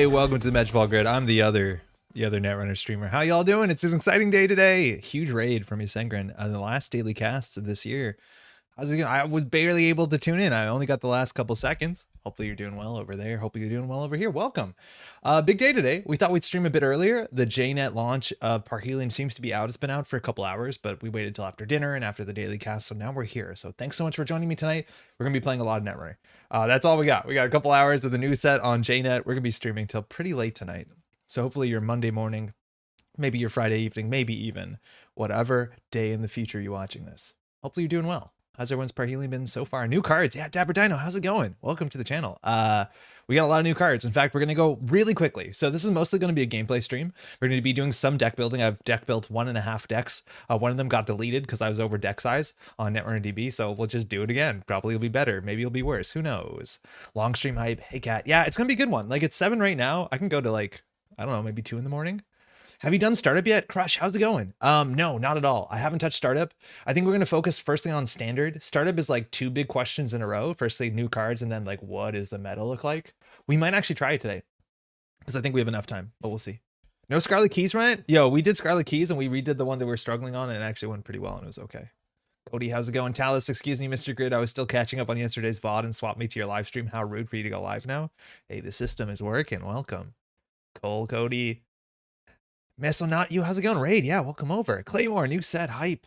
Hey, welcome to the Métropole Grid. I'm the other Netrunner streamer. How y'all doing? It's an exciting day today. Huge raid from Isengrin on the last daily casts of this year. How's it going? I was barely able to tune in. I only got the last couple seconds. Hopefully you're doing well over there. Hopefully you're doing well over here. Welcome. Big day today. We thought we'd stream a bit earlier. The JNet launch of Parhelion seems to be out. It's been out for a couple hours, but we waited till after dinner and after the daily cast. So now we're here. So thanks so much for joining me tonight. We're going to be playing a lot of Netrunner. That's all we got. We got a couple hours of the new set on JNet. We're going to be streaming till pretty late tonight. So hopefully your Monday morning, maybe your Friday evening, maybe even whatever day in the future you're watching this. Hopefully you're doing well. How's everyone's Parhelion been so far? New cards. Yeah, Dapper Dino, how's it going? Welcome to the channel. We got a lot of new cards. In fact, we're going to go really quickly. So this is mostly going to be a gameplay stream. We're going to be doing some deck building. I've deck built 1.5 decks. One of them got deleted because I was over deck size on Netrunner DB. So we'll just do it again. Probably it'll be better. Maybe it'll be worse. Who knows? Long stream hype. Hey, Cat. Yeah, it's going to be a good one. Like it's 7 right now. I can go to like, I don't know, maybe 2 in the morning. Have you done startup yet? Crush, how's it going? No, not at all. I haven't touched startup. I think we're going to focus firstly on standard. Startup is like 2 big questions in a row. Firstly, new cards, and then like, what does the meta look like? We might actually try it today because I think we have enough time, but we'll see. No Scarlet Keys, right? Yo, we did Scarlet Keys and we redid the one that we're struggling on and it actually went pretty well and it was okay. Cody, how's it going? Talus, excuse me, Mr. Grid. I was still catching up on yesterday's VOD and swapped me to your live stream. How rude for you to go live now. Hey, the system is working. Welcome. Cole, Cody. Meso, not you. How's it going? Raid, yeah, welcome over. Claymore, new set, hype.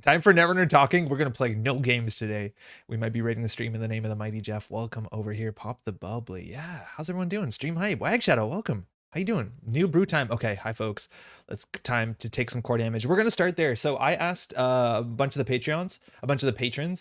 Time for Netrunner talking. We're going to play no games today. We might be raiding the stream in the name of the mighty Jeff. Welcome over here. Pop the bubbly. Yeah, how's everyone doing? Stream hype. Wag Shadow, welcome. How you doing? New brew time. Okay, hi folks. It's time to take some core damage. We're going to start there. So I asked a bunch of the patrons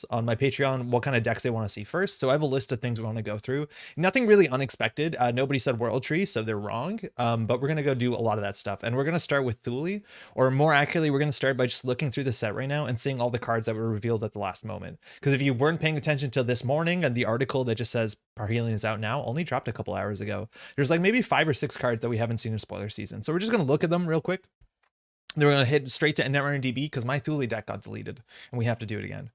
on my Patreon what kind of decks they want to see first. So I have a list of things we want to go through. Nothing really unexpected. Nobody said World Tree, so they're wrong. But we're going to go do a lot of that stuff. And we're going to start with Thule, or more accurately, we're going to start by just looking through the set right now and seeing all the cards that were revealed at the last moment. Because if you weren't paying attention till this morning and the article that just says Parhelion is out now only dropped a couple hours ago, there's like maybe 5 or 6 cards that we haven't seen in spoiler season. So we're just going to look at them real quick. Then we're going to hit straight to Netrunner DB because my Thule deck got deleted and we have to do it again.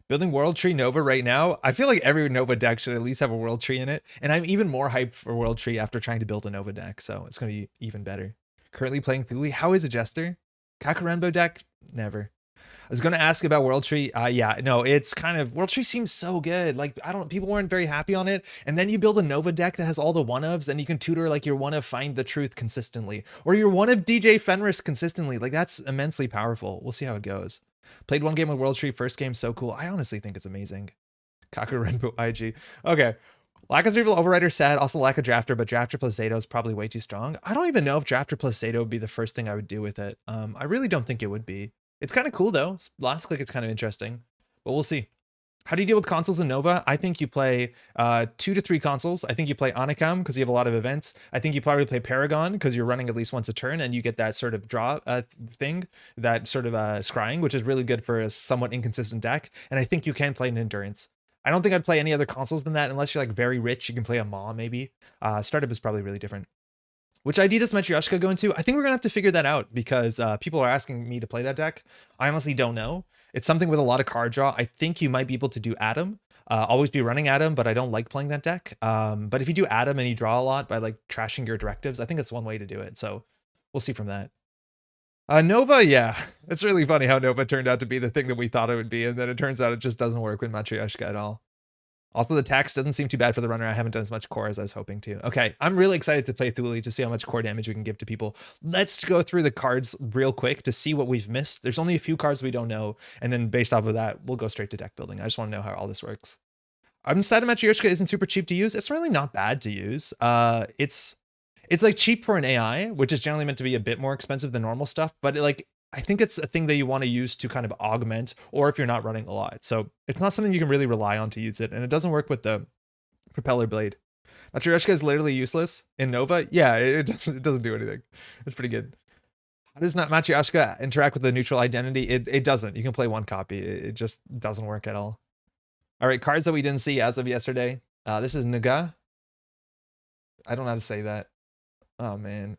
Building World Tree Nova right now. I feel like every Nova deck should at least have a World Tree in it. And I'm even more hyped for World Tree after trying to build a Nova deck. So it's going to be even better. Currently playing Thule. How is it, Jester? Kakarenbo deck? Never. I was going to ask about World Tree. Yeah, no, it's kind of, World Tree seems so good. Like, people weren't very happy on it. And then you build a Nova deck that has all the one-ofs, and you can tutor like your one of Find the Truth consistently, or your one of DJ Fenris consistently. Like, that's immensely powerful. We'll see how it goes. Played 1 game with World Tree. First game, so cool. I honestly think it's amazing. Kaku Renbo IG. Okay. Lack of Cerebral Overrider sad. Also lack of Drafter, but Drafter plus Zato is probably way too strong. I don't even know if Drafter plus Zato would be the first thing I would do with it. I really don't think it would be. It's kind of cool though. Last click, it's kind of interesting, but we'll see. How do you deal with consoles in Nova? I think you play 2 to 3 consoles. I think you play Anakim because you have a lot of events. I think you probably play Paragon because you're running at least once a turn and you get that sort of draw thing, that sort of scrying, which is really good for a somewhat inconsistent deck. And I think you can play an Endurance. I don't think I'd play any other consoles than that unless you're like very rich. You can play a Maw maybe. Startup is probably really different. Which ID does Matryoshka go into? I think we're going to have to figure that out because people are asking me to play that deck. I honestly don't know. It's something with a lot of card draw. I think you might be able to do Atom. Always be running Atom, but I don't like playing that deck. But if you do Atom and you draw a lot by like trashing your directives, I think that's one way to do it. So we'll see from that. Nova, yeah. It's really funny how Nova turned out to be the thing that we thought it would be. And then it turns out it just doesn't work with Matryoshka at all. Also, the tax doesn't seem too bad for the runner. I haven't done as much core as I was hoping to. Okay, I'm really excited to play Thule to see how much core damage we can give to people. Let's go through the cards real quick to see what we've missed. There's only a few cards we don't know, and then based off of that, we'll go straight to deck building. I just want to know how all this works. I'm sad Matryoshka isn't super cheap to use. It's really not bad to use. It's like cheap for an AI, which is generally meant to be a bit more expensive than normal stuff, but I think it's a thing that you want to use to kind of augment, or if you're not running a lot. So it's not something you can really rely on to use it. And it doesn't work with the propeller blade. Matryoshka is literally useless in Nova. Yeah, it doesn't do anything. It's pretty good. How does not Matryoshka interact with the neutral identity? It doesn't. You can play 1 copy. It just doesn't work at all. All right, cards that we didn't see as of yesterday. This is Naga. I don't know how to say that. Oh, man.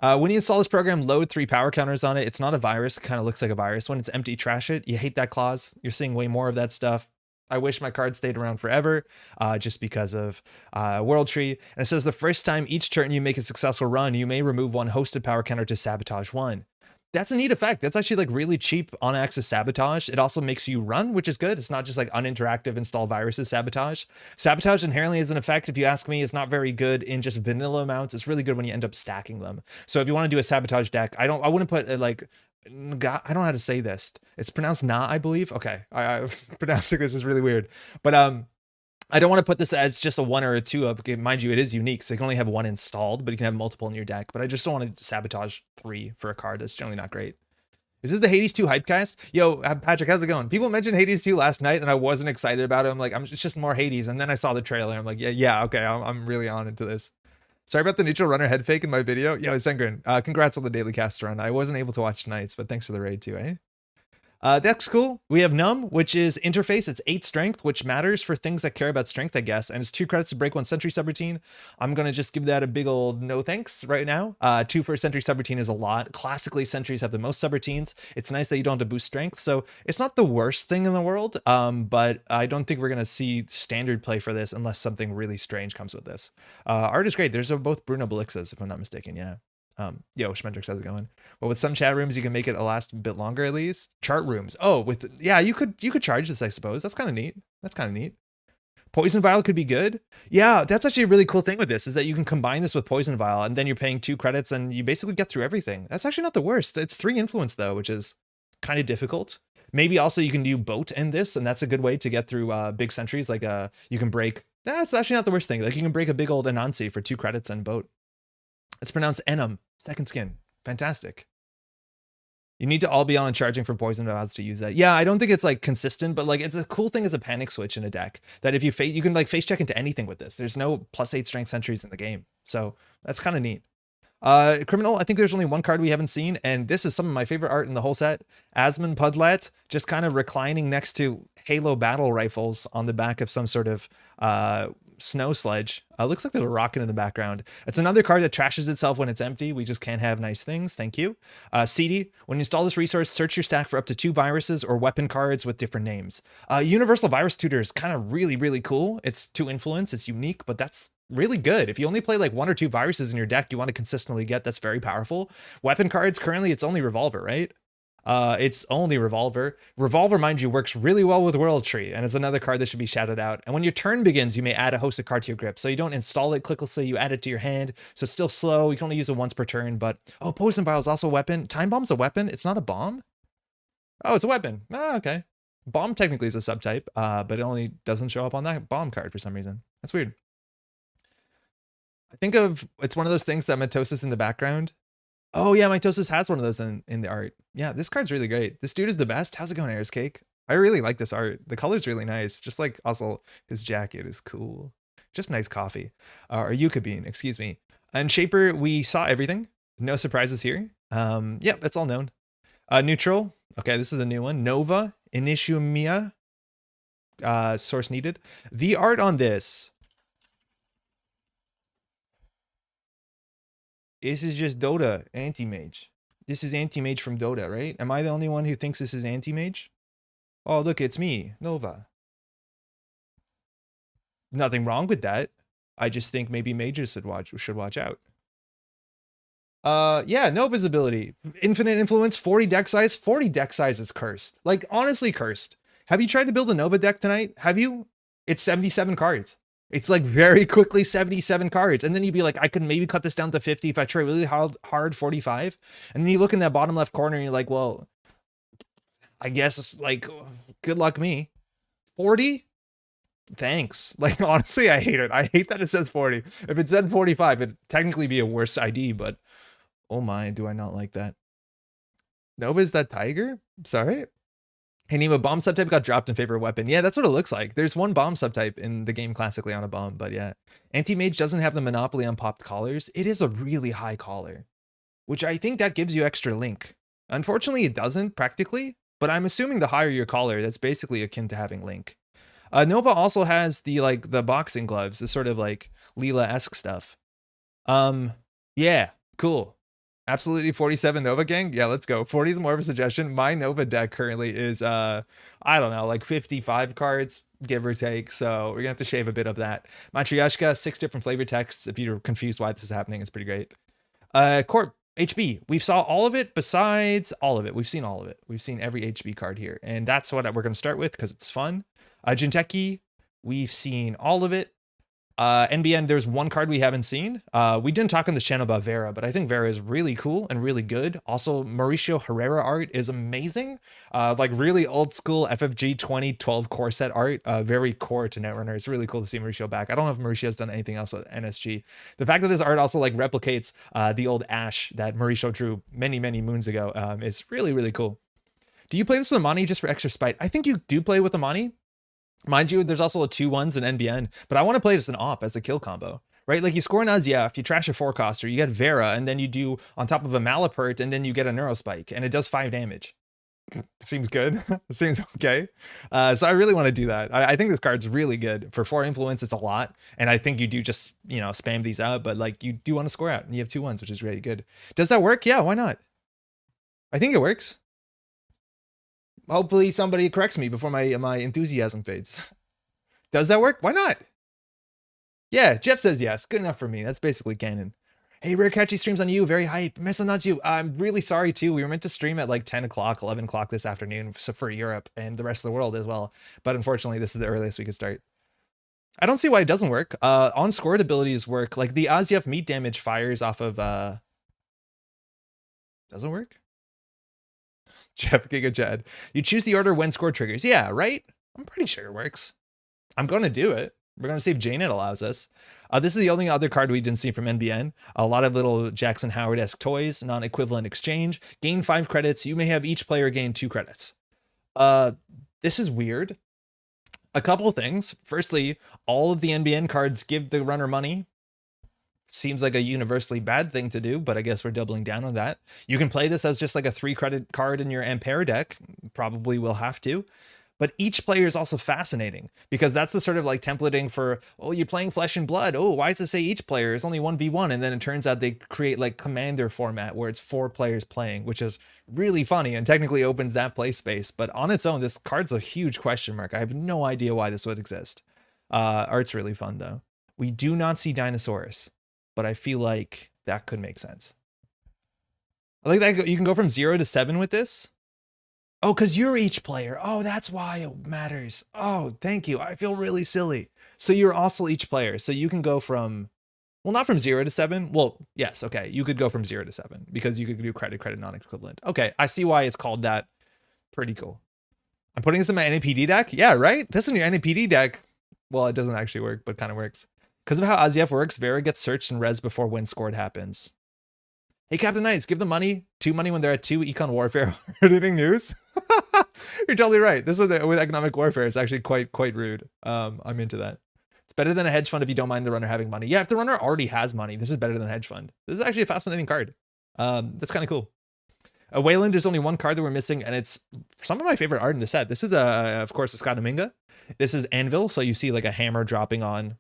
When you install this program, load 3 power counters on it. It's not a virus. It kind of looks like a virus. When it's empty, trash it. You hate that clause. You're seeing way more of that stuff. I wish my card stayed around forever, just because of World Tree. And it says the first time each turn you make a successful run, you may remove one hosted power counter to sabotage one. That's a neat effect. That's actually like really cheap on axis sabotage. It also makes you run, which is good. It's not just like uninteractive install viruses sabotage. Sabotage inherently is an effect, if you ask me, is not very good in just vanilla amounts. It's really good when you end up stacking them. So if you want to do a sabotage deck, I wouldn't put like, God, I don't know how to say this. It's pronounced na, I believe. Okay, I pronouncing this is really weird, but I don't want to put this as just a 1 or a 2 of, mind you, it is unique, so you can only have 1 installed, but you can have multiple in your deck. But I just don't want to sabotage 3 for a card. That's generally not great. Is this the Hades 2 hypecast? Yo, Patrick, how's it going? People mentioned Hades 2 last night, and I wasn't excited about it. I'm like, it's just more Hades. And then I saw the trailer. I'm like, yeah, okay, I'm really on into this. Sorry about the neutral runner head fake in my video. Yo, Sengrin, congrats on the daily cast run. I wasn't able to watch tonight's, but thanks for the raid too, eh? That's cool. We have Numb, which is interface. It's 8 strength, which matters for things that care about strength, I guess. And it's 2 credits to break 1 sentry subroutine. I'm going to just give that a big old no thanks right now. 2 for a sentry subroutine is a lot. Classically, sentries have the most subroutines. It's nice that you don't have to boost strength. So it's not the worst thing in the world, but I don't think we're going to see standard play for this unless something really strange comes with this. Art is great. There's both Bruno Blixes, if I'm not mistaken. Yeah. Yo, Schmendrix, how's it going? Well, with some chat rooms, you can make it last a bit longer at least. Chart rooms. Oh, yeah, you could charge this, I suppose. That's kind of neat. Poison Vial could be good. Yeah, that's actually a really cool thing with this, is that you can combine this with Poison Vial, and then you're paying 2 credits, and you basically get through everything. That's actually not the worst. It's 3 influence, though, which is kind of difficult. Maybe also you can do Boat in this, and that's a good way to get through big sentries. Like you can break... That's actually not the worst thing. Like you can break a big old Anansi for 2 credits and Boat. It's pronounced Enum. Second skin. Fantastic. You need to all be on charging for poison vials to use that. Yeah, I don't think it's like consistent, but like it's a cool thing as a panic switch in a deck that if you you can like face check into anything with this. There's no +8 strength sentries in the game. So that's kind of neat. Criminal, I think there's only 1 card we haven't seen, and this is some of my favorite art in the whole set. Asmon Pudlet, just kind of reclining next to Halo battle rifles on the back of some sort of snow sledge. Looks like there's a rocket in the background. It's another card that trashes itself when it's empty. We just can't have nice things. Thank you. CD, when you install this resource, search your stack for up to 2 viruses or weapon cards with different names. Universal Virus Tutor is kind of really cool. It's 2 influence. It's unique, but that's really good. If you only play like 1 or 2 viruses in your deck you want to consistently get, that's very powerful. Weapon cards, currently it's only Revolver, right? It's only Revolver. Revolver, mind you, works really well with World Tree, and it's another card that should be shouted out. And when your turn begins, you may add a hosted card to your grip. So you don't install it clicklessly, you add it to your hand. So it's still slow. You can only use it once per turn, but oh, Poison Vial is also a weapon. Time Bomb's a weapon. It's not a bomb. Oh, it's a weapon. Oh, okay. Bomb technically is a subtype, but it only doesn't show up on that bomb card for some reason. That's weird. I think it's one of those things that Mitosis in the background. Oh yeah, Mitosis has one of those in the art. Yeah, this card's really great. This dude is the best. How's it going, Airs Cake? I really like this art. The color's really nice. Just like also his jacket is cool. Just nice coffee. Or Yucca Bean, excuse me. And Shaper, we saw everything. No surprises here. Yeah, that's all known. Neutral. Okay, this is the new one. Nova, Initiumia. Source needed. The art on this. This is just Dota anti-mage. This is anti-mage from Dota, right? Am I the only one who thinks this is anti-mage? Oh, look, it's me, Nova. Nothing wrong with that. I just think maybe mages should watch out. Yeah, no visibility. Infinite influence, 40 deck size. 40 deck size is cursed. Like, honestly cursed. Have you tried to build a Nova deck tonight? Have you? It's 77 cards. It's like very quickly 77 cards. And then you'd be like, I could maybe cut this down to 50 if I try really hard 45. And then you look in that bottom left corner and you're like, well, I guess it's like, good luck me. 40? Thanks. Like, honestly, I hate it. I hate that it says 40. If it said 45, it'd technically be a worse ID, but oh my, do I not like that. Nova is that tiger? Sorry. Hey, Nemo, bomb subtype got dropped in favor of weapon. Yeah, that's what it looks like. There's one bomb subtype in the game classically on a bomb, but yeah. Anti-mage doesn't have the monopoly on popped collars. It is a really high collar, which I think that gives you extra link. Unfortunately, it doesn't practically, but I'm assuming the higher your collar, that's basically akin to having link. Nova also has the boxing gloves, the sort of like Leela-esque stuff. Yeah, cool. Absolutely 47 Nova gang. Yeah, let's go. 40 is more of a suggestion. My Nova deck currently is I don't know, like 55 cards, give or take. So we're gonna have to shave a bit of that. Matryoshka, 6 different flavor texts. If you're confused why this is happening, it's pretty great. Corp, HB. We've saw all of it besides all of it. We've seen all of it. We've seen every HB card here. And that's what we're gonna start with because it's fun. Jinteki, we've seen all of it. NBN, there's one card we haven't seen. We didn't talk on this channel about Vera, but I think Vera is really cool and really good. Also, Mauricio Herrera art is amazing. Like really old school FFG 2012 core set art. Very core to Netrunner. It's really cool to see Mauricio back. I don't know if Mauricio's done anything else with NSG. The fact that this art also like replicates the old Ash that Mauricio drew many, many moons ago is really, really cool. Do you play this with Amani just for extra spite? I think you do play with Amani. Mind you, there's also a 2/1s in NBN, but I want to play this in op as a kill combo, right? Like you score an Zahya, if you trash a 4-coster, you get Vera, and then you do on top of a Malapert, and then you get a Neurospike, and it does 5 damage. Seems good. Seems okay. So I really want to do that. I think this card's really good. For 4 influence, it's a lot, and I think you do just, you know, spam these out, but like you do want to score out, and you have 2/1s, which is really good. Does that work? Yeah, why not? I think it works. Hopefully somebody corrects me before my enthusiasm fades. Does that work? Why not? Yeah, Jeff says yes. Good enough for me. That's basically canon. Hey, Rare Catchy streams on you. Very hype. Mesonaju, I'm really sorry too. We were meant to stream at like 10 o'clock, 11 o'clock this afternoon for Europe and the rest of the world as well. But unfortunately, this is the earliest we could start. I don't see why it doesn't work. On-scored abilities work. Like the Azyaf meat damage fires off of... Doesn't work? Jeff Giga Chad. You choose the order when score triggers. Yeah, right? I'm pretty sure it works. I'm going to do it. We're going to see if Janet allows us. This is the only other card we didn't see from NBN. A lot of little Jackson Howard-esque toys, non-equivalent exchange. Gain 5 credits. You may have each player gain 2 credits. This is weird. A couple of things. Firstly, all of the NBN cards give the runner money. Seems like a universally bad thing to do, but I guess we're doubling down on that. You can play this as just like a 3-credit card in your Ampère deck. Probably will have to. But each player is also fascinating because that's the sort of like templating for, oh, you're playing Flesh and Blood. Oh, why does it say each player is only 1v1? And then it turns out they create like Commander format where it's 4 players playing, which is really funny and technically opens that play space. But on its own, this card's a huge question mark. I have no idea why this would exist. Art's really fun though. We do not see Dinosaurus, but I feel like that could make sense. I like that you can go from 0 to 7 with this. Oh, because you're each player. Oh, that's why it matters. Oh, thank you. I feel really silly. So you're also each player. So you can go from, well, not from 0 to 7. Well, yes, okay. You could go from 0 to 7 because you could do credit, non-equivalent. Okay, I see why it's called that. Pretty cool. I'm putting this in my NAPD deck. Yeah, right? This in your NAPD deck. Well, it doesn't actually work, but kind of works. Because of how Azyaf works, Vera gets searched and res before when scored happens. Hey, Captain Knights, give them money. 2 money when they're at 2 Econ Warfare. Anything news? You're totally right. This is with economic warfare. It's actually quite rude. I'm into that. It's better than a hedge fund if you don't mind the runner having money. Yeah, if the runner already has money, this is better than a hedge fund. This is actually a fascinating card. That's kind of cool. Wayland, there's only one card that we're missing, and it's some of my favorite art in the set. This is, of course, a Scataminga. This is Anvil, so you see like a hammer dropping on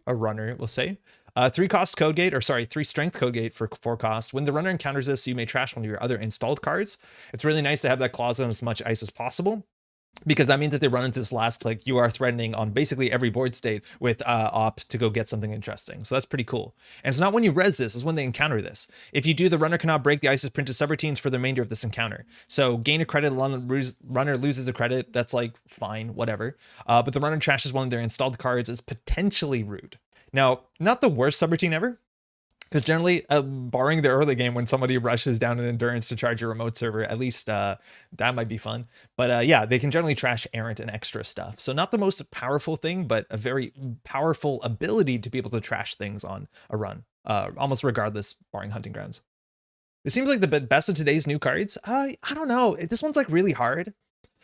a runner, we'll say. 3-cost code gate, or sorry, 3-strength code gate for 4 cost. When the runner encounters this, you may trash one of your other installed cards. It's really nice to have that clause on as much ice as possible, because that means that they run into this last, like, you are threatening on basically every board state with op to go get something interesting. So that's pretty cool. And it's not when you res this, it's when they encounter this. If you do, the runner cannot break the ice's printed subroutines for the remainder of this encounter. So gain a credit, runner loses a credit. That's like fine, whatever. But the runner trashes one of their installed cards is potentially rude. Now, not the worst subroutine ever, because generally, barring the early game when somebody rushes down an endurance to charge your remote server, at least that might be fun. But yeah, they can generally trash errant and extra stuff. So not the most powerful thing, but a very powerful ability to be able to trash things on a run, almost regardless, barring hunting grounds. It seems like the best of today's new cards. I don't know. This one's like really hard.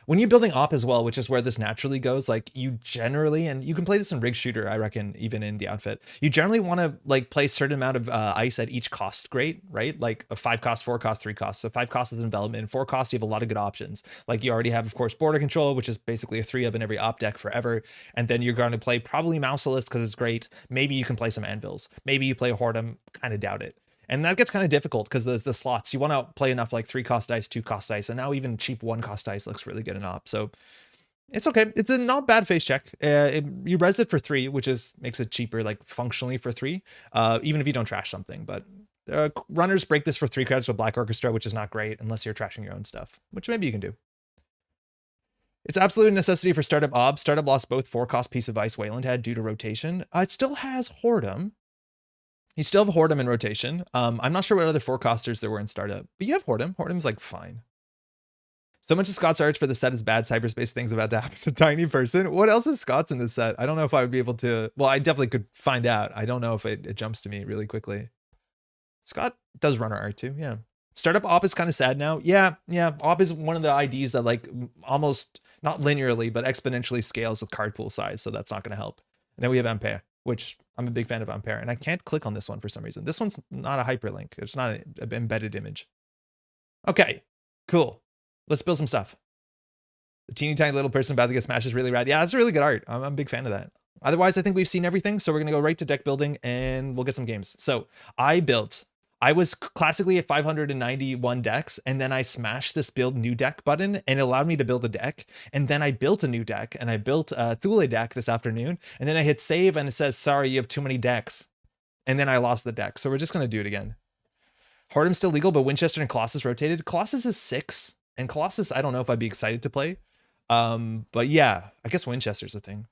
When you're building op as well, which is where this naturally goes, like you generally, and you can play this in rig shooter, I reckon, even in the outfit, you generally want to like play a certain amount of ice at each cost grade, right? Like a 5 cost, 4 cost, 3 cost. So 5 cost is in development, 4 cost, you have a lot of good options. Like you already have, of course, border control, which is basically a 3 of in every op deck forever. And then you're going to play probably Mouseless because it's great. Maybe you can play some anvils. Maybe you play Hordem, kind of doubt it. And that gets kind of difficult because the slots, you want to play enough like 3 cost dice, 2 cost dice, and now even cheap 1 cost dice looks really good in op. So it's okay. It's a not bad face check. You res it for 3, which makes it cheaper, like functionally for 3, even if you don't trash something. But runners break this for 3 credits with Black Orchestra, which is not great unless you're trashing your own stuff, which maybe you can do. It's absolute necessity for startup ob. Startup lost both 4-cost piece of ice Wayland had due to rotation. It still has Whoredom. You still have Whoredom in rotation. I'm not sure what other 4-costers there were in startup, but you have Whoredom. Whoredom's like fine. So much of Scott's arch for the set is bad cyberspace things about to happen to Tiny Person. What else is Scott's in this set? I don't know if I would be able to. Well, I definitely could find out. I don't know if it jumps to me really quickly. Scott does runner art too. Yeah. Startup op is kind of sad now. Yeah. Op is one of the IDs that like almost not linearly, but exponentially scales with card pool size. So that's not going to help. And then we have Ampère, which I'm a big fan of Ampère. And I can't click on this one for some reason. This one's not a hyperlink. It's not an embedded image. Okay, cool. Let's build some stuff. The teeny tiny little person about to get smashed is really rad. Yeah, that's really good art. I'm a big fan of that. Otherwise, I think we've seen everything. So we're going to go right to deck building and we'll get some games. So I was classically at 591 decks, and then I smashed this build new deck button and it allowed me to build a deck. And then I built a new deck and I built a Thule deck this afternoon. And then I hit save and it says, sorry, you have too many decks. And then I lost the deck. So we're just going to do it again. Whoredom's still legal, but Winchester and Colossus rotated. Colossus is 6. And Colossus, I don't know if I'd be excited to play. But yeah, I guess Winchester's a thing.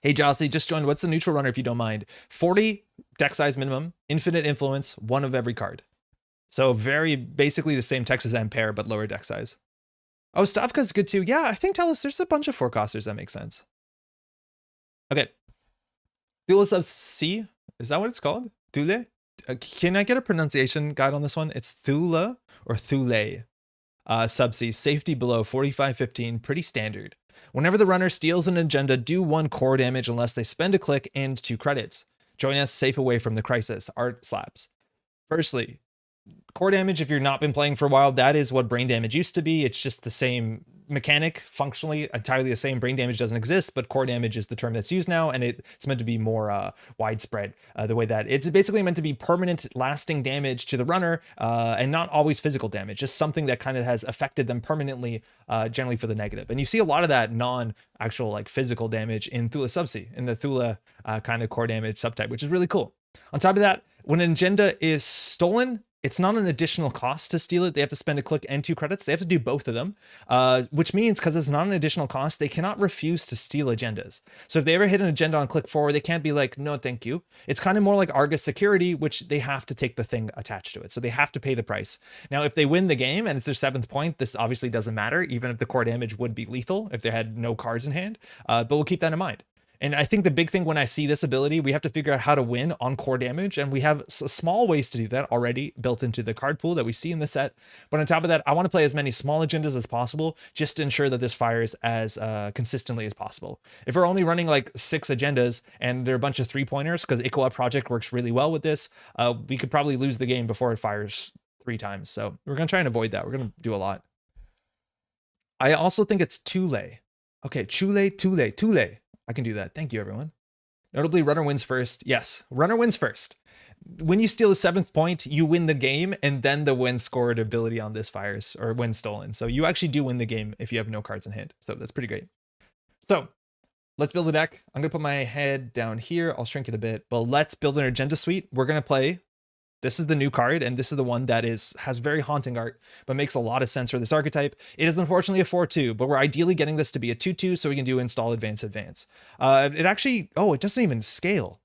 Hey, Jossie, just joined. What's the neutral runner if you don't mind? 40 deck size minimum, infinite influence, 1 of every card. So very basically the same text as Ampère, but lower deck size. Oh, Stavka's good too. Yeah, I think there's a bunch of 4-costers that make sense. Okay. Thule Subsea. Is that what it's called? Thule? Can I get a pronunciation guide on this one? It's Thule or Thule. Subsea, safety below 4515, pretty standard. Whenever the runner steals an agenda, do 1 core damage unless they spend a click and 2 credits. Join us safe away from the crisis. Art slaps. Firstly, core damage, if you've not been playing for a while, that is what brain damage used to be. It's just the same mechanic, functionally entirely the same. Brain damage doesn't exist, but core damage is the term that's used now, and it's meant to be more widespread. The way that it's basically meant to be permanent, lasting damage to the runner, and not always physical damage, just something that kind of has affected them permanently, generally for the negative. And you see a lot of that non-actual like physical damage in Thule Subsea, in the Thule kind of core damage subtype, which is really cool. On top of that, when an agenda is stolen, it's not an additional cost to steal it. They have to spend a click and 2 credits. They have to do both of them, which means because it's not an additional cost, they cannot refuse to steal agendas. So if they ever hit an agenda on click 4, they can't be like, no, thank you. It's kind of more like Argus security, which they have to take the thing attached to it. So they have to pay the price. Now, if they win the game and it's their 7th point, this obviously doesn't matter, even if the core damage would be lethal if they had no cards in hand, but we'll keep that in mind. And I think the big thing when I see this ability, we have to figure out how to win on core damage. And we have small ways to do that already built into the card pool that we see in the set. But on top of that, I want to play as many small agendas as possible just to ensure that this fires as consistently as possible. If we're only running like 6 agendas and they're a bunch of 3-pointers, because Ikoa Project works really well with this, we could probably lose the game before it fires 3 times. So we're going to try and avoid that. We're going to do a lot. I also think it's Thule. Okay, Thule. I can do that. Thank you, everyone. Notably, runner wins first. Yes, runner wins first. When you steal the 7th point, you win the game, and then the when scored ability on this fires, or when stolen. So you actually do win the game if you have no cards in hand. So that's pretty great. So let's build a deck. I'm going to put my head down here. I'll shrink it a bit. But let's build an agenda suite. We're going to play. This is the new card, and this is the one that has very haunting art, but makes a lot of sense for this archetype. It is unfortunately a 4/2, but we're ideally getting this to be a 2/2 so we can do install, advance. It actually, it doesn't even scale.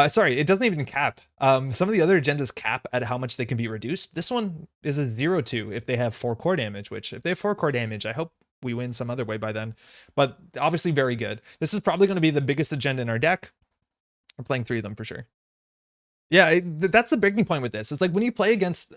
Sorry, it doesn't even cap. Some of the other agendas cap at how much they can be reduced. This one is a 0/2 if they have 4 core damage, which if they have 4 core damage, I hope we win some other way by then. But obviously very good. This is probably going to be the biggest agenda in our deck. We're playing 3 of them for sure. Yeah, that's the breaking point with this. It's like when you play against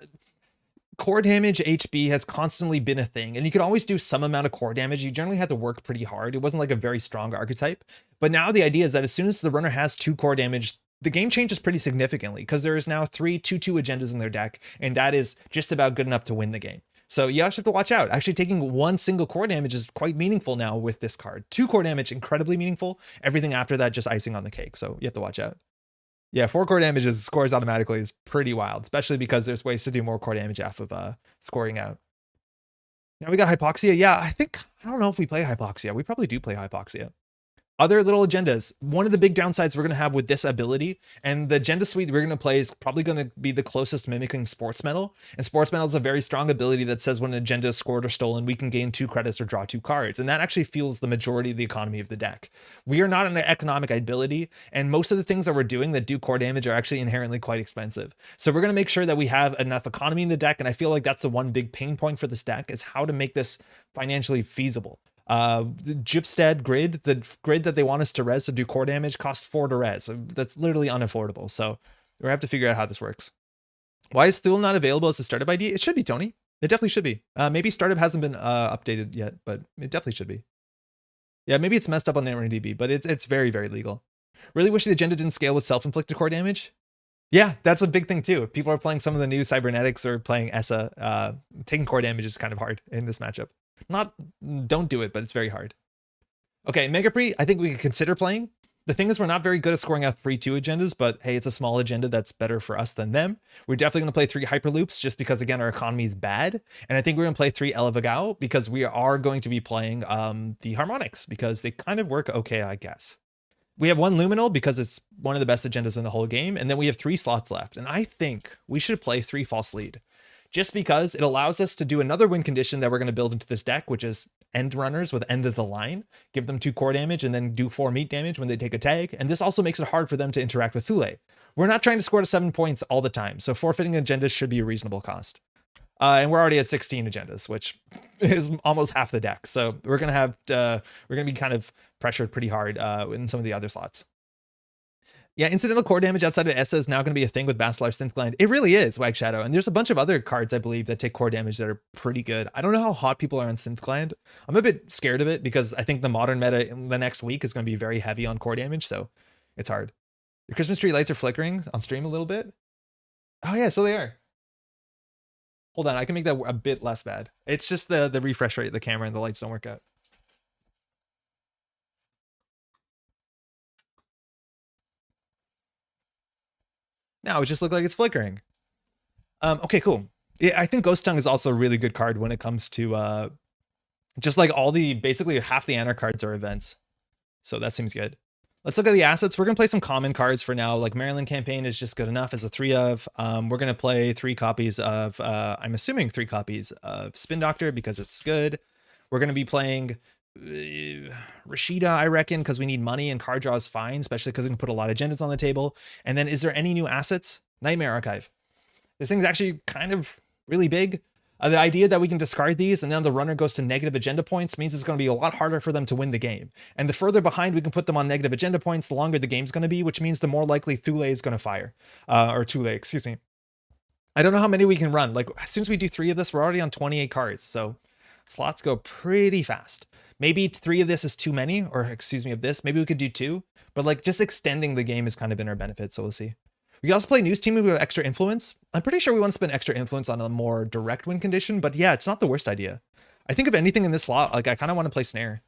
core damage, HB has constantly been a thing, and you could always do some amount of core damage. You generally had to work pretty hard. It wasn't like a very strong archetype. But now the idea is that as soon as the runner has 2 core damage, the game changes pretty significantly because there is now 3 2/2 agendas in their deck, and that is just about good enough to win the game. So you actually have to watch out. Actually taking 1 single core damage is quite meaningful now with this card. 2 core damage, incredibly meaningful. Everything after that, just icing on the cake. So you have to watch out. Yeah, 4 core damage scores automatically is pretty wild, especially because there's ways to do more core damage off of scoring out. Now we got Hypoxia. Yeah, I don't know if we play Hypoxia. We probably do play Hypoxia. Other little agendas. One of the big downsides we're going to have with this ability, and the agenda suite we're going to play is probably going to be the closest mimicking Sports Medal. And Sports Medal is a very strong ability that says when an agenda is scored or stolen, we can gain 2 credits or draw 2 cards. And that actually fuels the majority of the economy of the deck. We are not an economic ability, and most of the things that we're doing that do core damage are actually inherently quite expensive. So we're going to make sure that we have enough economy in the deck, and I feel like that's the one big pain point for this deck is how to make this financially feasible. The Gypstead grid, the grid that they want us to res to do core damage, costs 4 to res. That's literally unaffordable. So we have to figure out how this works. Why is Thule not available as a startup ID? It should be, Tony. It definitely should be. Maybe startup hasn't been updated yet, but it definitely should be. Yeah, maybe it's messed up on Netrunner DB, but it's very, very legal. Really wish the agenda didn't scale with self-inflicted core damage. Yeah, that's a big thing too. If people are playing some of the new Cybernetics or playing ESA, taking core damage is kind of hard in this matchup. Don't do it, but it's very hard. Okay, Mega Pre, I think we could consider playing. The thing is, we're not very good at scoring out 3-2 agendas, but hey, it's a small agenda that's better for us than them. We're definitely going to play 3 Hyperloops just because, again, our economy is bad. And I think we're going to play 3 Elevagao because we are going to be playing the Harmonics because they kind of work okay, I guess. We have 1 Luminal because it's one of the best agendas in the whole game. And then we have 3 slots left. And I think we should play 3 False Lead. Just because it allows us to do another win condition that we're going to build into this deck, which is end runners with end of the line, give them 2 core damage and then do 4 meat damage when they take a tag. And this also makes it hard for them to interact with Thule. We're not trying to score to 7 points all the time, so forfeiting agendas should be a reasonable cost. And we're already at 16 agendas, which is almost half the deck. So we're going to have, we're going to be kind of pressured pretty hard in some of the other slots. Yeah, incidental core damage outside of ESA is now going to be a thing with Basilar's Synthgland. It really is, Wag Shadow. And there's a bunch of other cards, I believe, that take core damage that are pretty good. I don't know how hot people are on Synthgland. I'm a bit scared of it because I think the modern meta in the next week is going to be very heavy on core damage, so it's hard. Your Christmas tree lights are flickering on stream a little bit. Oh yeah, so they are. Hold on, I can make that a bit less bad. It's just the refresh rate of the camera and the lights don't work out. Now it just looks like it's flickering. Okay, cool. Yeah, I think Ghost Tongue is also a really good card when it comes to just like all the, basically half the Anarch cards are events. So that seems good. Let's look at the assets. We're going to play some common cards for now. Like Maryland Campaign is just good enough as a 3 of. We're going to play 3 copies of, I'm assuming 3 copies of Spin Doctor because it's good. We're going to be playing Rashida, I reckon, because we need money and card draw is fine, especially because we can put a lot of agendas on the table. And then is there any new assets? Nightmare Archive. This thing's actually kind of really big. The idea that we can discard these and then the runner goes to negative agenda points means it's going to be a lot harder for them to win the game. And the further behind we can put them on negative agenda points, the longer the game's going to be, which means the more likely Thule is going to fire. Or Thule, excuse me. I don't know how many we can run. Like, as soon as we do 3 of this, we're already on 28 cards. So slots go pretty fast. Maybe 3 of this is too many, or excuse me, of this. Maybe we could do 2. But like, just extending the game is kind of in our benefit, so we'll see. We can also play News Team if we have extra influence. I'm pretty sure we want to spend extra influence on a more direct win condition, but yeah, it's not the worst idea. I think of anything in this slot, like I kind of want to play Snare.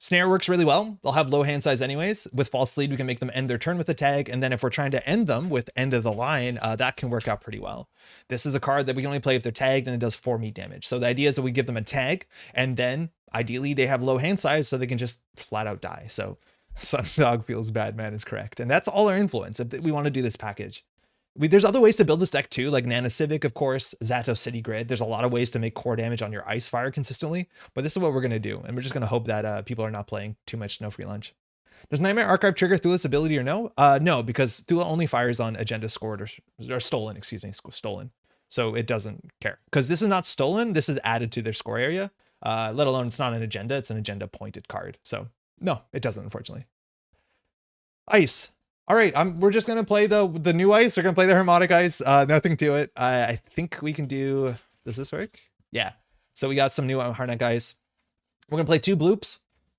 Snare works really well. They'll have low hand size anyways. With False Lead, we can make them end their turn with a tag, and then if we're trying to end them with end of the line, that can work out pretty well. This is a card that we can only play if they're tagged, and it does 4 meat damage. So the idea is that we give them a tag, and then ideally they have low hand size, so they can just flat out die. So Sundog feels bad, man, is correct. And that's all our influence if we want to do this package. There's other ways to build this deck too, like Nana Civic, of course, Zato City Grid. There's a lot of ways to make core damage on your Ice Fire consistently, but this is what we're going to do. And we're just going to hope that people are not playing too much No Free Lunch. Does Nightmare Archive trigger Thule's ability or no? No, because Thule only fires on agenda scored or stolen, excuse me, stolen. So it doesn't care. Because this is not stolen, this is added to their score area, let alone it's not an agenda, it's an agenda pointed card. So no, it doesn't, unfortunately. Ice. All right, we're just gonna play the new ice. We're gonna play the harmonic ice. Nothing to it. I think we can do. Does this work? Yeah. So we got some new harmonic ice. We're gonna play 2 bloops.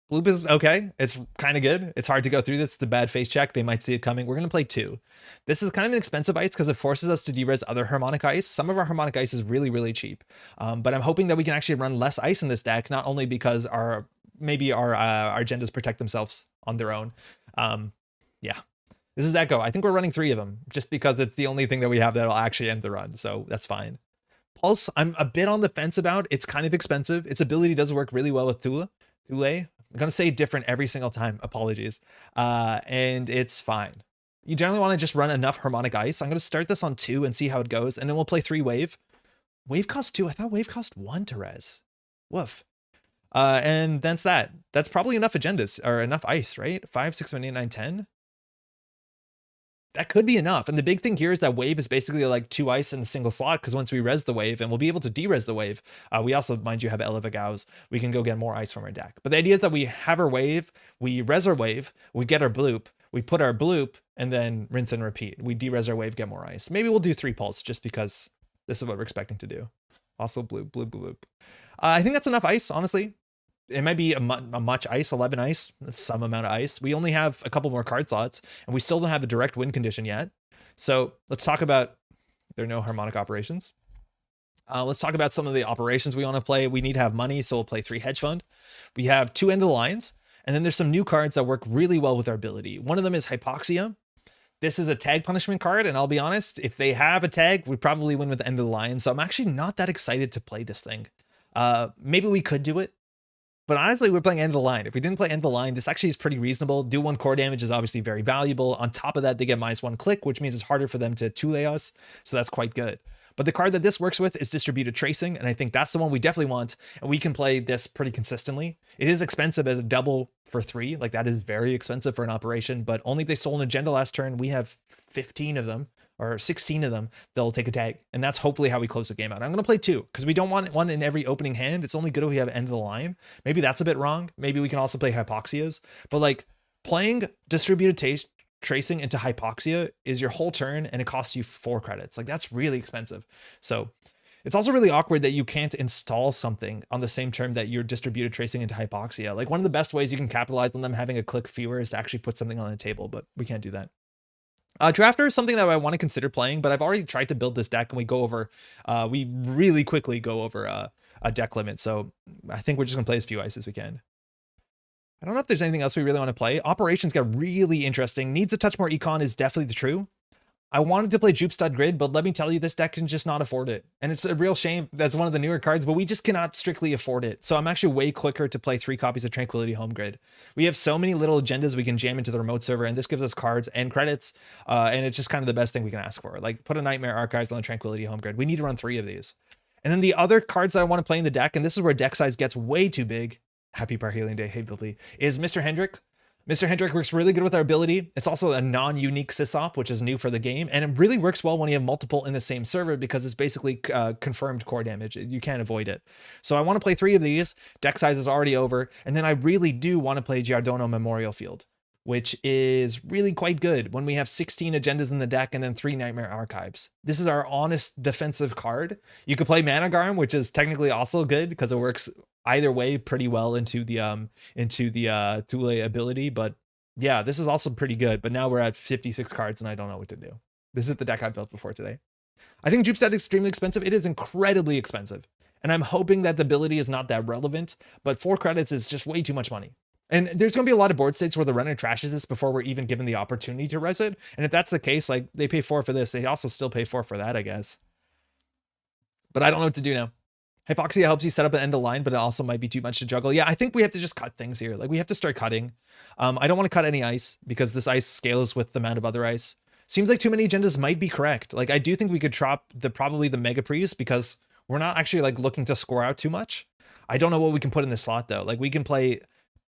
Bloop is okay. It's kind of good. It's hard to go through this. It's a bad face check. They might see it coming. We're gonna play 2. This is kind of an expensive ice because it forces us to de-res other harmonic ice. Some of our harmonic ice is really, really cheap. But I'm hoping that we can actually run less ice in this deck, not only because maybe our agendas protect themselves on their own. Yeah. This is Echo. I think we're running 3 of them just because it's the only thing that we have that'll actually end the run. So that's fine. Pulse, I'm a bit on the fence about. It's kind of expensive. Its ability does work really well with Thule. I'm going to say different every single time. Apologies. And it's fine. You generally want to just run enough harmonic ice. I'm going to start this on 2 and see how it goes. And then we'll play 3 wave. Wave cost 2. I thought wave cost 1 to res. Woof. And that's that. That's probably enough agendas or enough ice, right? 5, 6, 7, 8, 9, 10. That could be enough. And the big thing here is that wave is basically like 2 ice in a single slot, because once we res the wave, and we'll be able to de-res the wave, we also, mind you, have Elevagaus. We can go get more ice from our deck. But the idea is that we have our wave, we res our wave, we get our bloop, we put our bloop, and then rinse and repeat. We de-res our wave, get more ice. Maybe we'll do 3 pulse just because this is what we're expecting to do. Also bloop, bloop, bloop. I think that's enough ice, honestly. It might be a much ice, 11 ice. That's some amount of ice. We only have a couple more card slots, and we still don't have a direct win condition yet. So let's talk about, there are no harmonic operations. Let's talk about some of the operations we want to play. We need to have money, so we'll play 3 hedge fund. We have 2 end of the lines, and then there's some new cards that work really well with our ability. One of them is Hypoxia. This is a tag punishment card, and I'll be honest, if they have a tag, we probably win with the end of the line. So I'm actually not that excited to play this thing. Maybe we could do it. But honestly, we're playing end of the line. If we didn't play end of the line, this actually is pretty reasonable. Do 1 core damage is obviously very valuable. On top of that, they get -1 click, which means it's harder for them to Thule us. So that's quite good. But the card that this works with is Distributed Tracing, and I think that's the one we definitely want. And we can play this pretty consistently. It is expensive as a double for 3. Like, that is very expensive for an operation, but only if they stole an agenda last turn. We have 15 of them. Or 16 of them, they'll take a tag. And that's hopefully how we close the game out. I'm going to play 2 because we don't want 1 in every opening hand. It's only good if we have end of the line. Maybe that's a bit wrong. Maybe we can also play Hypoxias. But like, playing Distributed Tracing into Hypoxia is your whole turn, and it costs you 4 credits. Like, that's really expensive. So it's also really awkward that you can't install something on the same turn that you're Distributed Tracing into Hypoxia. Like, one of the best ways you can capitalize on them having a click fewer is to actually put something on the table, but we can't do that. Drafter is something that I want to consider playing, but I've already tried to build this deck, and we really quickly go over a deck limit. So I think we're just gonna play as few ice as we can. I don't know if there's anything else we really want to play. Operations got really interesting. Needs a touch more econ is definitely the true. I wanted to play Jupe Stud Grid, but let me tell you, this deck can just not afford it. And it's a real shame. That's one of the newer cards, but we just cannot strictly afford it. So I'm actually way quicker to play 3 copies of Tranquility Home Grid. We have so many little agendas we can jam into the remote server, and this gives us cards and credits. And it's just kind of the best thing we can ask for. Like, put a Nightmare Archives on the Tranquility Home Grid. We need to run 3 of these. And then the other cards that I want to play in the deck, and this is where deck size gets way too big. Happy Parhelion Day, hey Billy, is Mr. Hendrick. Mr. Hendrick works really good with our ability. It's also a non-unique sysop, which is new for the game. And it really works well when you have multiple in the same server, because it's basically confirmed core damage. You can't avoid it. So I want to play 3 of these. Deck size is already over. And then I really do want to play Giardono Memorial Field, which is really quite good when we have 16 agendas in the deck and then 3 Nightmare Archives. This is our honest defensive card. You could play Managarm, which is technically also good because it works either way pretty well into the Thule ability. But yeah, this is also pretty good. But now we're at 56 cards and I don't know what to do. This is the deck I've built before today. I think Jupe Stud is extremely expensive. It is incredibly expensive. And I'm hoping that the ability is not that relevant, but 4 credits is just way too much money. And there's going to be a lot of board states where the runner trashes this before we're even given the opportunity to res it. And if that's the case, like, they pay 4 for this, they also still pay 4 for that, I guess. But I don't know what to do now. Hypoxia helps you set up an end of line, but it also might be too much to juggle. Yeah, I think we have to just cut things here. Like, we have to start cutting. I don't want to cut any ice because this ice scales with the amount of other ice. Seems like too many agendas might be correct. Like, I do think we could drop probably the Mega Priest because we're not actually like looking to score out too much. I don't know what we can put in this slot though. Like, we can play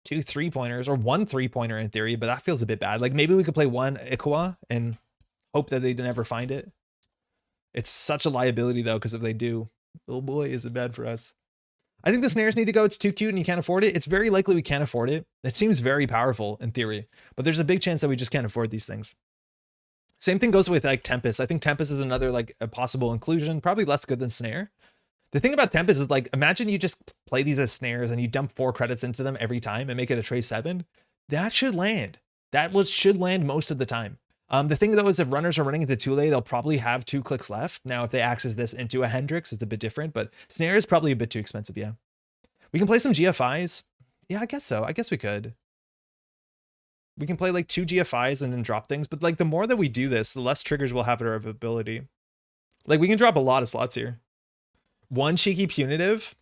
2 3-pointers or 1 3-pointer in theory, but that feels a bit bad. Like, maybe we could play 1 Ikua and hope that they never find it. It's such a liability though, because if they do, oh boy, is it bad for us. I think the snares need to go. It's too cute and you can't afford it. It's very likely we can't afford it. It seems very powerful in theory, but there's a big chance that we just can't afford these things. Same thing goes with like Tempest. I think Tempest is another like a possible inclusion, probably less good than snare. The thing about Tempest is, like, imagine you just play these as snares and you dump 4 credits into them every time and make it a tray 7. That should land. Should land most of the time. The thing though is if runners are running into Thule, they'll probably have 2 clicks left. Now, if they access this into a Hendrix, it's a bit different, but snare is probably a bit too expensive. Yeah. We can play some GFIs. Yeah, I guess so. I guess we could. We can play like 2 GFIs and then drop things, but like the more that we do this, the less triggers we'll have at our ability. Like we can drop a lot of slots here. 1 cheeky punitive.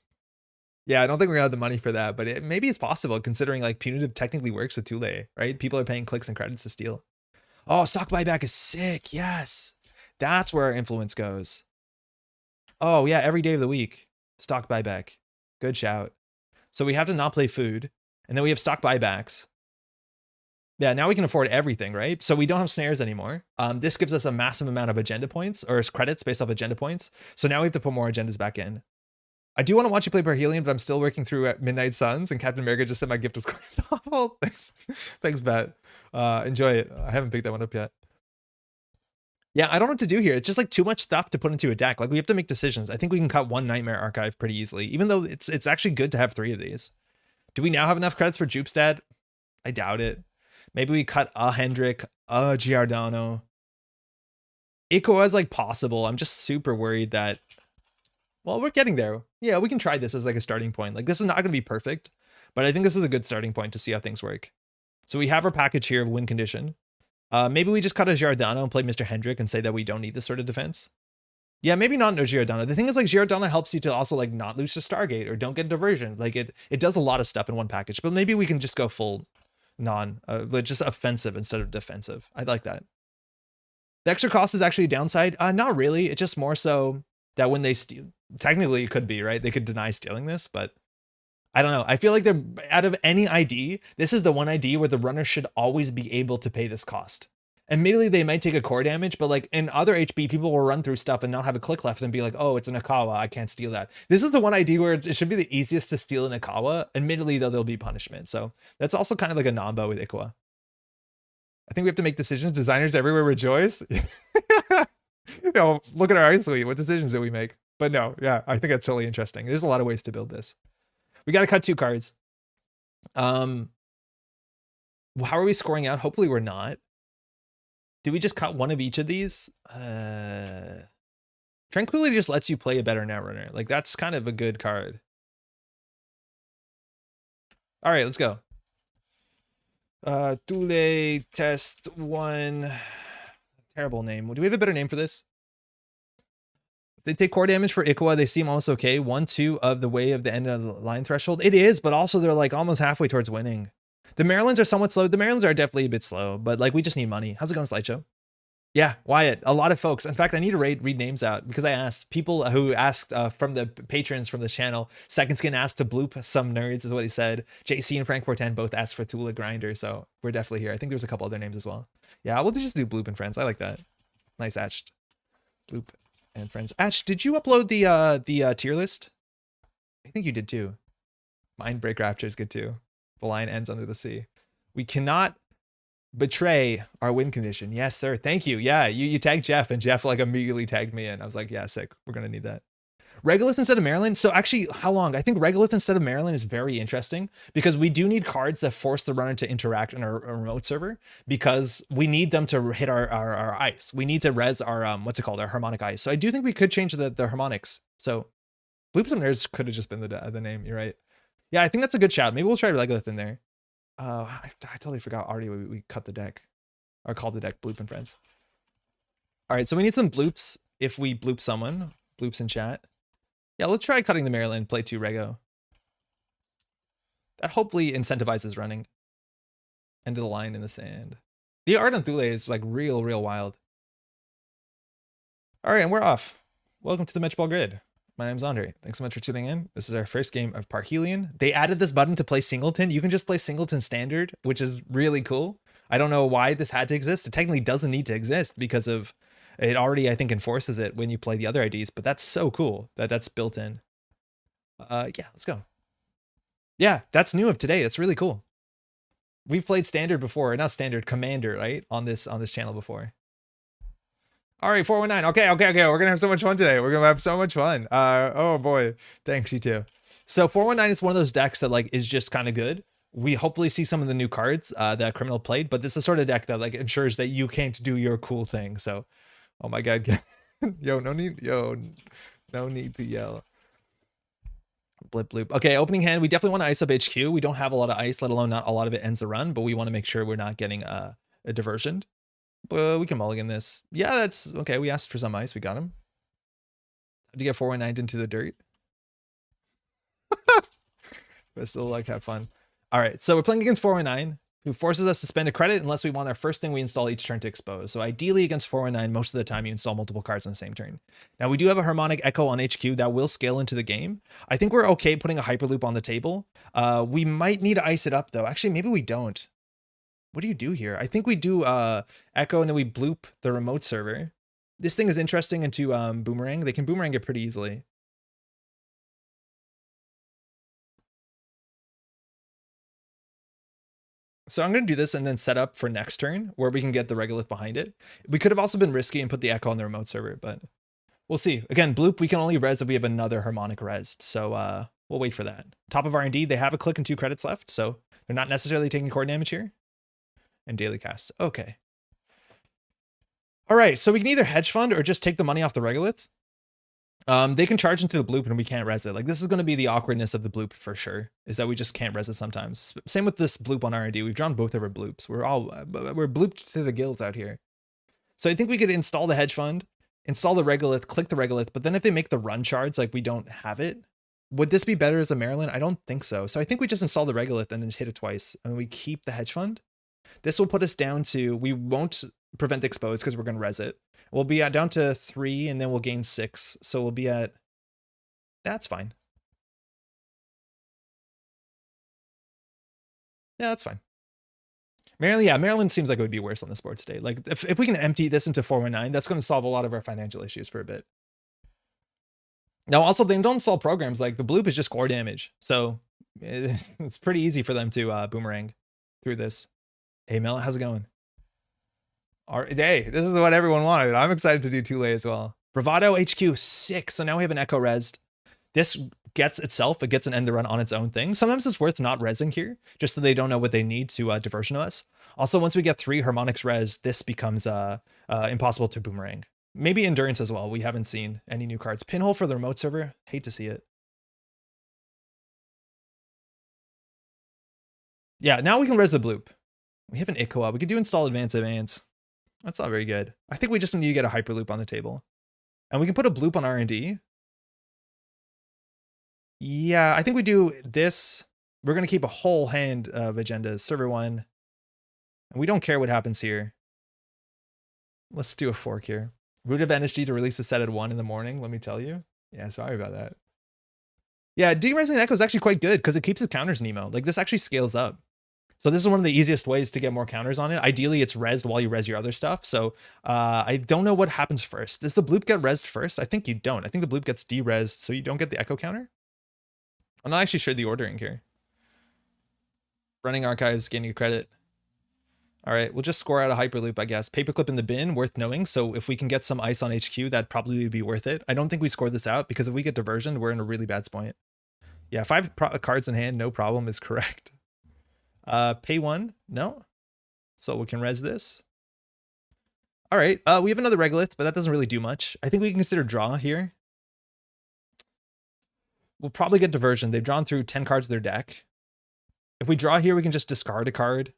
Yeah, I don't think we're gonna have the money for that, but maybe it's possible considering like punitive technically works with Thule, right? People are paying clicks and credits to steal. Oh, stock buyback is sick. Yes. That's where our influence goes. Oh yeah, every day of the week. Stock buyback. Good shout. So we have to not play food, and then we have stock buybacks. Yeah, now we can afford everything, right? So we don't have snares anymore. This gives us a massive amount of agenda points, or credits based off agenda points. So now we have to put more agendas back in. I do want to watch you play Parhelion, but I'm still working through Midnight Suns, and Captain America just said my gift was quite awful. Thanks, Bat. Enjoy it. I haven't picked that one up yet. Yeah, I don't know what to do here. It's just like too much stuff to put into a deck. Like we have to make decisions. I think we can cut 1 Nightmare Archive pretty easily, even though it's actually good to have 3 of these. Do we now have enough credits for Jupstad? I doubt it. Maybe we cut a Hendrik, a Giordano. Ico is like possible. I'm just super worried that, well, we're getting there. Yeah, we can try this as like a starting point. Like this is not going to be perfect, but I think this is a good starting point to see how things work. So we have our package here of win condition. Maybe we just cut a Giordano and play Mr. Hendrik and say that we don't need this sort of defense. Yeah, maybe not no Giordano. The thing is like Giordano helps you to also like not lose to Stargate or don't get diversion. Like it does a lot of stuff in one package, but maybe we can just go full but just offensive instead of defensive. I'd like that. The extra cost is actually a downside. Not really. It's just more so that when they steal, technically it could be, right? They could deny stealing this, but I don't know. I feel like they're out of any ID, this is the one ID where the runner should always be able to pay this cost. Admittedly, they might take a core damage, but like in other HB, people will run through stuff and not have a click left and be like, oh, it's an Akawa, I can't steal that. This is the one ID where it should be the easiest to steal an Akawa. Admittedly, though, there'll be punishment. So that's also kind of like a Namba with Ikwa. I think we have to make decisions. Designers everywhere rejoice. Look at our ice suite. What decisions did we make? But no, yeah, I think that's totally interesting. There's a lot of ways to build this. We got to cut 2 cards. How are we scoring out? Hopefully we're not. Do we just cut 1 of each of these? Tranquility just lets you play a better Netrunner. Like that's kind of a good card. All right, let's go. Thule test 1. Terrible name. Do we have a better name for this? If they take core damage for Ikwa, they seem almost okay. 1/2 of the way of the end of the line threshold. It is, but also they're like almost halfway towards winning. The Marylands are somewhat slow. The Marylands are definitely a bit slow, but like we just need money. How's it going, Slideshow? Yeah, Wyatt. A lot of folks. In fact, I need to read names out because I asked people who asked from the patrons from the channel. Second Skin asked to bloop some nerds is what he said. JC and Frank 410 both asked for Thule Grinder, so we're definitely here. I think there's a couple other names as well. Yeah, we'll just do Bloop and Friends. I like that. Nice, Atched. Bloop and Friends. Atch, did you upload the tier list? I think you did too. Mindbreak Raptor is good too. The line ends under the sea. We cannot betray our win condition. Yes, sir. Thank you. Yeah, you tagged Jeff, and Jeff like immediately tagged me in. I was like, yeah, sick. We're gonna need that. Regolith instead of Maryland. So actually, how long? I think Regolith instead of Maryland is very interesting because we do need cards that force the runner to interact in our remote server because we need them to hit our ice. We need to res our what's it called? Our harmonic ice. So I do think we could change the harmonics. So Bloops and Nerds could have just been the name. You're right. Yeah, I think that's a good shout. Maybe we'll try Regolith in there. I totally forgot already we cut the deck or called the deck Bloop and Friends. All right, so we need some bloops if we bloop someone. Bloops in chat. Yeah, let's try cutting the Maryland, play 2 Rego. That hopefully incentivizes running. End of the line in the sand. The art on Thule is like real wild. All right, and we're off. Welcome to the Metropole Grid. My name's Andre. Thanks so much for tuning in. This is our first game of Parhelion. They added this button to play Singleton. You can just play Singleton Standard, which is really cool. I don't know why this had to exist. It technically doesn't need to exist because of it already, I think, enforces it when you play the other IDs, but that's so cool that that's built in. Yeah, let's go. Yeah, that's new of today. That's really cool. We've played Standard before, not Standard, Commander, right? On this channel before. All right, 419. Okay. We're gonna have so much fun today. We're gonna have so much fun. Oh boy, thanks, you too. So 419 is one of those decks that like is just kind of good. We hopefully see some of the new cards that Criminal played, but this is sort of deck that like ensures that you can't do your cool thing. So, oh my god, no need to yell. Blip bloop. Okay, opening hand. We definitely want to ice up HQ. We don't have a lot of ice, let alone not a lot of it ends the run, but we want to make sure we're not getting a diversion. But we can mulligan this. Yeah, that's okay. We asked for some ice. We got him. How'd you get 419 into the dirt? But still like have fun. All right, so we're playing against 419, who forces us to spend a credit unless we want our first thing we install each turn to expose. So ideally against 419, most of the time you install multiple cards on the same turn. Now we do have a harmonic echo on HQ that will scale into the game. I think we're okay putting a hyperloop on the table. We might need to ice it up though. Actually, maybe we don't. What do you do here? I think we do echo and then we bloop the remote server. This thing is interesting into boomerang. They can boomerang it pretty easily. So I'm going to do this and then set up for next turn where we can get the regolith behind it. We could have also been risky and put the echo on the remote server, but we'll see. Again, bloop, we can only res if we have another harmonic res. So we'll wait for that. Top of R&D, they have a click and 2 credits left, so they're not necessarily taking core damage here. And daily casts. Okay. All right, so we can either hedge fund or just take the money off the regolith. They can charge into the bloop and we can't res it. Like this is going to be the awkwardness of the bloop for sure, is that we just can't res it sometimes. Same with this bloop on R&D. We've drawn both of our bloops. We're blooped to the gills out here. So I think we could install the hedge fund, install the regolith, click the regolith, but then if they make the run charge, like we don't have it, would this be better as a Maryland? I don't think so. So I think we just install the regolith and then just hit it twice and we keep the hedge fund. This will put us down to, we won't prevent expose because we're going to res it. We'll be down to 3 and then we'll gain 6. So we'll be at, that's fine. Yeah, that's fine. Maryland, yeah, Maryland seems like it would be worse on the sports day. Like if we can empty this into 419, that's going to solve a lot of our financial issues for a bit. Now, also they don't install programs, like the bloop is just core damage. So it's pretty easy for them to boomerang through this. Hey, Mel, how's it going? All right, hey, this is what everyone wanted. I'm excited to do Thule as well. Bravado HQ 6. So now we have an echo resed. This gets itself, it gets an end the run on its own thing. Sometimes it's worth not resing here, just so they don't know what they need to diversion us. Also, once we get 3 harmonics res, this becomes impossible to boomerang. Maybe endurance as well. We haven't seen any new cards. Pinhole for the remote server. Hate to see it. Yeah, now we can res the bloop. We have an Ikoa. We could do install advance. That's not very good. I think we just need to get a hyperloop on the table. And we can put a bloop on R&D. Yeah, I think we do this. We're going to keep a whole hand of agendas. Server 1. And we don't care what happens here. Let's do a fork here. Root of NSG to release the set at 1 in the morning, let me tell you. Yeah, sorry about that. Yeah, deresing Echo is actually quite good because it keeps the counters Nemo. Like this actually scales up. So this is one of the easiest ways to get more counters on it. Ideally, it's resed while you res your other stuff. So I don't know what happens first. Does the bloop get resed first? I think you don't. I think the bloop gets deresed, so you don't get the echo counter. I'm not actually sure the ordering here. Running archives, gaining a credit. All right, we'll just score out a hyperloop, I guess. Paperclip in the bin, worth knowing. So if we can get some ice on HQ, that'd probably be worth it. I don't think we score this out because if we get diversion, we're in a really bad spot. Yeah, 5 cards in hand, no problem is correct. Pay 1, no. So we can res this. All right, we have another regolith, but that doesn't really do much. I think we can consider draw here. We'll probably get diversion. They've drawn through 10 cards of their deck. If we draw here, we can just discard a card.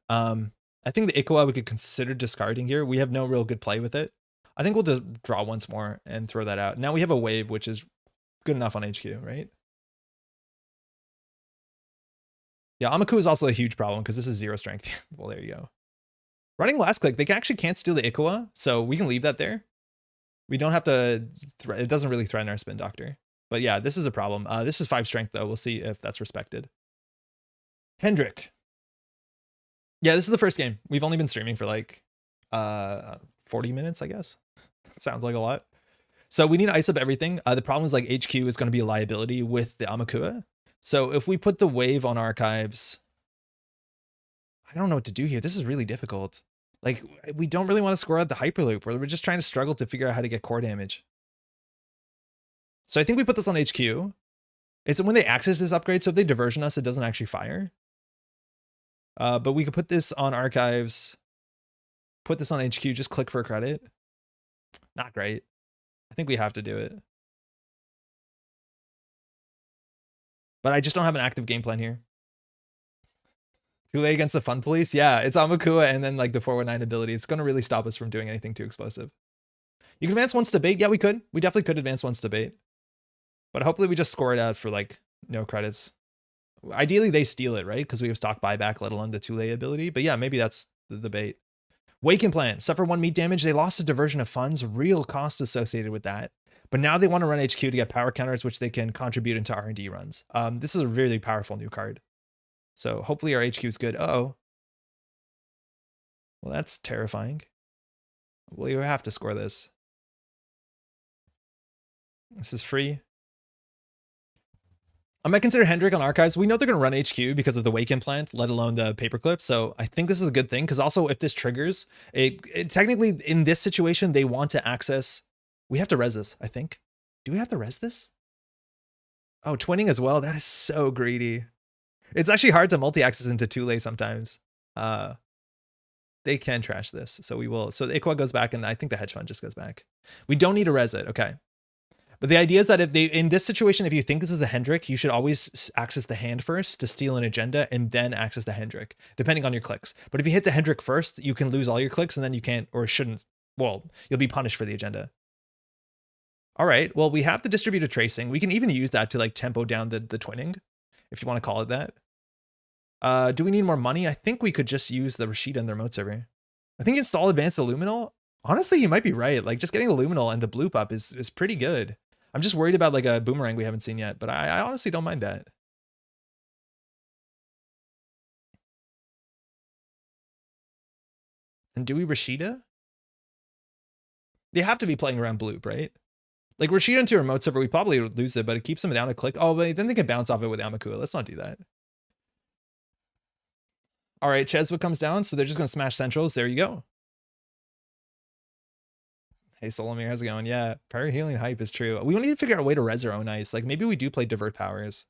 I think the Ikoa we could consider discarding here. We have no real good play with it. I think we'll just draw once more and throw that out. Now we have a wave, which is good enough on HQ, right? Yeah, Amaku is also a huge problem because this is 0 strength. Well, there you go. Running last click, they actually can't steal the Ikoa, so we can leave that there. We don't have to, it doesn't really threaten our spin doctor. But yeah, this is a problem. This is 5 strength though. We'll see if that's respected. Hendrik. Yeah, this is the first game. We've only been streaming for like 40 minutes, I guess. Sounds like a lot. So we need to ice up everything. The problem is like HQ is going to be a liability with the Amakua. So if we put the wave on archives, I don't know what to do here. This is really difficult. Like we don't really want to score out the hyperloop. We're just trying to struggle to figure out how to get core damage. So I think we put this on HQ. It's when they access this upgrade. So if they diversion us, it doesn't actually fire. But we could put this on archives, put this on HQ, just click for a credit. Not great. I think we have to do it. But I just don't have an active game plan here. Thule against the Fun Police? Yeah, it's Amakua and then like the 419 ability. It's going to really stop us from doing anything too explosive. You can advance once to bait. Yeah, we could. We definitely could advance once to bait. But hopefully we just score it out for like no credits. Ideally they steal it, right? Because we have stock buyback, let alone the Thule ability. But yeah, maybe that's the bait. Waken Plan. Suffer 1 meat damage. They lost a diversion of funds. Real cost associated with that. But now they want to run HQ to get power counters, which they can contribute into R&D runs. This is a really powerful new card. So hopefully our HQ is good. Uh-oh. Well, that's terrifying. Well, you have to score this. This is free. I might consider Hendrik on archives. We know they're going to run HQ because of the Wake Implant, let alone the paperclip. So I think this is a good thing because also if this triggers, it technically in this situation, they want to access. We have to res this, I think. Do we have to res this? Oh, twinning as well. That is so greedy. It's actually hard to multi-access into Thule sometimes. They can trash this. So we will. So the Iqua goes back and I think the hedge fund just goes back. We don't need to res it. Okay. But the idea is that if they, in this situation, if you think this is a Hendrik, you should always access the hand first to steal an agenda and then access the Hendrik, depending on your clicks. But if you hit the Hendrik first, you can lose all your clicks and then you can't or shouldn't. Well, you'll be punished for the agenda. All right. Well, we have the distributed tracing. We can even use that to like tempo down the twinning, if you want to call it that. Do we need more money? I think we could just use the Rashida and the remote server. I think install advanced Illuminal. Honestly, you might be right. Like just getting Illuminal and the bloop up is pretty good. I'm just worried about like a boomerang we haven't seen yet, but I honestly don't mind that. And do we Rashida? They have to be playing around bloop, right? Like Rashida into a remote server, we probably lose it, but it keeps them down a click. Oh, but then they can bounce off it with Amakua. Let's not do that. All right, Cheswa comes down, so they're just going to smash centrals. There you go. Hey, Solomir, how's it going? Yeah, Parhelion hype is true. We need to figure out a way to res our own ice. Like, maybe we do play divert powers.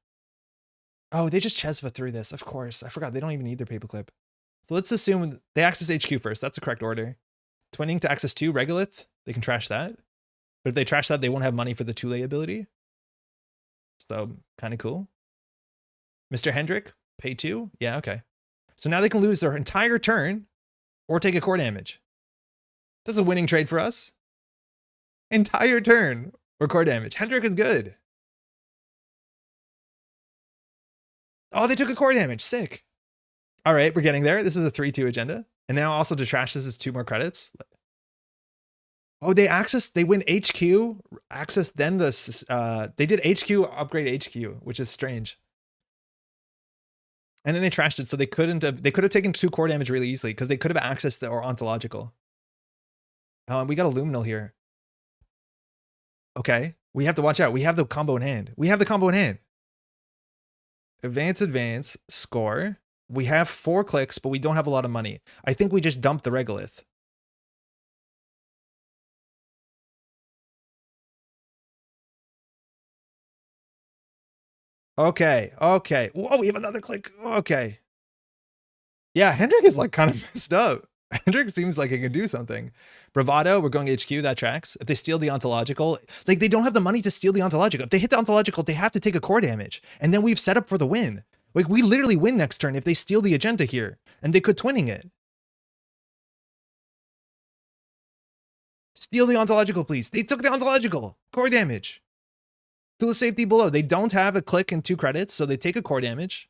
Oh, they just Chesva through this. Of course. I forgot. They don't even need their paperclip. So let's assume they access HQ first. That's the correct order. Twinning to access 2, Regolith. They can trash that. But if they trash that, they won't have money for the Thule ability. So, kind of cool. Mr. Hendrik, pay 2? Yeah, okay. So now they can lose their entire turn or take a core damage. That's a winning trade for us. Entire turn or core damage. Hendrik is good. Oh, they took a core damage. Sick. All right, we're getting there. This is a 3-2 agenda. And now also to trash this is 2 more credits. Oh, they win HQ, access, then they did HQ, upgrade HQ, which is strange. And then they trashed it, so they could have taken 2 core damage really easily because they could have accessed the or ontological. We got a Luminal here. Okay, we have to watch out. We have the combo in hand. Advance, score. We have 4 clicks, but we don't have a lot of money. I think we just dumped the Regolith. Okay. Whoa, we have another click. Okay. Yeah, Hendrik is like kind of messed up. Hendrik seems like he can do something. Bravado, we're going HQ, that tracks. If they steal the ontological, like they don't have the money to steal the ontological. If they hit the ontological, they have to take a core damage. And then we've set up for the win. Like we literally win next turn if they steal the agenda here. And they could twinning it. Steal the ontological, please. They took the ontological. Core damage. To the safety below. They don't have a click and 2 credits, so they take a core damage.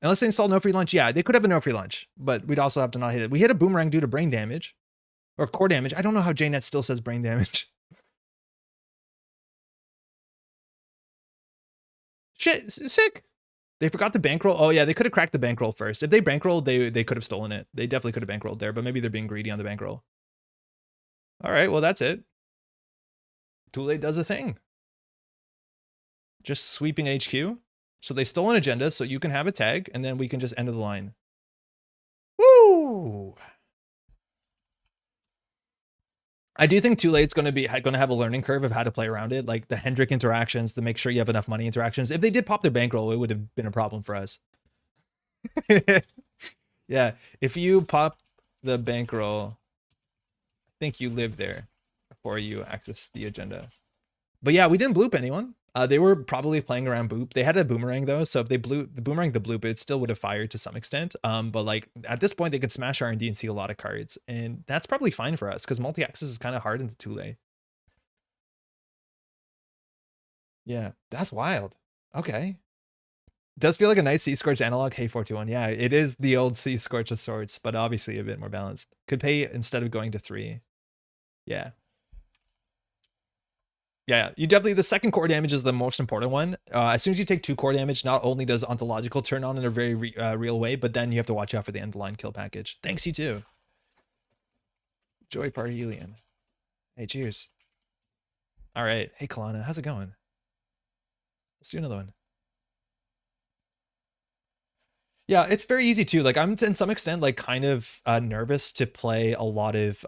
Unless they install no free lunch. Yeah, they could have a no free lunch, but we'd also have to not hit it. We hit a boomerang due to brain damage. Or core damage. I don't know how JNet still says brain damage. Shit, sick. They forgot to bankroll. Oh yeah, they could have cracked the bankroll first. If they bankrolled, they could have stolen it. They definitely could have bankrolled there, but maybe they're being greedy on the bankroll. All right, well, that's it. Thule does a thing. Just sweeping HQ. So they stole an agenda, so you can have a tag, and then we can just end of the line. Woo! I do think Thule is going to have a learning curve of how to play around it, like the Hendrik interactions to make sure you have enough money interactions. If they did pop their bankroll, it would have been a problem for us. Yeah, if you pop the bankroll, I think you live there before you access the agenda. But yeah, we didn't bloop anyone. They were probably playing around boop. They had a boomerang though, so if they blew the boomerang the bloop, it still would have fired to some extent. But like at this point, they could smash R&D and see a lot of cards, and that's probably fine for us because multi-axis is kind of hard into Thule. Yeah, that's wild. Okay. Does feel like a nice Sea Scorch analog. Hey, 421. Yeah, it is the old Sea Scorch of sorts, but obviously a bit more balanced. Could pay instead of going to 3. Yeah. Yeah, you definitely, the second core damage is the most important one. As soon as you take 2 core damage, not only does ontological turn on in a very real way, but then you have to watch out for the end line kill package. Thanks, you too. Joy Parhelion. Hey, cheers. All right. Hey, Kalana, how's it going? Let's do another one. Yeah, it's very easy too. Like I'm to some extent like kind of nervous to play a lot of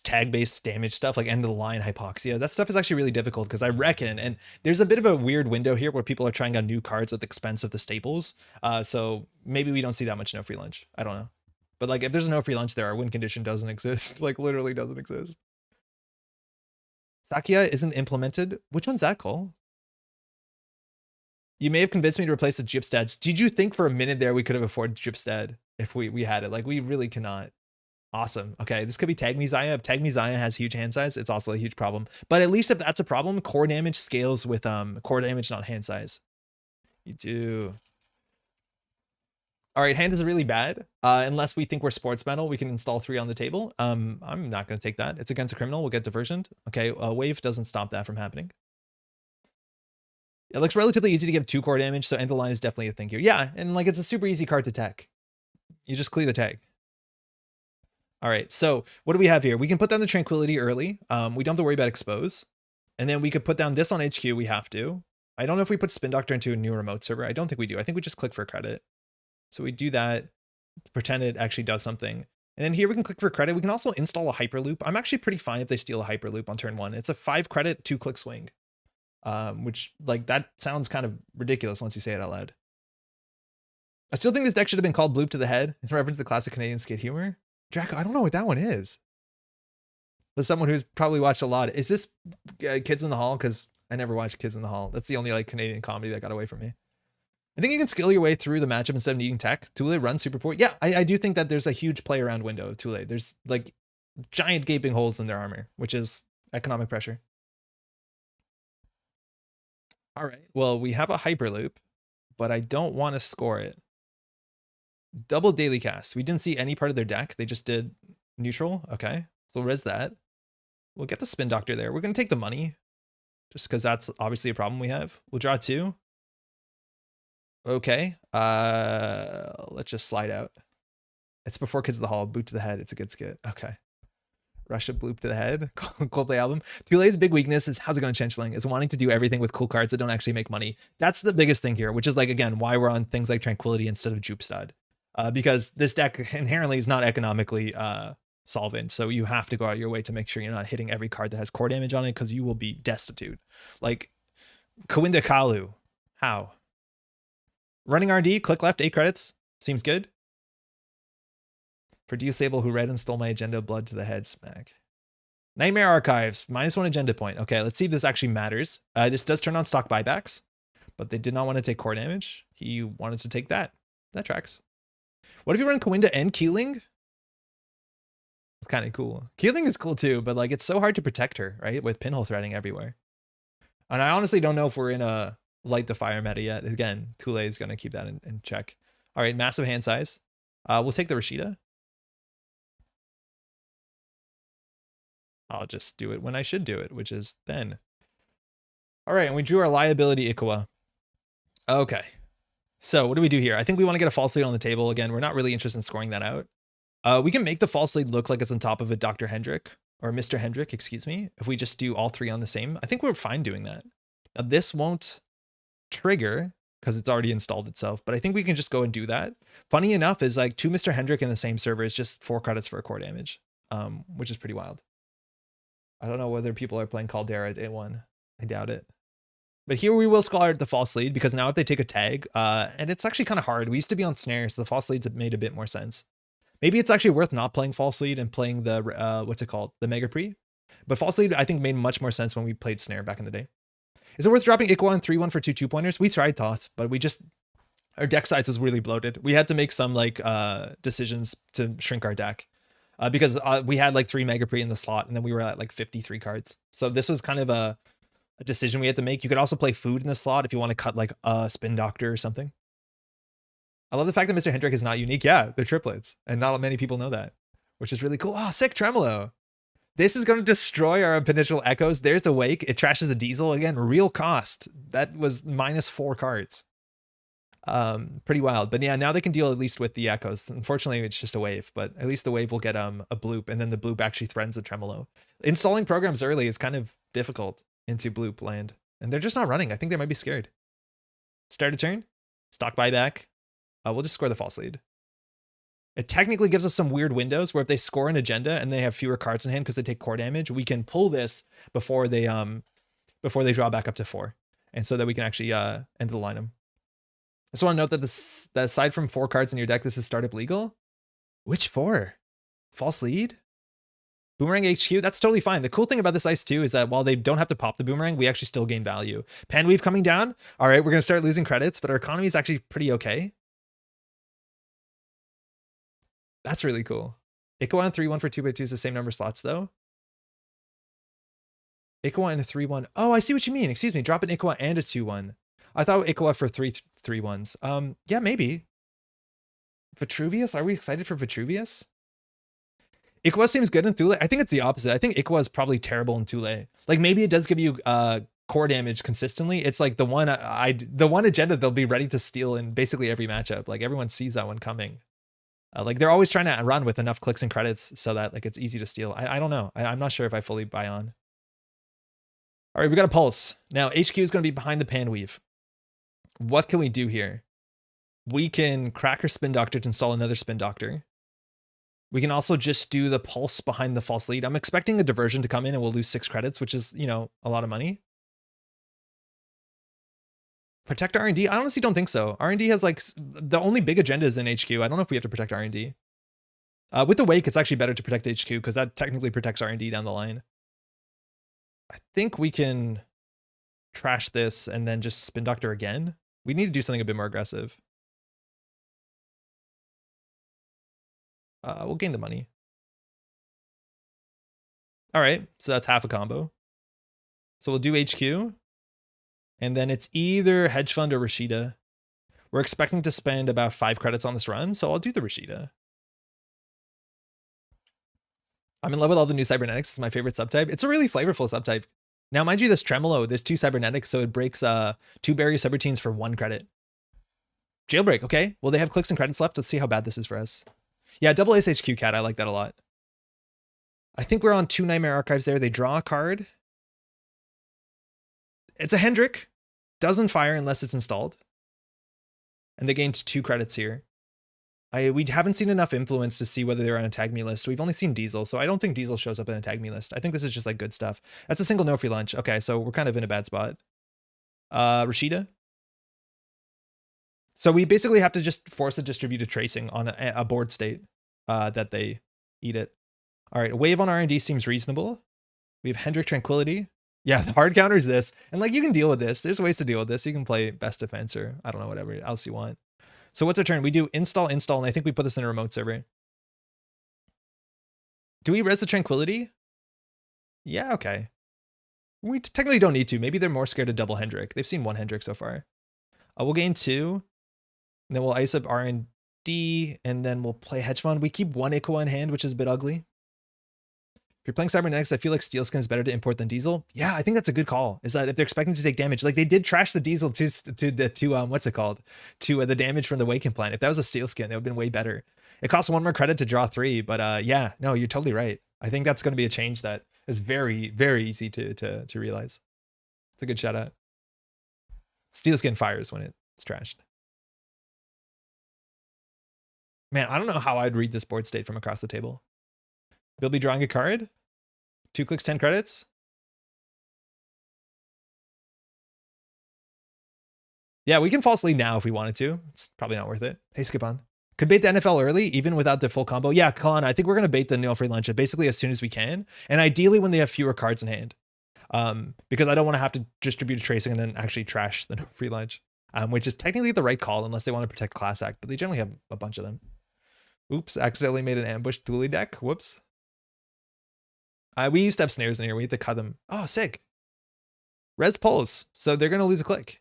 tag-based damage stuff like end of the line hypoxia. That stuff is actually really difficult because I reckon, and there's a bit of a weird window here where people are trying out new cards at the expense of the staples. So maybe we don't see that much no free lunch. I don't know. But like if there's no free lunch there, our win condition doesn't exist. Like literally doesn't exist. Zahya isn't implemented. Which one's that, Cole? You may have convinced me to replace the Gypstads. Did you think for a minute there we could have afforded Gypstad if we had it? Like we really cannot. Awesome. Okay, this could be Tag Me Zahya. If Tag Me Zahya has huge hand size, it's also a huge problem. But at least if that's a problem, core damage scales with core damage, not hand size. You do. All right, hand is really bad. Unless we think we're sports metal, we can install 3 on the table. I'm not going to take that. It's against a criminal. We'll get diversioned. Okay, wave doesn't stop that from happening. It looks relatively easy to give 2 core damage, so end the line is definitely a thing here. Yeah, and like it's a super easy card to tech. You just clear the tag. All right, so what do we have here? We can put down the Tranquility early. We don't have to worry about expose. And then we could put down this on HQ, we have to. I don't know if we put Spin Doctor into a new remote server. I don't think we do. I think we just click for credit. So we do that, pretend it actually does something. And then here we can click for credit. We can also install a Hyperloop. I'm actually pretty fine if they steal a Hyperloop on turn 1. It's a 5 credit, 2 click swing. Which like that sounds kind of ridiculous once you say it out loud. I still think this deck should have been called Bloop to the Head in reference to the classic Canadian skate humor. Draco, I don't know what that one is. As someone who's probably watched a lot, is this Kids in the Hall? Because I never watched Kids in the Hall. That's the only like Canadian comedy that got away from me. I think you can skill your way through the matchup instead of needing tech. Thule runs super poor. Yeah, I do think that there's a huge play around window of Thule. There's like giant gaping holes in their armor, which is economic pressure. All right, well, we have a Hyperloop, but I don't want to score it. Double daily cast. We didn't see any part of their deck. They just did neutral. Okay, so we'll res that. We'll get the Spin Doctor there. We're going to take the money just because that's obviously a problem we have. We'll draw 2. Okay, let's just slide out. It's before Kids of the Hall. Boot to the head. It's a good skit. Okay. Russia Bloop to the Head, Coldplay album. Thule's big weakness is, how's it going, Chenchling, is wanting to do everything with cool cards that don't actually make money. That's the biggest thing here, which is like, again, why we're on things like Tranquility instead of Jupstad. Because this deck inherently is not economically solvent. So you have to go out your way to make sure you're not hitting every card that has core damage on it because you will be destitute. Like Kawinda Kalu. How? Running RD, click left, 8 credits. Seems good. For Sable who read and stole my agenda, blood to the head, smack. Nightmare Archives, -1 agenda point. Okay, let's see if this actually matters. This does turn on stock buybacks, but they did not want to take core damage. He wanted to take that. That tracks. What if you run Kawinda and Keeling? It's kind of cool. Keeling is cool too, but like it's so hard to protect her, right? With pinhole threading everywhere. And I honestly don't know if we're in a light the fire meta yet. Again, Thule is going to keep that in check. All right, massive hand size. We'll take the Rashida. I'll just do it when I should do it, which is then. All right, and we drew our liability Ikawa. Okay, so what do we do here? I think we want to get a false lead on the table. Again, we're not really interested in scoring that out. We can make the false lead look like it's on top of a Dr. Hendrick, or Mr. Hendrick, excuse me, if we just do all 3 on the same. I think we're fine doing that. Now, this won't trigger because it's already installed itself, but I think we can just go and do that. Funny enough is like 2 Mr. Hendrick in the same server is just 4 credits for a core damage, which is pretty wild. I don't know whether people are playing Caldera at A1. I doubt it. But here we will scar the false lead because now if they take a tag, and it's actually kind of hard. We used to be on snare, so the false leads have made a bit more sense. Maybe it's actually worth not playing false lead and playing the, what's it called? The Mega Pre. But false lead, I think, made much more sense when we played snare back in the day. Is it worth dropping Ikwa and 3-1 for 2-2-pointers? We tried Thoth, but our deck size was really bloated. We had to make some like decisions to shrink our deck because we had like 3 Mega Pre in the slot, and then we were at like 53 cards. So this was kind of a decision we had to make. You could also play food in the slot if you want to cut like a Spin Doctor or something. I love the fact that Mr. Hendrick is not unique. Yeah, they're triplets, and not many people know that, which is really cool. Oh, sick Tremolo. This is going to destroy our Peninsula Echoes. There's the Wake. It trashes a Diesel. Again, real cost. That was -4 cards. Pretty wild. But yeah, now they can deal at least with the Echoes. Unfortunately, it's just a wave, but at least the wave will get a bloop, and then the bloop actually threatens the Tremolo. Installing programs early is kind of difficult into bloop land, and they're just not running. I think they might be scared. Start a turn. Stock buyback. We'll just score the false lead. It technically gives us some weird windows where if they score an agenda and they have fewer cards in hand because they take core damage, we can pull this before they draw back up to 4, and so that we can actually end the lineup. I just want to note that aside from 4 cards in your deck, this is startup legal. Which 4? False lead? Boomerang HQ? That's totally fine. The cool thing about this ice too is that while they don't have to pop the boomerang, we actually still gain value. Panweave coming down. All right, we're going to start losing credits, but our economy is actually pretty okay. That's really cool. Ikwa and 3-1 for 2x2 is the same number of slots though. Ikwa and a 3-1. Oh, I see what you mean. Excuse me. Drop an Ikwa and a 2-1. I thought Ikwa for 3-1s. Yeah, maybe. Vitruvius? Are we excited for Vitruvius? Ikwa seems good in Thule. I think it's the opposite. I think Ikwa is probably terrible in Thule. Like maybe it does give you core damage consistently. It's like the one agenda they'll be ready to steal in basically every matchup. Like everyone sees that one coming. Like they're always trying to run with enough clicks and credits so that like it's easy to steal. I don't know. I'm not sure if I fully buy on. All right, we got a pulse. Now HQ is going to be behind the Panweave. What can we do here? We can crack our Spin Doctor to install another Spin Doctor. We can also just do the pulse behind the false lead. I'm expecting a diversion to come in and we'll lose 6 credits, which is, you know, a lot of money. Protect R&D? I honestly don't think so. R&D has like the only big agenda is in HQ. I don't know if we have to protect R&D. With the Wake, it's actually better to protect HQ because that technically protects R&D down the line. I think we can trash this and then just Spin Doctor again. We need to do something a bit more aggressive. We'll gain the money. All right, so that's half a combo. So we'll do HQ. And then it's either Hedge Fund or Rashida. We're expecting to spend about 5 credits on this run, so I'll do the Rashida. I'm in love with all the new Cybernetics. It's my favorite subtype. It's a really flavorful subtype. Now, mind you, this Tremolo, there's 2 Cybernetics, so it breaks 2 barrier subroutines for 1 credit. Jailbreak, okay. Well, they have clicks and credits left. Let's see how bad this is for us. Yeah, double Ace HQ Cat. I like that a lot. I think we're on 2 Nightmare Archives there. They draw a card. It's a Hendrick. Doesn't fire unless it's installed. And they gained 2 credits here. We haven't seen enough influence to see whether they're on a tag me list. We've only seen Diesel, so I don't think Diesel shows up in a tag me list. I think this is just like good stuff. That's a single no free lunch. Okay, so we're kind of in a bad spot. Rashida. So we basically have to just force a distributed tracing on a board state that they eat it. All right, a wave on R&D seems reasonable. We have Hendrick Tranquility. Yeah, the hard counter is this. And like you can deal with this. There's ways to deal with this. You can play best defense or I don't know, whatever else you want. So what's our turn? We do install, and I think we put this in a remote server. Do we res the Tranquility? Yeah, okay. We technically don't need to. Maybe they're more scared of double Hendrick. They've seen 1 Hendrick so far. We'll gain 2. And then we'll ice up R&D, and then we'll play Hedge Fund. We keep 1 Ikwa in hand, which is a bit ugly. If you're playing Cybernetics, I feel like Steelskin is better to import than Diesel. Yeah, I think that's a good call. Is that if they're expecting to take damage, like they did trash the Diesel to what's it called? To the damage from the Waken plant. If that was a Steelskin, it would have been way better. It costs 1 more credit to draw 3, but yeah, no, you're totally right. I think that's going to be a change that is very, very easy to realize. It's a good shout out. Steelskin fires when it's trashed. Man, I don't know how I'd read this board state from across the table. We'll be drawing a card. 2 clicks, 10 credits. Yeah, we can false lead now if we wanted to. It's probably not worth it. Hey, skip on. Could bait the NFL early, even without the full combo. Yeah, Kalana, I think we're going to bait the no free lunch basically as soon as we can. And ideally when they have fewer cards in hand. because I don't want to have to distribute a tracing and then actually trash the no free lunch, which is technically the right call unless they want to protect class act, but they generally have a bunch of them. Oops, accidentally made an ambush Thule deck. Whoops. We used to have snares in here. We had to cut them. Oh, sick. Res pulls. So they're going to lose a click.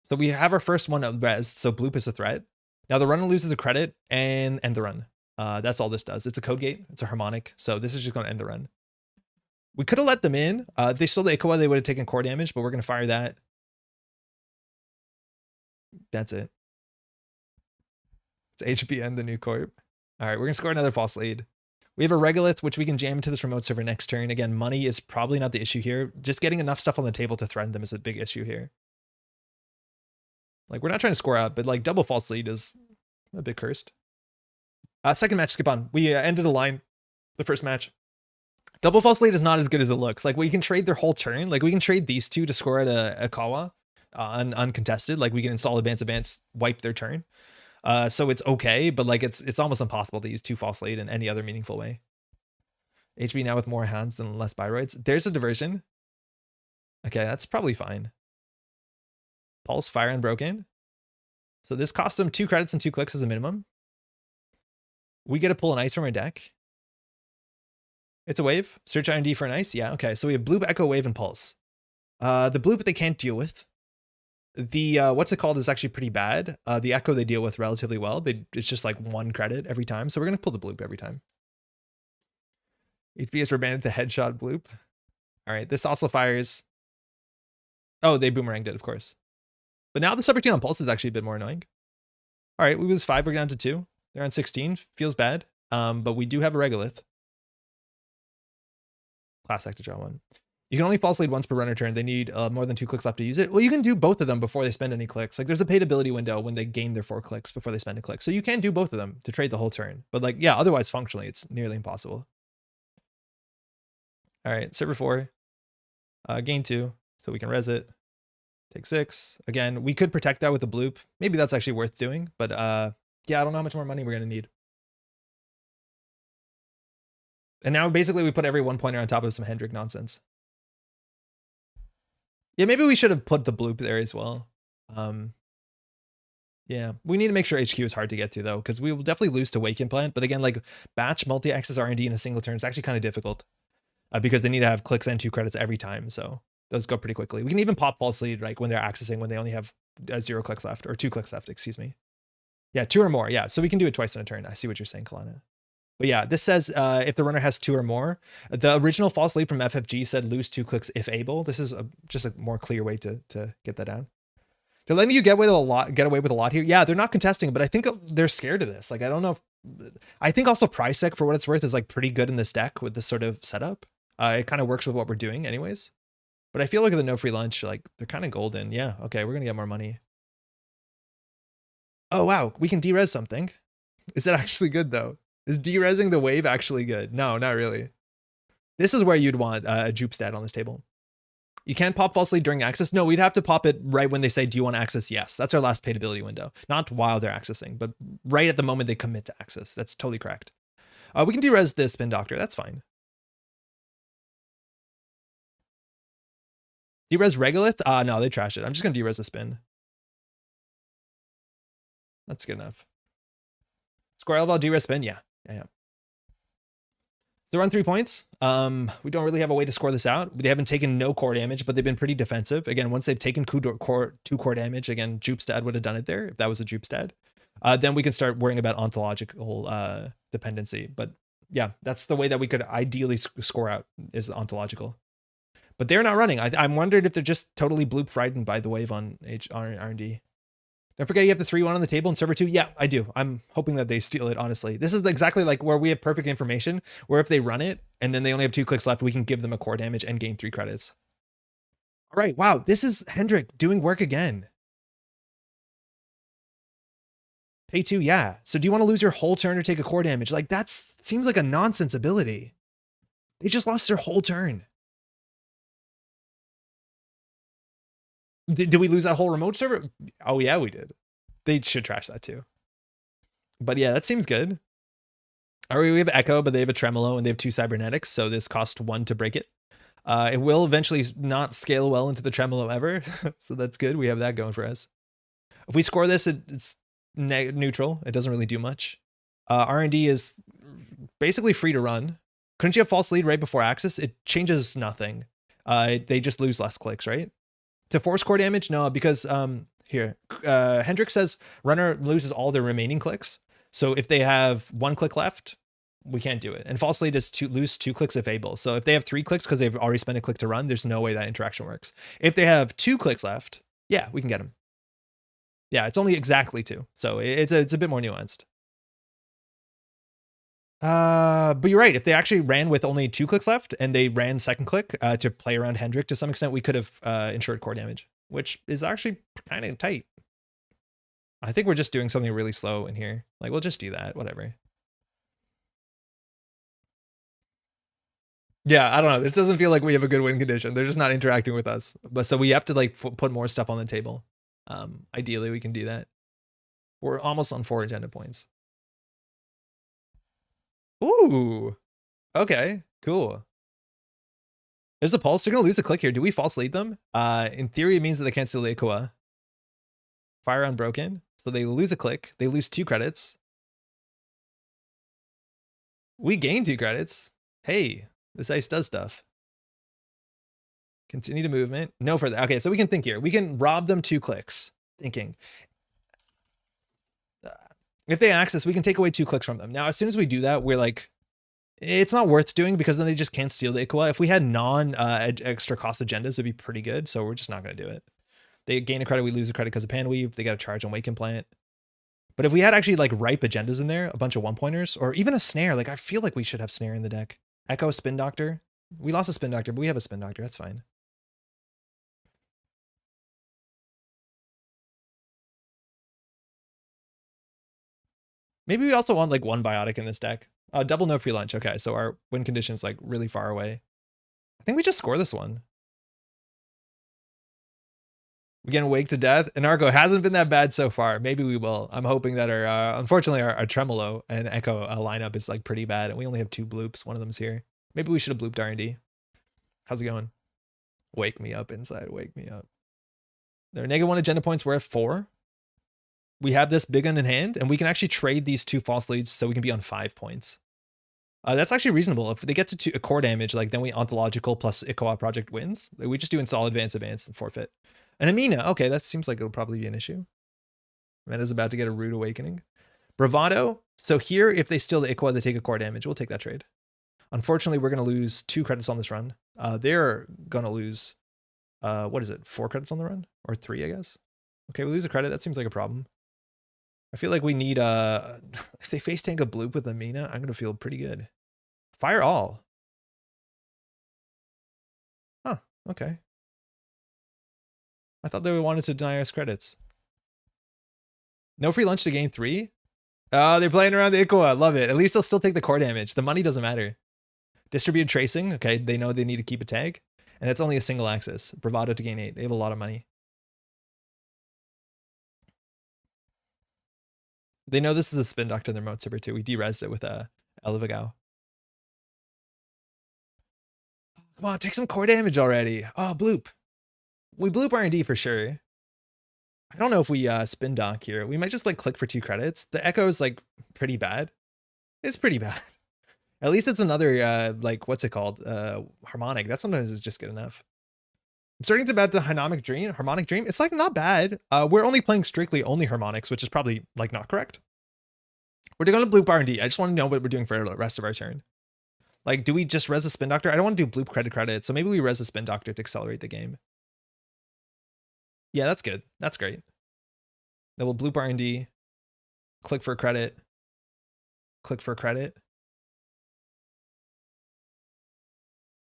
So we have our first one of res. So bloop is a threat. Now the runner loses a credit and end the run. That's all this does. It's a code gate. It's a harmonic. So this is just going to end the run. We could have let them in. If they stole the Ikoa, they would have taken core damage, but we're going to fire that. That's it. It's HBN, the new corp. All right, we're going to score another false lead. We have a regolith, which we can jam into this remote server next turn. Again, money is probably not the issue here. Just getting enough stuff on the table to threaten them is a big issue here. Like, we're not trying to score out, but like double false lead is a bit cursed. Second match, skip on. We ended the line, the first match. Double false lead is not as good as it looks. Like, we can trade their whole turn. Like, we can trade these two to score at a Kawa uncontested. Like, we can install advance, wipe their turn. So it's okay, but like it's almost impossible to use two false lead in any other meaningful way. HB now with more hands than less biroids. There's a diversion. Okay, that's probably fine. Pulse, fire, and broken. So this costs them 2 credits and 2 clicks as a minimum. We get to pull an ice from our deck. It's a wave. Search R&D for an ice. Yeah, okay. So we have bloop, echo, wave, and pulse. The bloop they can't deal with. The what's it called is actually pretty bad. The echo they deal with relatively well. It's just like 1 credit every time. So we're gonna pull the bloop every time. HBS rebanded the headshot bloop. All right, this also fires. Oh, they boomeranged it, of course. But now the subroutine on pulse is actually a bit more annoying. All right, we lose 5, we're down to 2. They're on 16, feels bad. But we do have a regolith. Class act to draw 1. You can only false lead once per runner turn. They need more than 2 clicks left to use it. Well, you can do both of them before they spend any clicks. Like, there's a paid ability window when they gain their 4 clicks before they spend a click. So you can do both of them to trade the whole turn. But like, yeah, otherwise functionally, it's nearly impossible. All right, server 4. Gain 2, so we can res it. Take 6. Again, we could protect that with a bloop. Maybe that's actually worth doing. But yeah, I don't know how much more money we're going to need. And now basically we put every 1-pointer on top of some Hendrik nonsense. Yeah, maybe we should have put the bloop there as well. Yeah, we need to make sure HQ is hard to get to though, because we will definitely lose to Wake Implant. But again, like batch multi-access R&D in a single turn is actually kind of difficult because they need to have clicks and 2 credits every time. So those go pretty quickly. We can even pop false lead like when they're accessing when they only have 0 clicks left or 2 clicks left, excuse me. Yeah, 2 or more. Yeah, so we can do it twice in a turn. I see what you're saying, Kalana. But yeah, this says if the runner has 2 or more. The original false lead from FFG said lose 2 clicks if able. This is just a more clear way to get that down. They're letting you get away with a lot here. Yeah, they're not contesting, but I think they're scared of this. Like, I don't know if... I think also Prisec, for what it's worth, is like pretty good in this deck with this sort of setup. It kind of works with what we're doing anyways. But I feel like with the no free lunch, like, they're kind of golden. Yeah, okay, we're going to get more money. Oh, wow, we can de-res something. Is that actually good, though? Is de-resing the wave actually good? No, not really. This is where you'd want a jupe stat on this table. You can't pop false lead during access. No, we'd have to pop it right when they say, do you want access? Yes, that's our last paid ability window. Not while they're accessing, but right at the moment they commit to access. That's totally correct. We can de-res the spin doctor. That's fine. De-res regolith? No, they trashed it. I'm just going to de-res the spin. That's good enough. Score Elval de-res spin? Yeah. Yeah. They're on 3 points. We don't really have a way to score this out. They haven't taken no core damage, but they've been pretty defensive. Again, once they've taken 2 core damage, again, Jupestad would have done it there if that was a Jupestad. Then we can start worrying about ontological dependency. But yeah, that's the way that we could ideally score out is ontological. But they're not running. I'm wondering if they're just totally bloop frightened by the wave on R&D. Don't forget you have the 3-1 on the table in server 2. Yeah, I do. I'm hoping that they steal it, honestly. This is exactly like where we have perfect information, where if they run it and then they only have 2 clicks left, we can give them a core damage and gain 3 credits. All right, wow, this is Hendrik doing work again. Pay 2, yeah. So do you want to lose your whole turn or take a core damage? Like, that seems like a nonsense ability. They just lost their whole turn. Did we lose that whole remote server? Oh, yeah, we did. They should trash that too. But yeah, that seems good. All right, we have Echo, but they have a Tremolo and they have 2 Cybernetics, so this cost 1 to break it. It will eventually not scale well into the tremolo ever, so that's good. We have that going for us. If we score this, it's neutral. It doesn't really do much. R&D is basically free to run. Couldn't you have false lead right before axis? It changes nothing. They just lose less clicks, right? To force core damage? No, because here, Hendrik says runner loses all their remaining clicks. So if they have 1 click left, we can't do it. And false lead is to lose 2 clicks if able. So if they have 3 clicks because they've already spent a click to run, there's no way that interaction works. If they have 2 clicks left, yeah, we can get them. Yeah, it's only exactly 2. So it's a bit more nuanced. But you're right. If they actually ran with only 2 clicks left and they ran second click to play around Hendrik to some extent, we could have ensured core damage, which is actually kind of tight. I think we're just doing something really slow in here. Like, we'll just do that, whatever. Yeah, I don't know. This doesn't feel like we have a good win condition. They're just not interacting with us. But so we have to like put more stuff on the table. Ideally, we can do that. We're almost on 4 agenda points. Ooh. Okay, cool. There's a pulse. They're going to lose a click here. Do we false lead them? In theory, it means that they can't steal the Ikoa. Fire unbroken. So they lose a click. They lose 2 credits. We gain 2 credits. Hey, this ice does stuff. Continue to movement. No further. Okay, so we can think here. We can rob them 2 clicks. Thinking. If they access, we can take away 2 clicks from them. Now, as soon as we do that, we're like, it's not worth doing because then they just can't steal the Ikoa. If we had extra cost agendas, it'd be pretty good. So we're just not going to do it. They gain a credit, we lose a credit because of pan weave. They got to charge on wake implant. But if we had actually like ripe agendas in there, a bunch of 1-pointers, or even a snare, like I feel like we should have snare in the deck. Echo, spin doctor. We lost a spin doctor, but we have a spin doctor. That's fine. Maybe we also want like 1 biotic in this deck. Double no free lunch. Okay, so our win condition is like really far away. I think we just score this one. We get wake to death. And Argo hasn't been that bad so far. Maybe we will. I'm hoping that our, unfortunately, our Tremolo and Echo lineup is like pretty bad. And we only have 2 bloops. One of them's here. Maybe we should have blooped R&D. How's it going? Wake me up inside. Wake me up. There are -1 agenda points. We're at 4. We have this big gun in hand, and we can actually trade these 2 false leads so we can be on 5 points. That's actually reasonable. If they get to a core damage, like then we ontological plus Ikoa project wins. We just do install advance and forfeit. And Amina, okay, that seems like it'll probably be an issue. Amina's about to get a rude awakening. Bravado. So here, if they steal the Ikoa, they take a core damage. We'll take that trade. Unfortunately, we're going to lose 2 credits on this run. They're going to lose, what is it, 4 credits on the run? Or 3, I guess. Okay, we lose a credit. That seems like a problem. I feel like we need, if they face tank a bloop with Amina, I'm going to feel pretty good. Fire all. Huh, okay. I thought they wanted to deny us credits. No free lunch to gain 3? Oh, they're playing around the Ikoa. Love it. At least they'll still take the core damage. The money doesn't matter. Distributed tracing. Okay, they know they need to keep a tag. And it's only a single axis. Bravado to gain 8. They have a lot of money. They know this is a spin doctor in their mode zipper too. We de-resed it with a Elevagao. Come on, take some core damage already. Oh, bloop. We bloop R&D for sure. I don't know if we spin dock here. We might just like click for 2 credits. The Echo is like pretty bad. It's pretty bad. At least it's another like, what's it called? Harmonic. That sometimes is just good enough. I'm starting to bet the harmonic dream. It's like not bad. We're only playing strictly only harmonics, which is probably like not correct. We're going to bloop R&D. I just want to know what we're doing for the rest of our turn. Like, do we just res a spin doctor? I don't want to do bloop credit. So maybe we res a spin doctor to accelerate the game. Yeah, that's good. That's great. Then we'll bloop R&D, click for a credit, click for a credit.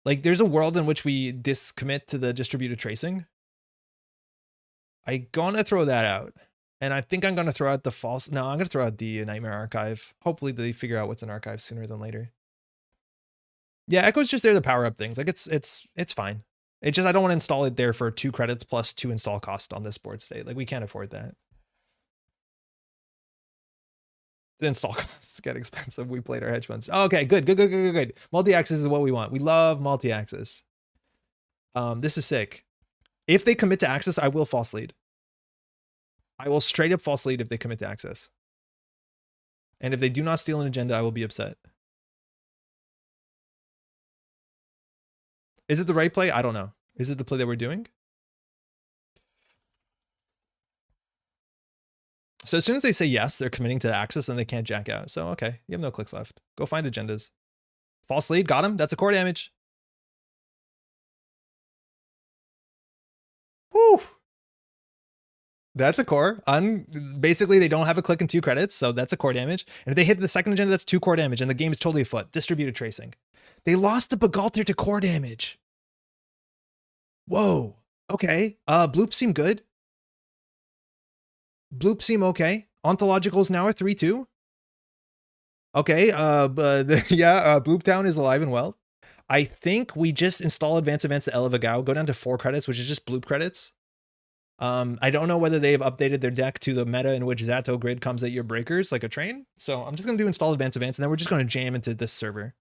Like, there's a world in which we discommit to the distributed tracing. I'm gonna throw that out. And I think I'm gonna throw out the false. No, I'm gonna throw out the Nightmare Archive. Hopefully they figure out what's an archive sooner than later. Yeah, Echo's just there to power up things. Like it's fine. It's just I don't want to install it there for 2 credits plus 2 install cost on this board state. Like we can't afford that. The install costs get expensive. We played our hedge funds. Oh, okay, good. Multi-axis is what we want. We love multi-axis. This is sick. If they commit to access, I will false lead. I will straight up false lead if they commit to access. And if they do not steal an agenda, I will be upset. Is it the right play? I don't know. Is it the play that we're doing? So as soon as they say yes, they're committing to access and they can't jack out. So, okay, you have no clicks left. Go find agendas. False lead, got him. That's a core damage. Whew. That's a core. Basically, they don't have a click and 2 credits, so that's a core damage. And if they hit the second agenda, that's 2 core damage, and the game is totally afoot. Distributed tracing. They lost the Bagalter to core damage. Whoa. Okay. Bloops seem good. Bloops seem okay. Ontologicals now are 3-2. Okay. Bloop Town is alive and well. I think we just install advanced events to Elevagao, go down to 4 credits, which is just bloop credits. I don't know whether they've updated their deck to the meta in which Zato Grid comes at your breakers like a train. So I'm just going to do install advanced events, and then we're just going to jam into this server.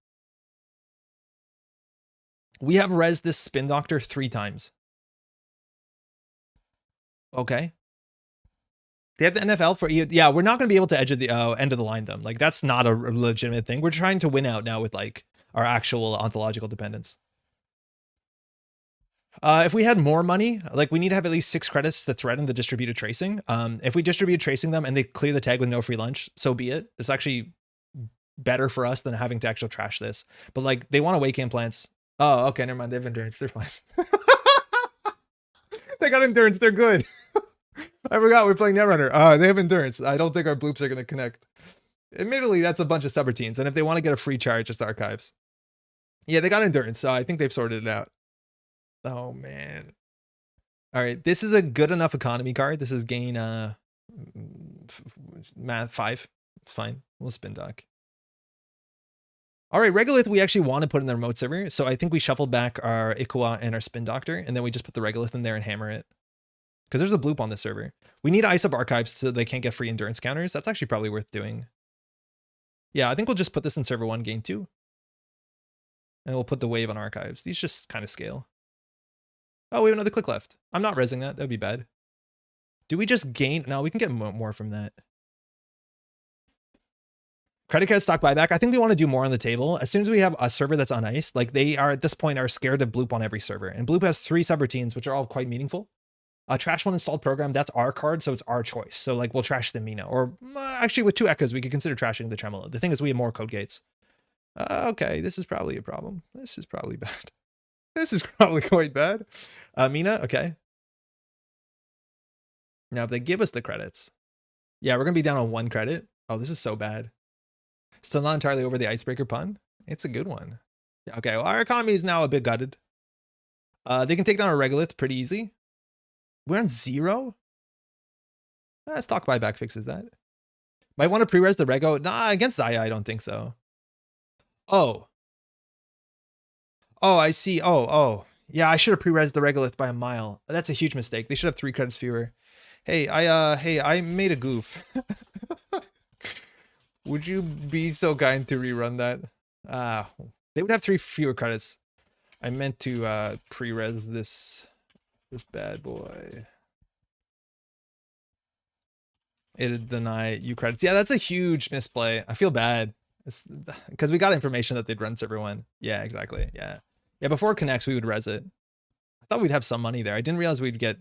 We have res this Spin Doctor 3 times. Okay. They have the NFL for, yeah, we're not going to be able to edge at the end of the line them. Like, that's not a legitimate thing. We're trying to win out now with like our actual ontological dependence. If we had more money, like we need to have at least 6 credits to threaten the distributed tracing. If we distribute tracing them and they clear the tag with no free lunch, so be it. It's actually better for us than having to actually trash this. But like, they want awake implants. Oh, okay, never mind. They have endurance. They're fine. They got endurance. They're good. I forgot we're playing Netrunner. They have endurance. I don't think our bloops are going to connect. Admittedly, that's a bunch of subroutines. And if they want to get a free charge, it's archives. Yeah, they got endurance. So I think they've sorted it out. Oh, man. All right. This is a good enough economy card. This is gain math 5. Fine. We'll spin dock. All right. Regolith, we actually want to put in the remote server. So I think we shuffled back our Ikua and our spin doctor. And then we just put the Regolith in there and hammer it. Because there's a bloop on this server. We need ice up archives so they can't get free endurance counters. That's actually probably worth doing. Yeah, I think we'll just put this in server 1, gain 2. And we'll put the wave on archives. These just kind of scale. Oh, we have another click left. I'm not resing that. That would be bad. Do we just gain? No, we can get more from that. Credit card stock buyback. I think we want to do more on the table. As soon as we have a server that's on ice, like they are at this point are scared of bloop on every server. And bloop has 3 subroutines, which are all quite meaningful. Trash one installed program, that's our card, so it's our choice. So like we'll trash the Mina. Or actually with 2 echoes, we could consider trashing the Tremolo. The thing is we have more code gates. Okay, this is probably a problem. This is probably bad. This is probably quite bad. Mina, okay. Now if they give us the credits. Yeah, we're going to be down on 1 credit. Oh, this is so bad. Still not entirely over the icebreaker pun. It's a good one. Okay, well, our economy is now a bit gutted. They can take down a Regolith pretty easy. We're on 0? Stock buyback fixes that. Might want to pre-res the Rego. Nah, against Zahya, I don't think so. Oh. Oh, I see. Oh. Yeah, I should have pre-res the Regolith by a mile. That's a huge mistake. They should have 3 credits fewer. Hey, I made a goof. Would you be so kind to rerun that? They would have 3 fewer credits. I meant to pre-res this bad boy. It'd deny you credits. Yeah, that's a huge misplay. I feel bad. It's because we got information that they'd run server 1. Yeah, exactly. Yeah. Yeah, before it connects, we would res it. I thought we'd have some money there. I didn't realize we'd get...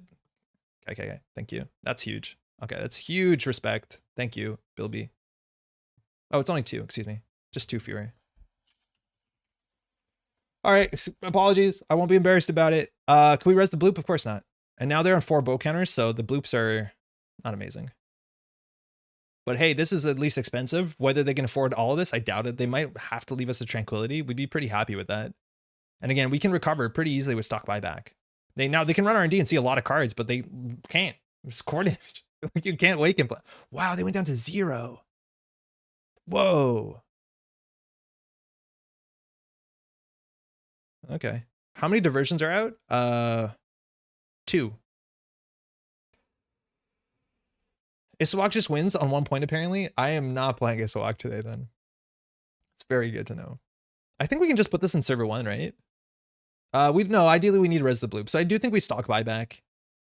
Okay. Thank you. That's huge. Okay, that's huge respect. Thank you, Bilby. Oh, it's only 2. Excuse me. Just 2 fewer. All right, apologies. I won't be embarrassed about it. Can we res the bloop? Of course not. And now they're on 4 bow counters, so the bloops are not amazing. But hey, this is at least expensive. Whether they can afford all of this, I doubt it. They might have to leave us a tranquility. We'd be pretty happy with that. And again, we can recover pretty easily with stock buyback. They can run R&D and see a lot of cards, but they can't. It's core damage. You can't wake and play. Wow, they went down to 0. Whoa. Okay. How many diversions are out? 2. Isawak just wins on 1 point, apparently. I am not playing Isawak today, then. It's very good to know. I think we can just put this in server 1, right? No, ideally we need to res the bloop. So I do think we stock buyback.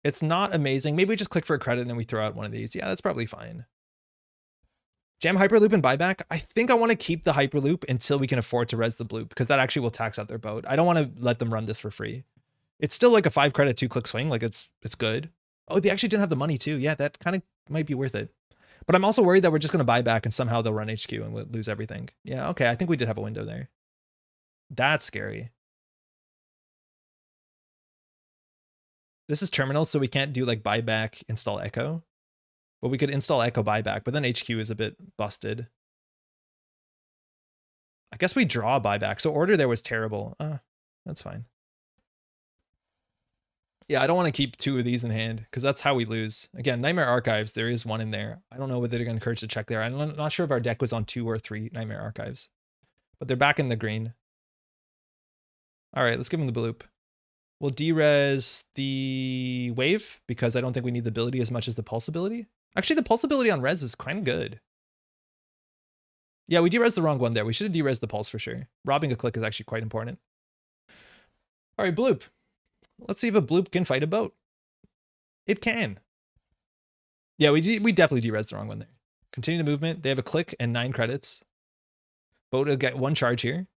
It's not amazing. Maybe we just click for a credit and we throw out one of these. Yeah, that's probably fine. Jam Hyperloop and buyback. I think I want to keep the Hyperloop until we can afford to res the bloop, because that actually will tax out their boat. I don't want to let them run this for free. It's still like a 5 credit 2-click swing. Like it's good. Oh, they actually didn't have the money too. Yeah, that kind of might be worth it. But I'm also worried that we're just going to buy back and somehow they'll run HQ and we'll lose everything. Yeah, okay. I think we did have a window there. That's scary. This is terminal, so we can't do like buyback, install echo. But we could install echo buyback, but then HQ is a bit busted. I guess we draw buyback. So order there was terrible. That's fine. Yeah, I don't want to keep 2 of these in hand because that's how we lose. Again, Nightmare Archives, there is 1 in there. I don't know whether they're going to encourage to check there. I'm not sure if our deck was on 2 or 3 Nightmare Archives. But they're back in the green. All right, let's give them the bloop. We'll de-res the wave because I don't think we need the ability as much as the pulse ability. Actually, the pulse ability on res is kind of good. Yeah, we de-res the wrong one there. We should have de-res the pulse for sure. Robbing a click is actually quite important. All right, bloop. Let's see if a bloop can fight a boat. It can. Yeah, we definitely de-res the wrong one there. Continue the movement. They have a click and 9 credits. Boat will get 1 charge here.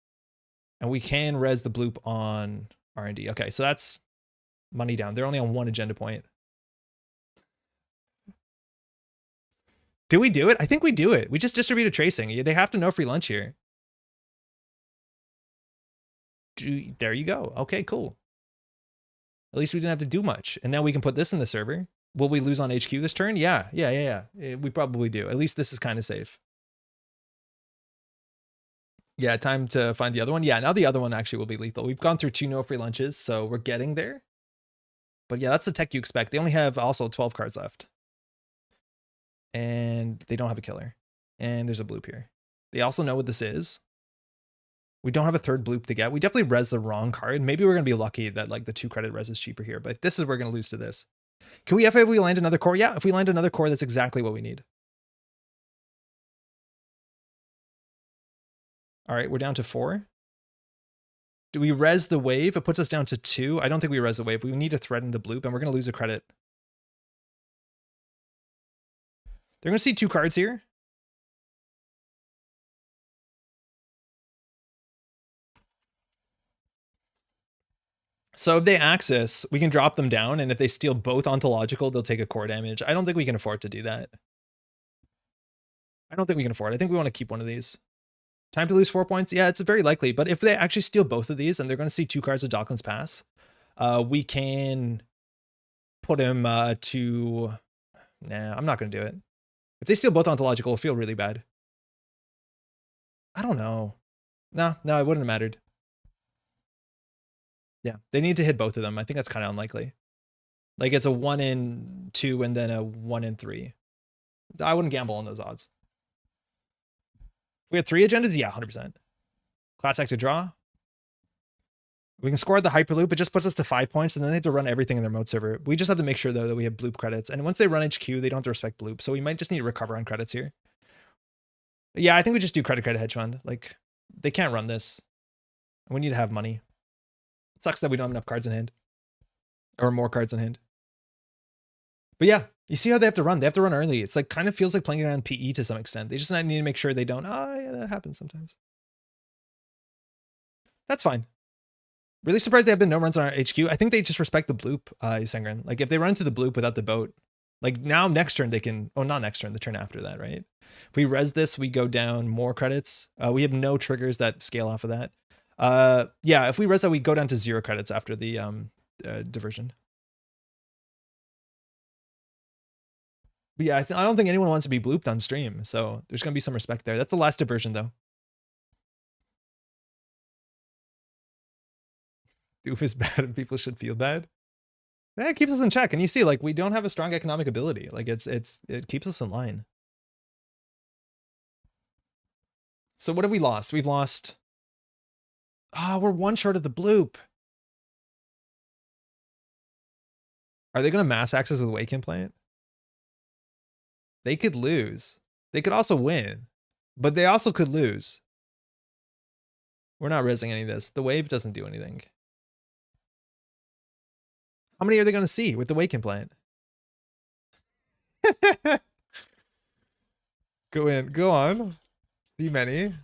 And we can res the bloop on R&D. Okay, so that's money down. They're only on 1 agenda point. Do we do it? I think we do it. We just distribute a tracing. They have to know free lunch here. There you go. Okay, cool. At least we didn't have to do much. And now we can put this in the server. Will we lose on HQ this turn? Yeah. We probably do. At least this is kind of safe. Yeah, time to find the other one. Yeah, now the other one actually will be lethal. We've gone through 2 no free lunches, so we're getting there. But yeah, that's the tech you expect. They only have also 12 cards left. And they don't have a killer. And there's a bloop here. They also know what this is. We don't have a 3rd bloop to get. We definitely res the wrong card. Maybe we're going to be lucky that like the 2 credit res is cheaper here, but this is we're going to lose to this. Can we FA if we land another core? Yeah, if we land another core, that's exactly what we need. All right, we're down to 4. Do we res the wave? It puts us down to 2. I don't think we res the wave. We need to threaten the bloop, and we're going to lose a credit. They're going to see 2 cards here. So if they access, we can drop them down, and if they steal both ontological, they'll take a core damage. I don't think we can afford to do that. I don't think we can afford it. I think we want to keep one of these. Time to lose 4 points? Yeah, it's very likely. But if they actually steal both of these, and they're going to see 2 cards of Docklands Pass, we can put him to... Nah, I'm not going to do it. If they steal both ontological, it'll feel really bad. I don't know. No, it wouldn't have mattered. Yeah, they need to hit both of them. I think that's kind of unlikely. Like it's a 1 in 2 and then a 1 in 3. I wouldn't gamble on those odds. If we had 3 agendas, yeah, 100%. Class act to draw. We can score the Hyperloop. It just puts us to 5 points, and then they have to run everything in their mode server. We just have to make sure, though, that we have bloop credits. And once they run HQ, they don't have to respect bloop. So we might just need to recover on credits here. Yeah, I think we just do credit hedge fund. Like, they can't run this. We need to have money. It sucks that we don't have enough cards in hand. Or more cards in hand. But yeah, you see how they have to run. They have to run early. It's like kind of feels like playing it on PE to some extent. They just need to make sure they don't. Oh, yeah, that happens sometimes. That's fine. Really surprised they have been no runs on our HQ. I think they just respect the bloop, Sengren. Like if they run into the bloop without the boat, like now next turn they can, oh, not next turn, the turn after that, right? If we res this, we go down more credits. We have no triggers that scale off of that. Yeah, if we res that, we go down to 0 credits after the diversion. But yeah, I don't think anyone wants to be blooped on stream, so there's going to be some respect there. That's the last diversion, though. Doof is bad and people should feel bad. Yeah, it keeps us in check. And you see, like, we don't have a strong economic ability. Like, it keeps us in line. So what have we lost? We've lost... Ah, we're 1 short of the bloop. Are they going to mass access with Wake Implant? They could lose. They could also win. But they also could lose. We're not resing any of this. The wave doesn't do anything. How many are they going to see with the wake implant? Go on. See many.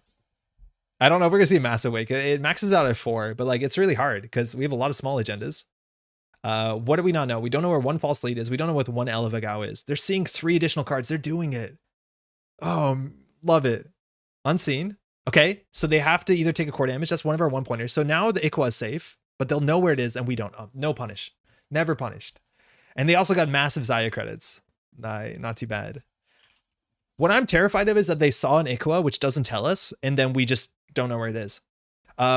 I don't know if we're gonna see a massive wake. It maxes out at 4, but like it's really hard because we have a lot of small agendas. What do we not know? We don't know where one false lead is. We don't know what one L of a Gao is. They're seeing 3 additional cards. They're doing it. Oh, love it. Unseen. Okay, so they have to either take a core damage. That's one of our 1-pointers. So now the Ikwa is safe, but they'll know where it is and we don't. No punish. Never punished. And they also got massive Zahya credits. Not too bad. What I'm terrified of is that they saw an Ikwa, which doesn't tell us, and then we just don't know where it is.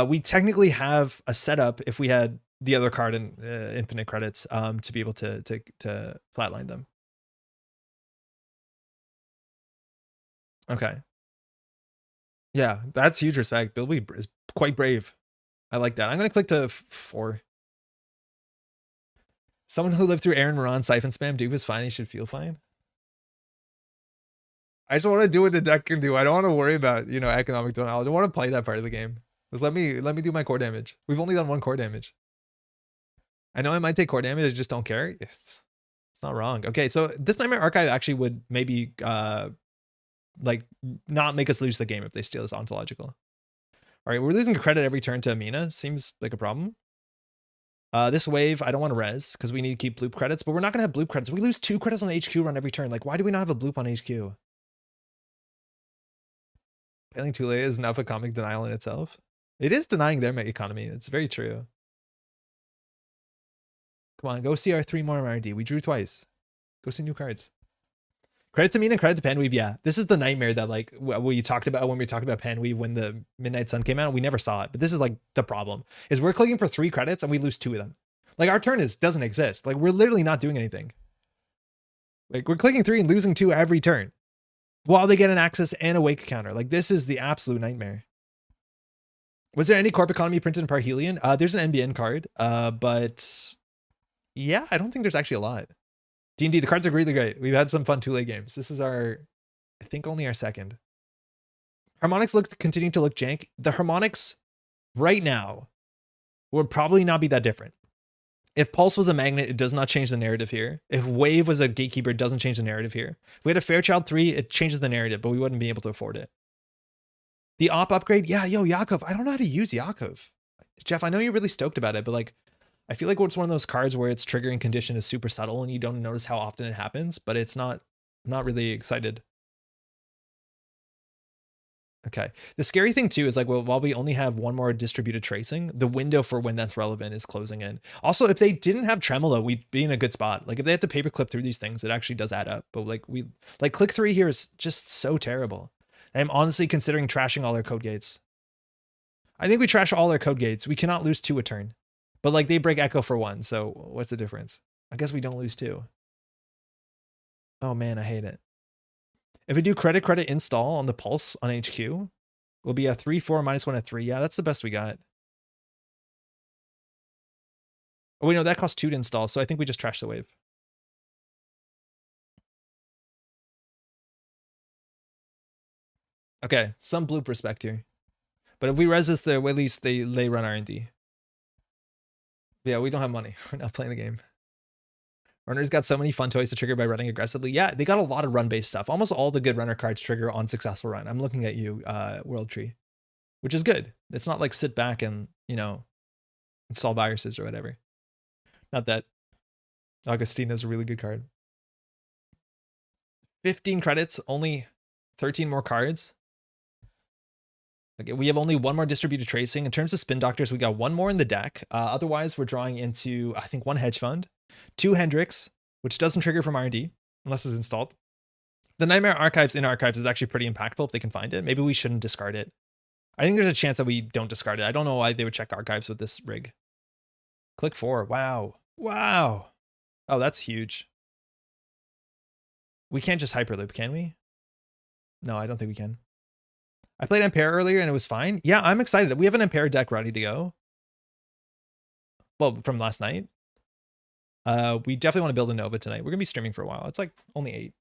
We technically have a setup if we had the other card in infinite credits to be able to flatline them. Okay. Yeah, that's huge respect. Bilby is quite brave. I like that. I'm going to click to 4. Someone who lived through Aaron Moran siphon spam, Duke is fine. He should feel fine. I just want to do what the deck can do. I don't want to worry about, you know, economic donut. I don't want to play that part of the game. Just let me do my core damage. We've only done 1 core damage. I know I might take core damage. I just don't care. Yes. It's not wrong. Okay, so this Nightmare Archive actually would maybe like not make us lose the game if they steal this ontological. All right, we're losing a credit every turn to Amina. Seems like a problem. This wave, I don't want to res because we need to keep bloop credits, but we're not going to have bloop credits. We lose 2 credits on HQ run every turn. Like, why do we not have a bloop on HQ? Failing Thule is enough economic denial in itself. It is denying their economy. It's very true. Come on, go see our 3 more MRD. We drew twice. Go see new cards. Credit to Mina, credit to Panweave. Yeah, this is the nightmare that like what you talked about when we talked about Panweave when the Midnight Sun came out. We never saw it, but this is like the problem is we're clicking for 3 credits and we lose 2 of them. Like our turn doesn't exist. Like we're literally not doing anything. Like we're clicking 3 and losing 2 every turn while they get an access and a wake counter. Like this is the absolute nightmare. Was there any corp economy printed in Parhelion? There's an NBN card, but yeah, I don't think there's actually a lot. D&D, the cards are really great. We've had some fun Thule games. This is our, I think only our 2nd. Harmonics continue to look jank. The harmonics right now would probably not be that different. If Pulse was a magnet, it does not change the narrative here. If Wave was a gatekeeper, it doesn't change the narrative here. If we had a Fairchild 3, it changes the narrative, but we wouldn't be able to afford it. The op upgrade, yeah, yo, Yakov. I don't know how to use Yakov. Jeff, I know you're really stoked about it, but like, I feel like it's one of those cards where its triggering condition is super subtle and you don't notice how often it happens, but it's not really excited. Okay. The scary thing too is like, well, while we only have 1 more distributed tracing, the window for when that's relevant is closing in. Also, if they didn't have tremolo, we'd be in a good spot. Like if they had to paperclip through these things, it actually does add up. But like click 3 here is just so terrible. I'm honestly considering trashing all our code gates. I think we trash all our code gates. We cannot lose 2 a turn. But like they break Echo for 1, so what's the difference? I guess we don't lose 2. Oh man, I hate it. If we do credit install on the Pulse on HQ, we'll be a 3-4 -1 at 3. Yeah, that's the best we got. Oh wait, no, that costs 2 to install, so I think we just trash the wave. Okay, some bloop respect here. But if we res this, at least they run R&D. Yeah, we don't have money. We're not playing the game. Runner's got so many fun toys to trigger by running aggressively. Yeah, they got a lot of run-based stuff. Almost all the good runner cards trigger on successful run. I'm looking at you, World Tree, which is good. It's not like sit back and, you know, install viruses or whatever. Not that Augustina's a really good card. 15 credits, only 13 more cards. Okay, we have only 1 more distributed tracing. In terms of spin doctors, we got 1 more in the deck. Otherwise, we're drawing into, I think, 1 hedge fund, 2 Hendrix, which doesn't trigger from R&D unless it's installed. The Nightmare Archives in Archives is actually pretty impactful if they can find it. Maybe we shouldn't discard it. I think there's a chance that we don't discard it. I don't know why they would check Archives with this rig. Click 4. Wow. Wow. Oh, that's huge. We can't just Hyperloop, can we? No, I don't think we can. I played Ampère earlier and it was fine. Yeah, I'm excited. We have an Ampère deck ready to go. Well, from last night. We definitely want to build a Nova tonight. We're going to be streaming for a while. It's like only 8.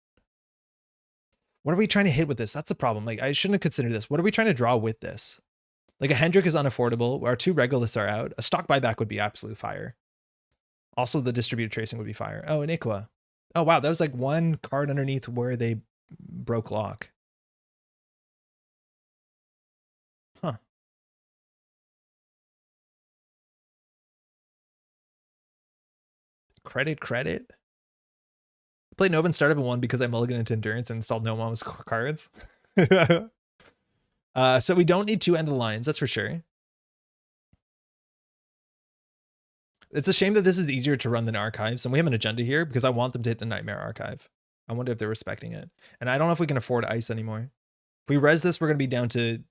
What are we trying to hit with this? That's the problem. Like, I shouldn't have considered this. What are we trying to draw with this? Like, a Hendrick is unaffordable. Our 2 Regoliths are out. A stock buyback would be absolute fire. Also, the distributed tracing would be fire. Oh, and Iqua. Oh, wow. That was like one card underneath where they broke lock. Huh. Credit. I played Nova and startup and won because I mulliganed into endurance and installed no mom's cards. So we don't need 2 end of lines, that's for sure. It's a shame that this is easier to run than archives, and we have an agenda here because I want them to hit the Nightmare archive. I wonder if they're respecting it. And I don't know if we can afford ice anymore. If we res this, we're going to be down to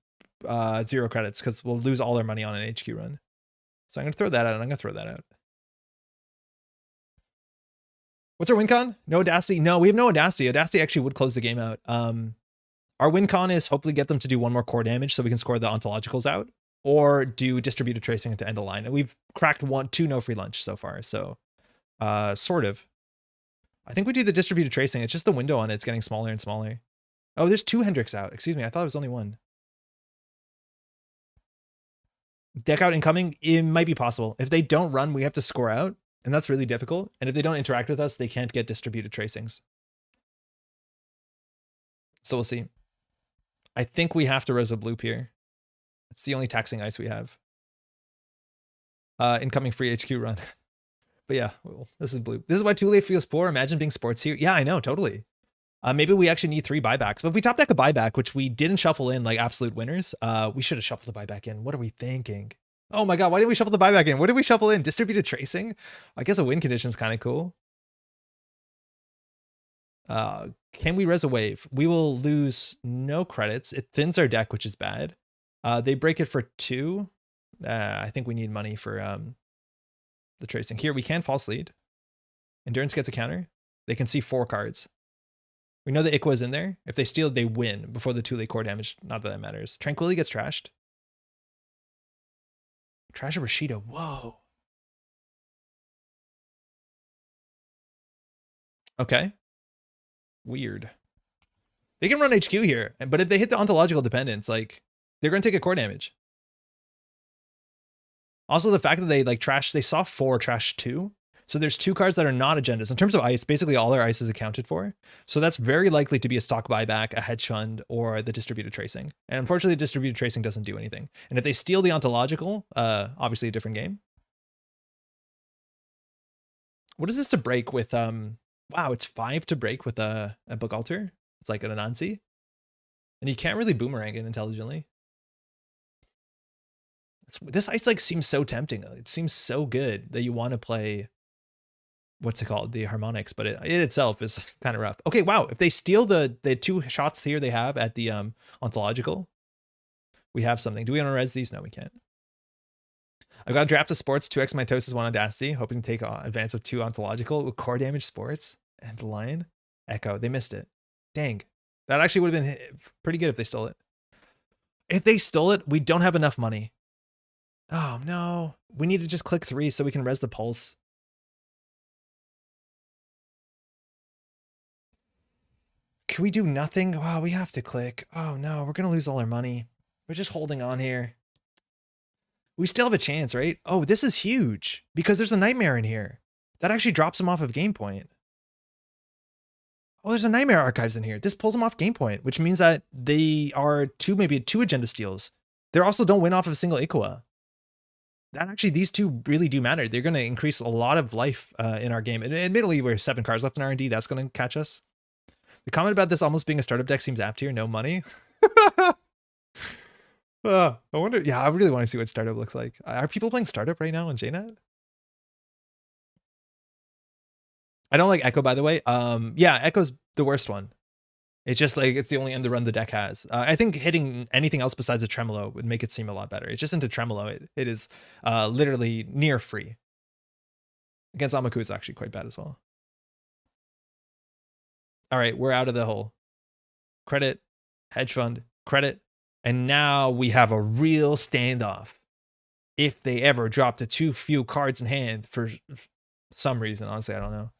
0 credits because we'll lose all our money on an HQ run. So I'm going to throw that out, and I'm going to throw that out. What's our win con? No Audacity? No, we have no Audacity. Audacity actually would close the game out. Our win con is hopefully get them to do 1 more core damage so we can score the ontologicals out, or do distributed tracing into end of line. And we've cracked 2 no free lunch so far. So sort of. I think we do the distributed tracing. It's just the window on it's getting smaller and smaller. Oh, there's 2 Hendrix out. Excuse me. I thought it was only 1. Deck out incoming. It might be possible. If they don't run, we have to score out. And that's really difficult. And if they don't interact with us, they can't get distributed tracings. So we'll see. I think we have to res a bloop here. It's the only taxing ice we have. Incoming free HQ run. But yeah, well, this is bloop. This is why Thule feels poor. Imagine being sports here. Yeah, I know, totally. Maybe we actually need 3 buybacks. But if we top deck a buyback, which we didn't shuffle in like absolute winners, we should have shuffled the buyback in. What are we thinking? Oh my God, why didn't we shuffle the buyback in? What did we shuffle in? Distributed tracing? I guess a win condition is kind of cool. Can we res a wave? We will lose no credits. It thins our deck, which is bad. They break it for 2. I think we need money for the tracing. Here, we can false lead. Endurance gets a counter. They can see 4 cards. We know the Iqua is in there. If they steal, they win before the Thule core damage. Not that that matters. Tranquility gets trashed. Trash a Rashida. Whoa. Okay. Weird. They can run HQ here, but if they hit the ontological dependence, like, they're going to take a core damage. Also, the fact that they like trash, they saw 4 trash 2. So there's 2 cards that are not agendas. In terms of ice, basically all our ice is accounted for. So that's very likely to be a stock buyback, a hedge fund, or the distributed tracing. And unfortunately, distributed tracing doesn't do anything. And if they steal the ontological, obviously a different game. What is this to break with, wow, it's 5 to break with a book altar. It's like an Anansi. And you can't really boomerang it intelligently. This ice like seems so tempting. It seems so good that you want to play, what's it called? The harmonics, but it itself is kind of rough. Okay, wow. If they steal the 2 shots here they have at the ontological, we have something. Do we want to res these? No, we can't. I've got a draft of sports, 2x mitosis, 1 audacity, hoping to take advance of 2 ontological, core damage sports, and the lion. Echo. They missed it. Dang. That actually would have been pretty good if they stole it. If they stole it, we don't have enough money. Oh no, we need to just click 3 so we can res the pulse. Can we do nothing? Wow, we have to click. Oh no, we're going to lose all our money. We're just holding on here. We still have a chance, right? Oh, this is huge because there's a nightmare in here. That actually drops him off of game point. Oh, there's a nightmare archives in here. This pulls them off game point, which means that they are maybe 2 agenda steals. They also don't win off of a single Iqua. That actually, these 2 really do matter. They're going to increase a lot of life in our game. And admittedly, we're 7 cards left in R&D. That's going to catch us. The comment about this almost being a startup deck seems apt here. No money. I wonder. Yeah, I really want to see what startup looks like. Are people playing startup right now on JNet? I don't like Echo, by the way. Yeah, Echo's the worst one. It's just like, it's the only end to run the deck has. I think hitting anything else besides a tremolo would make it seem a lot better. It's just into tremolo. It is literally near free. Against Amaku is actually quite bad as well. All right, we're out of the hole. Credit, hedge fund, credit. And now we have a real standoff. If they ever drop the 2 few cards in hand for some reason, honestly, I don't know.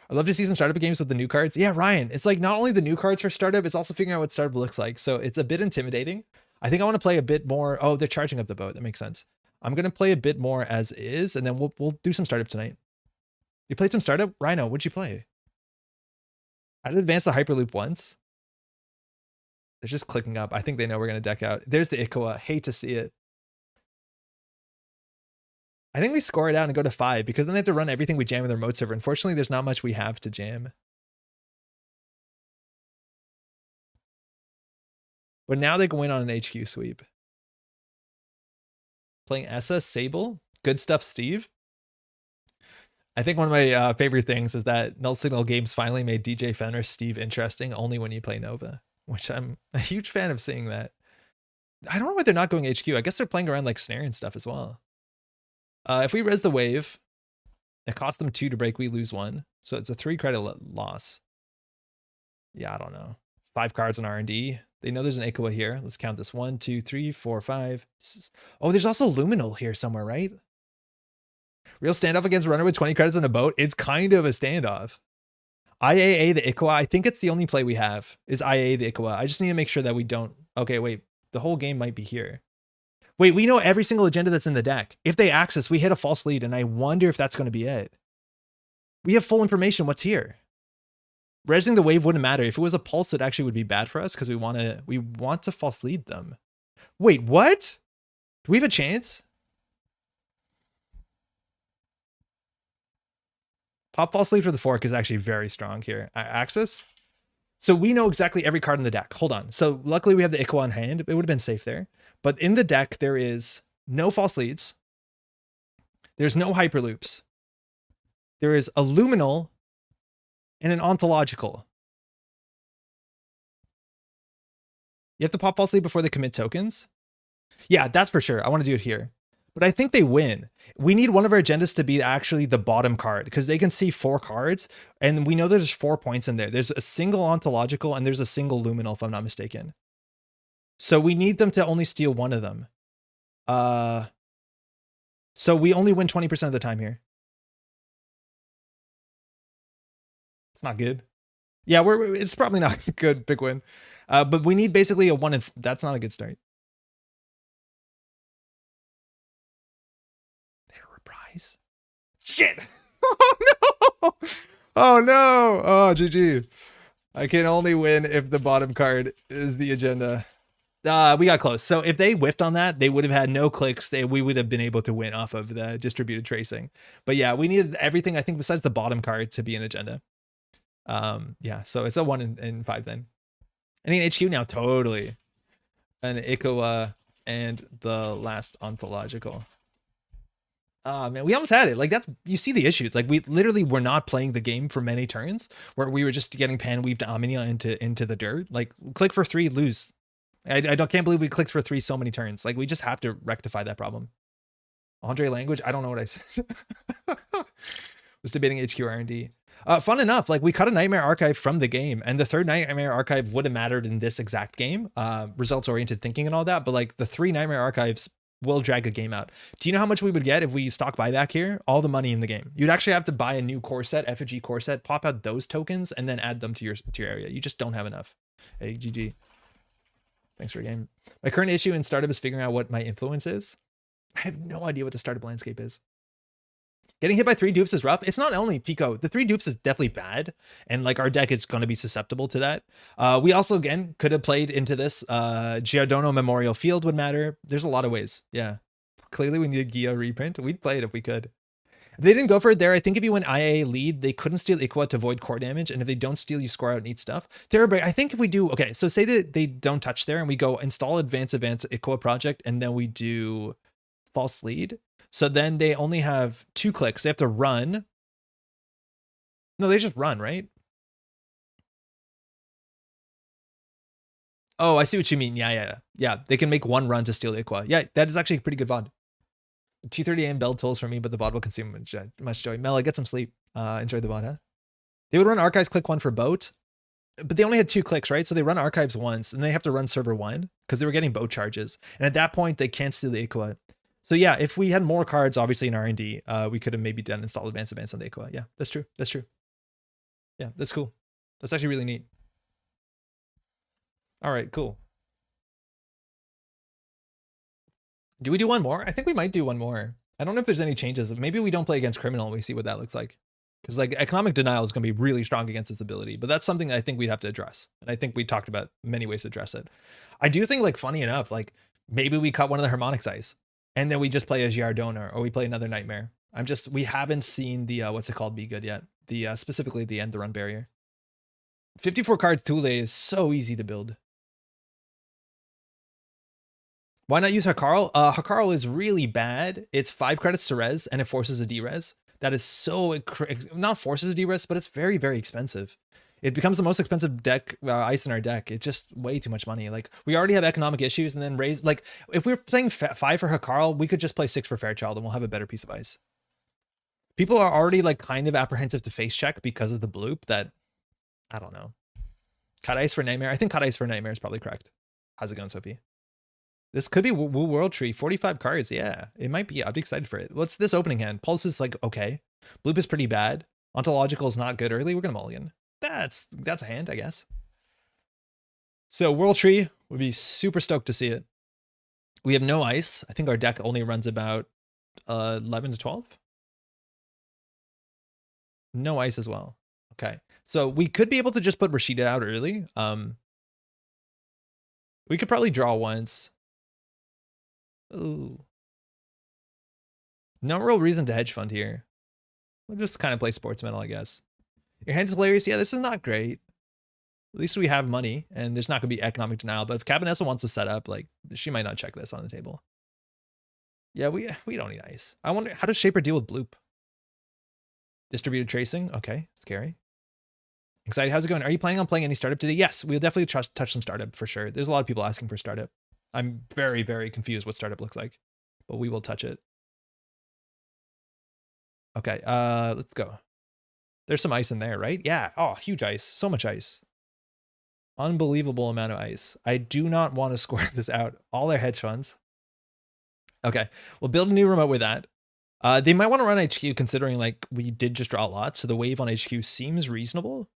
I'd love to see some startup games with the new cards. Yeah, Ryan, it's like not only the new cards for startup, it's also figuring out what startup looks like. So it's a bit intimidating. I think I want to play a bit more. Oh, they're charging up the boat. That makes sense. I'm going to play a bit more as is, and then we'll do some startup tonight. You played some startup? Rhino, what'd you play? I did advance the Hyperloop once. They're just clicking up. I think they know we're going to deck out. There's the Ikoa. Hate to see it. I think we score it out and go to 5 because then they have to run everything we jam in their remote server. Unfortunately, there's not much we have to jam. But now they can win on an HQ sweep. Playing Essa, Sable. Good stuff, Steve. I think one of my favorite things is that Null Signal Games finally made DJ Fenner Steve interesting only when you play Nova, which I'm a huge fan of seeing that. I don't know why they're not going HQ. I guess they're playing around like Snare and stuff as well. If we res the wave, it costs them 2 to break, we lose 1. So it's a 3 credit loss. Yeah, I don't know. 5 cards on R&D. They know there's an Ikoa here. Let's count this. 1, 2, 3, 4, 5. Oh, there's also Luminal here somewhere, right? Real standoff against runner with 20 credits on a boat. It's kind of a standoff. IAA the Ikoa. I think it's the only play we have is IAA the Ikoa. I just need to make sure that we don't. Okay, wait. The whole game might be here. Wait, we know every single agenda that's in the deck. If they access, we hit a false lead, and I wonder if that's going to be it. We have full information. What's here? Resing the wave wouldn't matter. If it was a pulse, it actually would be bad for us because we want to false lead them. Wait, what? Do we have a chance? Pop false lead for the fork is actually very strong here. Access. So we know exactly every card in the deck. Hold on. So luckily we have the Ikoa on hand. It would have been safe there. But in the deck, there is no false leads. There's no hyperloops. There is a luminal and an ontological. You have to pop false lead before they commit tokens. Yeah, that's for sure. I want to do it here. But I think they win. We need one of our agendas to be actually the bottom card because they can see 4 cards and we know there's 4 points in there. There's a single ontological and there's a single luminal, if I'm not mistaken. So we need them to only steal one of them. So we only win 20% of the time here. It's not good. Yeah, it's probably not a good big win. But we need basically a 1 in. That's not a good start. Shit. Oh no. Oh no. Oh, GG. I can only win if the bottom card is the agenda. We got close. So if they whiffed on that, they would have had no clicks. We would have been able to win off of the distributed tracing. But yeah, we needed everything, I think, besides the bottom card to be an agenda. Yeah, so it's a 1 in 5 then. I need HQ now, totally. An Ikoa and the last ontological. Man, we almost had it. Like that's, you see the issues. Like we literally were not playing the game for many turns where we were just getting pan weaved Omnia into the dirt. Like click for 3, lose. I can't believe we clicked for 3 so many turns. Like we just have to rectify that problem. Andre language. I don't know what I said. Was debating HQ R&D. Fun enough, like we cut a Nightmare Archive from the game and the 3rd Nightmare Archive would have mattered in this exact game. Results oriented thinking and all that. But like the 3 Nightmare Archives will drag a game out. Do you know how much we would get if we stock buyback here? All the money in the game. You'd actually have to buy a new core set, effigy core set, pop out those tokens, and then add them to your area. You just don't have enough. Hey, GG. Thanks for a game. My current issue in startup is figuring out what my influence is. I have no idea what the startup landscape is. Getting hit by 3 dupes is rough. It's not only Pico. The 3 dupes is definitely bad. And like our deck is going to be susceptible to that. We also, again, could have played into this. Giardono Memorial Field would matter. There's a lot of ways. Yeah. Clearly we need a Gia reprint. We'd play it if we could. If they didn't go for it there, I think if you went IA lead, they couldn't steal Ikoa to avoid core damage. And if they don't steal, you score out neat stuff. Therebreak, I think if we do, okay, so say that they don't touch there and we go install advance Ikoa project and then we do false lead. So then they only have 2 clicks. They have to run. No, they just run, right? Oh, I see what you mean. Yeah. They can make 1 run to steal the Ikoa. Yeah, that is actually a pretty good VOD. 2:30 a.m. bell tolls for me, but the VOD will consume much joy. Mela, get some sleep. Enjoy the VOD, huh? They would run archives click 1 for boat, but they only had 2 clicks, right? So they run archives once and they have to run server 1 because they were getting boat charges. And at that point, they can't steal the Ikoa. So yeah, if we had more cards, obviously in R&D, we could have maybe done install advance on the Ikoa. Yeah, that's true. That's true. Yeah, that's cool. That's actually really neat. All right, cool. Do we do one more? I think we might do one more. I don't know if there's any changes. Maybe we don't play against Criminal and we see what that looks like. Because like economic denial is going to be really strong against this ability, but that's something I think we'd have to address. And I think we talked about many ways to address it. I do think, like, funny enough, like maybe we cut one of the harmonics ice and then we just play a Giardona or we play another nightmare. We haven't seen the, what's it called, be good yet. The, specifically the end the run barrier. 54 card Thule is so easy to build. Why not use Hakarl? Hakarl is really bad. It's 5 credits to res and it forces a D-res. That is so, not forces a D-res, but it's very, very expensive. It becomes the most expensive deck ice in our deck. It's just way too much money. Like, we already have economic issues and then raise, like, if we're playing 5 for Hakarl, we could just play 6 for Fairchild and we'll have a better piece of ice. People are already like kind of apprehensive to face check because of the bloop that, I don't know. Cut ice for Nightmare. I think cut ice for Nightmare is probably correct. How's it going, Sophie? This could be Woo World Tree. 45 cards. Yeah, it might be. I'd be excited for it. What's this opening hand? Pulse is like, okay. Bloop is pretty bad. Ontological is not good early. We're going to mulligan. That's a hand, I guess. So World Tree, would be super stoked to see it. We have no ice. I think our deck only runs about 11 to 12. No ice as well. Okay. So we could be able to just put Rashida out early. We could probably draw once. Ooh. No real reason to hedge fund here. We'll just kind of play sportsmental, I guess. Your hand's hilarious. Yeah, this is not great. At least we have money and there's not going to be economic denial. But if Kabonesa wants to set up, like, she might not check this on the table. Yeah, we don't need ice. I wonder, how does Shaper deal with bloop? Distributed tracing. Okay, scary. Anxiety, how's it going? Are you planning on playing any startup today? Yes, we'll definitely touch some startup for sure. There's a lot of people asking for startup. I'm very, very confused what startup looks like, but we will touch it. Okay, let's go. There's some ice in there, right? Yeah. Oh, huge ice. So much ice. Unbelievable amount of ice. I do not want to score this out. All their hedge funds. Okay, we'll build a new remote with that. They might want to run HQ considering like we did just draw a lot, so the wave on HQ seems reasonable.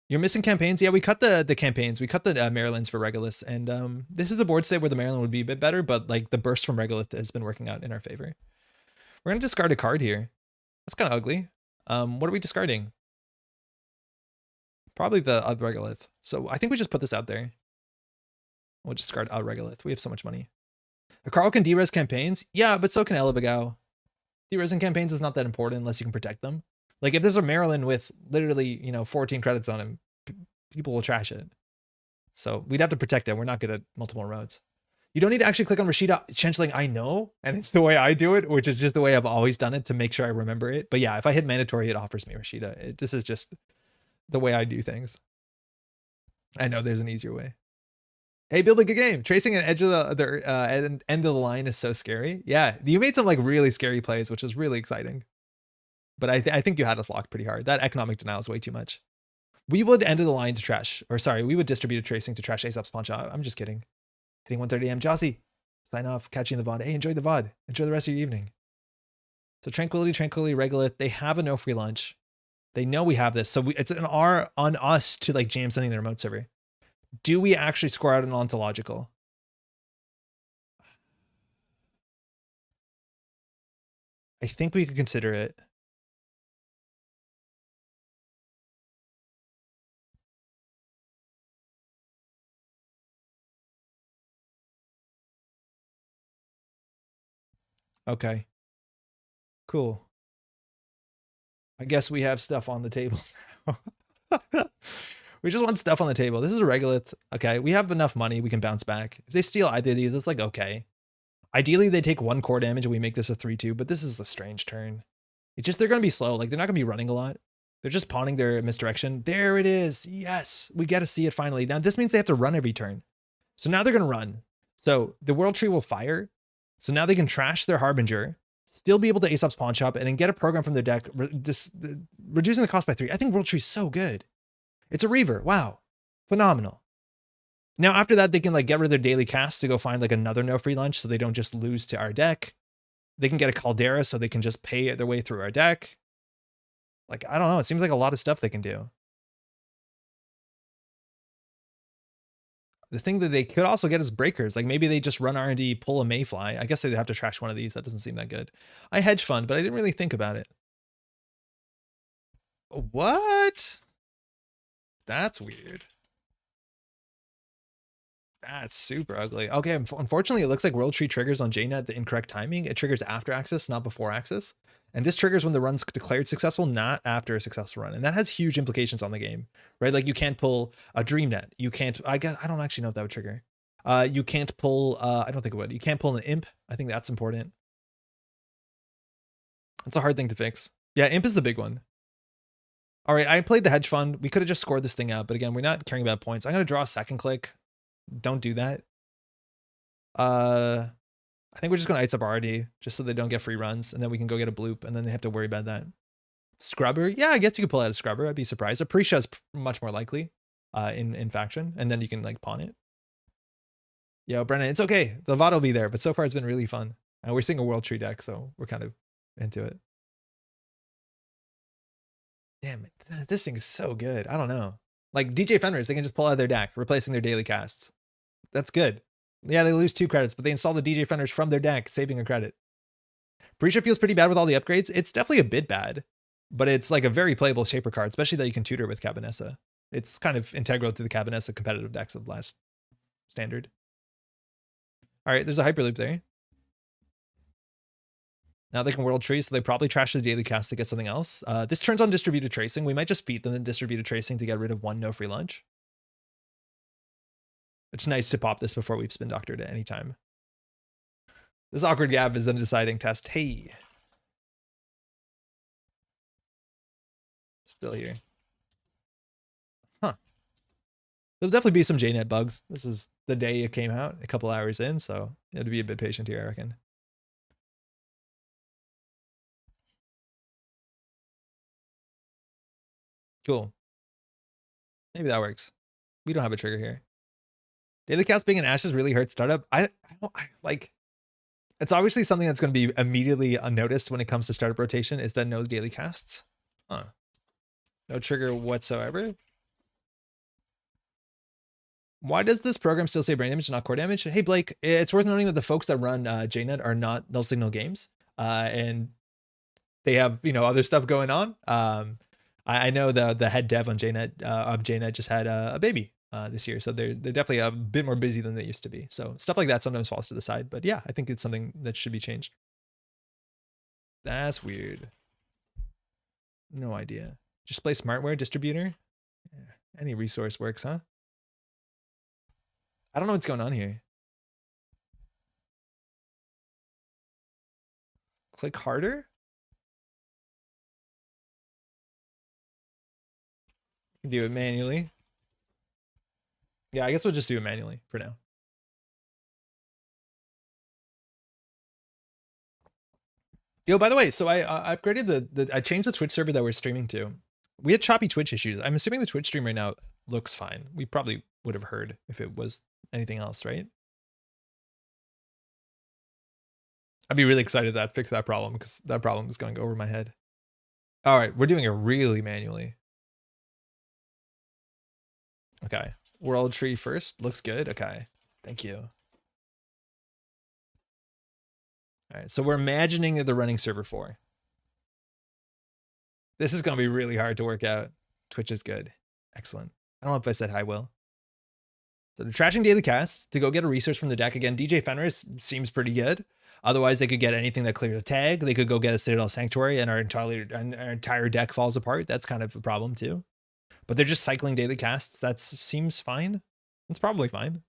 You're missing campaigns? Yeah, we cut the campaigns. We cut the Marylands for Regolith, and this is a board state where the Maryland would be a bit better, but like the burst from Regolith has been working out in our favor. We're gonna discard a card here. That's kind of ugly. What are we discarding? Probably the Regolith. So I think we just put this out there. We'll discard Regolith. We have so much money. The Carl can de-res campaigns? Yeah, but so can Elevagao. De-resing campaigns is not that important unless you can protect them. Like if there's a Maryland with literally, 14 credits on him, people will trash it. So we'd have to protect it. We're not good at multiple roads. You don't need to actually click on Rashida. Changeling, I know, and it's the way I do it, which is just the way I've always done it to make sure I remember it. But yeah, if I hit mandatory, it offers me Rashida. This is just the way I do things. I know there's an easier way. Hey, Bill, good game. Tracing an edge of the end of the line is so scary. Yeah, you made some like really scary plays, which was really exciting. But I think you had us locked pretty hard. That economic denial is way too much. We would end of the line to trash, or sorry, we would distribute a tracing to trash Aesop's Punch. I'm just kidding. Hitting 1:30 a.m. Jossie, sign off, catching the VOD. Hey, enjoy the VOD. Enjoy the rest of your evening. So Tranquility, Regolith, they have a no free lunch. They know we have this. So it's an R on us to like jam something in the remote server. Do we actually score out an ontological? I think we could consider it. Okay. Cool. I guess we have stuff on the table. We just want stuff on the table. This is a Regolith. Okay, we have enough money. We can bounce back. If they steal either of these, it's like, okay. Ideally, they take 1 core damage and we make this a 3-2, but this is a strange turn. They're going to be slow. Like, they're not going to be running a lot. They're just pawning their misdirection. There it is. Yes, we get to see it finally. Now, this means they have to run every turn. So now they're going to run. So the World Tree will fire. So now they can trash their Harbinger, still be able to Aesop's Pawn Shop, and then get a program from their deck, reducing the cost by 3. I think World Tree's so good. It's a Reaver. Wow. Phenomenal. Now, after that, they can like get rid of their daily cast to go find like another no free lunch so they don't just lose to our deck. They can get a Caldera so they can just pay their way through our deck. Like, I don't know. It seems like a lot of stuff they can do. The thing that they could also get is breakers. Like maybe they just run R&D, pull a Mayfly. I guess they'd have to trash one of these. That doesn't seem that good. I hedge fund, but I didn't really think about it. What? That's weird. That's super ugly. Okay, unfortunately, it looks like World Tree triggers on JNet the incorrect timing. It triggers after access, not before access. And this triggers when the run's declared successful, not after a successful run. And that has huge implications on the game, right? Like you can't pull a DreamNet. You can't, I guess, I don't actually know if that would trigger. You can't pull, I don't think it would. You can't pull an imp. I think that's important. It's a hard thing to fix. Yeah, imp is the big one. All right, I played the hedge fund. We could have just scored this thing out, but again, we're not caring about points. I'm going to draw a second click. Don't do that. I think we're just going to ice up RD just so they don't get free runs, and then we can go get a bloop, and then they have to worry about that. Scrubber, yeah, I guess you could pull out a scrubber. I'd be surprised. A Prisha is much more likely in faction, and then you can like pawn it. Yo, Brennan, it's okay. The VOD will be there, but so far it's been really fun. And we're seeing a World Tree deck, so we're kind of into it. Damn it, this thing is so good. I don't know. Like DJ Fenris, they can just pull out their deck, replacing their daily casts. That's good. Yeah, they lose 2 credits, but they install the DJ Fenris from their deck, saving a credit. Prisha feels pretty bad with all the upgrades. It's definitely a bit bad, but it's like a very playable Shaper card, especially that you can tutor with Kabonesa. It's kind of integral to the Kabonesa competitive decks of last standard. All right, there's a Hyperloop there. Now they can World Tree, so they probably trash the daily cast to get something else. This turns on Distributed Tracing. We might just beat them in Distributed Tracing to get rid of 1 no free lunch. It's nice to pop this before we've Spin Doctored at any time. This awkward gap is an deciding test. Hey. Still here. Huh. There'll definitely be some JNet bugs. This is the day it came out, a couple hours in, so you have to be a bit patient here, I reckon. Cool. Maybe that works. We don't have a trigger here. Daily cast being an Ashes really hurts startup. I like, it's obviously something that's going to be immediately unnoticed when it comes to startup rotation is that no daily casts. Huh. No trigger whatsoever. Why does this program still say brain damage, not core damage? Hey, Blake, it's worth noting that the folks that run JNet are not null signal games. And they have, you know, other stuff going on. I know the head dev on JNet of JNet just had a baby this year, so they're definitely a bit more busy than they used to be. So stuff like that sometimes falls to the side, but yeah, I think it's something that should be changed. That's weird. No idea. Just play smartware distributor. Yeah. Any resource works, huh? I don't know what's going on here. Click harder. Do it manually. Yeah, I guess we'll just do it manually for now. Yo, by the way, so I upgraded I changed the Twitch server that we're streaming to. We had choppy Twitch issues. I'm assuming the Twitch stream right now looks fine. We probably would have heard if it was anything else, right? I'd be really excited that fix that problem because that problem is going over my head. All right, we're doing it really manually. Okay, World Tree first. Looks good. Okay, thank you. All right, so we're imagining that they're running server 4. This is going to be really hard to work out. Twitch is good. Excellent. I don't know if I said hi, Will. So they're trashing daily casts to go get a resource from the deck. Again, DJ Fenris seems pretty good. Otherwise, they could get anything that clears a tag. They could go get a Citadel Sanctuary and our entire deck falls apart. That's kind of a problem too. But they're just cycling daily casts. That seems fine. It's probably fine.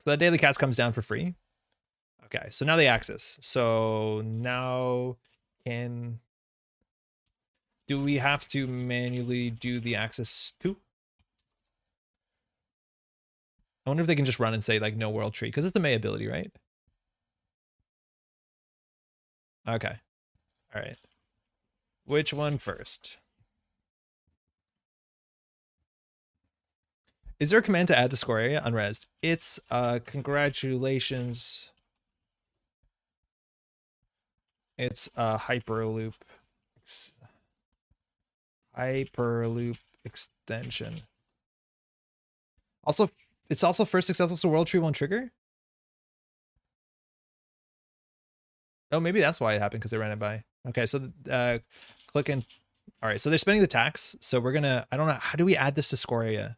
So that daily cast comes down for free. Okay, so now they access. So now do we have to manually do the access too? I wonder if they can just run and say like no World Tree because it's the May ability, right? Okay. All right. Which one first? Is there a command to add to score area? Unresed. It's congratulations. It's a Hyperloop. Hyperloop extension. Also, it's also first successful, so World Tree won't trigger. Oh, maybe that's why it happened because they ran it by. Okay, so click in All right, so they're spending the tax. So we're gonna, I don't know, how do we add this to score area?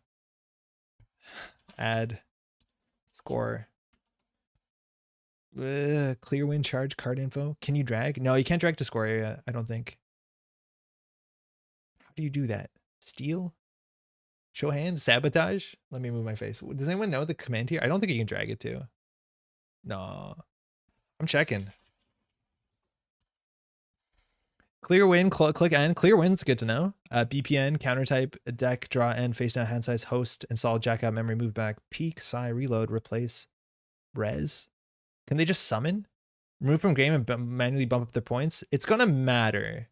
Add score. Clear win charge card info. Can you drag? No, you can't drag to score area, I don't think. How do you do that? Steal? Show hands? Sabotage? Let me move my face. Does anyone know the command here? I don't think you can drag it to. No. I'm checking. Clear win, click N. Clear win's good to know. BPN, counter type, deck, draw N, face down, hand size, host, install, jack out, memory, move back, peek, psi, reload, replace, res. Can they just summon? Remove from game and manually bump up their points? It's gonna matter.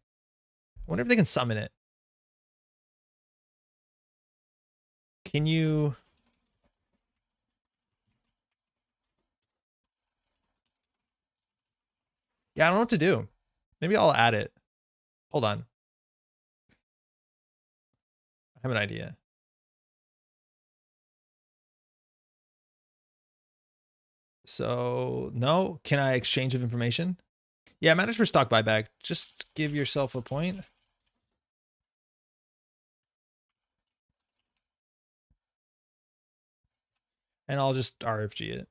I wonder if they can summon it. Can you... Yeah, I don't know what to do. Maybe I'll add it. Hold on. I have an idea. So, no. Can I exchange of information? Yeah, manage for stock buyback. Just give yourself a point. And I'll just RFG it.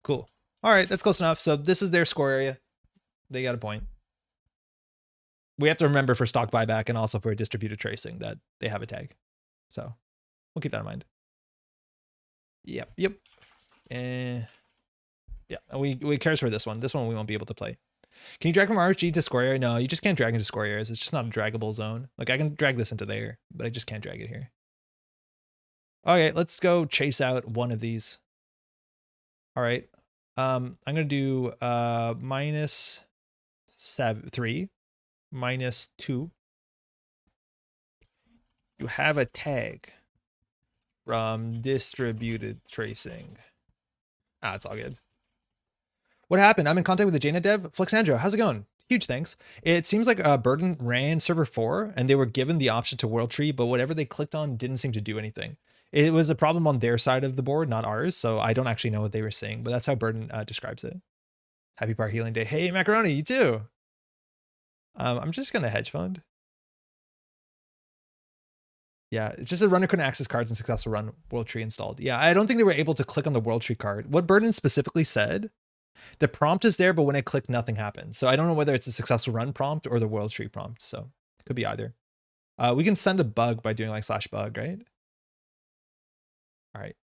Cool. All right, that's close enough. So this is their score area. They got a point. We have to remember for stock buyback and also for distributed tracing that they have a tag. So we'll keep that in mind. Yep. Yeah, we cares for this one. This one we won't be able to play. Can you drag from RFG to score area? No, you just can't drag into score areas. It's just not a draggable zone. Like I can drag this into there, but I just can't drag it here. Okay, let's go chase out one of these. All right. I'm gonna do -3, -2. You have a tag from distributed tracing. It's all good. What happened? I'm in contact with the JNet dev. Flexandro, how's it going? Huge thanks. It seems like Burden ran server 4 and they were given the option to world tree, but whatever they clicked on didn't seem to do anything. It was a problem on their side of the board, not ours. So I don't actually know what they were saying, but that's how Burden describes it. Happy Parhelion Day. Hey, Macaroni, you too. I'm just going to hedge fund. Yeah, it's just a runner couldn't access cards and successful run world tree installed. Yeah, I don't think they were able to click on the world tree card. What Burden specifically said, the prompt is there, but when I click, nothing happens. So I don't know whether it's a successful run prompt or the world tree prompt. So it could be either. We can send a bug by doing like /bug, right? All right.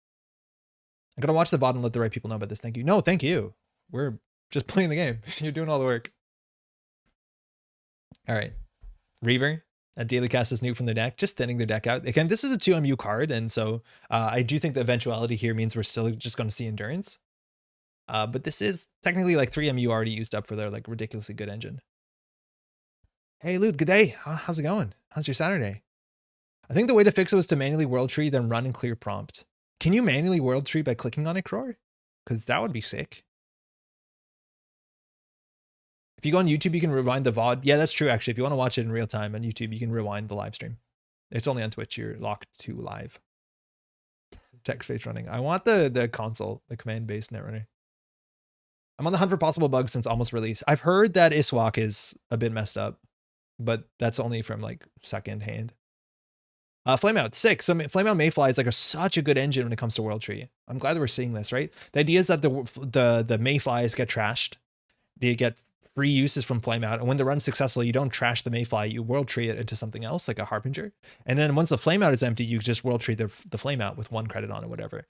I'm going to watch the VOD and let the right people know about this. Thank you. No, thank you. We're just playing the game. You're doing all the work. All right. Reaver. Daily cast is new from the deck, just thinning their deck out. Again, this is a 2MU card, and so I do think the eventuality here means we're still just going to see endurance. But this is technically like 3MU already used up for their like ridiculously good engine. Hey, Lude, good day. How's it going? How's your Saturday? I think the way to fix it was to manually world tree, then run and clear prompt. Can you manually world tree by clicking on it, Cror? Because that would be sick. If you go on YouTube, you can rewind the VOD. Yeah, that's true, actually. If you want to watch it in real time on YouTube, you can rewind the live stream. It's only on Twitch. You're locked to live. Text face running. I want the console, the command-based Netrunner. I'm on the hunt for possible bugs since almost release. I've heard that Iswak is a bit messed up, but that's only from like second hand. Flameout 6. So Flameout Mayfly is like such a good engine when it comes to World Tree. I'm glad that we're seeing this, right? The idea is that the Mayflies get trashed. They get free uses from Flameout, and when the run's successful, you don't trash the Mayfly, you world tree it into something else, like a Harbinger. And then once the Flameout is empty, you just world tree the Flameout with 1 credit on it, whatever.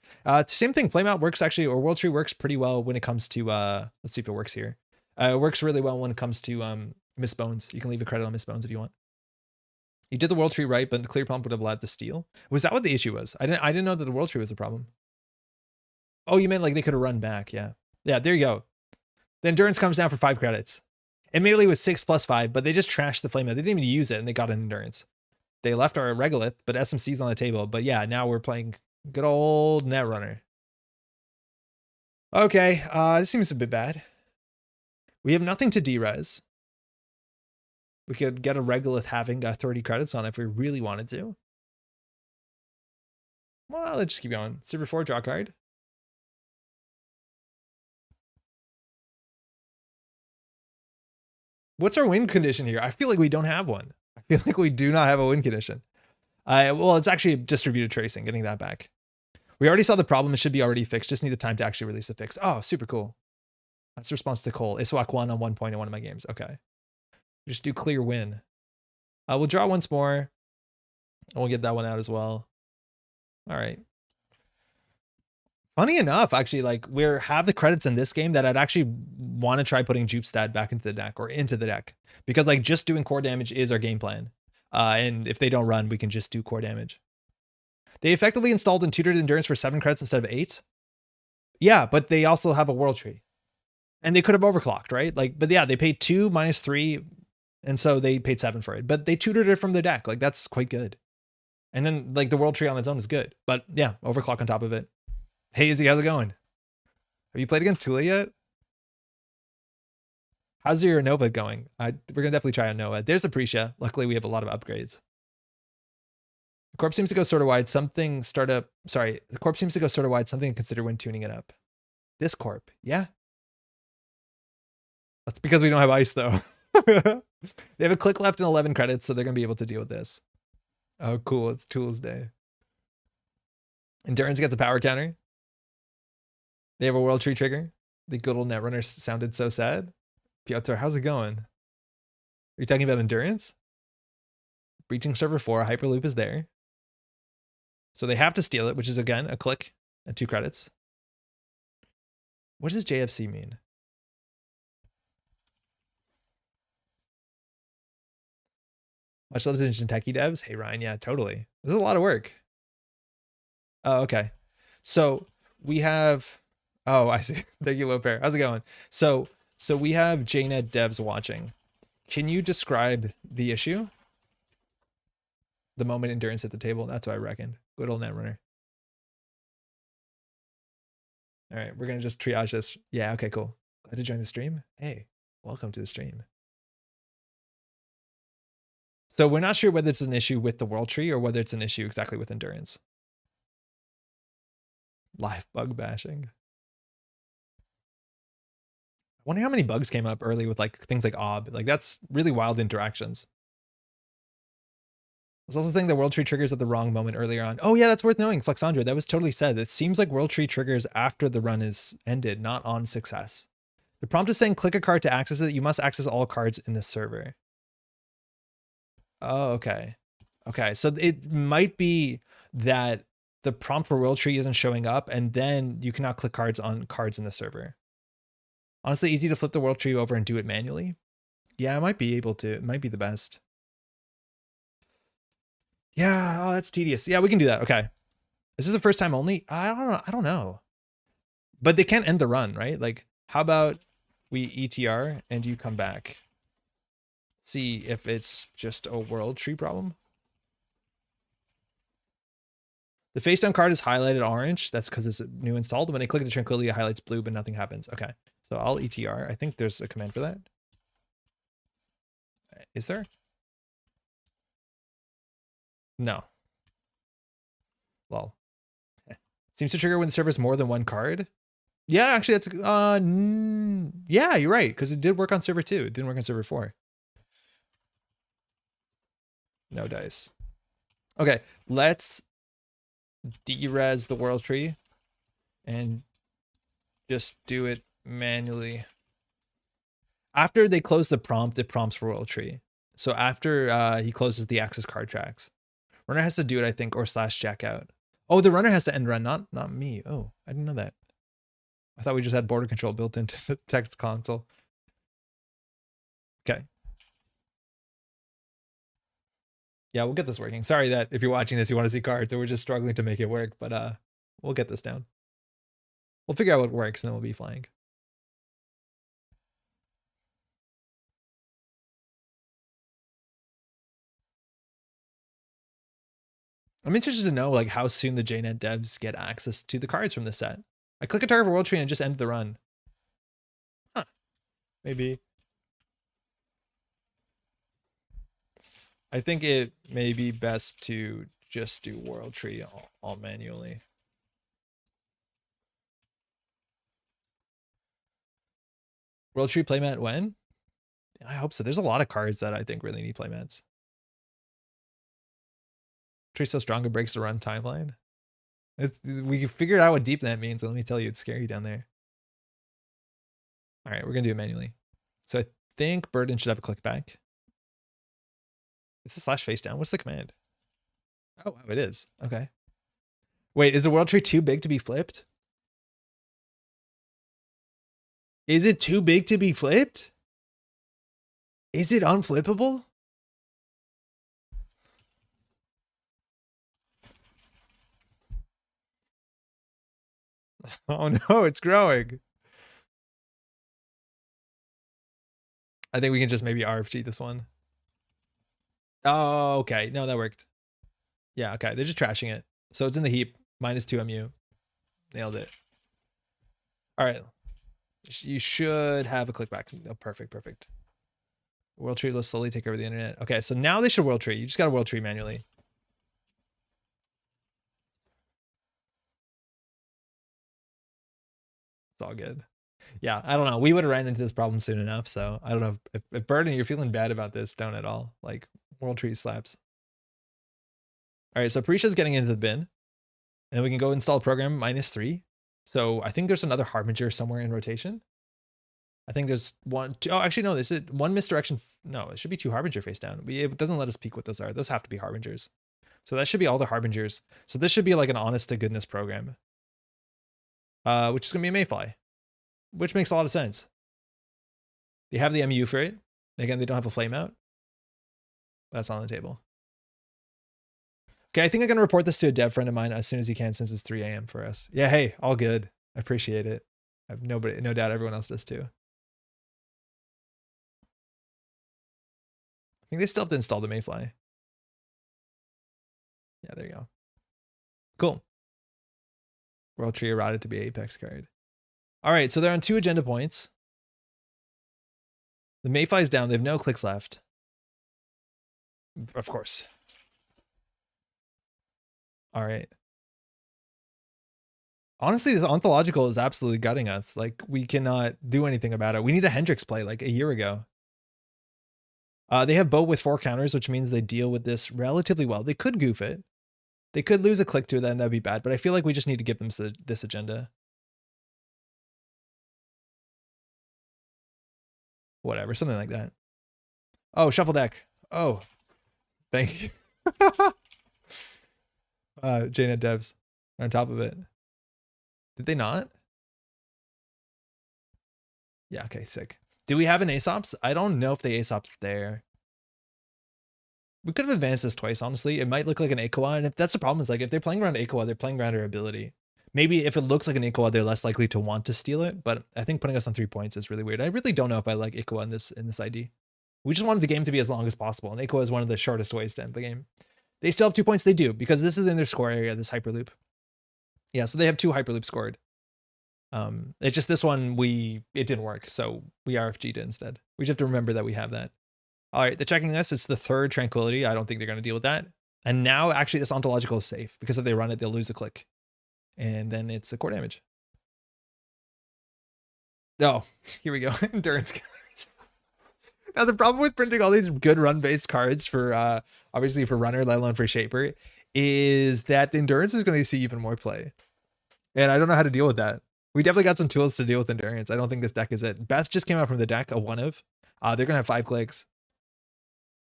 Same thing, Flameout works actually, or world tree works pretty well when it comes to, let's see if it works here. It works really well when it comes to Miss Bones. You can leave a credit on Miss Bones if you want. You did the world tree right, but the clear prompt would have allowed the steal. Was that what the issue was? I didn't know that the world tree was a problem. Oh, you meant like they could have run back, yeah. Yeah, there you go. The endurance comes down for 5 credits. Admittedly, it was 6 plus 5, but they just trashed the Flameout. They didn't even use it, and they got an endurance. They left our Regolith, but SMC's on the table. But yeah, now we're playing good old Netrunner. Okay, this seems a bit bad. We have nothing to derez. We could get a Regolith having 30 credits on it if we really wanted to. Well, let's just keep going. Super 4, draw card. What's our win condition here? I feel like we don't have one. I feel like we do not have a win condition. Well, it's actually distributed tracing, getting that back. We already saw the problem. It should be already fixed. Just need the time to actually release the fix. Oh, super cool. That's the response to Cole. Iswak won on 1 point in one of my games. Okay. Just do clear win. We'll draw once more. And we'll get that one out as well. All right. Funny enough, actually, like we have the credits in this game that I'd actually want to try putting Jupestad back into the deck or into the deck, because like just doing core damage is our game plan. And if they don't run, we can just do core damage. They effectively installed and tutored endurance for 7 credits instead of 8. Yeah, but they also have a world tree. And they could have overclocked, right? Like, but yeah, they paid 2 minus 3. And so they paid 7 for it. But they tutored it from the deck. Like, that's quite good. And then like the world tree on its own is good. But yeah, overclock on top of it. Hey, Izzy, how's it going? Have you played against Thule yet? How's your Nova going? We're going to definitely try on Nova. There's Aprecia. Luckily, we have a lot of upgrades. The corp seems to go sort of wide. The corp seems to go sort of wide. Something to consider when tuning it up. This corp. Yeah. That's because we don't have ice, though. They have a click left and 11 credits, so they're going to be able to deal with this. Oh, cool. It's Tools Day. Endurance gets a power counter. They have a world tree trigger. The good old Netrunner sounded so sad. Piotr, how's it going? Are you talking about endurance? Breaching server 4, Hyperloop is there. So they have to steal it, which is again a click and 2 credits. What does JFC mean? Much love to Techie devs. Hey Ryan, yeah, totally. This is a lot of work. Oh, okay. So we have, oh, I see. Thank you, Lopair. How's it going? So we have JNet devs watching. Can you describe the issue? The moment endurance hit the table. That's what I reckoned. Good old Netrunner. All right, we're going to just triage this. Yeah, okay, cool. Glad to join the stream. Hey, welcome to the stream. So we're not sure whether it's an issue with the world tree or whether it's an issue exactly with endurance. Live bug bashing. I wonder how many bugs came up early with like things like OB. Like that's really wild interactions. I was also saying the world tree triggers at the wrong moment earlier on. Oh yeah, that's worth knowing, Flexandra. That was totally said. It seems like world tree triggers after the run is ended, not on success. The prompt is saying click a card to access it. You must access all cards in this server. Oh, okay. Okay, so it might be that the prompt for world tree isn't showing up and then you cannot click cards on cards in the server. Honestly, easy to flip the world tree over and do it manually. Yeah, I might be able to. It might be the best. Yeah, oh, that's tedious. Yeah, we can do that. Okay. Is this the first time only? I don't know. But they can't end the run, right? Like, how about we ETR and you come back? See if it's just a world tree problem. The face down card is highlighted orange. That's because it's new installed. When I click the Tranquility, it highlights blue, but nothing happens. Okay. So I'll ETR. I think there's a command for that. Is there? No. Lol. Seems to trigger when the server is more than 1 card. Yeah, actually that's yeah, you're right, because it did work on server 2. It didn't work on server 4. No dice. Okay, let's derez the world tree and just do it manually. After they close the prompt, it prompts for world tree. So after he closes the access card tracks, runner has to do it, I think, or slash jack out. Oh, the runner has to end run, not me. Oh, I didn't know that. I thought we just had border control built into the text console. Okay. Yeah, we'll get this working. Sorry that if you're watching this, you want to see cards, and we're just struggling to make it work, but we'll get this down. We'll figure out what works, and then we'll be flying. I'm interested to know like how soon the JNet devs get access to the cards from this set. I click a target for world tree and just end the run. Huh. Maybe. I think it may be best to just do world tree all manually. World tree playmat when? I hope so. There's a lot of cards that I think really need playmats. Tree so strong it breaks the run timeline. We figured out what deep net means. Let me tell you, it's scary down there. All right, we're gonna do it manually. So I think Burden should have a click back. It's a slash face down. What's the command? Oh, wow, it is. Okay. Wait, is the world tree too big to be flipped? Is it too big to be flipped? Is it unflippable? Oh no, it's growing. I think we can just maybe RFG this one. Oh, okay. No, that worked. Yeah, okay. They're just trashing it. So it's in the heap. -2 MU. Nailed it. All right. You should have a click back. Oh, perfect, perfect. World tree will slowly take over the internet. Okay, so now they should world tree. You just got to world tree manually. It's all good. Yeah, I don't know. We would have ran into this problem soon enough. So I don't know if Burden, you're feeling bad about this, don't at all. Like world tree slaps. All right, so Parisha's getting into the bin. And we can go install program -3. So I think there's another Harbinger somewhere in rotation. I think there's one, two, oh, actually, no, this is one misdirection. No, it should be 2 Harbinger face down. It doesn't let us peek what those are. Those have to be Harbingers. So that should be all the Harbingers. So this should be like an honest to goodness program. Which is going to be a Mayfly. Which makes a lot of sense. They have the MU for it. Again, they don't have a flame out. That's on the table. Okay, I think I'm going to report this to a dev friend of mine as soon as he can since it's 3 a.m. for us. Yeah, hey, all good. I appreciate it. I have no doubt everyone else does too. I think they still have to install the Mayfly. Yeah, there you go. Cool. World Tree eroded to be Apex card. All right, so they're on 2 agenda points. The Mayfly's down. They have no clicks left. Of course. All right. Honestly, the ontological is absolutely gutting us. Like, we cannot do anything about it. We need a Hendrix play like a year ago. They have boat with 4 counters, which means they deal with this relatively well. They could goof it. They could lose a click to it, then that'd be bad. But I feel like we just need to give them this agenda. Whatever, something like that. Oh, shuffle deck. Oh, thank you. JNet devs on top of it. Did they not? Yeah, okay, sick. Do we have an Aesop's? I don't know if the Aesop's there. We could have advanced this twice, honestly. It might look like an Aqua, and if that's the problem, is like if they're playing around Aqua, they're playing around our ability. Maybe if it looks like an Aqua, they're less likely to want to steal it, but I think putting us on 3 points is really weird. I really don't know if I like Aqua in this ID. We just wanted the game to be as long as possible, and Aqua is one of the shortest ways to end the game. They still have 2 points. They do, because this is in their score area, this Hyperloop. Yeah, so they have 2 Hyperloops scored. It's just this one, it didn't work, so we RFG'd it instead. We just have to remember that we have that. All right, the checking list, it's the 3rd Tranquility. I don't think they're going to deal with that. And now, actually, this ontological is safe, because if they run it, they'll lose a click. And then it's a core damage. Oh, here we go. Endurance cards. Now, the problem with printing all these good run-based cards for, obviously for runner, let alone for shaper, is that the endurance is going to see even more play. And I don't know how to deal with that. We definitely got some tools to deal with endurance. I don't think this deck is it. Beth just came out from the deck, a 1 of. They're going to have 5 clicks.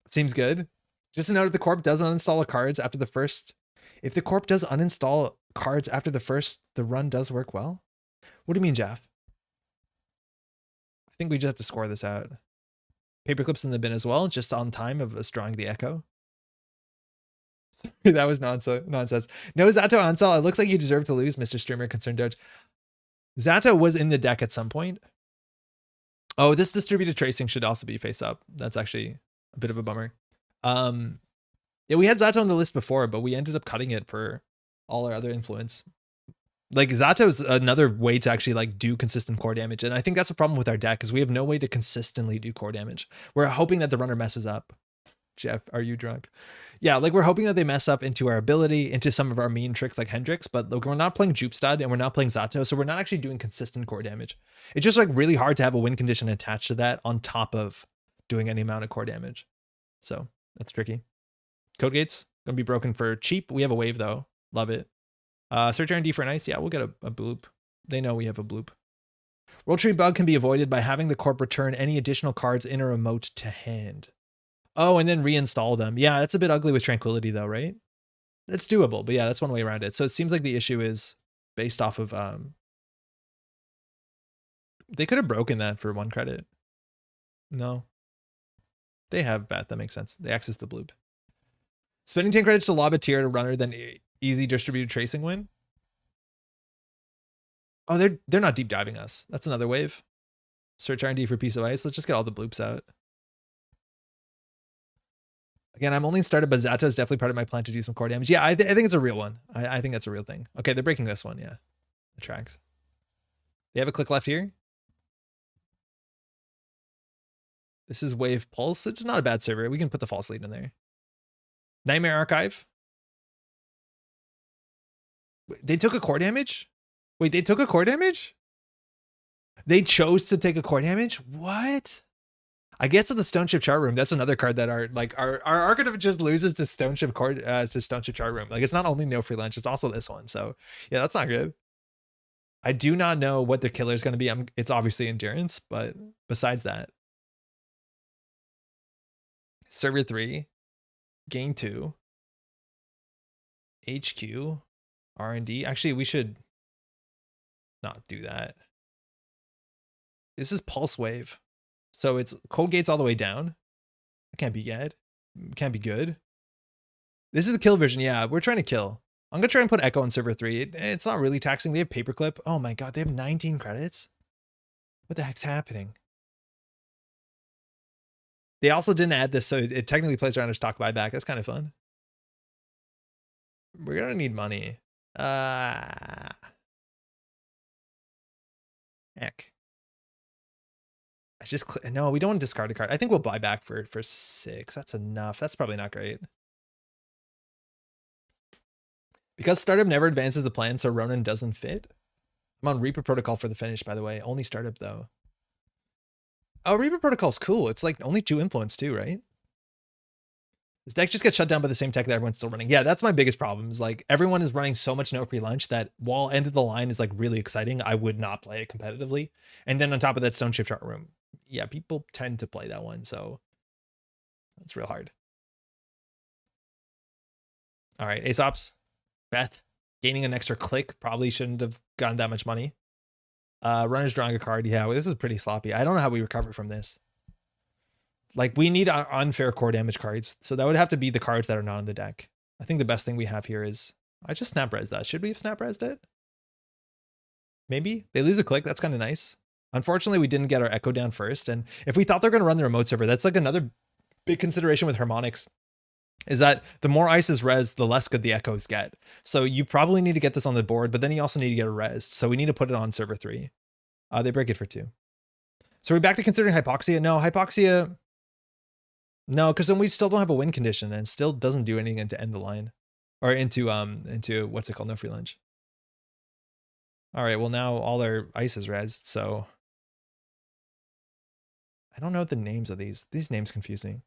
Seems good. Just to note, if the corp does uninstall cards after the first, if the corp does uninstall cards after the first, the run does work well. What do you mean, Jeff? I think we just have to score this out. Paperclips in the bin as well, just on time of us drawing the echo. Sorry, that was nonsense. No Zato Ansel. It looks like you deserve to lose, Mr. Streamer. Concerned Doge. Zato was in the deck at some point. Oh, this distributed tracing should also be face up. That's actually a bit of a bummer. Yeah, we had Zato on the list before, but we ended up cutting it for all our other influence. Like, Zato is another way to actually like do consistent core damage, and I think that's a problem with our deck, is we have no way to consistently do core damage. We're hoping that the runner messes up. Jeff, are you drunk? Yeah, like we're hoping that they mess up into our ability, into some of our mean tricks like Hendrix, but look, we're not playing Jupstad and we're not playing Zato, so we're not actually doing consistent core damage. It's just like really hard to have a win condition attached to that on top of doing any amount of core damage. So that's tricky. Code gates gonna be broken for cheap. We have a wave though. Love it. Search R&D for an ice. Yeah, we'll get a bloop. They know we have a bloop. World Tree bug can be avoided by having the corp return any additional cards in a remote to hand. Oh, and then reinstall them. Yeah, that's a bit ugly with Tranquility though, right? It's doable, but yeah, that's one way around it. So it seems like the issue is based off of they could have broken that for 1 credit. No. They have bet. That makes sense. They access the bloop. Spending 10 credits to lob a tier to runner, then easy distributed tracing win. Oh, they're not deep diving us. That's another wave. Search R&D for piece of ice. Let's just get all the bloops out. Again, I'm only in startup, but Zato is definitely part of my plan to do some core damage. Yeah, I think it's a real one. I think that's a real thing. Okay, they're breaking this one. Yeah, the tracks. They have a click left here. This is Wave Pulse. It's not a bad server. We can put the false lead in there. Nightmare Archive. They took a core damage? Wait, they took a core damage? They chose to take a core damage? What? I guess in the Stone Ship Chart Room, that's another card that our archetype just loses to Stone Ship Chart Room. Like, it's not only no free lunch, it's also this one. So yeah, that's not good. I do not know what their killer is going to be. It's obviously endurance, but besides that, server 3, gain 2, HQ, R&D. Actually, we should not do that. This is Pulse Wave. So it's code gates all the way down. It can't be good. Can't be good. This is the kill version. Yeah, we're trying to kill. I'm going to try and put Echo on server 3. It's not really taxing. They have Paperclip. Oh my God, they have 19 credits. What the heck's happening? They also didn't add this, so it technically plays around as stock buyback. That's kind of fun. We're going to need money. Heck. No, we don't want to discard a card. I think we'll buy back for 6. That's enough. That's probably not great. Because startup never advances the plan, so Ronin doesn't fit. I'm on Reaper Protocol for the finish, by the way. Only startup though. Oh, Reaper Protocol's cool. It's like only 2 influence too, right? This deck just gets shut down by the same tech that everyone's still running. Yeah, that's my biggest problem. Is like everyone is running so much no free lunch that while end of the line is like really exciting, I would not play it competitively. And then on top of that, Stone Ship Chart Room. Yeah, people tend to play that one, so it's real hard. All right, Aesops, Beth, gaining an extra click, probably shouldn't have gotten that much money. Runner's drawing a card. Yeah, well, this is pretty sloppy. I don't know how we recover from this. Like, we need unfair core damage cards, so that would have to be the cards that are not on the deck. I think the best thing we have here is, I just snap res that. Should we have snap resed it? Maybe. They lose a click. That's kind of nice. Unfortunately, we didn't get our Echo down first. And if we thought they're going to run the remote server, that's like another big consideration with Harmonics, is that the more ice is res, the less good the Echoes get. So you probably need to get this on the board, but then you also need to get it res. So we need to put it on server 3. They break it for 2. So are we back to considering Hypoxia? No, Hypoxia. No, because then we still don't have a win condition and still doesn't do anything to end the line. Or into what's it called? No free lunch. All right, well now all our ice is res, so I don't know what the names of these. These names confuse me.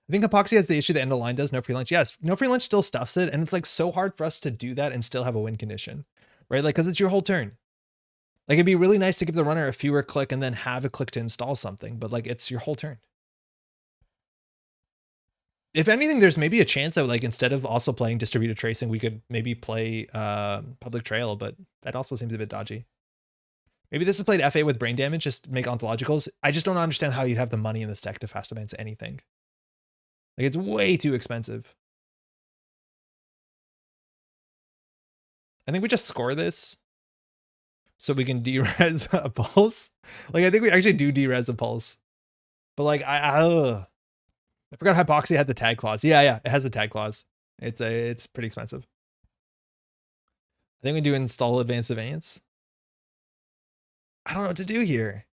I think Hypoxia has the issue that end of line does. No free lunch. Yes, no free lunch still stuffs it, and it's like so hard for us to do that and still have a win condition, right? Like, because it's your whole turn. Like, it'd be really nice to give the runner a fewer click and then have a click to install something, but like it's your whole turn. If anything, there's maybe a chance that like instead of also playing distributed tracing, we could maybe play public trail, but that also seems a bit dodgy. Maybe this is played FA with brain damage, just make ontologicals. I just don't understand how you'd have the money in this deck to fast advance anything. Like, it's way too expensive. I think we just score this so we can de-res a pulse. Like, I think we actually do de-res a pulse. But like, I forgot Hypoxia had the tag clause. Yeah, it has a tag clause. It's pretty expensive. I think we do install advance. I don't know what to do here.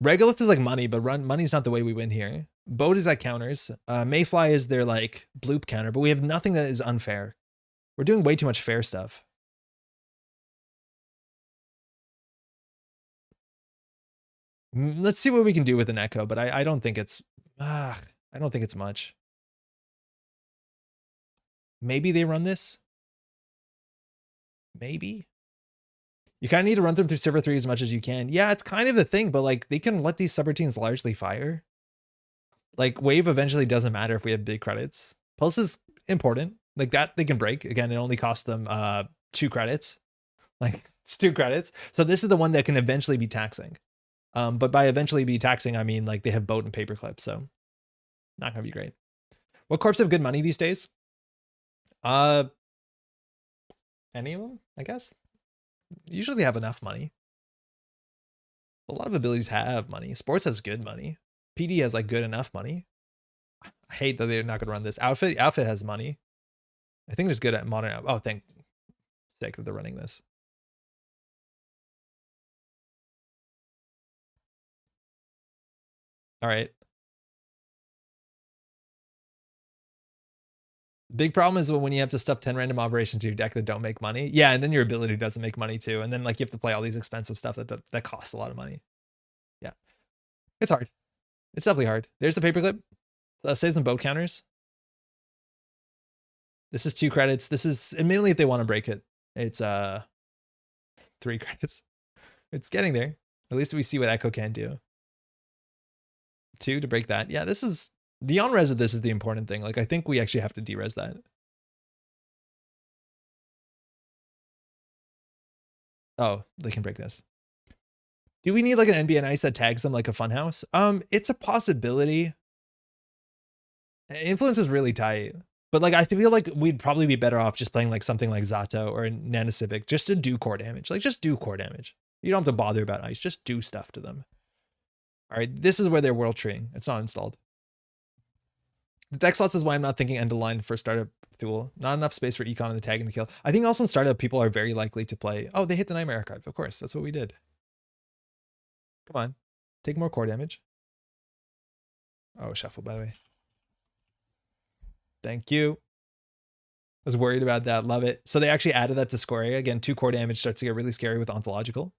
Regolith is like money, but money's not the way we win here. Boat is at counters. Mayfly is their like bloop counter, but we have nothing that is unfair. We're doing way too much fair stuff. Let's see what we can do with an echo, but I don't think it's I don't think it's much. Maybe they run this. Maybe. You kind of need to run them through server 3 as much as you can. Yeah, it's kind of the thing, but like they can let these subroutines largely fire. Like wave eventually doesn't matter if we have big credits. Pulse is important. Like that they can break. Again, it only costs them 2 credits. Like it's 2 credits. So this is the one that can eventually be taxing. But by eventually be taxing, I mean like they have boat and paperclip, so not gonna be great. What corps have good money these days? Any of them, I guess. Usually they have enough money. A lot of abilities have money. Sports has good money. PD has like good enough money. I hate that they're not gonna run this. Outfit has money. I think there's good at modern. Oh, thank sake that they're running this. All right. Big problem is when you have to stuff 10 random operations to your deck that don't make money. Yeah, and then your ability doesn't make money too. And then like you have to play all these expensive stuff that costs a lot of money. Yeah. It's hard. It's definitely hard. There's the paperclip. So that saves some boat counters. This is 2 credits. This is admittedly if they want to break it. It's 3 credits. It's getting there. At least we see what Echo can do. 2 to break that. Yeah, this is the on-res of this is the important thing. Like I think we actually have to de-res that. Oh, they can break this. Do we need like an NBN ice that tags them like a funhouse? It's a possibility. Influence is really tight. But like I feel like we'd probably be better off just playing like something like Zato or Nanocivic just to do core damage. Like just do core damage. You don't have to bother about ice. Just do stuff to them. All right, this is where they're world treeing. It's not installed. The deck slots is why I'm not thinking end of line for startup Thule. Not enough space for econ and the tag and the kill. I think also in startup people are very likely to play. Oh, they hit the Nightmare Archive. Of course, that's what we did. Come on, take more core damage. Oh, shuffle by the way. Thank you. I was worried about that. Love it. So they actually added that to score area. Again, 2 core damage starts to get really scary with ontological.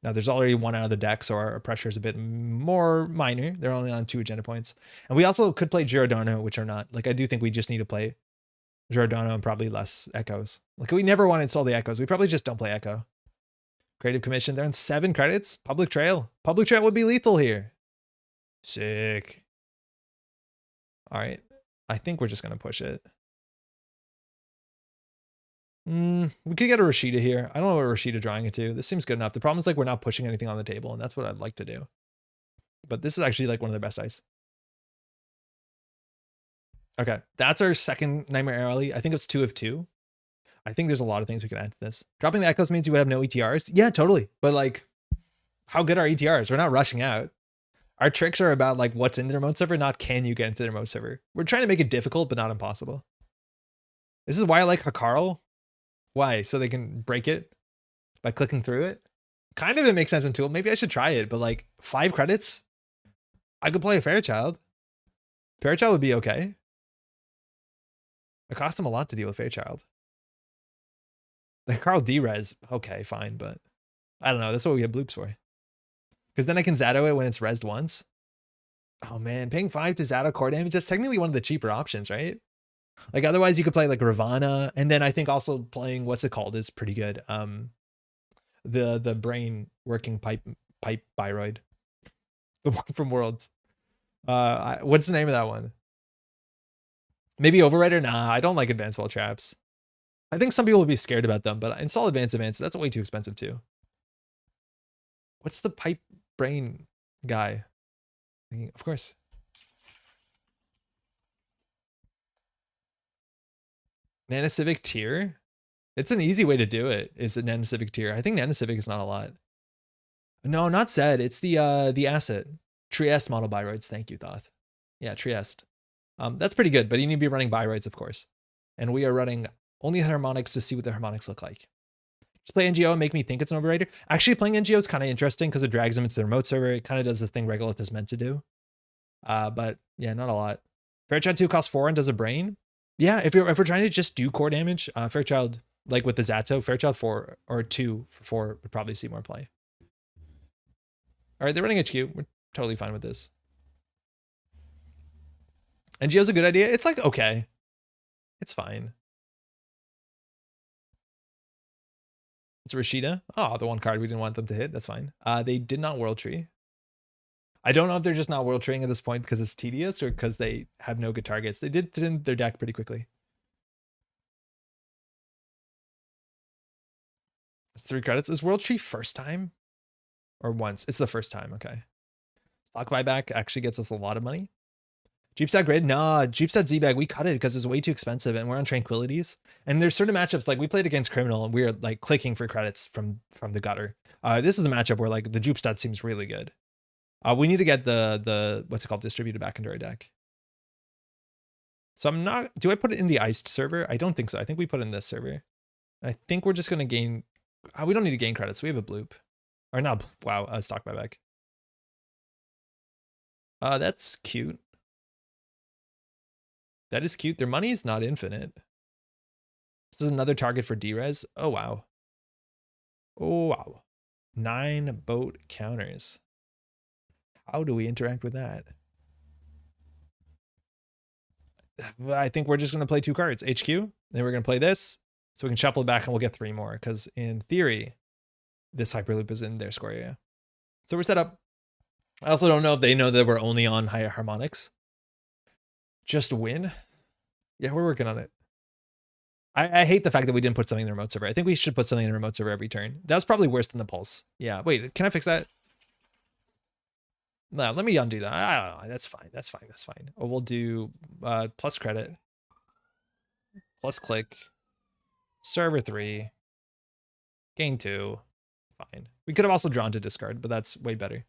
Now there's already 1 out of the deck, so our pressure is a bit more minor. They're only on 2 agenda points. And we also could play Giordano, which are not. Like I do think we just need to play Giordano and probably less echoes. Like we never want to install the echoes. We probably just don't play echo. Creative Commission, they're on 7 credits. Public Trail. Public Trail would be lethal here. Sick. All right. I think we're just going to push it. We could get a Rashida here. I don't know what Rashida drawing it to. This seems good enough. The problem is like we're not pushing anything on the table, and that's what I'd like to do. But this is actually like one of their best ice. Okay, that's our second Nightmare Alley. I think it's 2 of 2. I think there's a lot of things we can add to this. Dropping the echoes means you would have no ETRs. Yeah, totally. But like, how good are ETRs? We're not rushing out. Our tricks are about like what's in the remote server, not can you get into the remote server. We're trying to make it difficult, but not impossible. This is why I like Hakarl. Why? So they can break it by clicking through it? Kind of it makes sense in Tool. Maybe I should try it, but like 5 credits? I could play a Fairchild. Fairchild would be okay. It cost him a lot to deal with Fairchild. The Carl D-res, okay, fine, but I don't know. That's what we get bloops for. Because then I can Zato it when it's resed once. Oh man, paying 5 to Zato core damage, that's technically one of the cheaper options, right? Like otherwise you could play like Ravana, and then I think also playing what's it called is pretty good. The brain working pipe biroid, the one from Worlds. What's the name of that one? Maybe Overrider? Nah, I don't like advanced wall traps. I think some people will be scared about them, but install advanced. That's way too expensive too. What's the pipe brain guy? Of course. Nanocivic tier? It's an easy way to do it, is the Nanocivic tier. I think Nanocivic is not a lot. No, not said. It's the asset. Trieste model biroids. Thank you, Thoth. Yeah, Trieste. That's pretty good, but you need to be running biroids, of course. And we are running only harmonics to see what the harmonics look like. Just play NGO and make me think it's an overrider. Actually, playing NGO is kind of interesting because it drags them into the remote server. It kind of does this thing Regolith is meant to do. But yeah, not a lot. Fairchild 2 costs 4 and does a brain. Yeah, if we're trying to just do core damage, Fairchild, like with the Zato, Fairchild 4 or 2 for 4 would probably see more play. All right, they're running HQ. We're totally fine with this. And Geo's a good idea. It's like, okay. It's fine. It's Rashida. Oh, the one card we didn't want them to hit. That's fine. They did not World Tree. I don't know if they're just not World Treeing at this point because it's tedious or because they have no good targets. They did thin their deck pretty quickly. It's 3 credits. Is World Tree first time? Or once? It's the first time. Okay. Stock buyback actually gets us a lot of money. Jeepstat Grid? Nah, Jeepstat Z-Bag, we cut it because it's way too expensive and we're on Tranquilities. And there's certain matchups, like we played against Criminal and we were like clicking for credits from the gutter. This is a matchup where like the Jeepstat seems really good. We need to get the what's it called, distributed back into our deck. So I'm not, do I put it in the iced server? I don't think so. I think we put it in this server. I think we're just going to gain, we don't need to gain credits. We have a bloop. Or not, wow, stock buyback. That's cute. That is cute. Their money is not infinite. This is another target for D-Res. Oh, wow. Oh, wow. 9 boat counters. How do we interact with that? I think we're just going to play 2 cards. HQ. Then we're going to play this. So we can shuffle it back and we'll get 3 more. Because in theory, this Hyperloop is in their score area. So we're set up. I also don't know if they know that we're only on higher harmonics. Just win. Yeah, we're working on it. I hate the fact that we didn't put something in the remote server. I think we should put something in the remote server every turn. That was probably worse than the pulse. Yeah, wait, can I fix that? No, let me undo that. I don't know. That's fine. That's fine. That's fine. Oh, we'll do plus credit, plus click, server 3, gain 2. Fine. We could have also drawn to discard, but that's way better.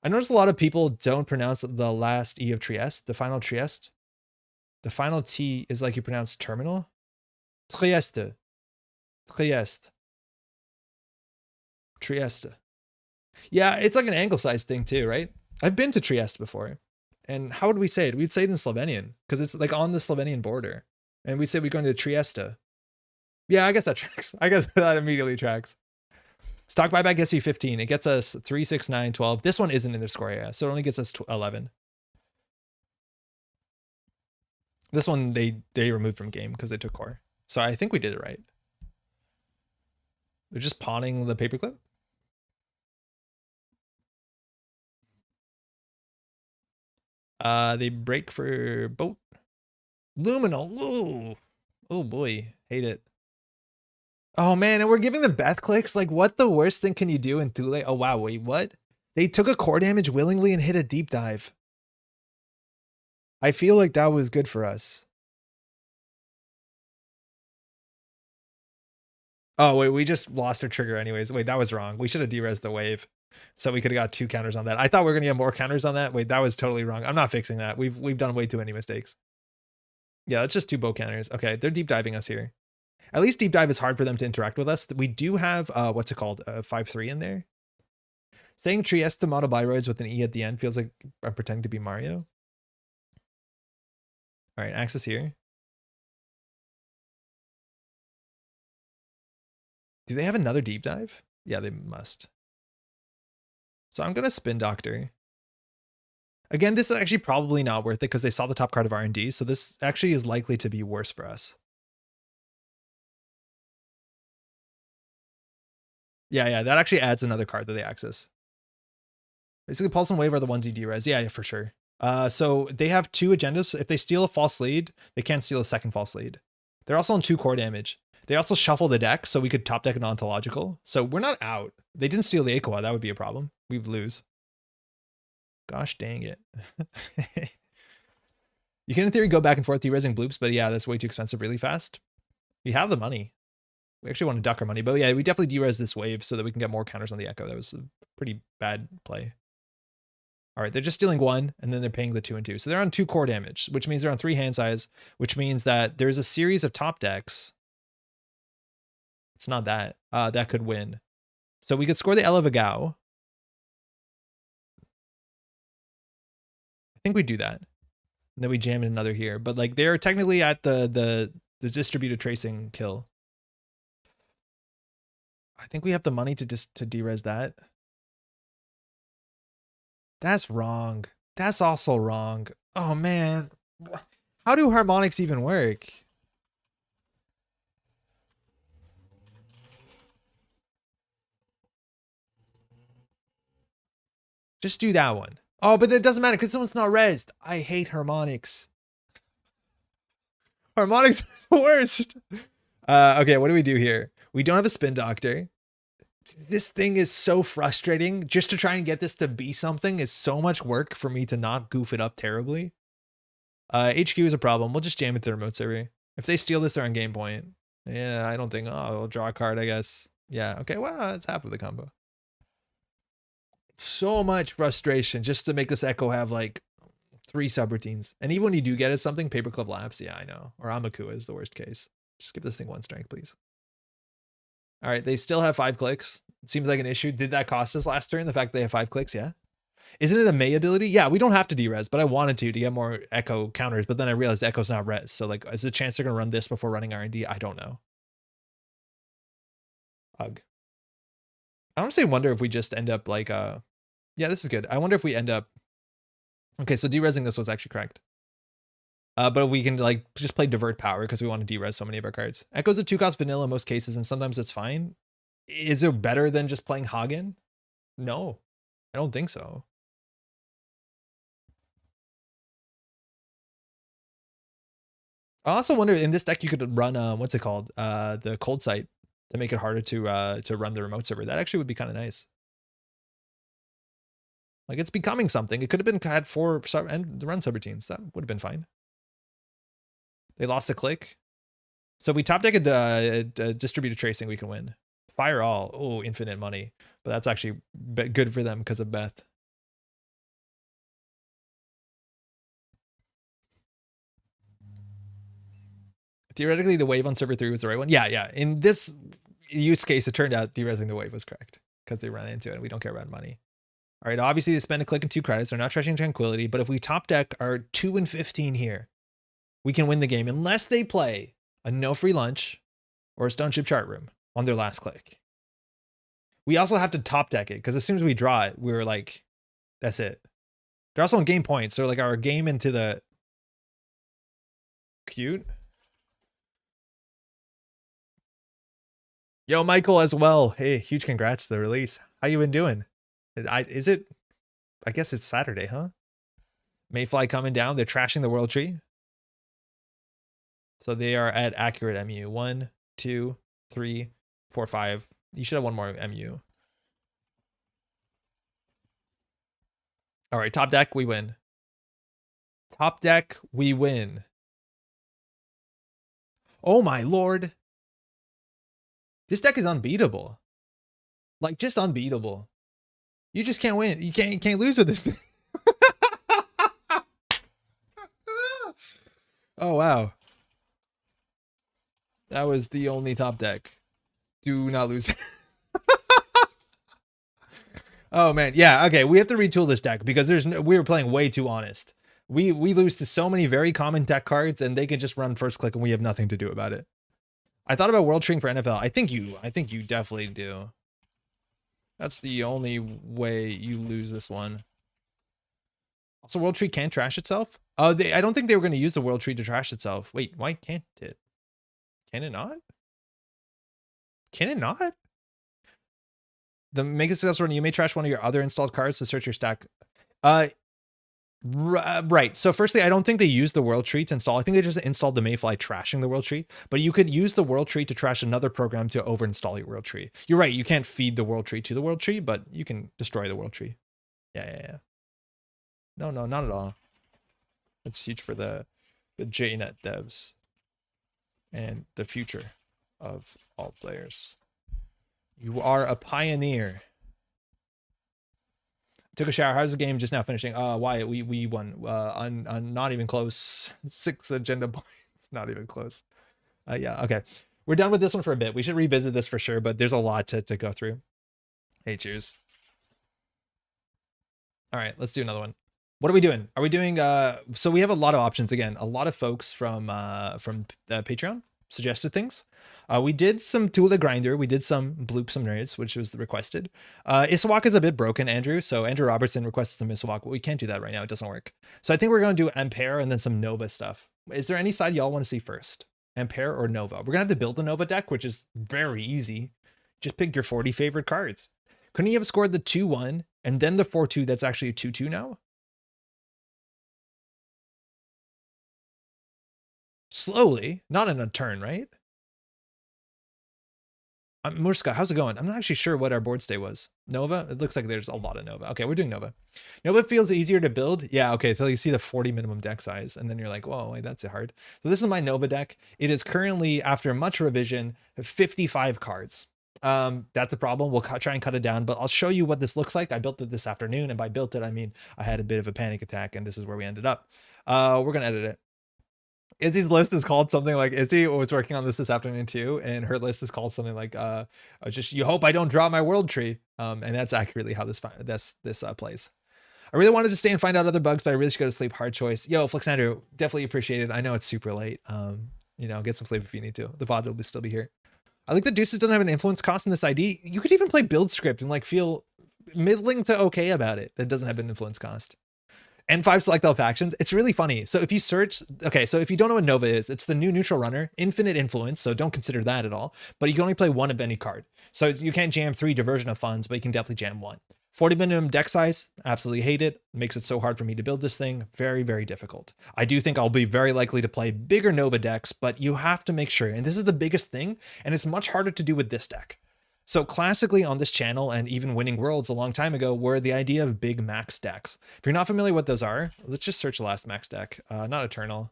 I noticed a lot of people don't pronounce the last E of Trieste, the final Trieste. The final T is like you pronounce terminal. Trieste. Trieste. Trieste. Yeah, it's like an anglicized thing too, right? I've been to Trieste before. And how would we say it? We'd say it in Slovenian because it's like on the Slovenian border. And we'd say we're going to Trieste. Yeah, I guess that tracks. I guess that immediately tracks. Stock buyback gets you 15. It gets us 3, 6, 9, 12. This one isn't in their score area, so it only gets us 11. This one they removed from game because they took core. So I think we did it right. They're just pawning the paperclip. They break for boat. Luminal. Ooh. Oh boy, hate it. Oh man, and we're giving them Beth clicks. Like, what the worst thing can you do in Thule? Oh wow, wait, what? They took a core damage willingly and hit a deep dive. I feel like that was good for us. Oh wait, we just lost our trigger anyways. Wait, that was wrong. We should have de-res the wave. So we could have got 2 counters on that. I thought we were gonna get more counters on that. Wait, that was totally wrong. I'm not fixing that. We've done way too many mistakes. Yeah, that's just 2 bow counters. Okay, they're deep diving us here. At least deep dive is hard for them to interact with us. We do have what's it called? 5-3 in there. Saying Trieste monobiroids with an E at the end feels like I'm pretending to be Mario. All right, access here. Do they have another deep dive? Yeah, they must. So I'm gonna spin doctor. Again, this is actually probably not worth it because they saw the top card of R&D. So this actually is likely to be worse for us. Yeah, that actually adds another card that they access. Basically, Pulse and Wave are the ones you de-res. Yeah, for sure. So they have 2 agendas. If they steal a false lead, they can't steal a second false lead. They're also on 2 core damage. They also shuffle the deck, so we could top deck an ontological. So we're not out. They didn't steal the Aqua. That would be a problem. We'd lose. Gosh dang it. You can, in theory, go back and forth de-resing bloops, but yeah, that's way too expensive really fast. We have the money. We actually want to duck our money, but yeah, we definitely de-res this wave so that we can get more counters on the Echo. That was a pretty bad play. All right, they're just stealing 1, and then they're paying the 2 and 2. So they're on 2 core damage, which means they're on 3 hand size, which means that there's a series of top decks. It's not that. That could win. So we could score the Elevagao. I think we do that. And then we jam in another here. But like they're technically at the distributed tracing kill. I think we have the money to de-res that. That's wrong. That's also wrong. Oh man. How do harmonics even work? Just do that one. Oh, but it doesn't matter because someone's not rezzed. I hate harmonics. Harmonics are the worst. Okay, what do we do here? We don't have a spin doctor. This thing is so frustrating. Just to try and get this to be something is so much work for me to not goof it up terribly. HQ is a problem. We'll just jam it to the remote server. If they steal this, they're on game point. Yeah, I don't think. Oh, we'll draw a card, I guess. Yeah, okay, well, it's half of the combo. So much frustration just to make this Echo have like 3 subroutines. And even when you do get it something, Paperclip Lapse, yeah, I know. Or Amakua is the worst case. Just give this thing 1 strength, please. All right, they still have 5 clicks. It seems like an issue. Did that cost us last turn, the fact they have 5 clicks? Yeah. Isn't it a May ability? Yeah, we don't have to derez, but I wanted to get more Echo counters, but then I realized Echo's not res. So like, is the chance they're going to run this before running R&D? I don't know. Ugh. I honestly wonder if we just end up like, yeah, this is good. I wonder if we end up, okay, so derezing this was actually correct. But if we can like just play divert power because we want to derez so many of our cards. Echo's a 2-cost vanilla in most cases, and sometimes it's fine. Is it better than just playing Hagen? No, I don't think so. I also wonder in this deck you could run what's it called? The cold sight to make it harder to run the remote server. That actually would be kind of nice. Like it's becoming something. It could have been had 4 and run subroutines. That would have been fine. They lost a click. So if we top deck a distributed tracing, we can win. Fire all. Oh, infinite money. But that's actually good for them because of Beth. Theoretically, the wave on server 3 was the right one. Yeah, yeah. In this use case, it turned out derezing the wave was correct because they ran into it and we don't care about money. All right, obviously they spend a click and 2 credits. They're not trashing Tranquility, but if we top deck our 2 and 15 here, we can win the game unless they play a no free lunch or a stone chip chart room on their last click. We also have to top deck it because as soon as we draw it, we're like, that's it. They're also on game points. So like our game into the cute. Yo, Michael as well. Hey, huge congrats to the release. How you been doing? Is it? I guess it's Saturday, huh? Mayfly coming down. They're trashing the world tree. So they are at accurate MU. 1, 2, 3, 4, 5. You should have 1 more MU. All right, top deck, we win. Top deck, we win. Oh my lord. This deck is unbeatable. Like, just unbeatable. You just can't win. You can't lose with this thing. Oh, wow. That was the only top deck. Do not lose. Oh, man. Yeah, okay. We have to retool this deck because we were playing way too honest. We lose to so many very common deck cards and they can just run first click and we have nothing to do about it. I thought about World Treeing for NFL. I think you definitely do. That's the only way you lose this one. Also, World Tree can't trash itself. I don't think they were going to use the World Tree to trash itself. Wait, why can't it? Can it not? Can it not? The Mega Success Run, you may trash one of your other installed cards to search your stack. Right. So firstly, I don't think they used the World Tree to install. I think they just installed the Mayfly trashing the World Tree. But you could use the World Tree to trash another program to overinstall your World Tree. You're right. You can't feed the World Tree to the World Tree, but you can destroy the World Tree. Yeah. No, not at all. It's huge for the JNet devs and the future of all players. You are a pioneer. Took a shower. How's the game just now finishing? Wyatt, we won. On not even close. 6 agenda points. Not even close. Yeah, okay. We're done with this one for a bit. We should revisit this for sure, but there's a lot to go through. Hey, cheers. All right, let's do another one. What are we doing? Are we doing so we have a lot of options again. A lot of folks from Patreon suggested things. We did some Thule grinder. We did some bloop some nerds, which was requested. Isawak is a bit broken, Andrew. So Andrew Robertson requested some Isawak, but we can't do that right now. It doesn't work. So I think we're going to do Ampère and then some Nova stuff. Is there any side y'all want to see first? Ampère or Nova? We're going to have to build a Nova deck, which is very easy. Just pick your 40 favorite cards. Couldn't you have scored the 2-1 and then the 4-2 that's actually a 2-2 now? Slowly, not in a turn, right? Murska, how's it going? I'm not actually sure what our board state was. Nova? It looks like there's a lot of Nova. Okay, we're doing Nova. Nova feels easier to build. Yeah, okay, so you see the 40 minimum deck size, and then you're like, whoa, wait, that's hard. So this is my Nova deck. It is currently, after much revision, 55 cards. That's a problem. We'll try and cut it down, but I'll show you what this looks like. I built it this afternoon, and by built it, I mean I had a bit of a panic attack, and this is where we ended up. We're going to edit it. Izzy's list is called something like, Izzy was working on this afternoon too, and her list is called something like just you hope I don't draw my world tree, and that's accurately how this plays. I really wanted to stay and find out other bugs, but I really should go to sleep. Hard choice. Yo, Flexandrew, definitely appreciate it. I know it's super late. You know, get some sleep if you need to. The VOD will still be here. I think the deuces don't have an influence cost in this ID. You could even play build script and like feel middling to okay about it. That doesn't have an influence cost. And 5 select all factions. It's really funny. So if you search, okay, so if you don't know what Nova is, it's the new neutral runner, infinite influence. So don't consider that at all, but you can only play 1 of any card. So you can't jam 3 diversion of funds, but you can definitely jam 1. 40 minimum deck size, absolutely hate it. Makes it so hard for me to build this thing. Very, very difficult. I do think I'll be very likely to play bigger Nova decks, but you have to make sure, and this is the biggest thing, and it's much harder to do with this deck. So classically on this channel and even winning worlds a long time ago were the idea of big max decks. If you're not familiar with what those are, let's just search the last max deck. Not Eternal.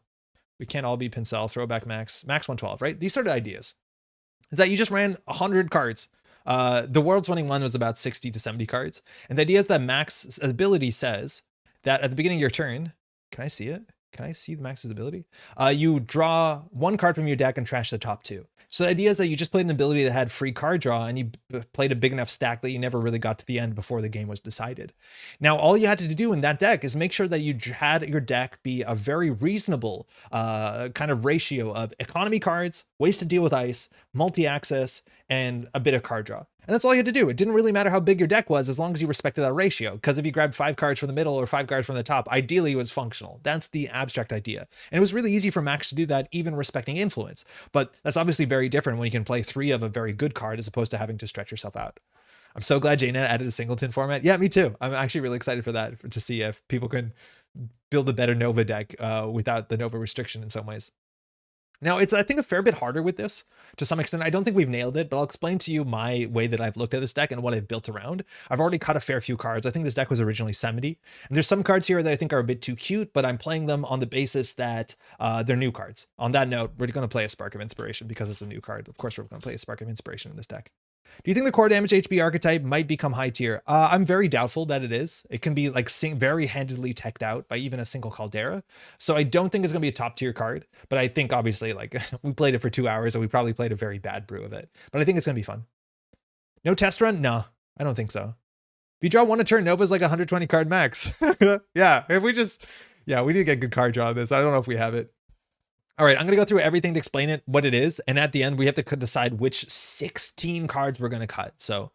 We can't all be Pincel, Throwback Max, Max 112, right? These are the ideas. Is that you just ran 100 cards. The world's winning one was about 60 to 70 cards. And the idea is that max ability says that at the beginning of your turn, can I see it? Can I see the max's ability? You draw 1 card from your deck and trash the top 2. So the idea is that you just played an ability that had free card draw and you played a big enough stack that you never really got to the end before the game was decided. Now, all you had to do in that deck is make sure that you had your deck be a very reasonable kind of ratio of economy cards, ways to deal with ice, multi-access, and a bit of card draw. And that's all you had to do. It didn't really matter how big your deck was as long as you respected that ratio. Because if you grabbed 5 cards from the middle or 5 cards from the top, ideally it was functional. That's the abstract idea. And it was really easy for Max to do that, even respecting influence. But that's obviously very different when you can play 3 of a very good card as opposed to having to stretch yourself out. I'm so glad Jaina added a singleton format. Yeah, me too. I'm actually really excited for that, to see if people can build a better Nova deck without the Nova restriction in some ways. Now, it's, I think, a fair bit harder with this to some extent. I don't think we've nailed it, but I'll explain to you my way that I've looked at this deck and what I've built around. I've already cut a fair few cards. I think this deck was originally 70. And there's some cards here that I think are a bit too cute, but I'm playing them on the basis that they're new cards. On that note, we're going to play a Spark of Inspiration because it's a new card. Of course, we're going to play a Spark of Inspiration in this deck. Do you think the core damage HB archetype might become high tier? I'm very doubtful that it is. It can be like very handedly teched out by even a single Caldera. So I don't think it's going to be a top tier card, but I think obviously like we played it for 2 hours and we probably played a very bad brew of it, but I think it's going to be fun. No test run? No, I don't think so. If you draw 1 a turn, Nova's like 120 card max. Yeah, if we just, yeah, we need to get good card draw on this. I don't know if we have it. All right, I'm going to go through everything to explain it, what it is. And at the end, we have to decide which 16 cards we're going to cut. So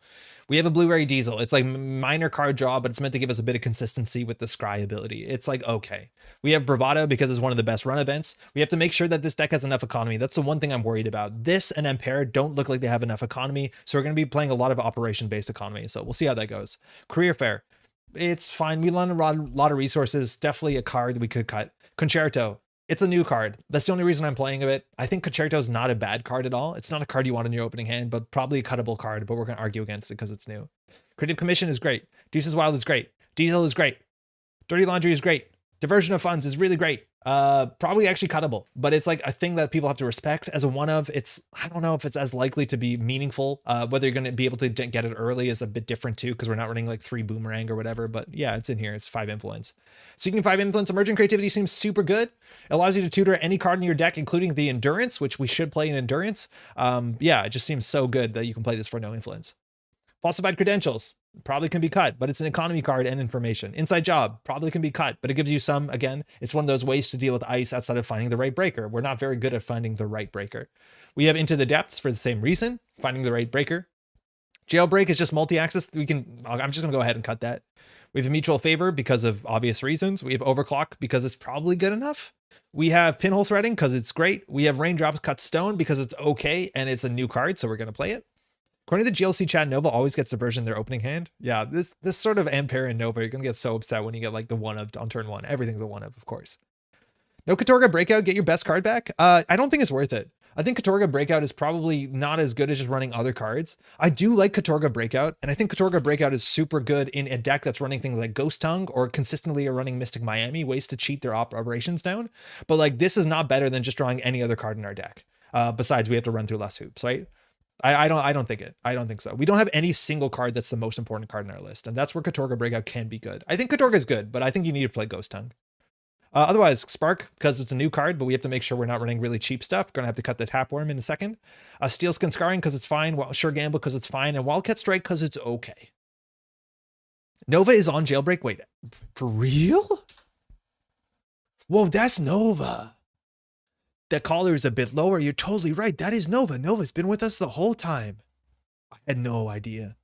we have a Blu-ray Diesel. It's like minor card draw, but it's meant to give us a bit of consistency with the Scry ability. It's like, okay. We have Bravado because it's one of the best run events. We have to make sure that this deck has enough economy. That's the one thing I'm worried about. This and Ampère don't look like they have enough economy. So we're going to be playing a lot of operation-based economy. So we'll see how that goes. Career Fair. It's fine. We learned a lot of resources. Definitely a card we could cut. Concerto. It's a new card. That's the only reason I'm playing it. I think Concerto is not a bad card at all. It's not a card you want in your opening hand, but probably a cuttable card, but we're going to argue against it because it's new. Creative Commission is great. Deuces Wild is great. Diesel is great. Dirty Laundry is great. Diversion of Funds is really great. Probably actually cuttable, but it's like a thing that people have to respect as a one of. It's, I don't know if it's as likely to be meaningful. Whether you're going to be able to get it early is a bit different too, because we're not running like 3 Boomerang or whatever, but yeah, it's in here. It's 5 influence. Seeking 5 influence, Emergent Creativity seems super good. It allows you to tutor any card in your deck, including the Endurance, which we should play in Endurance. Yeah, it just seems so good that you can play this for no influence. Falsified Credentials. probably can be cut, but it's an economy card and information. Inside Job probably can be cut, but it gives you some, again, it's one of those ways to deal with ice outside of finding the right breaker. We're not very good at finding the right breaker. We have Into the Depths for the same reason, finding the right breaker. Jailbreak is just multi-axis. I'm just gonna go ahead and cut that. We have a Mutual Favor because of obvious reasons. We have Overclock because it's probably good enough. We have Pinhole Threading because it's great. We have Raindrops Cut Stone because it's okay and it's a new card, so we're gonna play it. According to the GLC chat, Nova always gets a version of their opening hand. Yeah, this sort of Ampère and Nova, you're gonna get so upset when you get like the 1-of on turn 1. Everything's a 1-of, of course. No Katorga Breakout, get your best card back. I don't think it's worth it. I think Katorga Breakout is probably not as good as just running other cards. I do like Katorga Breakout, and I think Katorga Breakout is super good in a deck that's running things like Ghost Tongue or consistently are running Mystic Miami, ways to cheat their operations down. But like, this is not better than just drawing any other card in our deck. Besides, we have to run through less hoops, right? I don't think so. We don't have any single card that's the most important card in our list, and that's where Katorga Breakout can be good. I think Katorga is good, but I think you need to play Ghost Tongue. Otherwise, Spark, because it's a new card, but we have to make sure we're not running really cheap stuff. Gonna have to cut the Tapworm in a second. Steelskin Scarring because it's fine. Sure Gamble because it's fine. And Wildcat Strike because it's okay. Nova is on Jailbreak. Wait, for real? Whoa, that's Nova. The collar is a bit lower. You're totally right. That is Nova. Nova's been with us the whole time. I had no idea.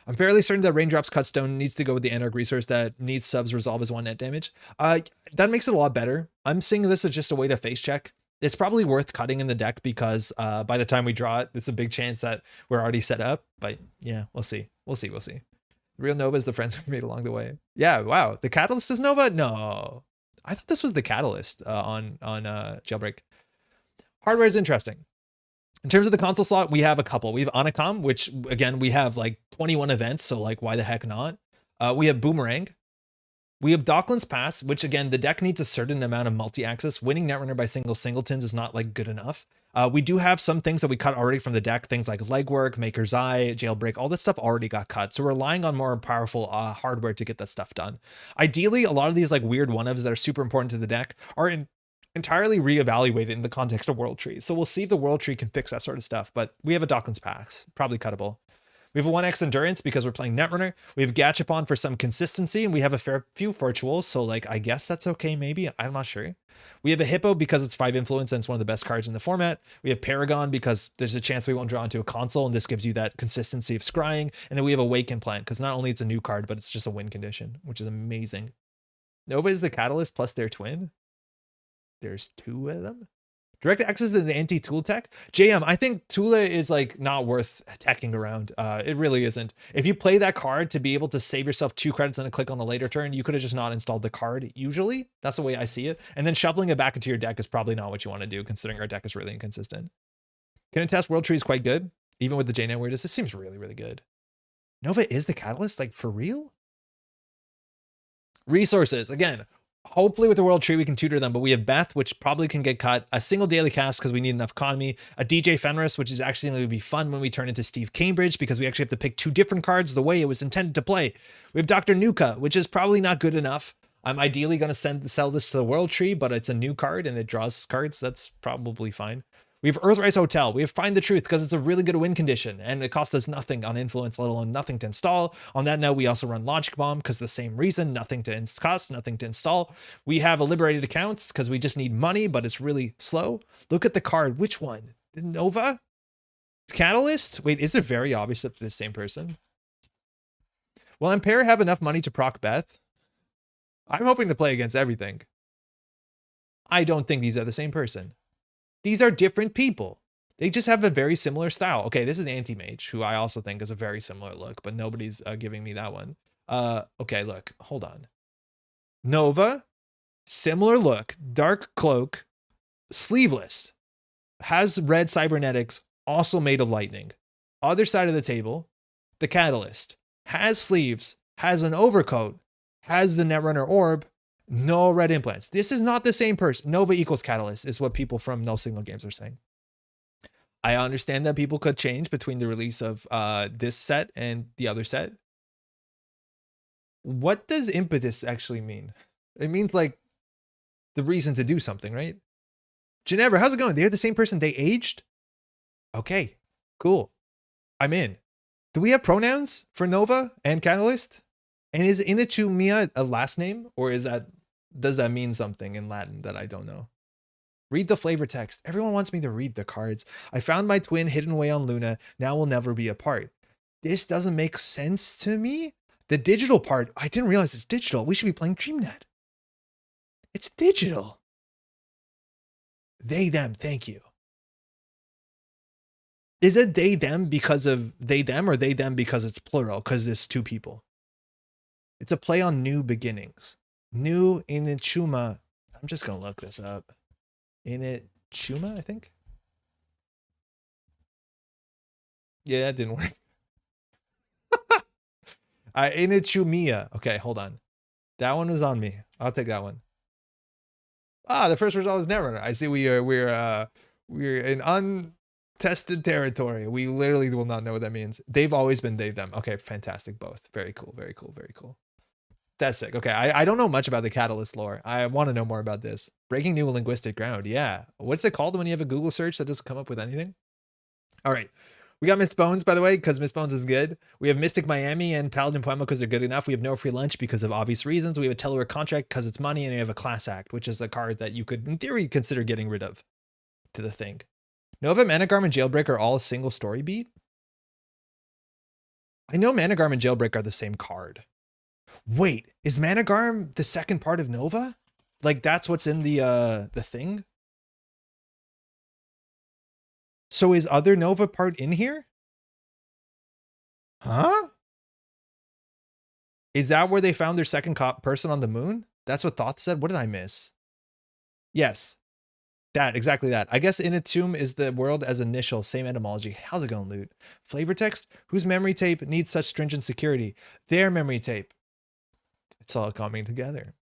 I'm fairly certain that Raindrops Cut Stone needs to go with the Anarch resource that needs subs resolve as 1 net damage. That makes it a lot better. I'm seeing this as just a way to face check. It's probably worth cutting in the deck because by the time we draw it, there's a big chance that we're already set up. But yeah, we'll see. We'll see. Real Nova is the friends we've made along the way. Yeah, wow. The Catalyst is Nova? No. I thought this was the Catalyst on Jailbreak. Hardware is interesting. In terms of the console slot, we have a couple. We have Anacom, which again, we have like 21 events. So like, why the heck not? We have Boomerang. We have Docklands Pass, which again, the deck needs a certain amount of multi-access. Winning Netrunner by singletons is not like good enough. We do have some things that we cut already from the deck. Things like Legwork, Maker's Eye, Jailbreak, all that stuff already got cut. So we're relying on more powerful hardware to get that stuff done. Ideally, a lot of these like weird 1-ofs that are super important to the deck are entirely reevaluated in the context of World Tree. So we'll see if the World Tree can fix that sort of stuff, but we have a Docklands Pass, probably cuttable. We have a 1x Endurance because we're playing Netrunner. We have Gachapon for some consistency, and we have a fair few Virtuals, so like, I guess that's okay, maybe. I'm not sure. We have a Hippo because it's 5 influence and it's one of the best cards in the format. We have Paragon because there's a chance we won't draw into a console, and this gives you that consistency of scrying. And then we have Awaken Plant because not only it's a new card, but it's just a win condition, which is amazing. Nova is the Catalyst plus their twin. There's 2 of them. Direct access to the anti-Thule tech. JM, I think Thule is like not worth teching around. It really isn't. If you play that card to be able to save yourself 2 credits and a click on a later turn, you could have just not installed the card usually. That's the way I see it. And then shuffling it back into your deck is probably not what you want to do, considering our deck is really inconsistent. Can attest World Tree is quite good. Even with the JNet weirdness, this seems really, really good. Nova is the Catalyst, like for real? Resources, again. Hopefully with the World Tree, we can tutor them, but we have Beth, which probably can get cut. A single daily cast because we need enough economy. A DJ Fenris, which is actually going to be fun when we turn into Steve Cambridge because we actually have to pick 2 different cards the way it was intended to play. We have Dr. Nuka, which is probably not good enough. I'm ideally going to sell this to the World Tree, but it's a new card and it draws cards. That's probably fine. We have Earthrise Hotel. We have Find the Truth because it's a really good win condition and it costs us nothing on influence, let alone nothing to install. On that note, we also run Logic Bomb because the same reason, nothing to cost, nothing to install. We have a Liberated Accounts because we just need money, but it's really slow. Look at the card. Which one? The Nova? Catalyst? Wait, is it very obvious that they're the same person? Will Ampère have enough money to proc Beth? I'm hoping to play against everything. I don't think these are the same person. These are different people. They just have a very similar style. Okay, this is Anti-Mage, who I also think is a very similar look, but nobody's giving me that one. Okay, look, hold on. Nova, similar look, dark cloak, sleeveless, has red cybernetics, also made of lightning. Other side of the table, the Catalyst, has sleeves, has an overcoat, has the Netrunner orb, no red implants. This is not the same person. Nova equals Catalyst is what people from No Signal Games are saying. I understand that people could change between the release of this set and the other set. What does impetus actually mean? It means like the reason to do something, right? Ginevra, how's it going? They're the same person. They aged? Okay, cool. I'm in. Do we have pronouns for Nova and Catalyst? And is Initiumia a last name, or does that mean something in Latin that I don't know? Read the flavor text. Everyone wants me to read the cards. I found my twin hidden away on Luna. Now we'll never be apart. This doesn't make sense to me. The digital part, I didn't realize it's digital. We should be playing DreamNet. It's digital. They, them, thank you. Is it they, them because of they, them, or they, them because it's plural, because there's two people? It's a play on new beginnings. New Initiuma. I'm just going to look this up. Initiuma, I think. Yeah, that didn't work. Initiumia. Okay, hold on. That one was on me. I'll take that one. Ah, the first result is Netrunner. I see we're in untested territory. We literally will not know what that means. They've always been they, them. Okay, fantastic. Both. Very cool. Very cool. Very cool. That's sick. Okay, I don't know much about the Catalyst lore. I want to know more about this. Breaking new linguistic ground. Yeah. What's it called when you have a Google search that doesn't come up with anything? All right. We got Miss Bones, by the way, because Miss Bones is good. We have Mystic Miami and Paladin Poema because they're good enough. We have No Free Lunch because of obvious reasons. We have a Telluride Contract because it's money, and we have a Class Act, which is a card that you could, in theory, consider getting rid of to the thing. Nova, Managarm, and Jailbreak are all a single story beat. I know Managarm and Jailbreak are the same card. Wait, is Managarm the second part of Nova? Like that's what's in the thing? So is other Nova part in here? Huh? Is that where they found their second person on the moon? That's what Thoth said? What did I miss? Yes. That, exactly that. I guess Initium is the world as initial, same etymology. How's it going, Loot? Flavor text? Whose memory tape needs such stringent security? Their memory tape. It's all coming together.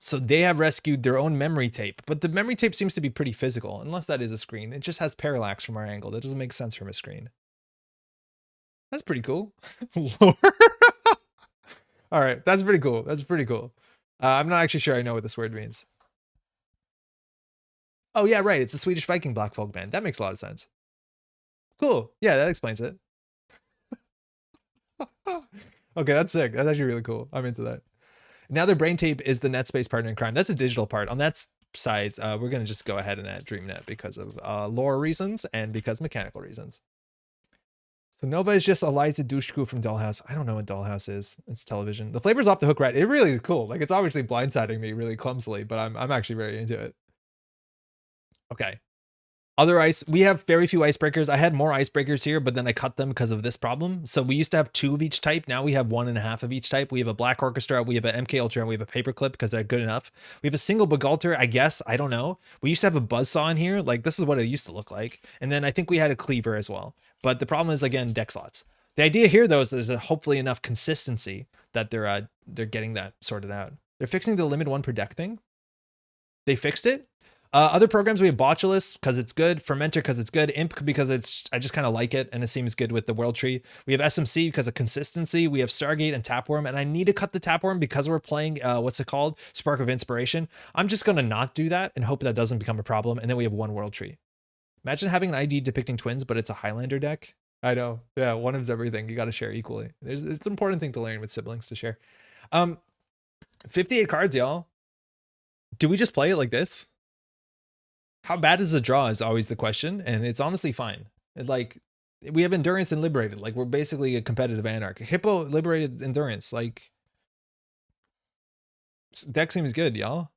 So they have rescued their own memory tape, but the memory tape seems to be pretty physical, unless that is a screen. It just has parallax from our angle. That doesn't make sense from a screen. That's pretty cool. All right, that's pretty cool. That's pretty cool. I'm not actually sure I know what this word means. Oh yeah, right. It's the Swedish Viking Black Folk band. That makes a lot of sense. Cool. Yeah, that explains it. Okay, that's sick. That's actually really cool. I'm into that. Now their brain tape is the NetSpace partner in crime. That's a digital part. On that side, we're going to just go ahead and add DreamNet because of lore reasons and because mechanical reasons. So Nova is just Eliza Dushku from Dollhouse. I don't know what Dollhouse is. It's television. The flavor's off the hook, right? It really is cool. Like it's obviously blindsiding me really clumsily, but I'm actually very into it. Okay. Other ice, we have very few icebreakers. I had more icebreakers here, but then I cut them because of this problem. So we used to have 2 of each type. Now we have 1.5 of each type. We have a Black Orchestra, we have an MK Ultra, and we have a Paperclip because they're good enough. We have a single Bagalter, I guess. I don't know. We used to have a Buzzsaw in here. Like this is what it used to look like. And then I think we had a Cleaver as well. But the problem is, again, deck slots. The idea here, though, is there's hopefully enough consistency that they're getting that sorted out. They're fixing the limit 1 per deck thing. They fixed it. Other programs, we have Botulus because it's good, Fermenter because it's good, Imp because I just kind of like it and it seems good with the World Tree. We have SMC because of consistency. We have Stargate and Tapworm, and I need to cut the Tapworm because we're playing, what's it called? Spark of Inspiration. I'm just going to not do that and hope that doesn't become a problem. And then we have 1 World Tree. Imagine having an ID depicting twins, but it's a Highlander deck. I know. Yeah, one is everything. You got to share equally. It's an important thing to learn with siblings to share. 58 cards, y'all. Do we just play it like this? How bad is the draw is always the question, and it's honestly fine. Like, we have Endurance and Liberated. Like, we're basically a competitive Anarch. Hippo, Liberated, Endurance. Like, deck seems good, y'all.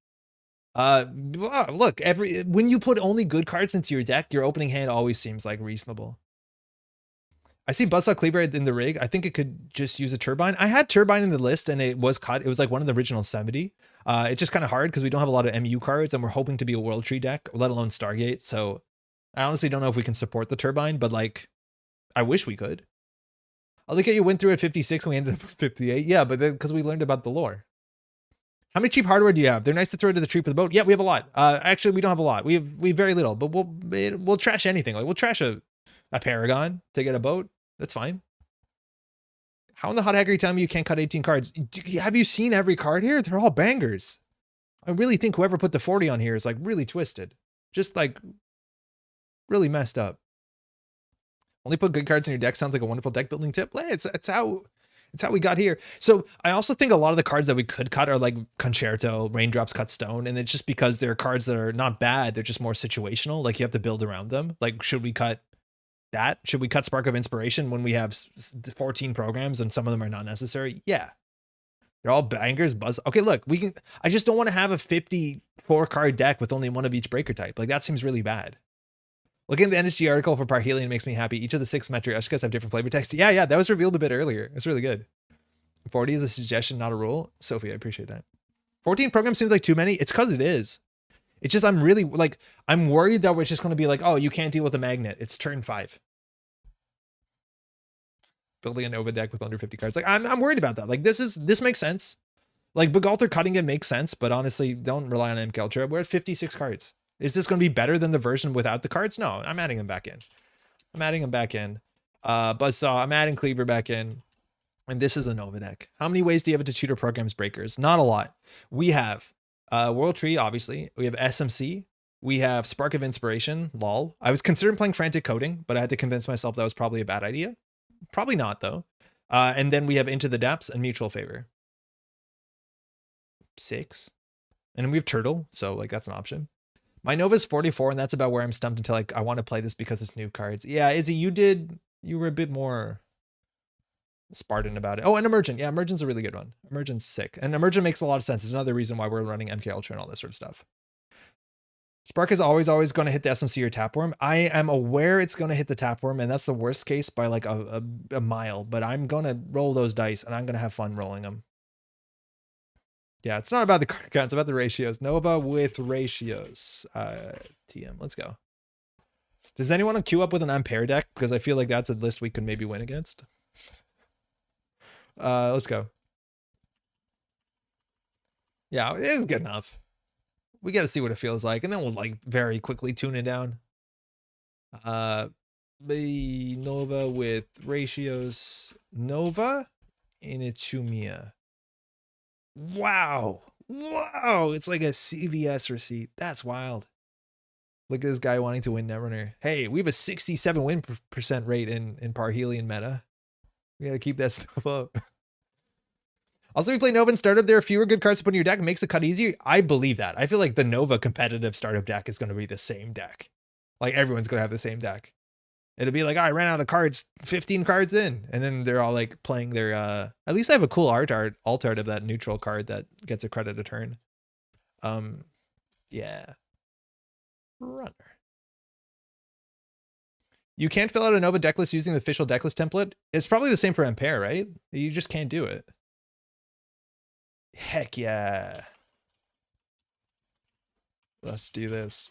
Look, when you put only good cards into your deck, your opening hand always seems like reasonable. I see Buzzsaw Cleaver in the rig. I think it could just use a Turbine. I had Turbine in the list and it was cut. It was like one of the original 70. It's just kind of hard because we don't have a lot of MU cards and we're hoping to be a World Tree deck, let alone Stargate. So I honestly don't know if we can support the Turbine, but like, I wish we could. I'll look at you went through at 56 and we ended up at 58. Yeah, but because we learned about the lore. How many cheap hardware do you have? They're nice to throw to the tree for the boat. Yeah, we have a lot. Actually, we don't have a lot. We have very little, but we'll trash anything. Like we'll trash a Paragon to get a boat. That's fine. How in the hot heck are you telling me you can't cut 18 cards? Have you seen every card here? They're all bangers. I really think whoever put the 40 on here is like really twisted. Just like really messed up. Only put good cards in your deck sounds like a wonderful deck building tip. Hey, it's how we got here. So I also think a lot of the cards that we could cut are like Concerto, Raindrops Cut Stone, and it's just because they're cards that are not bad. They're just more situational. Like you have to build around them. Like, should we cut that? Should we cut Spark of Inspiration when we have 14 programs and some of them are not necessary? Yeah. They're all bangers, buzz. Okay, look, we can. I just don't want to have a 54 card deck with only one of each breaker type. Like that seems really bad. Looking at the NSG article for Parhelion makes me happy. Each of the 6 Matryoshkas have different flavor text. Yeah, that was revealed a bit earlier. It's really good. 40 is a suggestion, not a rule. Sophie, I appreciate that. 14 programs seems like too many. It's because it is. It's just I'm really like I'm worried that we're just going to be like, oh, you can't deal with a magnet. It's turn 5. Building a Nova deck with under 50 cards. Like I'm worried about that. Like this makes sense. Like Begalter cutting it makes sense, but honestly, don't rely on MK Ultra. We're at 56 cards. Is this going to be better than the version without the cards? No, I'm adding them back in. Buzzsaw, I'm adding Cleaver back in. And this is a Nova deck. How many ways do you have to tutor programs breakers? Not a lot. We have World Tree, obviously. We have SMC. We have Spark of Inspiration, lol. I was considering playing Frantic Coding, but I had to convince myself that was probably a bad idea. Probably not, though. And then we have Into the Depths and Mutual Favor. 6. And then we have Turtle, so like that's an option. My Nova's 44, and that's about where I'm stumped until like I want to play this because it's new cards. Yeah, Izzy, you were a bit more Spartan about it. Oh, and Emergent. Yeah, Emergent's a really good one. Emergent's sick. And Emergent makes a lot of sense. It's another reason why we're running MK Ultra and all this sort of stuff. Spark is always going to hit the SMC or Tapworm. I am aware it's going to hit the Tapworm, and that's the worst case by like a mile, but I'm going to roll those dice, and I'm going to have fun rolling them. Yeah, it's not about the card count, it's about the ratios. Nova with ratios. TM, let's go. Does anyone want to queue up with an Ampère deck? Because I feel like that's a list we could maybe win against. Let's go. Yeah, it is good enough. We got to see what it feels like, and then we'll like very quickly tune it down. The Nova with ratios. Nova Initiumia. Wow. It's like a CVS receipt. That's wild. Look at this guy wanting to win Netrunner. Hey, we have a 67 win percent rate in Parhelion meta. We got to keep that stuff up. Also, we play Nova in startup. There are fewer good cards to put in your deck. It makes the cut easier. I believe that. I feel like the Nova competitive startup deck is going to be the same deck. Like everyone's going to have the same deck. It'll be like, oh, I ran out of cards 15 cards in. And then they're all like playing their, at least I have a cool alt art of that neutral card that gets a credit a turn. Yeah. Runner. You can't fill out a Nova decklist using the official decklist template. It's probably the same for Ampère, right? You just can't do it. Heck yeah. Let's do this.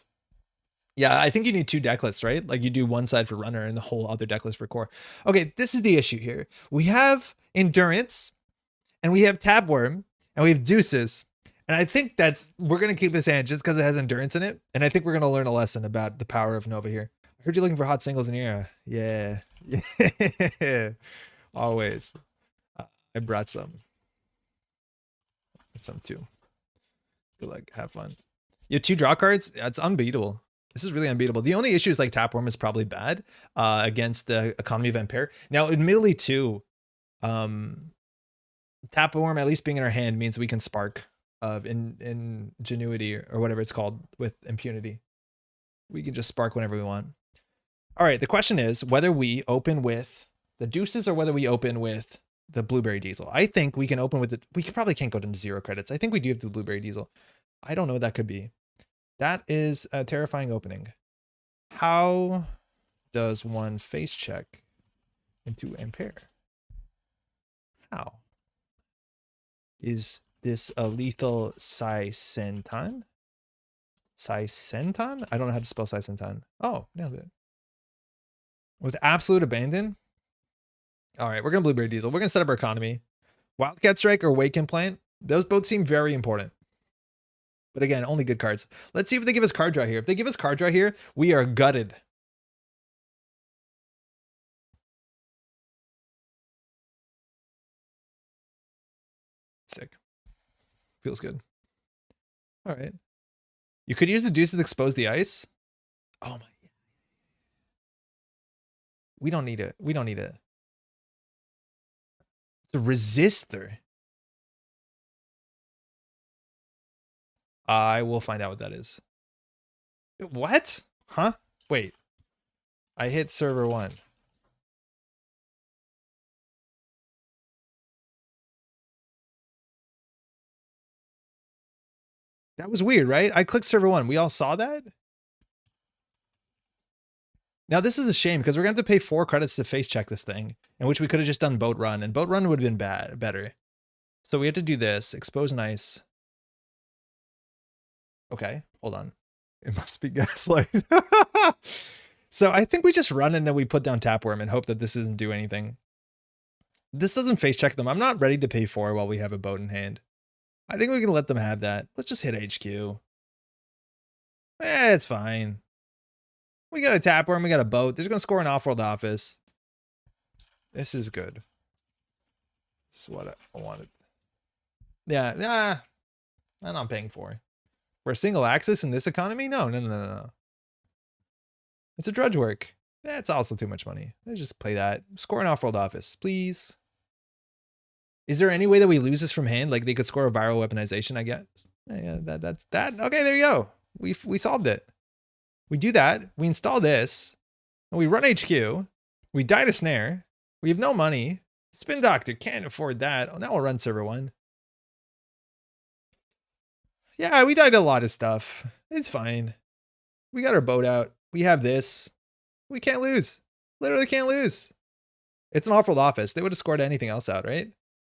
Yeah, I think you need 2 decklists, right? Like you do one side for runner and the whole other decklist for core. Okay, this is the issue here. We have endurance and we have tabworm and we have deuces. And I think we're going to keep this hand just because it has endurance in it. And I think we're going to learn a lesson about the power of Nova here. I heard you're looking for hot singles in here. Yeah. Yeah. Always. I brought some. Some too. Good luck. Have fun. You have 2 draw cards. That's unbeatable. This is really unbeatable. The only issue is like Tapworm is probably bad against the economy of Ampère. Now, admittedly, too, Tapworm at least being in our hand means we can spark of ingenuity or whatever it's called with impunity. We can just spark whenever we want. All right. The question is whether we open with the deuces or whether we open with the Blueberry Diesel. I think we can open with it. We probably can't go to 0 credits. I think we do have the Blueberry Diesel. I don't know what that could be. That is a terrifying opening. How does one face check into Ampère? How? Is this a lethal Sisentan? Sisentan? I don't know how to spell Sisentan. Oh, nailed it. With absolute abandon? All right, we're going to Blueberry Diesel. We're going to set up our economy. Wildcat Strike or Wake Implant. Those both seem very important. But again, only good cards. Let's see if they give us card draw here. If they give us card draw here, we are gutted. Sick. Feels good. All right. You could use the deuces to expose the ice. Oh my. We don't need it. We don't need it. The resistor. I will find out what that is. What? Huh? Wait. I hit server 1. That was weird, right? I clicked server 1. We all saw that? Now this is a shame because we're going to have to pay 4 credits to face check this thing, in which we could have just done boat run, and boat run would have been better. So we have to do this. Expose and ice. Okay, hold on. It must be gaslight. So I think we just run and then we put down Tapworm and hope that this doesn't do anything. This doesn't face check them. I'm not ready to pay 4 while we have a boat in hand. I think we can let them have that. Let's just hit HQ. It's fine. We got a Tapworm, we got a boat. They're going to score an off-world office. This is good. This is what I wanted. Yeah, I'm not paying for. For a single axis in this economy? No. It's a drudge work. That's also too much money. Let's just play that. Score an off-world office, please. Is there any way that we lose this from hand? Like they could score a viral weaponization, I guess. Yeah, that's that. Okay, there you go. We solved it. We do that. We install this. And we run HQ. We die to snare. We have no money. Spin Doctor can't afford that. Oh, now we'll run server 1. Yeah, we died to a lot of stuff. It's fine. We got our boat out. We have this. We can't lose. Literally can't lose. It's an off-world office. They would have scored anything else out, right?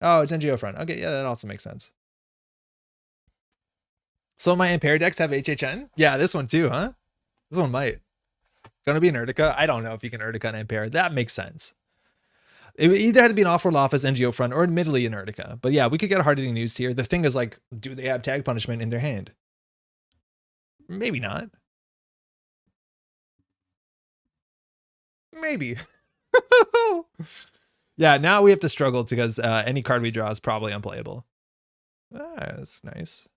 Oh, it's NGO front. Okay, yeah, that also makes sense. So my Ampère decks have HHN? Yeah, this one too, huh? This one might. Gonna be an Urtica? I don't know if you can Urtica an Ampère. That makes sense. It either had to be an off-world office, NGO front, or admittedly an Urtica. But yeah, we could get hard-hitting news here. The thing is like, do they have tag punishment in their hand? Maybe not. Maybe. Yeah, now we have to struggle because any card we draw is probably unplayable. That's nice.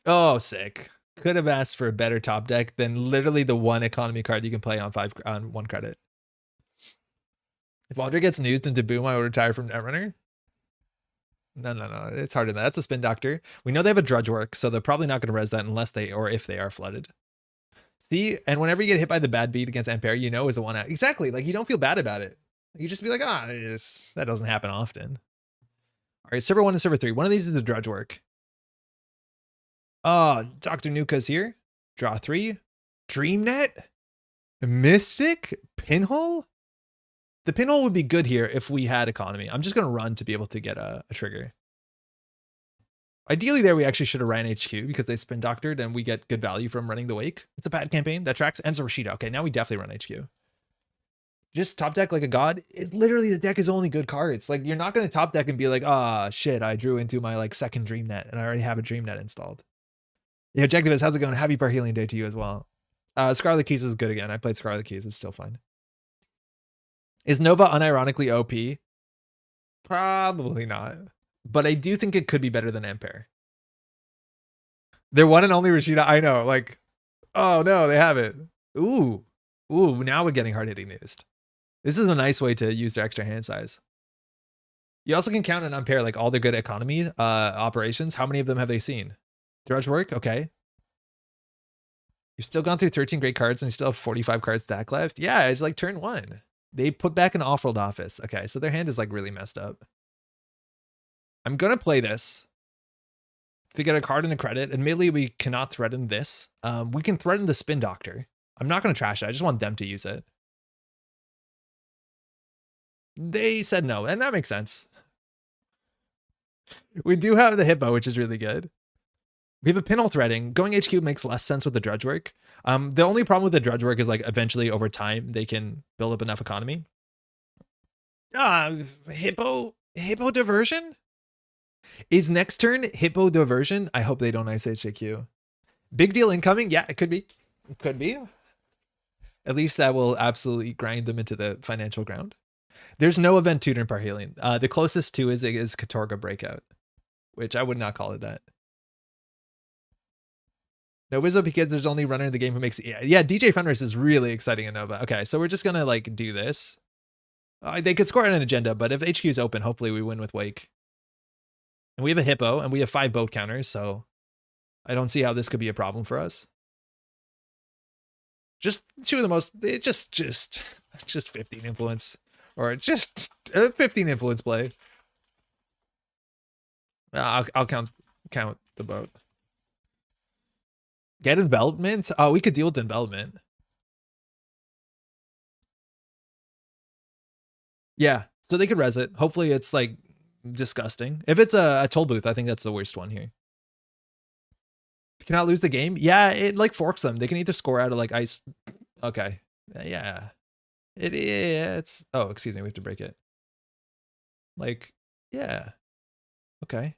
Oh, sick. Could have asked for a better top deck than literally the one economy card you can play on 1 credit. If Wander gets newsed into boom, I would retire from Netrunner. No. It's harder than that. That's a spin doctor. We know they have a drudge work, so they're probably not going to res that unless they, or if they are flooded. See, and whenever you get hit by the bad beat against Ampère, you know is the one out. Exactly. Like you don't feel bad about it. You just be like, that doesn't happen often. All right, server 1 and server 3. One of these is the drudge work. Dr. Nuka's here. Draw 3. Dreamnet? Mystic? Pinhole? The pinhole would be good here if we had economy. I'm just going to run to be able to get a trigger. Ideally there we actually should have ran HQ because they spin doctored and we get good value from running the wake. It's a bad campaign. That tracks. Ends Rashida. Okay, now we definitely run HQ. Just top deck like a god. Literally the deck is only good cards. Like you're not going to top deck and be like, shit, I drew into my like second Dreamnet and I already have a Dreamnet installed. Yeah, Objectivist, how's it going? Happy Parhelion Day to you as well. Scarlet Keys is good again. I played Scarlet Keys. It's still fine. Is Nova unironically OP? Probably not. But I do think it could be better than Ampère. They're one and only Rashida. I know. Like, oh no, they have it. Ooh, now we're getting hard-hitting news. This is a nice way to use their extra hand size. You also can count on Ampère, like all the good economy operations. How many of them have they seen? Drudge work? Okay. You've still gone through 13 great cards and you still have 45 cards stack left. Yeah, it's like turn 1. They put back an off-world office. Okay, so their hand is like really messed up. I'm going to play this to get a card and a credit. Admittedly, we cannot threaten this. We can threaten the Spin Doctor. I'm not going to trash it. I just want them to use it. They said no, and that makes sense. We do have the Hippo, which is really good. We have a pinhole threading. Going HQ makes less sense with the drudge work. The only problem with the drudge work is like eventually over time, they can build up enough economy. Hippo diversion? Is next turn Hippo diversion? I hope they don't ice HQ. Big deal incoming? Yeah, it could be. It could be. At least that will absolutely grind them into the financial ground. There's no event tutor in Parhelion. The closest to is Katorga Breakout, which I would not call it that. No Wizzo because there's only runner in the game who makes it. Yeah, DJ Fenris is really exciting in Nova. Okay, so we're just gonna like do this. They could score on an agenda, but if HQ is open, hopefully we win with Wake. And we have a Hippo, and we have 5 boat counters, so I don't see how this could be a problem for us. Just 2 of the most, just 15 influence, or just 15 influence play. I'll count the boat. Get envelopment? Oh, we could deal with envelopment. Yeah, so they could res it. Hopefully it's like disgusting. If it's a toll booth, I think that's the worst one here. Cannot lose the game? Yeah, it like forks them. They can either score out of like ice. Okay. Yeah. It's oh, excuse me, we have to break it. Like, yeah. Okay.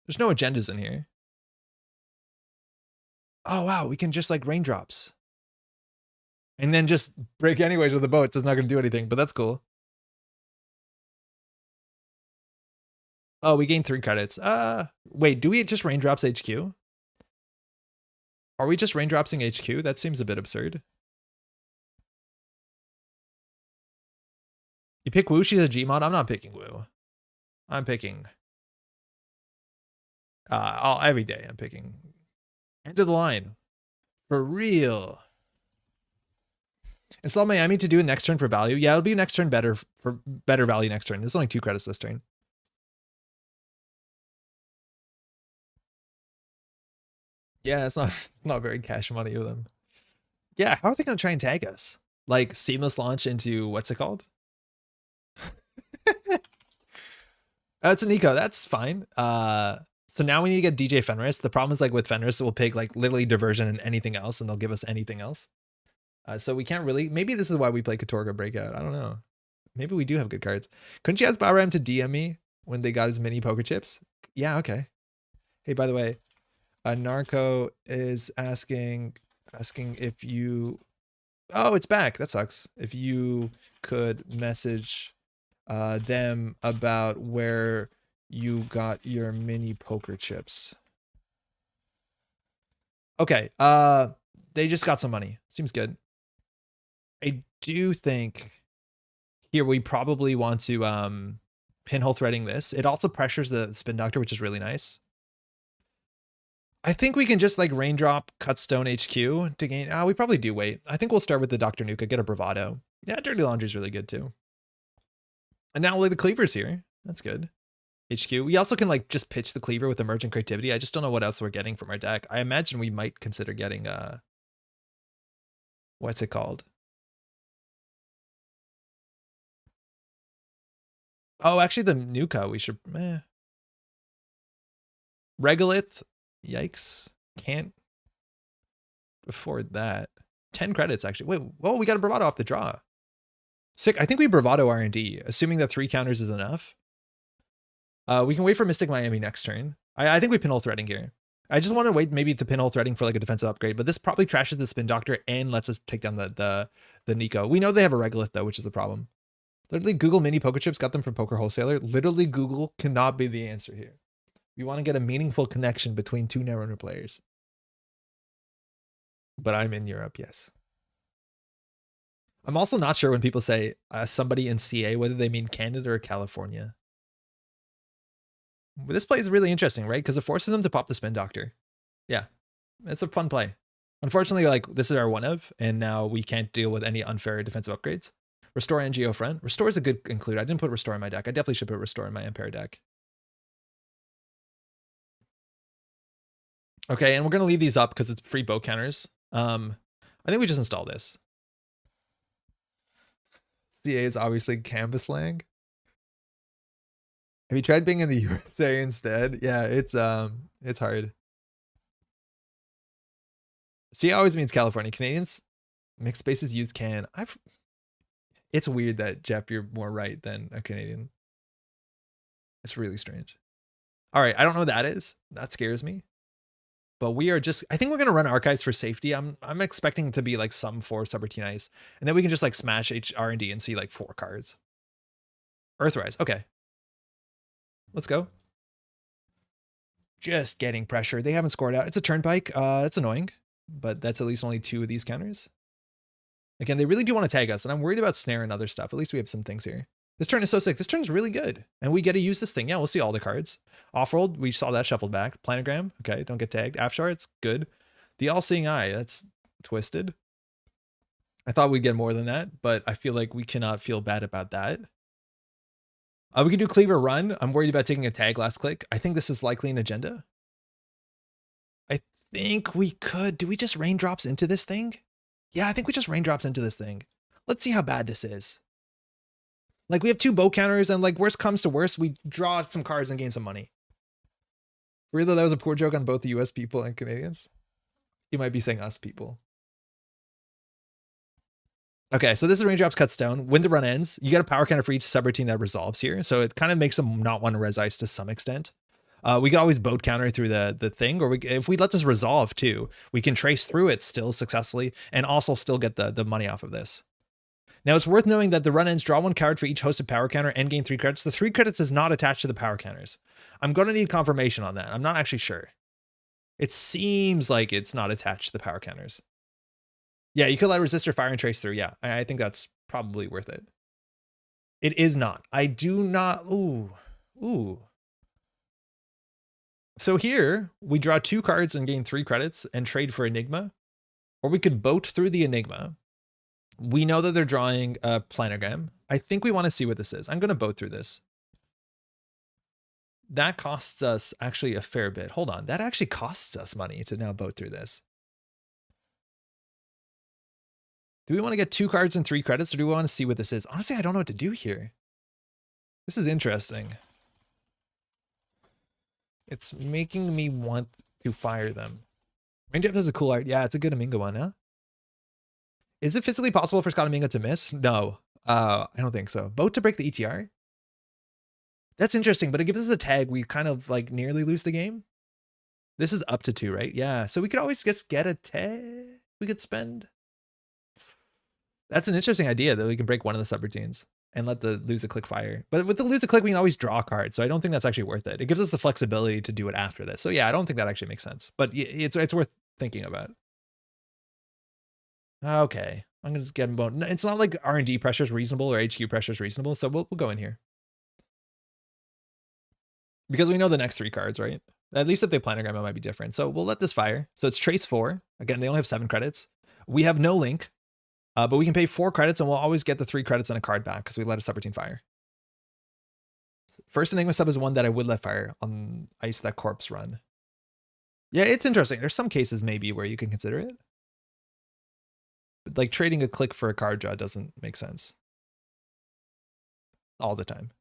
There's no agendas in here. Oh wow, we can just like raindrops. And then just break anyways with the boats. It's not gonna do anything, but that's cool. Oh, we gained 3 credits. Wait, do we just raindrops HQ? Are we just raindropsing HQ? That seems a bit absurd. You pick Wu, she's a Gmod? I'm not picking Wu. I'm picking... every day I'm picking... End of the line. For real. Install Miami to do it next turn for value. Yeah, it'll be next turn better for better value next turn. There's only 2 credits this turn. Yeah, it's not very cash money of them. Yeah, how are they gonna try and tag us? Like seamless launch into what's it called? It's an eco. That's fine. So now we need to get DJ Fenris. The problem is like with Fenris, it will pick like literally diversion and anything else, and they'll give us anything else. So we can't really. Maybe this is why we play Katorga Breakout. I don't know. Maybe we do have good cards. Couldn't you ask Bauram to DM me when they got his mini poker chips? Yeah, okay. Hey, by the way, Narco is asking if you. Oh, it's back. That sucks. If you could message them about where you got your mini poker chips. Okay. They just got some money. Seems good. I do think here we probably want to pinhole threading this. It also pressures the spin doctor, which is really nice. I think we can just like raindrop Cutstone HQ to gain. We probably do wait. I think we'll start with the Dr. Nuka, get a bravado. Yeah, Dirty Laundry is really good too. And now the cleaver's here. That's good. HQ. We also can like just pitch the cleaver with emergent creativity. I just don't know what else we're getting from our deck. I imagine we might consider getting what's it called? Oh, actually the Nuka we should Regolith. Yikes. Can't afford that. 10 credits actually. Wait, whoa, we got a bravado off the draw. Sick. I think we bravado R&D, assuming that 3 counters is enough. We can wait for Mystic Miami next turn. I think we pinhole threading here. I just want to wait maybe to pinhole threading for like a defensive upgrade, but this probably trashes the spin doctor and lets us take down the Nico. We know they have a Regolith though, which is the problem. Literally Google mini poker chips, got them from Poker Wholesaler. Literally Google cannot be the answer here. We want to get a meaningful connection between 2 Netrunner players. But I'm in Europe, yes. I'm also not sure when people say somebody in CA, whether they mean Canada or California. But this play is really interesting, right? Because it forces them to pop the spin doctor. Yeah, it's a fun play. Unfortunately, like this is our one of, and now we can't deal with any unfair defensive upgrades. Restore NGO friend. Restore is a good include. I didn't put Restore in my deck. I definitely should put Restore in my Ampère deck. Okay, and we're gonna leave these up because it's free boat counters. I think we just install this. CA is obviously canvas lang. Have you tried being in the USA instead? Yeah, it's hard. CA always means California. Canadians mixed spaces use can. It's weird that Jeff, you're more right than a Canadian. It's really strange. All right, I don't know what that is. That scares me. But we are just, I think we're going to run archives for safety. I'm expecting to be like some 4 subroutine ice. And then we can just like smash R&D and see like 4 cards. Earthrise. Okay. Let's go. just getting pressure. They haven't scored out. It's a turnpike. It's annoying, but that's at least only 2 of these counters. Again, they really do want to tag us, and I'm worried about snare and other stuff. At least we have some things here. This turn is so sick. This turn is really good, and we get to use this thing. Yeah, we'll see all the cards. Off-rolled, we saw that shuffled back. Planogram, okay, don't get tagged. Afshar, it's good. The All-Seeing Eye, that's twisted. I thought we'd get more than that, but I feel like we cannot feel bad about that. We can do Cleaver Run. I'm worried about taking a tag last click. I think this is likely an agenda. I think we could. Do we just raindrops into this thing? Yeah, I think we just raindrops into this thing. Let's see how bad this is. Like, we have 2 bow counters, and like, worst comes to worst, we draw some cards and gain some money. Really, that was a poor joke on both the US people and Canadians. You might be saying us people. Okay, so this is raindrops cut stone. When the run ends, you get a power counter for each subroutine that resolves here. So it kind of makes them not want to res ice to some extent. We can always boat counter through the thing, or if we let this resolve too, we can trace through it still successfully and also still get the money off of this. Now it's worth knowing that the run ends draw 1 card for each hosted power counter and gain 3 credits. The 3 credits is not attached to the power counters. I'm going to need confirmation on that. I'm not actually sure. It seems like it's not attached to the power counters. Yeah, you could let resistor fire and trace through. Yeah, I think that's probably worth it. It is not. I do not. Ooh. So here we draw 2 cards and gain 3 credits and trade for Enigma, or we could boat through the Enigma. We know that they're drawing a planogram. I think we want to see what this is. I'm going to boat through this. That costs us actually a fair bit. Hold on. That actually costs us money to now boat through this. Do we want to get 2 cards and 3 credits, or do we want to see what this is? Honestly, I don't know what to do here. This is interesting. It's making me want to fire them. Raindrop has a cool art. Yeah, it's a good Aminga one, huh? Is it physically possible for Scott Aminga to miss? No, I don't think so. Boat to break the ETR? That's interesting, but it gives us a tag. We kind of like nearly lose the game. This is up to 2, right? Yeah, so we could always just get a tag we could spend. That's an interesting idea that we can break one of the subroutines and let the lose a click fire. But with the lose a click, we can always draw a card. So I don't think that's actually worth it. It gives us the flexibility to do it after this. So yeah, I don't think that actually makes sense, but it's worth thinking about. Okay, I'm gonna get about. It's not like R&D pressure is reasonable or HQ pressure is reasonable, so we'll go in here because we know the next 3 cards, right? At least if they planogram, it might be different. So we'll let this fire. So it's trace 4. Again, they only have 7 credits. We have no link. But we can pay 4 credits and we'll always get the 3 credits and a card back because we let a subroutine fire. First Enigma sub is one that I would let fire on Ice That Corpse run. Yeah, it's interesting. There's some cases maybe where you can consider it. But like trading a click for a card draw doesn't make sense. All the time.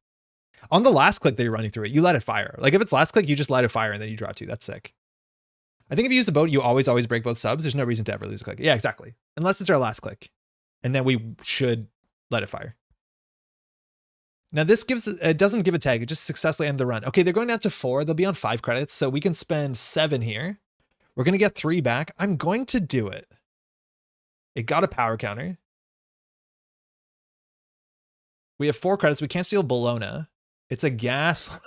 On the last click that you're running through it, you let it fire. Like if it's last click, you just let it fire and then you draw 2. That's sick. I think if you use the boat, you always break both subs. There's no reason to ever lose a click. Yeah, exactly. Unless it's our last click. And then we should let it fire. Now this it doesn't give a tag. It just successfully end the run. Okay, they're going down to 4. They'll be on 5 credits. So we can spend 7 here. We're going to get 3 back. I'm going to do it. It got a power counter. We have 4 credits. We can't steal Bologna. It's a gas.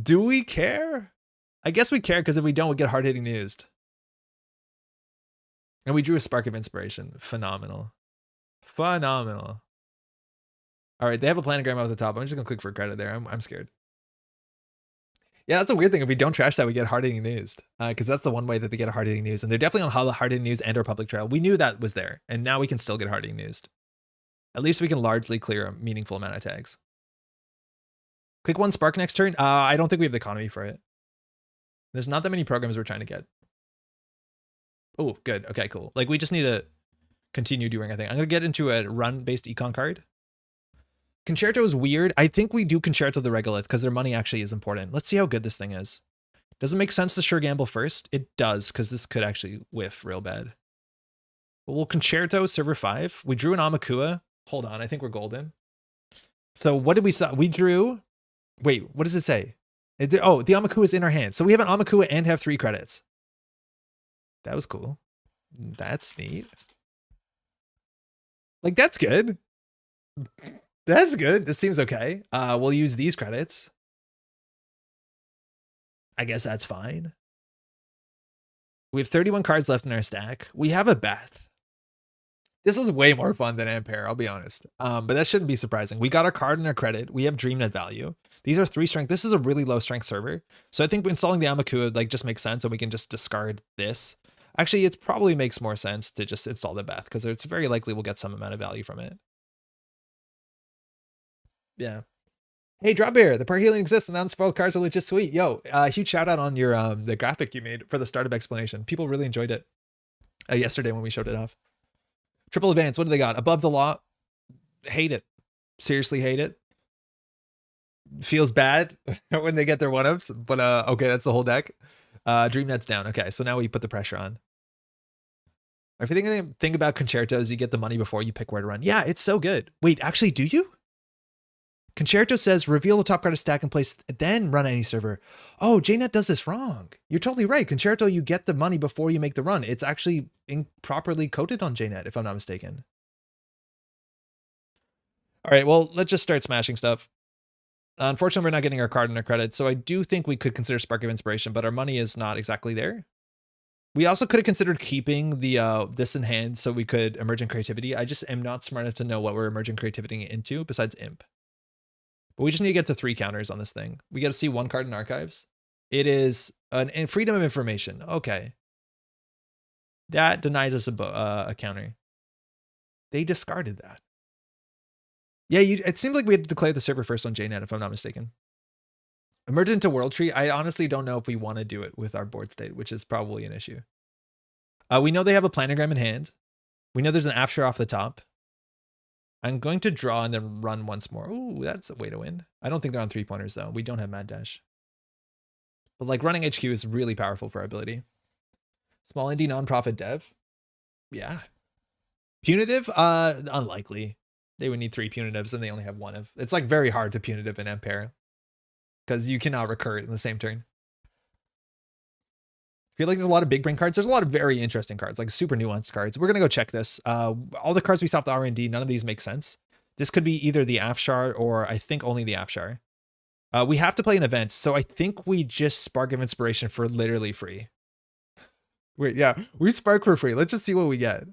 Do we care? I guess we care because if we don't, we get hard-hitting news. And we drew a Spark of Inspiration. Phenomenal. Phenomenal. All right, they have a planogram at the top. I'm just going to click for credit there. I'm scared. Yeah, that's a weird thing. If we don't trash that, we get hard-hitting news. Because that's the one way that they get a hard-hitting news. And they're definitely on hard-hitting news and our public trail. We knew that was there. And now we can still get hard-hitting news. At least we can largely clear a meaningful amount of tags. Click 1 Spark next turn. I don't think we have the economy for it. There's not that many programs we're trying to get. Oh, good. Okay, cool. Like we just need to continue doing, I think. I'm going to get into a run-based econ card. Concerto is weird. I think we do Concerto the Regolith because their money actually is important. Let's see how good this thing is. Does it make sense to sure gamble first? It does, because this could actually whiff real bad. But we'll Concerto Server 5. We drew an Amakua. Hold on, I think we're golden. So what did we saw? We drew... Wait, what does it say? Oh, the Amakua is in our hand. So we have an Amakua and have 3 credits. That was cool. That's neat. Like, that's good. That's good. This seems okay. We'll use these credits. I guess that's fine. We have 31 cards left in our stack. We have a Beth. This is way more fun than Ampère, I'll be honest. But that shouldn't be surprising. We got our card and our credit. We have DreamNet value. These are 3 strength. This is a really low strength server. So I think installing the Amaku like just makes sense and we can just discard this. Actually, it probably makes more sense to just install the Beth because it's very likely we'll get some amount of value from it. Yeah. Hey, Drop Bear, the Parhelion exists and the unspoiled cards are legit sweet. Yo, huge shout out on your the graphic you made for the startup explanation. People really enjoyed it yesterday when we showed it off. Triple advance, what do they got? Above the law. Hate it. Seriously hate it. Feels bad when they get their one-ups, but okay, that's the whole deck. DreamNet's down. Okay, so now we put the pressure on. If you think about concertos, you get the money before you pick where to run. Yeah, it's so good. Wait, actually, do you? Concerto says reveal the top card of stack in place, then run any server. Oh, JNet does this wrong. You're totally right. Concerto, you get the money before you make the run. It's actually improperly coded on JNet, if I'm not mistaken. All right, well, let's just start smashing stuff. Unfortunately, we're not getting our card and our credit, so I do think we could consider Spark of Inspiration, but our money is not exactly there. We also could have considered keeping the this in hand so we could Emergent Creativity. I just am not smart enough to know what we're Emergent Creativity into besides Imp. But we just need to get to 3 counters on this thing. We got to see 1 card in archives. It is an freedom of information. Okay. That denies us a counter. They discarded that. Yeah, it seemed like we had to declare the server first on JNet, if I'm not mistaken. Emergent to World Tree, I honestly don't know if we want to do it with our board state, which is probably an issue. We know they have a planogram in hand. We know there's an Afshar off the top. I'm going to draw and then run once more. Ooh, that's a way to win. I don't think they're on 3-pointers, though. We don't have Mad Dash. But like running HQ is really powerful for our ability. Small indie nonprofit dev. Yeah. Punitive? Unlikely. They would need 3 punitives and they only have 1 of. It's like very hard to punitive in Ampère because you cannot recur it in the same turn. I feel like there's a lot of big brain cards. There's a lot of very interesting cards, like super nuanced cards. We're going to go check this. All the cards we saw with the R&D, none of these make sense. This could be either the Afshar or I think only the Afshar. We have to play an event, so I think we just Spark of Inspiration for literally free. Wait, yeah, we Spark for free. Let's just see what we get.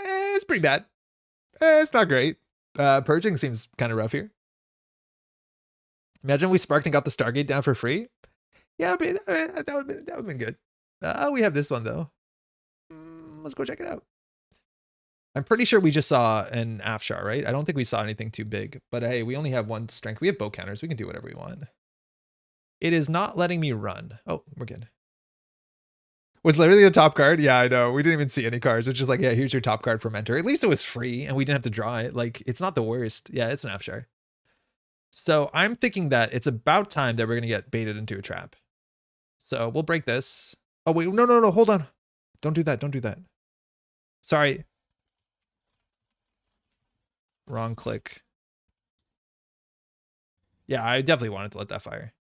It's pretty bad. It's not great. Purging seems kind of rough here. Imagine we sparked and got the Stargate down for free. Yeah, but that would have been good. We have this one though. Let's go check it out. I'm pretty sure we just saw an Afshar, right? I don't think we saw anything too big, but hey, we only have 1 strength. We have bow counters. We can do whatever we want. It is not letting me run. Oh, we're good. Was literally the top card. Yeah, I know. We didn't even see any cards. It's just like, yeah, here's your top card for Mentor. At least it was free and we didn't have to draw it. Like, it's not the worst. Yeah, it's an Afshar. So I'm thinking that it's about time that we're going to get baited into a trap. So we'll break this. Oh, wait. No. Hold on. Don't do that. Don't do that. Sorry. Wrong click. Yeah, I definitely wanted to let that fire.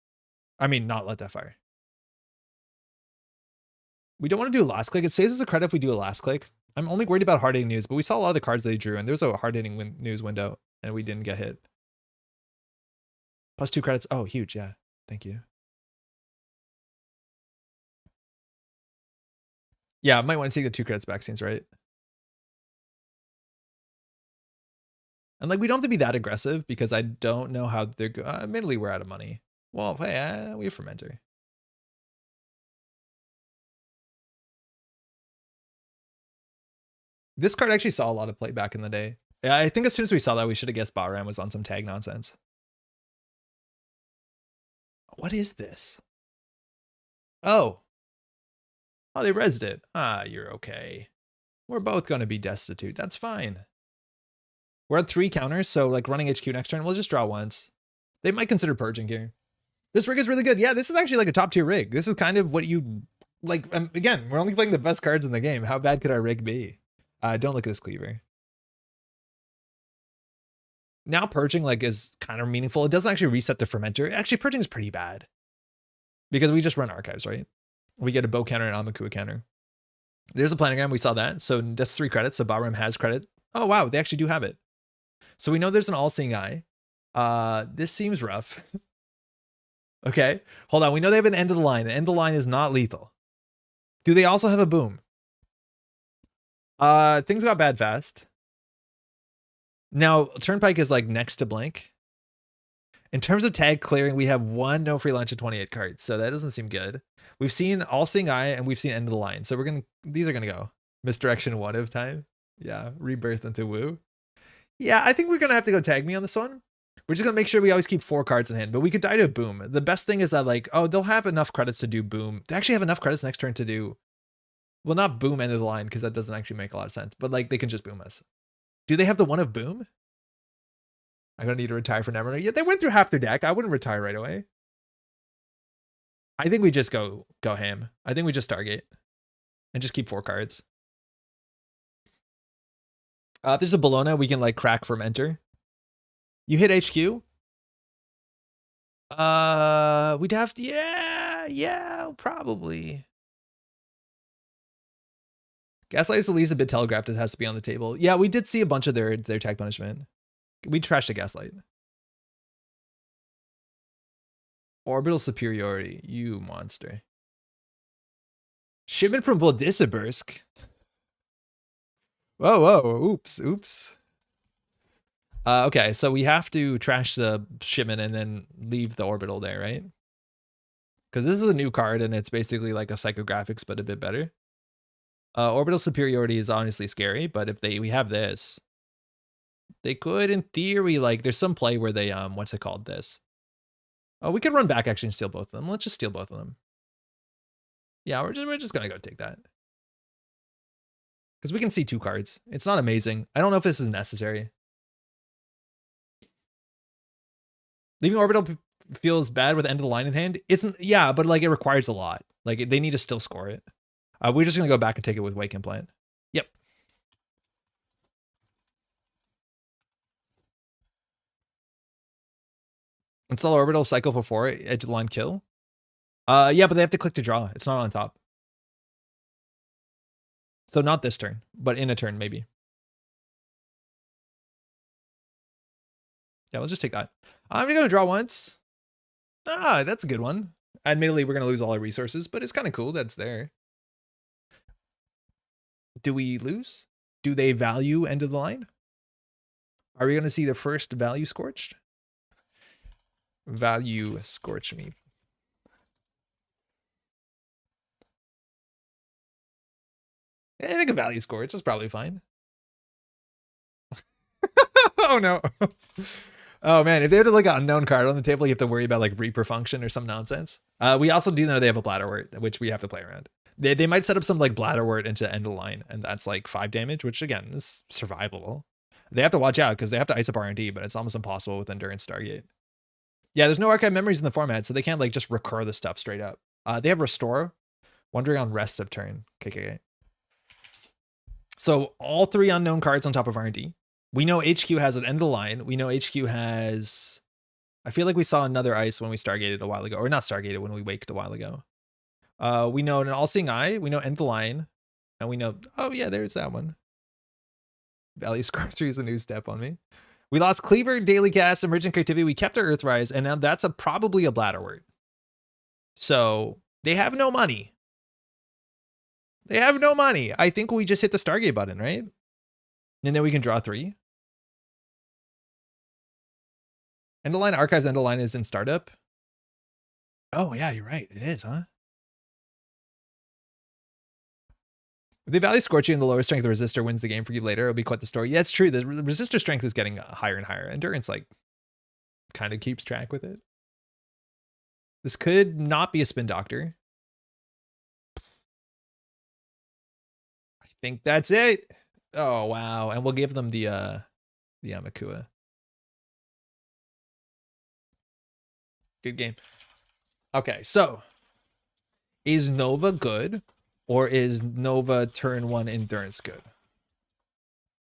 I mean, not let that fire. We don't want to do a last click. It saves us a credit if we do a last click. I'm only worried about hard-hitting news, but we saw a lot of the cards they drew, and there's a hard-hitting news window, and we didn't get hit. Plus 2 credits. Oh, huge. Yeah. Thank you. Yeah, I might want to take the 2 credits back, seems right. And like, we don't have to be that aggressive because I don't know how they're going. Admittedly, we're out of money. Well, hey, we have Fermenter. This card actually saw a lot of play back in the day. Yeah, I think as soon as we saw that, we should have guessed Bahram was on some tag nonsense. What is this? Oh. Oh, they rezzed it. Ah, you're okay. We're both going to be destitute. That's fine. We're at 3 counters, so like running HQ next turn, we'll just draw once. They might consider purging here. This rig is really good. Yeah, this is actually like a top tier rig. This is kind of what you like. Again, we're only playing the best cards in the game. How bad could our rig be? Don't look at this cleaver. Now purging like is kind of meaningful. It doesn't actually reset the fermenter. Actually, purging is pretty bad because we just run archives, right? We get a bow counter and Amakua counter. There's a planogram. We saw that. So that's 3 credits. So Bahram has credit. Oh, wow. They actually do have it. So we know there's an all-seeing eye. This seems rough. Okay. Hold on. We know they have an end of the line. The end of the line is not lethal. Do they also have a boom? Things got bad fast. Now, Turnpike is like next to blank. In terms of tag clearing, we have 1 no free lunch and 28 cards. So that doesn't seem good. We've seen all-seeing eye and we've seen end of the line. So these are gonna go. Misdirection 1 of time. Yeah, rebirth into woo. Yeah, I think we're gonna have to go tag me on this one. We're just gonna make sure we always keep 4 cards in hand, but we could die to a boom. The best thing is that like, oh, they'll have enough credits to do boom. They actually have enough credits next turn to do, well, not boom end of the line because that doesn't actually make a lot of sense, but like they can just boom us. Do they have the 1 of boom? I'm gonna need to retire for Netrunner. Yeah, they went through half their deck. I wouldn't retire right away. I think we just go ham. I think we just Stargate and just keep 4 cards. If there's a Bologna, we can like crack from enter. You hit HQ. We'd have to, yeah, probably. Gaslight is the least a bit telegraphed. It has to be on the table. Yeah, we did see a bunch of their tag punishment. We trashed the Gaslight. Orbital superiority, you monster. Shipment from Vladisibirsk. Whoa, oops. Okay, so we have to trash the shipment and then leave the orbital there, right? Because this is a new card and it's basically like a psychographics, but a bit better. Orbital superiority is honestly scary, but if we have this, they could, in theory, like there's some play where they what's it called this? Oh, we could run back actually and steal both of them. Let's just steal both of them. Yeah, we're just gonna go take that. Because we can see 2 cards. It's not amazing. I don't know if this is necessary. Leaving orbital feels bad with end of the line in hand. Yeah, but like it requires a lot. Like they need to still score it. We're just gonna go back and take it with Wake Implant. Yep. Install orbital cycle for 4, edge of the line kill. Yeah, but they have to click to draw. It's not on top. So not this turn, but in a turn maybe. Yeah, let's just take that. I'm gonna draw once. That's a good one. Admittedly, we're gonna lose all our resources, but it's kind of cool that it's there. Do we lose? Do they value end of the line? Are we gonna see the first value scorched? Value scorch me. I think a value scorch is probably fine. Oh no. Oh man, if they had like an unknown card on the table, you have to worry about like Reaper function or some nonsense. We also do know they have a Bladderwort, which we have to play around. They might set up some like Bladderwort into end of line, and that's like 5 damage, which again is survivable. They have to watch out because they have to ice up R&D, but it's almost impossible with Endurance Stargate. Yeah, there's no archive memories in the format, so they can't like just recur the stuff straight up. They have Restore, Wandering on rest of turn. Okay. So all 3 unknown cards on top of R&D. We know HQ has an end of the line. We know HQ has, I feel like we saw another ice when we Stargated a while ago, or not Stargated, when we waked a while ago. We know an all-seeing eye. We know end of the line. And we know, oh yeah, there's that one. Value Scorcher is a new step on me. We lost Cleaver, Daily Cast, Emergent Creativity. We kept our Earthrise, and now that's probably a Bladderwort. So they have no money. They have no money. I think we just hit the Stargate button, right? And then we can draw 3. End of line archives, end of line is in startup. Oh yeah, you're right. It is, huh? If they value Scorching and the lower strength, the resistor wins the game for you later. It'll be quite the story. Yeah, it's true. The resistor strength is getting higher and higher. Endurance like kind of keeps track with it. This could not be a Spin Doctor. I think that's it. Oh wow, and we'll give them the Amakua. Good game. Okay, so is Nova good, or is Nova turn 1 endurance good?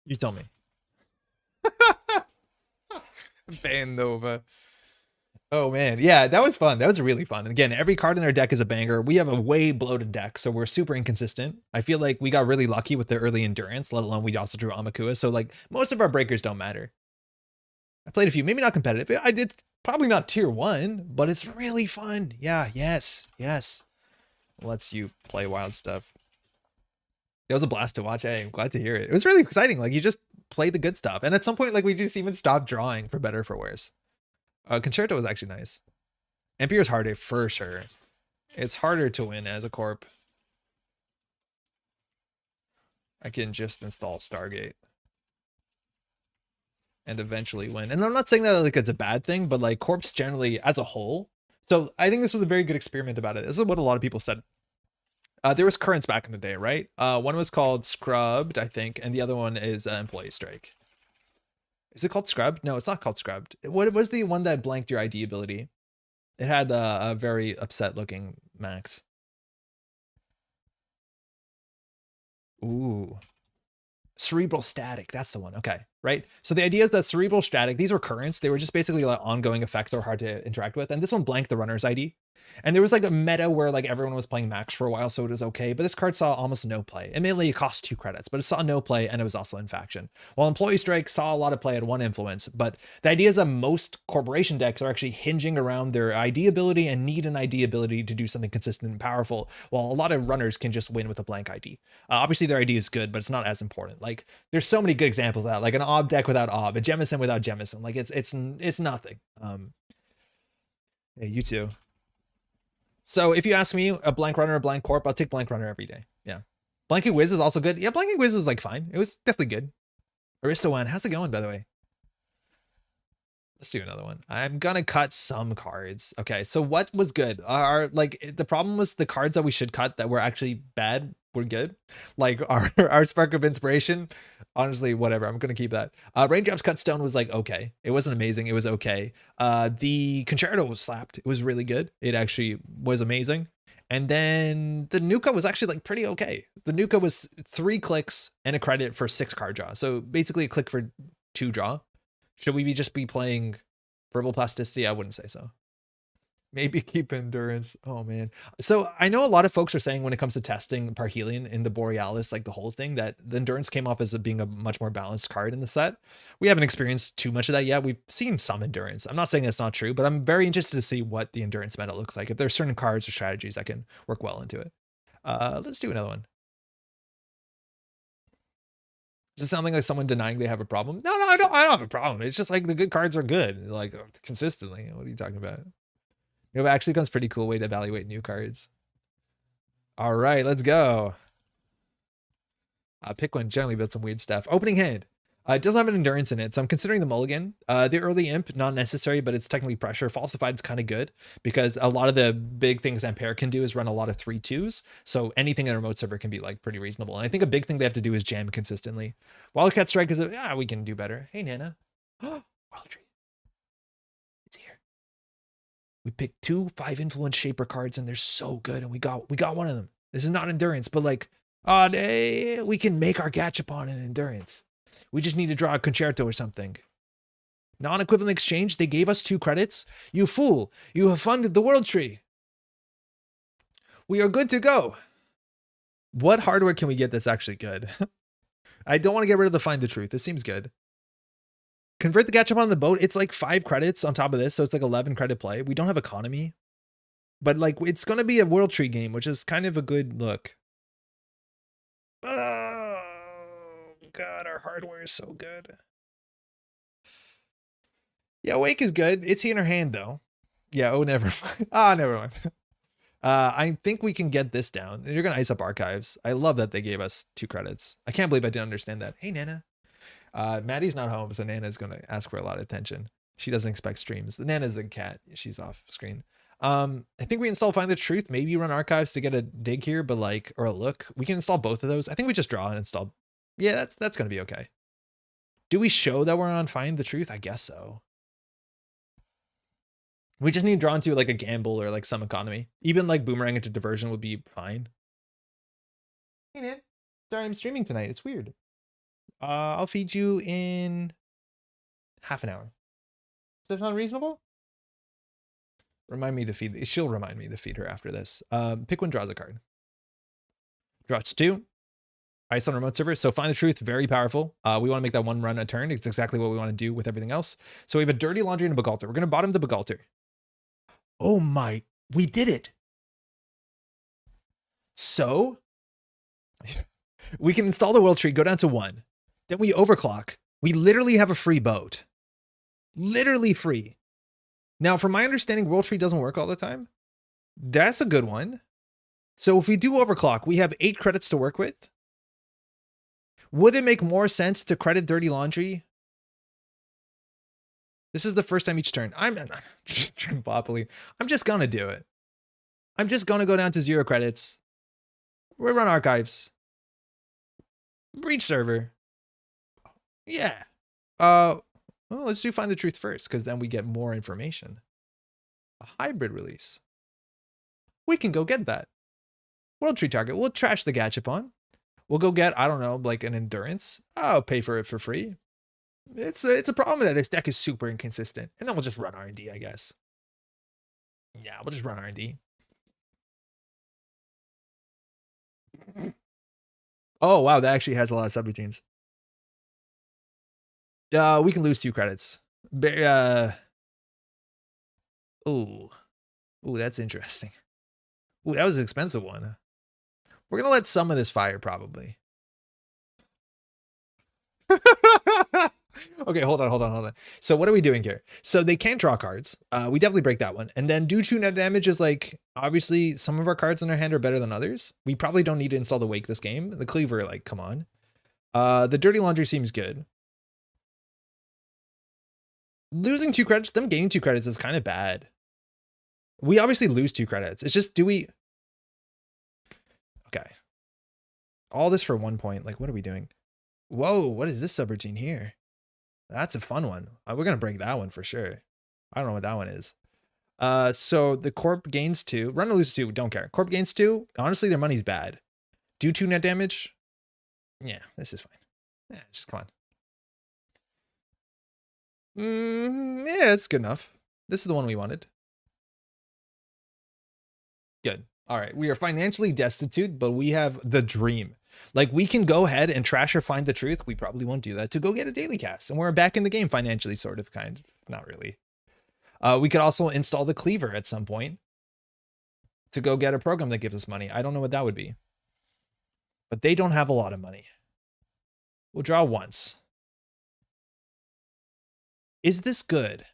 You tell me. Ban Nova. Oh man, yeah, that was fun. That was really fun. And again, every card in our deck is a banger. We have a way bloated deck, so we're super inconsistent. I feel like we got really lucky with the early endurance, let alone we also drew Amakua. So like most of our breakers don't matter. I played a few, maybe not competitive. I did probably not tier 1, but it's really fun. Yeah, yes, yes. Lets you play wild stuff. It was a blast to watch. Hey, I'm glad to hear it. It was really exciting. Like you just play the good stuff. And at some point, like we just even stopped drawing for better or for worse. Concerto was actually nice. Ampere is harder for sure. It's harder to win as a corp. I can just install Stargate and eventually win. And I'm not saying that like it's a bad thing, but like corps generally as a whole. So I think this was a very good experiment about it. This is what a lot of people said. There was currents back in the day, right? One was called Scrubbed, I think, and the other one is Employee Strike. Is it called Scrubbed? No, it's not called Scrubbed. What was the one that blanked your ID ability? It had a very upset looking max. Ooh. Cerebral Static, that's the one. Okay, right? So the idea is that Cerebral Static, these were currents. They were just basically like ongoing effects that were hard to interact with. And this one blanked the runner's ID. And there was like a meta where like everyone was playing max for a while, so it was okay. But this card saw almost no play. Admittedly, it cost 2 credits, but it saw no play and it was also in faction. While Employee Strike saw a lot of play at 1 influence, but the idea is that most corporation decks are actually hinging around their ID ability and need an ID ability to do something consistent and powerful, while a lot of runners can just win with a blank ID. Obviously, their ID is good, but it's not as important. Like, there's so many good examples of that, like an Ob deck without Ob, a Jemison without Jemison. Like, it's nothing. Yeah, you too. So if you ask me a blank runner or blank corp, I'll take blank runner every day. Yeah. Blanking Wiz is also good. Yeah, Blanking Wiz was like fine. It was definitely good. Aristo1, how's it going, by the way? Let's do another one. I'm gonna cut some cards. Okay, so what was good? Like the problem was the cards that we should cut that were actually bad were good. Like our Spark of Inspiration. Honestly, whatever. I'm gonna keep that. Raindrops Cut Stone was like okay. It wasn't amazing. It was okay. The Concerto was slapped. It was really good. It actually was amazing. And then the Nuka was actually like pretty okay. The Nuka was 3 clicks and a credit for 6 card draw. So basically a click for 2 draw. Should we just be playing verbal plasticity? I wouldn't say so. Maybe keep endurance. Oh man. So I know a lot of folks are saying when it comes to testing Parhelion in the Borealis, like the whole thing, that the endurance came off as being a much more balanced card in the set. We haven't experienced too much of that yet. We've seen some endurance. I'm not saying that's not true, but I'm very interested to see what the endurance meta looks like. If there's certain cards or strategies that can work well into it. Let's do another one. Does it sound like someone denying they have a problem? No, I don't have a problem. It's just like the good cards are good, like consistently. What are you talking about? It actually becomes a pretty cool way to evaluate new cards. All right, let's go. Pick one generally builds some weird stuff. Opening hand. It doesn't have an endurance in it, so I'm considering the mulligan. The early imp, not necessary, but it's technically pressure. Falsified's kind of good because a lot of the big things Ampère can do is run a lot of 3/2s. So anything in a remote server can be like pretty reasonable. And I think a big thing they have to do is jam consistently. Wildcat Strike is we can do better. Hey, Nana. World Tree. It's here. We picked 2 5 influence shaper cards and they're so good. And we got one of them. This is not endurance, but like, we can make our Gachapon an endurance. We just need to draw a Concerto or something. Non-equivalent exchange, they gave us 2 credits. You fool, you have funded the World Tree. We are good to go. What hardware can we get that's actually good? I don't want to get rid of the Find the Truth. This seems good. Convert the Gachapon on the boat. It's like 5 credits on top of this, so it's like 11 credit play. We don't have economy. But like, it's going to be a World Tree game, which is kind of a good look. Oh, God, our hardware is so good. Yeah, Wake is good. It's in her hand, though. Yeah, oh, never mind. Never mind. I think we can get this down. You're going to ice up archives. I love that they gave us 2 credits. I can't believe I didn't understand that. Hey, Nana. Maddie's not home, so Nana's going to ask for a lot of attention. She doesn't expect streams. The Nana's a cat. She's off screen. I think we install Find the Truth, maybe run archives to get a dig here, but like, or a look. We can install both of those. I think we just draw and install. Yeah, that's going to be okay. Do we show that we're on Find the Truth? I guess so. We just need to draw into like a gamble or like some economy. Even like boomerang into diversion would be fine. Hey man, sorry I'm streaming tonight. It's weird. I'll feed you in half an hour. Does that sound reasonable? Remind me to feed. She'll remind me to feed her after this. Pick one, draws a card. Draws 2. Ice on remote server. So Find the Truth, very powerful. We want to make that 1 run a turn. It's exactly what we want to do with everything else. So we have a Dirty Laundry and a Bagalter. We're going to bottom the Bagalter. Oh my, we did it. So we can install the World Tree, go down to 1. Then we overclock. We literally have a free boat. Literally free. Now, from my understanding, World Tree doesn't work all the time. That's a good one. So if we do overclock, we have 8 credits to work with. Would it make more sense to credit Dirty Laundry? This is the first time each turn. I'm just gonna do it. I'm just gonna go down to 0 credits. We run archives. Breach server. Yeah. Well, let's do Find the Truth first, because then we get more information. A hybrid release. We can go get that. World Tree target. We'll trash the Gachapon. We'll go get, I don't know, like an endurance. I'll pay for it for free. It's a problem that this deck is super inconsistent. And then we'll just run R&D, I guess. Yeah, we'll just run R&D. Oh, wow, that actually has a lot of subroutines. We can lose 2 credits. Ooh, that's interesting. Ooh, that was an expensive one. We're going to let some of this fire, probably. Okay, hold on. So what are we doing here? So they can't draw cards. We definitely break that one. And then do 2 net damage is like, obviously, some of our cards in our hand are better than others. We probably don't need to install the Wake this game. The Cleaver, like, come on. The Dirty Laundry seems good. Losing 2 credits, them gaining 2 credits is kind of bad. We obviously lose 2 credits. It's just, do we... Okay. All this for 1 point. Like, what are we doing? Whoa, what is this subroutine here? That's a fun one. We're going to break that one for sure. I don't know what that one is. So the Corp gains 2. Run or lose 2, don't care. Corp gains 2. Honestly, their money's bad. Do 2 net damage. Yeah, this is fine. Yeah, just come on. Yeah, it's good enough. This is the one we wanted. Good. All right, we are financially destitute, but we have the dream. Like, we can go ahead and trash or Find the Truth. We probably won't do that to go get a daily cast. And we're back in the game financially, sort of, kind of. Not really. We could also install the Cleaver at some point to go get a program that gives us money. I don't know what that would be. But they don't have a lot of money. We'll draw once. Is this good?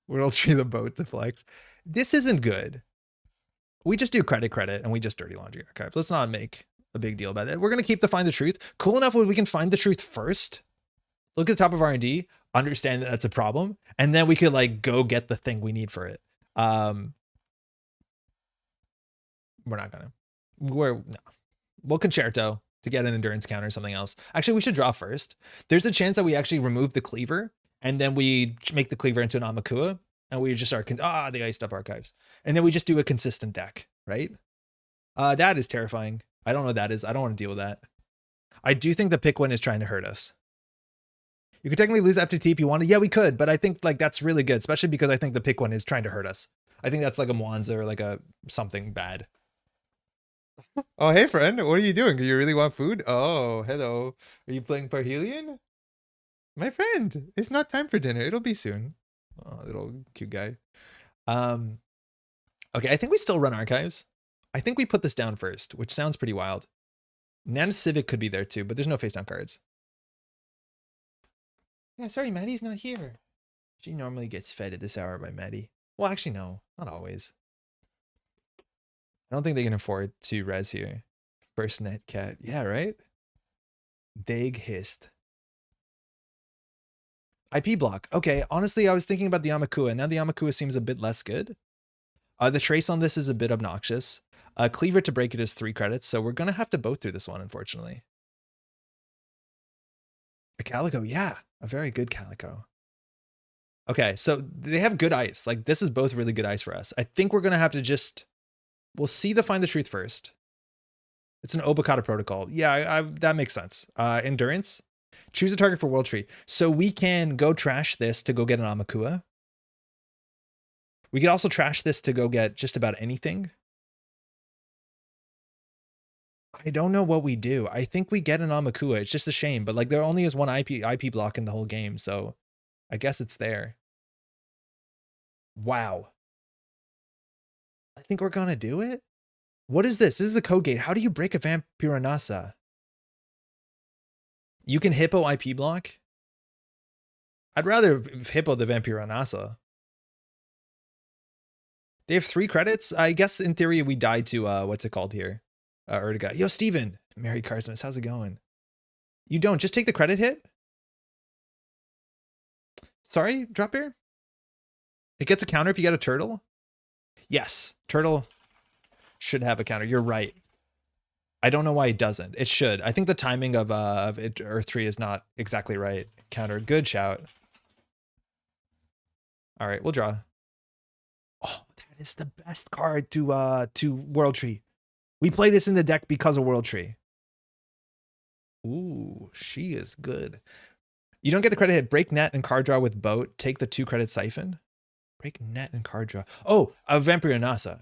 We'll tree the boat to flex. This isn't good. We just do credit, and we just Dirty Laundry archive. Let's not make a big deal about it. We're going to keep the Find the Truth. Cool enough when we can Find the Truth first. Look at the top of R&D, understand that that's a problem, and then we could like go get the thing we need for it. We're not gonna. No. We'll concerto to get an endurance counter or something else. Actually, we should draw first. There's a chance that we actually remove the Cleaver, and then we make the Cleaver into an Amakua, and we just start, they iced up archives. And then we just do a consistent deck, right? That is terrifying. I don't know what that is. I don't want to deal with that. I do think the pick one is trying to hurt us. You could technically lose after T if you wanted. Yeah, we could, but I think like that's really good, especially because I think the pick one is trying to hurt us. I think that's like a Mwanza or like a something bad. Oh, hey friend, what are you doing? Do you really want food? Oh, hello. Are you playing Parhelion? My friend, it's not time for dinner. It'll be soon. Oh, little cute guy. Okay, I think we still run archives. I think we put this down first, which sounds pretty wild. Nana Civic could be there too, but there's no face down cards. Yeah, sorry, Maddie's not here. She normally gets fed at this hour by Maddie. Well, actually, no, not always. I don't think they can afford to res here. First net cat. Yeah, right? Dag hissed. IP block. Okay, honestly, I was thinking about the Amakua. Now the Amakua seems a bit less good. The trace on this is a bit obnoxious. Cleaver to break it is 3 credits, so we're going to have to both through this one, unfortunately. A Calico, yeah. A very good Calico. Okay, so they have good ice. Like, this is both really good ice for us. I think we're going to have to just... We'll see the Find the Truth first. It's an Obokata protocol. Yeah, that makes sense. Endurance. Choose a target for World Tree. So we can go trash this to go get an Amakua. We could also trash this to go get just about anything. I don't know what we do. I think we get an Amakua. It's just a shame, but like there only is one IP block in the whole game, so I guess it's there. Wow. I think we're gonna do it. What is this? This is a code gate. How do you break a Vampiranasa? You can hippo IP block. I'd rather hippo the Vampiranasa. They have 3 credits. I guess in theory we die to what's it called here? Ertiga. Yo, Steven. Merry Christmas. How's it going? You don't just take the credit hit? Sorry, drop here? It gets a counter if you get a turtle? Yes, turtle should have a counter. You're right. I don't know why it doesn't. It should. I think the timing of it, Earth 3 is not exactly right. Counter. Good shout. All right, we'll draw. Oh, that is the best card to World Tree. We play this in the deck because of World Tree. Ooh, she is good. You don't get the credit hit. Break net and card draw with boat. Take the 2 credit siphon. Break net and card draw. Oh, a Vampiranasa.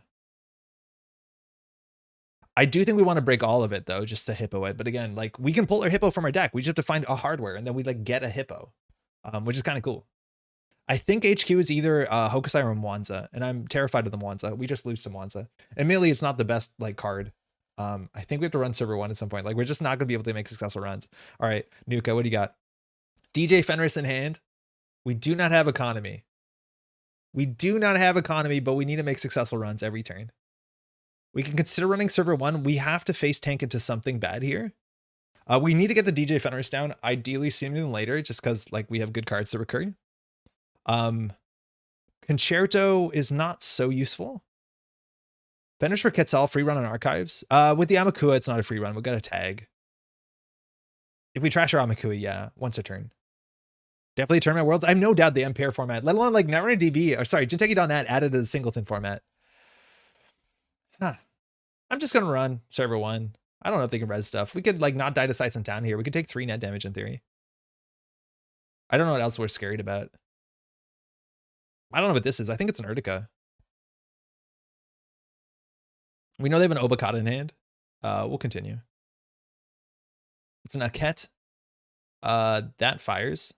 I do think we want to break all of it though, just to hippo it. But again, like we can pull our hippo from our deck. We just have to find a hardware and then we like get a hippo, which is kind of cool. I think HQ is either Hokusai or Mwanza, and I'm terrified of the Mwanza. We just lose to Mwanza. Admittedly, it's not the best like card. I think we have to run server 1 at some point. Like we're just not gonna be able to make successful runs. All right, Nuka, what do you got? DJ Fenris in hand. We do not have economy. We do not have economy, but we need to make successful runs every turn. We can consider running server 1. We have to face tank into something bad here. We need to get the DJ Fenris down, ideally sooner than later, just because like we have good cards to recur. Concerto is not so useful. Fenris for Quetzal, free run on archives. With the Amakua, it's not a free run. We've got a tag. If we trash our Amakua, yeah, once a turn. Definitely Tournament Worlds. I have no doubt the Ampère format, let alone like Netrunner DB, or sorry, Jinteki.net added a singleton format. Huh. I'm just going to run server 1. I don't know if they can res stuff. We could like not die to Sice Town here. We could take 3 net damage in theory. I don't know what else we're scared about. I don't know what this is. I think it's an Ertica. We know they have an Obakata in hand. We'll continue. It's an Aket. That fires.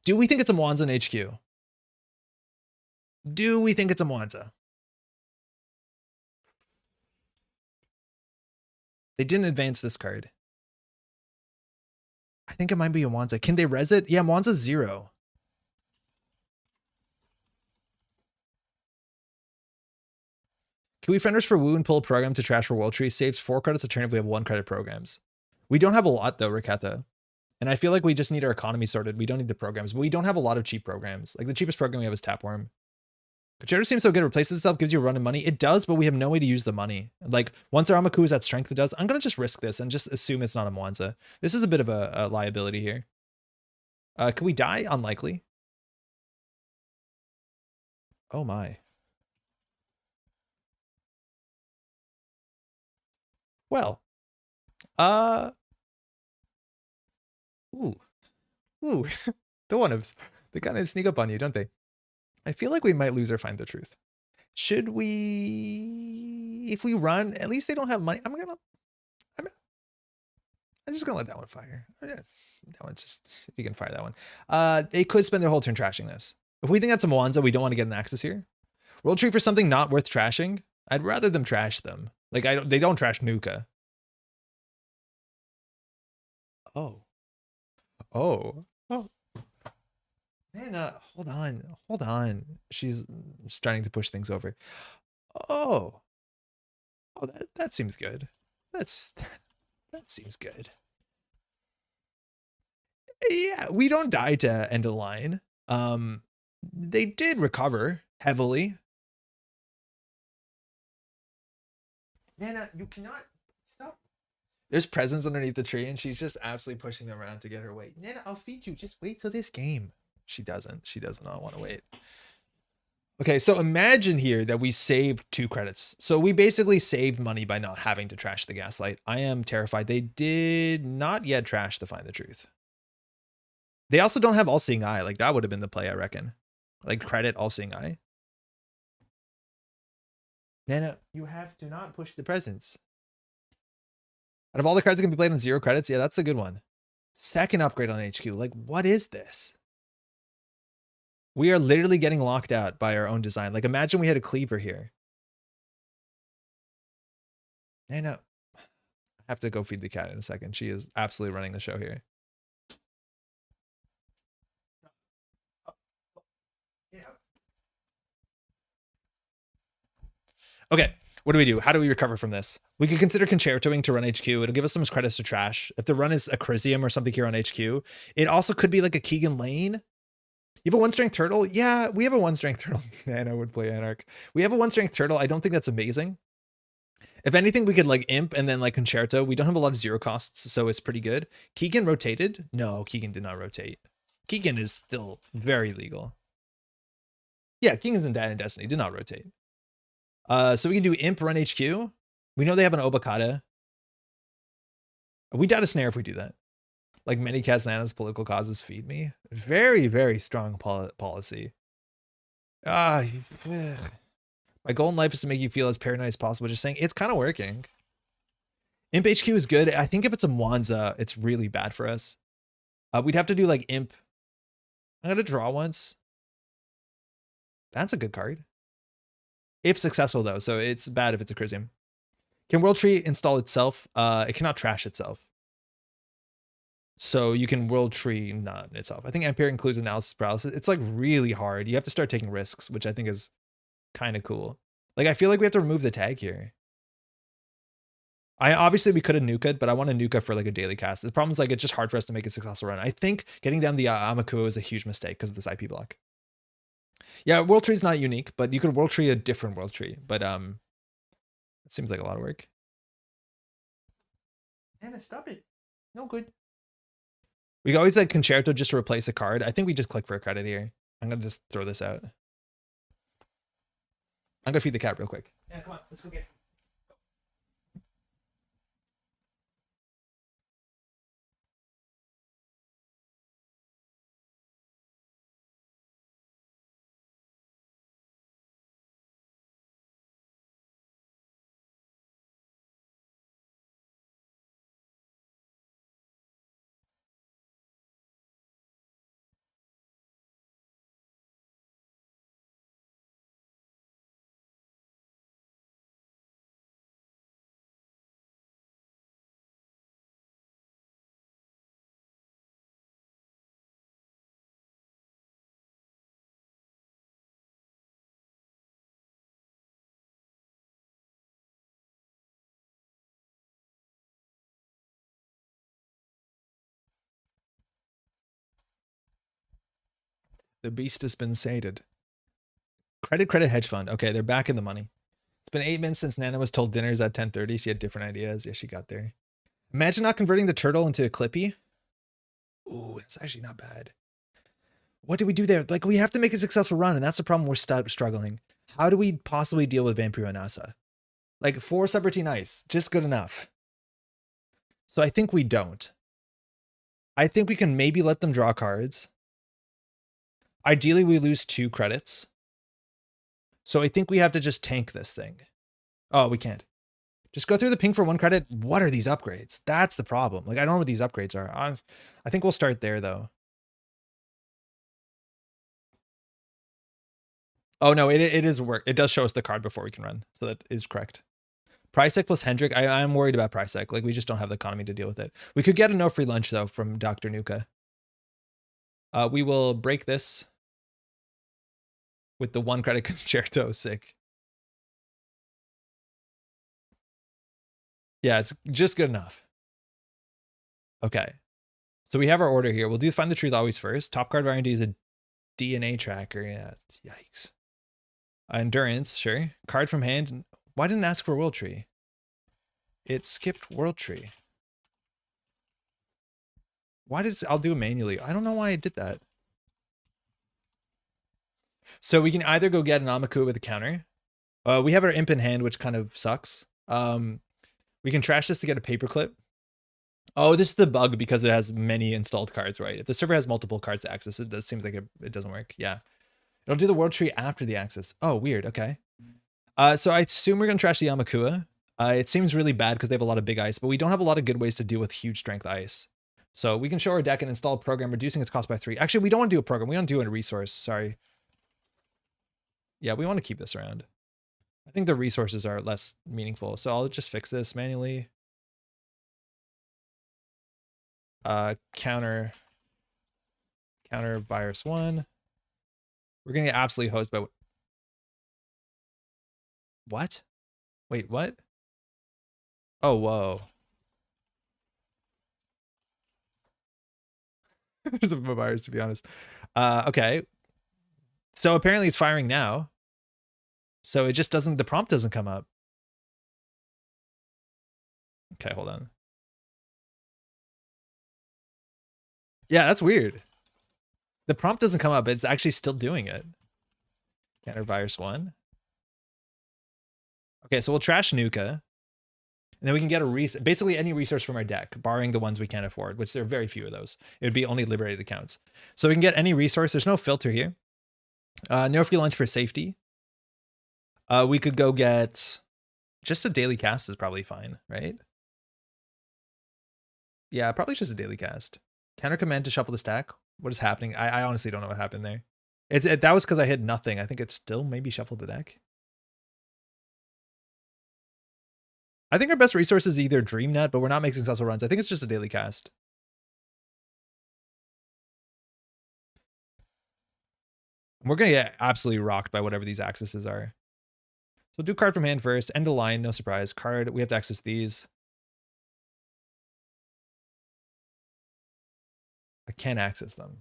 Do we think it's a Mwanza in HQ? Do we think it's a Mwanza? They didn't advance this card. I think it might be a Mwanza. Can they res it? Yeah, Mwanza's 0. Can we Fenders for Woo and pull a program to trash for World Tree? Saves 4 credits a turn if we have 1 credit programs. We don't have a lot though, Raketha. And I feel like we just need our economy sorted. We don't need the programs, but we don't have a lot of cheap programs. Like the cheapest program we have is Tapworm. Concerto seems so good. Replaces itself, gives you a run of money. It does, but we have no way to use the money. Like once our Amaku is at strength, it does. I'm going to just risk this and just assume it's not a Mwanza. This is a bit of a liability here. Can we die? Unlikely. Oh my. Well, ooh, the one-ofs, they kind of sneak up on you, don't they? I feel like we might lose or find the truth. Should we, if we run, at least they don't have money. I'm just gonna let that one fire. That one's just, you can fire that one. They could spend their whole turn trashing this. If we think that's a Mwanza, we don't want to get an Axis here. World Tree for something not worth trashing. I'd rather them trash them. Like they don't trash Nuka. Oh. Man, hold on. She's starting to push things over. Oh, that seems good. That seems good. Yeah, we don't die to end a line. They did recover heavily. Nana, you cannot stop. There's presents underneath the tree, and she's just absolutely pushing them around to get her weight. Nana, I'll feed you. Just wait till this game. She doesn't. She does not want to wait. Okay, so imagine here that we saved 2 credits. So we basically saved money by not having to trash the gaslight. I am terrified. They did not yet trash the find the truth. They also don't have all-seeing eye. Like that would have been the play, I reckon. Like credit all-seeing eye. Nana, you have to not push the presence. Out of all the cards that can be played on 0 credits, yeah, that's a good one. Second upgrade on HQ. Like, what is this? We are literally getting locked out by our own design. Like, imagine we had a cleaver here. Nana, I have to go feed the cat in a second. She is absolutely running the show here. Okay, what do we do? How do we recover from this? We could consider concertoing to run HQ. It'll give us some credits to trash. If the run is a Chrysium or something here on HQ, it also could be like a Keegan Lane. You have a 1-strength turtle? Yeah, we have a 1-strength turtle. Man, I would play Anarch. We have a 1-strength turtle. I don't think that's amazing. If anything, we could like Imp and then like Concerto. We don't have a lot of 0 costs, so it's pretty good. Keegan rotated? No, Keegan did not rotate. Keegan is still very legal. Yeah, Keegan's in Dad and Destiny. Did not rotate. So we can do Imp run HQ. We know they have an Obakata. We doubt a snare if we do that. Like many Casana's political causes feed me. Very, very strong policy. My goal in life is to make you feel as paranoid as possible. Just saying, it's kind of working. Imp HQ is good. I think if it's a Mwanza, it's really bad for us. We'd have to do like Imp. I'm going to draw once. That's a good card. If successful though, so it's bad if it's a Chrysium. Can World Tree install itself? It cannot trash itself. So you can World Tree not itself. I think Ampère includes analysis paralysis. It's like really hard. You have to start taking risks, which I think is kind of cool. Like I feel like we have to remove the tag here. Obviously we could have nuked, but I want to nuke for like a daily cast. The problem is like it's just hard for us to make a successful run. I think getting down the Amakuo is a huge mistake because of this IP block. Yeah, World Tree is not unique, but you could World Tree a different World Tree. But it seems like a lot of work. Anna, stop it. No good. We could always like Concerto just to replace a card. I think we just click for a credit here. I'm gonna just throw this out. I'm gonna feed the cat real quick. Yeah, come on, let's go get it. The beast has been sated. Credit hedge fund. Okay, they're back in the money. It's been 8 minutes since Nana was told dinner's at 10:30. She had different ideas. Yeah, she got there. Imagine not converting the turtle into a Clippy. Ooh, it's actually not bad. What do we do there? Like, we have to make a successful run, and that's the problem we're struggling. How do we possibly deal with Vampiro and NASA? Like, 4 subroutine ice, just good enough. So I think we don't. I think we can maybe let them draw cards. Ideally, we lose 2 credits. So I think we have to just tank this thing. Oh, we can't. Just go through the ping for 1 credit. What are these upgrades? That's the problem. Like, I don't know what these upgrades are. I think we'll start there, though. Oh, no, it is work. It does show us the card before we can run. So that is correct. Pricek plus Hendrik. I'm worried about Pricek. Like, we just don't have the economy to deal with it. We could get a no free lunch, though, from Dr. Nuka. We will break this with the 1 credit Concerto. Sick. Yeah, it's just good enough. Okay. So we have our order here. We'll do Find the Truth always first. Top card of R&D is a DNA tracker. Yeah, yikes. Endurance, sure. Card from hand. Why didn't it ask for World Tree? It skipped World Tree. Why did it? I'll do it manually. I don't know why I did that. So we can either go get an Amakua with a counter. We have our imp in hand, which kind of sucks. We can trash this to get a paperclip. Oh, this is the bug because it has many installed cards, right? If the server has multiple cards to access, it seems like it doesn't work. Yeah. It'll do the world tree after the access. Oh, weird. Okay. So I assume we're going to trash the Amakua. It seems really bad because they have a lot of big ice, but we don't have a lot of good ways to deal with huge strength ice. So we can show our deck and install a program, reducing its cost by 3. Actually, we don't want to do a program. We want to do a resource. Sorry. Yeah, we want to keep this around. I think the resources are less meaningful. So I'll just fix this manually. Counter virus 1. We're going to get absolutely hosed by what? Wait, what? Oh, whoa. There's a virus, to be honest. Okay. So apparently it's firing now. So it just doesn't, the prompt doesn't come up. Okay, hold on. Yeah, that's weird. The prompt doesn't come up, but it's actually still doing it. Counter virus 1. Okay, so we'll trash Nuka. And then we can get basically any resource from our deck, barring the ones we can't afford, which there are very few of those. It would be only liberated accounts. So we can get any resource. There's no filter here. No free lunch for safety. We could go get just a daily cast is probably fine, right? Yeah, probably just a daily cast. Counter command to shuffle the stack. What is happening? I honestly don't know what happened there. That was because I hit nothing. I think it still maybe shuffled the deck. I think our best resource is either DreamNet, but we're not making successful runs. I think it's just a daily cast. We're going to get absolutely rocked by whatever these accesses are. So do card from hand first. End of line, no surprise. Card, we have to access these. I can't access them.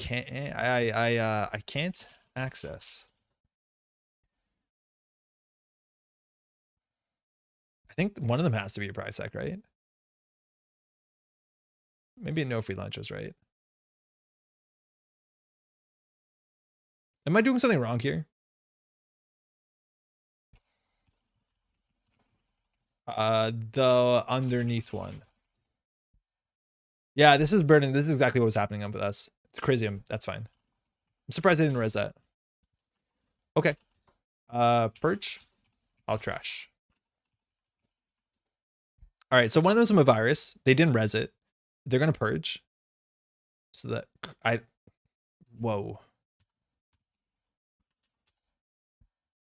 I can't access. I think one of them has to be a prize sec, right? Maybe a no free lunches, right? Am I doing something wrong here? The underneath one. Yeah, this is burden. This is exactly what was happening with us. It's Crisium. That's fine. I'm surprised they didn't res that. Okay. Perch. I'll trash. All right, so one of them's a virus. They didn't res it. They're gonna purge. So that whoa.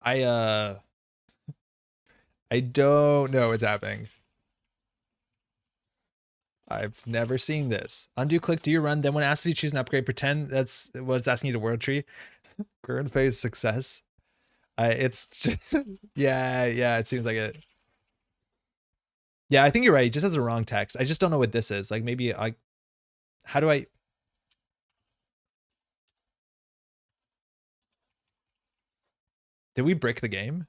I don't know what's happening. I've never seen this. Undo click, do your run. Then when asked if you choose an upgrade, pretend that's what it's asking you to world tree. Current phase success. It's just, yeah, it seems like it. Yeah, I think you're right. It just has the wrong text. I just don't know what this is. Like maybe how do I? Did we brick the game?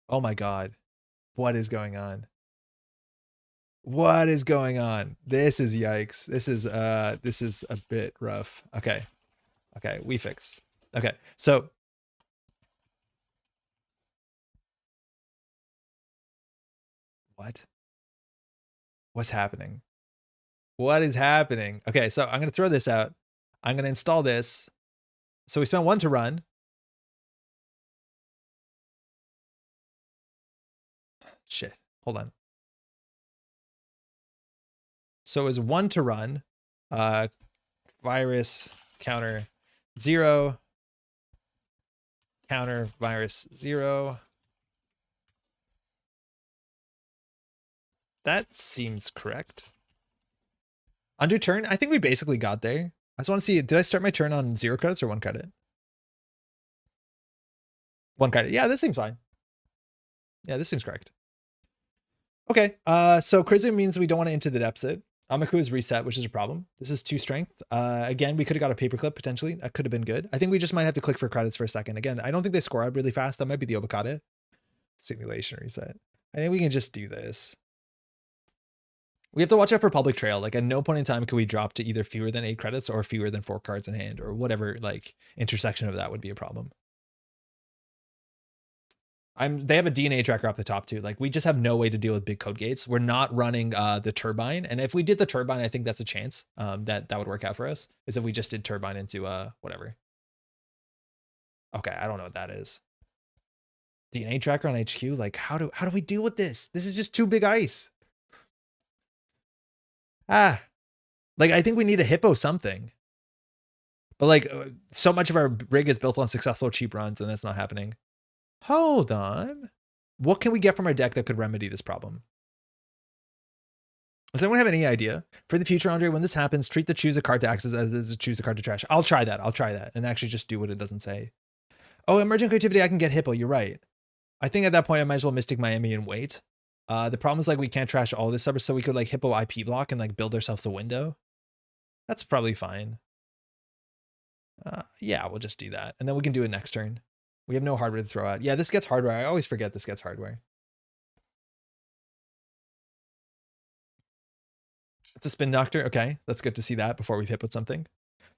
Oh my God. What is going on? What is going on? This is yikes. This is a bit rough. Okay. Okay, we fix. Okay. So what? What's happening? What is happening? Okay, so I'm going to throw this out. I'm going to install this. So we spent 1 to run. Shit. Hold on. So it was 1 to run. Virus counter 0. Counter virus 0. That seems correct. Undo turn. I think we basically got there. I just want to see, did I start my turn on 0 credits or 1 credit? 1 credit. Yeah, this seems fine. Yeah, this seems correct. Okay, so Crisium means we don't want to into the depths it. Amaku is reset, which is a problem. This is 2 strength. Again, we could have got a paperclip potentially. That could have been good. I think we just might have to click for credits for a second. Again, I don't think they score up really fast. That might be the Obokata. Simulation reset. I think we can just do this. We have to watch out for public trail. Like at no point in time can we drop to either fewer than 8 credits or fewer than 4 cards in hand or whatever like intersection of that would be a problem. They have a DNA tracker off the top too. Like we just have no way to deal with big code gates. We're not running the turbine. And if we did the turbine, I think that's a chance that would work out for us is if we just did turbine into whatever. Okay, I don't know what that is. DNA tracker on HQ. Like how do we deal with this? This is just too big ice. Like I think we need a hippo something. But like so much of our rig is built on successful cheap runs and that's not happening. Hold on. What can we get from our deck that could remedy this problem? Does anyone have any idea? For the future, Andre, when this happens, treat the choose a card to access as a choose a card to trash. I'll try that. And actually just do what it doesn't say. Oh, emergent creativity, I can get hippo. You're right. I think at that point, I might as well Mystic Miami and wait. The problem is like we can't trash all this stuff, so we could like hippo IP block and like build ourselves a window. That's probably fine. Yeah, we'll just do that. And then we can do it next turn. We have no hardware to throw out. Yeah, this gets hardware. I always forget this gets hardware. It's a spin doctor. Okay, that's good to see that before we've hit with something.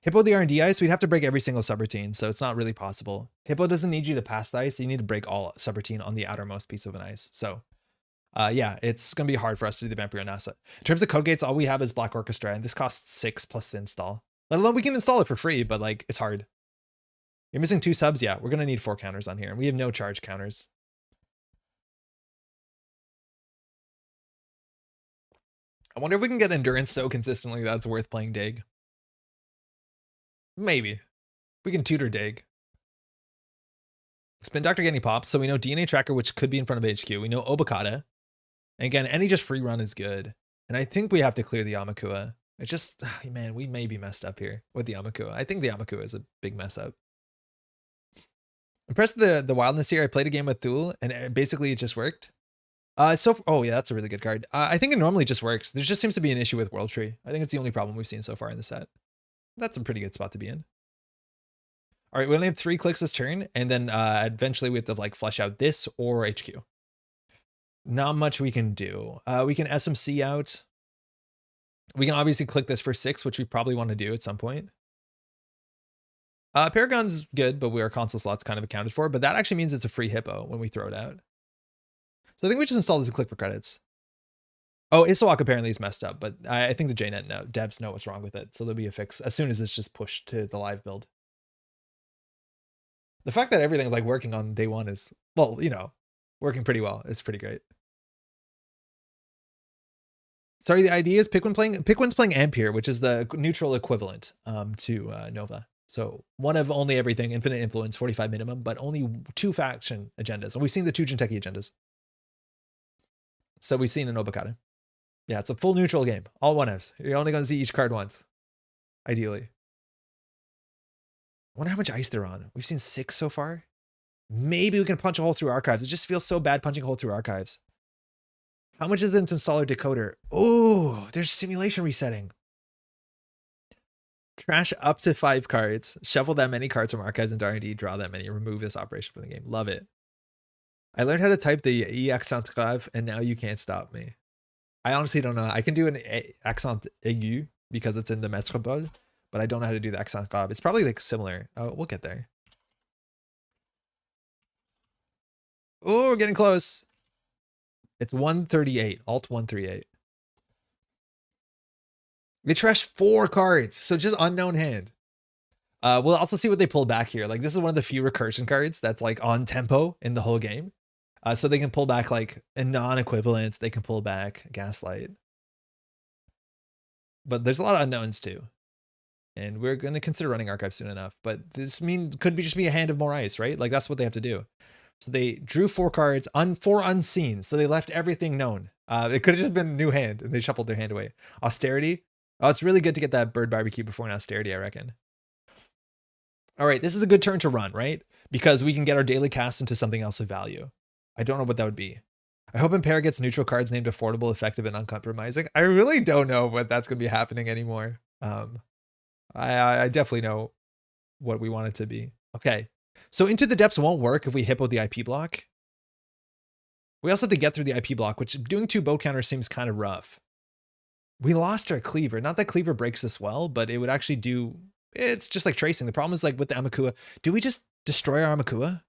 Hippo the R&D ice, we'd have to break every single subroutine, so it's not really possible. Hippo doesn't need you to pass the ice. You need to break all subroutine on the outermost piece of an ice. So yeah, it's going to be hard for us to do the Vampire NASA. In terms of code gates, all we have is Black Orchestra, and this costs 6 plus the install. Let alone we can install it for free, but like it's hard. You're missing 2 subs? Yeah, we're going to need 4 counters on here, and we have no charge counters. I wonder if we can get endurance so consistently that's worth playing Dig. Maybe. We can tutor Dig. Spin Doctor getting popped, so we know DNA Tracker, which could be in front of HQ. We know Obokata. And again, any just free run is good. And I think we have to clear the Amakua. It's just, man, we may be messed up here with the Amakua. I think the Amakua is a big mess up. Impressed the wildness here. I played a game with Thule, and basically it just worked. Oh yeah, that's a really good card. I think it normally just works. There just seems to be an issue with World Tree. I think it's the only problem we've seen so far in the set. That's a pretty good spot to be in. All right, we only have 3 clicks this turn, and then eventually we have to like flesh out this or HQ. Not much we can do. We can SMC out. We can obviously click this for 6, which we probably want to do at some point. Paragon's good, but our console slot's kind of accounted for, but that actually means it's a free hippo when we throw it out. So I think we just install this and click for credits. Oh, Isawak apparently is messed up, but I think the JNet devs know what's wrong with it, so there'll be a fix as soon as it's just pushed to the live build. The fact that everything's like working on day one is, well, you know, working pretty well. It's pretty great. Sorry, the idea is Pickwen's playing Ampere, which is the neutral equivalent to Nova. So one of only everything, infinite influence, 45 minimum, but only 2 faction agendas. And we've seen the 2 Jinteki agendas. So we've seen an Obokata. Yeah, it's a full neutral game. All 1Fs. You're only going to see each card once. Ideally. I wonder how much ice they're on. We've seen 6 so far. Maybe we can punch a hole through archives. It just feels so bad punching a hole through archives. How much is it into installer decoder? Oh, there's simulation resetting. Trash up to 5 cards. Shuffle that many cards from archives into R&D. Draw that many. Remove this operation from the game. Love it. I learned how to type the accent grave, and now you can't stop me. I honestly don't know. I can do an accent aigu because it's in the Métropole, but I don't know how to do the accent grave. It's probably like similar. Oh, we'll get there. Oh, we're getting close. It's 138. Alt 138. They trashed 4 cards, so just unknown hand. We'll also see what they pull back here. Like this is one of the few recursion cards that's like on tempo in the whole game. So they can pull back like a non-equivalent. They can pull back Gaslight. But there's a lot of unknowns too. And we're going to consider running archive soon enough. But this could just be a hand of more ice, right? Like that's what they have to do. So they drew 4 cards, 4 unseen. So they left everything known. It could have just been a new hand and they shuffled their hand away. Austerity. Oh, it's really good to get that bird barbecue before an austerity, I reckon. All right, this is a good turn to run, right? Because we can get our daily cast into something else of value. I don't know what that would be. I hope Ampère gets neutral cards named affordable, effective, and uncompromising. I really don't know what that's going to be happening anymore. I definitely know what we want it to be. Okay, so Into the Depths won't work if we hippo the IP block. We also have to get through the IP block, which doing 2 boat counters seems kind of rough. We lost our cleaver. Not that cleaver breaks this well, but it would actually do, it's just like tracing. The problem is like with the Amakua, do we just destroy our Amakua?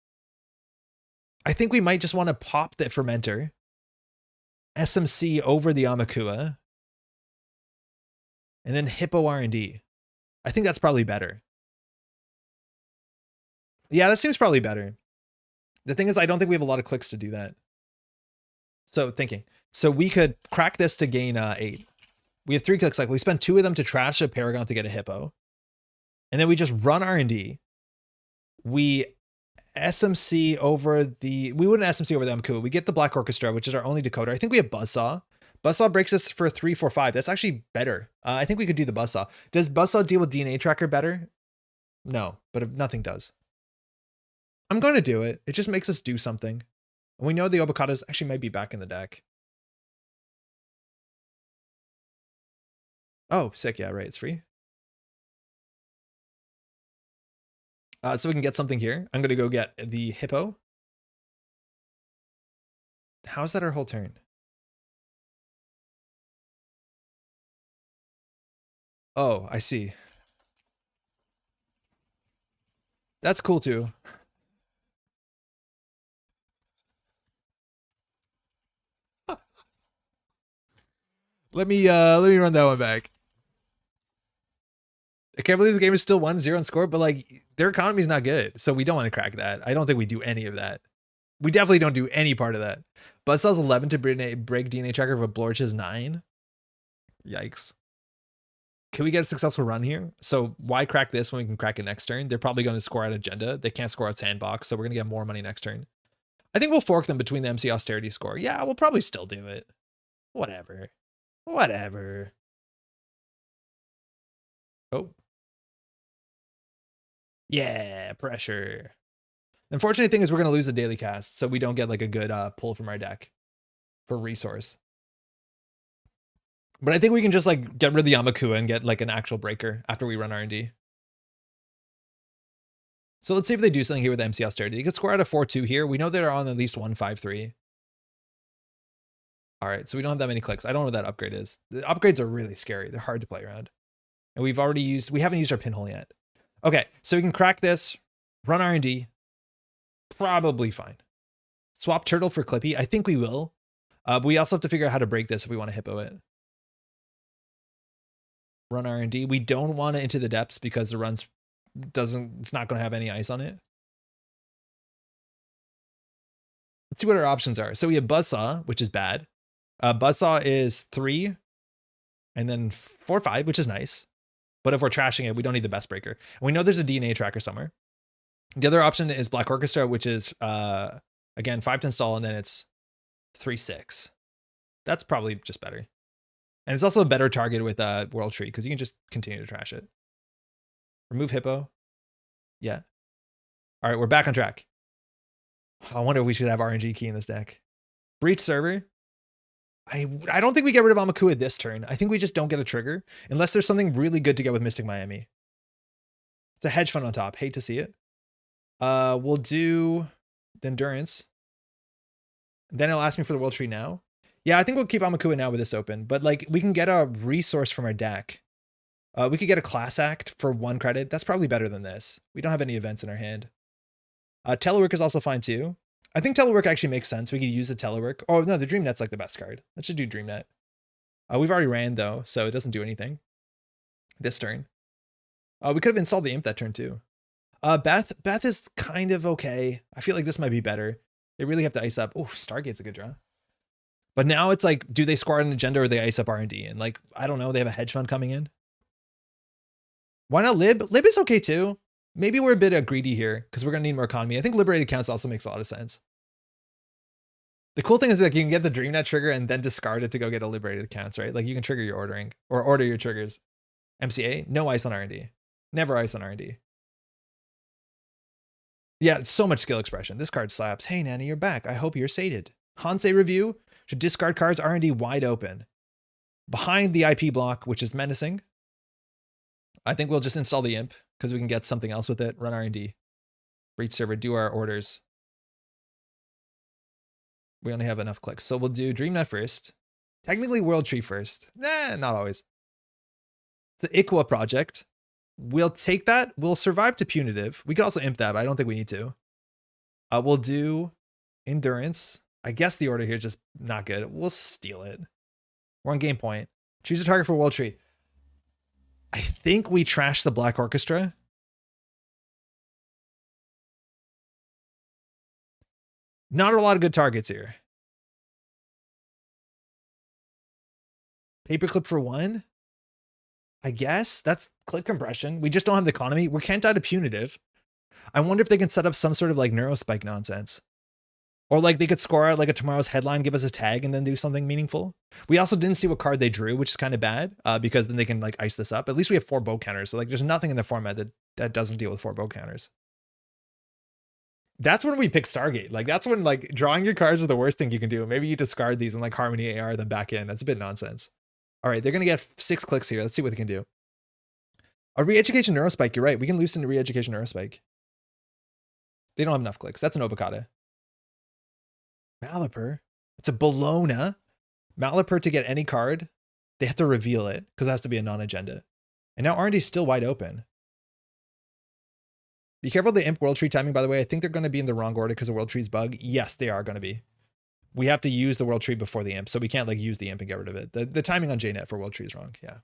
I think we might just want to pop the fermenter, SMC over the Amakua, and then Hippo R&D. I think that's probably better. Yeah, that seems probably better. The thing is, I don't think we have a lot of clicks to do that. So thinking. So we could crack this to gain 8. We have 3 clicks. Like we spend 2 of them to trash a Paragon to get a Hippo. And then we just run R&D. We SMC over the... We wouldn't SMC over the Amakua. We get the Black Orchestra, which is our only decoder. I think we have Buzzsaw. Buzzsaw breaks us for 3, 4, 5. That's actually better. I think we could do the Buzzsaw. Does Buzzsaw deal with DNA Tracker better? No, but if nothing does. I'm going to do it. It just makes us do something. And we know the Obacadas actually might be back in the deck. Oh, sick. Yeah, right. It's free. So we can get something here. I'm going to go get the Hippo. How's that our whole turn? Oh, I see. That's cool too. Let me run that one back. I can't believe the game is still 1-0 in score, but like their economy is not good. So we don't want to crack that. I don't think we do any of that. We definitely don't do any part of that. Buzzsaw's 11 to break DNA Tracker for Blorch's 9. Yikes. Can we get a successful run here? So why crack this when we can crack it next turn? They're probably going to score out agenda. They can't score out sandbox, so we're going to get more money next turn. I think we'll fork them between the MC austerity score. Yeah, we'll probably still do it. Whatever. Whatever. Oh. Yeah, pressure. The unfortunate thing is we're going to lose a daily cast, so we don't get like a good pull from our deck for resource. But I think we can just like get rid of the Amakua and get like an actual breaker after we run R&D. So let's see if they do something here with MC austerity. They could score out a 4-2 here. We know they're on at least 1-5-3. All right, so we don't have that many clicks. I don't know what that upgrade is. The upgrades are really scary. They're hard to play around. And we haven't used our pinhole yet. Okay, so we can crack this, run R&D. Probably fine. Swap Turtle for Clippy. I think we will. But we also have to figure out how to break this if we want to hippo it. Run R&D. We don't want it into the depths because the runs it's not going to have any ice on it. Let's see what our options are. So we have Buzzsaw, which is bad. Buzzsaw is 3 and then 4-5, which is nice. But if we're trashing it, we don't need the best breaker. And we know there's a DNA tracker somewhere. The other option is Black Orchestra, which is, again, 5 to install, and then it's 3-6. That's probably just better. And it's also a better target with World Tree, because you can just continue to trash it. Remove Hippo. Yeah. All right, we're back on track. I wonder if we should have RNG key in this deck. Breach server. I don't think we get rid of Amakua this turn. I think we just don't get a trigger, unless there's something really good to get with Mystic Miami. It's a hedge fund on top. Hate to see it. We'll do the Endurance. Then it'll ask me for the World Tree now. Yeah, I think we'll keep Amakua now with this open, but like we can get a resource from our deck. We could get a Class Act for 1 credit. That's probably better than this. We don't have any events in our hand. Telework is also fine too. I think Telework actually makes sense. We could use the Telework. Oh no, the Dream Net's like the best card. Let's just do Dream Net. We've already ran though, so it doesn't do anything this turn. We could have installed the Imp that turn too. Beth is kind of okay. I feel like this might be better. They really have to ice up. Oh, Stargate's a good draw. But now it's like, do they score an agenda or they ice up R&D? And like, I don't know, they have a hedge fund coming in. Why not Lib? Lib is okay too. Maybe we're a bit greedy here because we're going to need more economy. I think Liberated Counts also makes a lot of sense. The cool thing is like you can get the DreamNet trigger and then discard it to go get a Liberated Counts, right? Like you can trigger your ordering or order your triggers. MCA, no ice on R&D. Never ice on R&D. Yeah, so much skill expression. This card slaps. Hey, Nanny, you're back. I hope you're sated. Hansei review to discard cards R&D wide open. Behind the IP block, which is menacing. I think we'll just install the Imp because we can get something else with it. Run R&D. Breach server, do our orders. We only have enough clicks. So we'll do DreamNet first. Technically World Tree first. Nah, not always. The Iqua project. We'll take that. We'll survive to punitive. We could also imp that, but I don't think we need to. We'll do endurance. I guess the order here is just not good. We'll steal it. We're on game point. Choose a target for World Tree. I think we trash the Black Orchestra. Not a lot of good targets here. Paperclip for 1. I guess that's click compression. We just don't have the economy. We can't die to punitive. I wonder if they can set up some sort of like neurospike nonsense. Or like they could score out like a tomorrow's headline, give us a tag, and then do something meaningful. We also didn't see what card they drew, which is kind of bad because then they can like ice this up. At least we have 4 bow counters. So like there's nothing in the format that doesn't deal with 4 bow counters. That's when we pick Stargate. Like that's when like drawing your cards are the worst thing you can do. Maybe you discard these and like Harmony AR them back in. That's a bit nonsense. All right, they're going to get 6 clicks here. Let's see what they can do. A re-education neurospike. You're right. We can loosen a re-education neurospike. They don't have enough clicks. That's an Obokata. Malapur. It's a Bologna. Malapur to get any card, they have to reveal it because it has to be a non-agenda. And now R&D is still wide open. Be careful of the Imp World Tree timing, by the way. I think they're going to be in the wrong order because of World Tree's bug. Yes, they are going to be. We have to use the World Tree before the Imp, so we can't like use the Imp and get rid of it. The timing on JNet for World Tree is wrong. Yeah.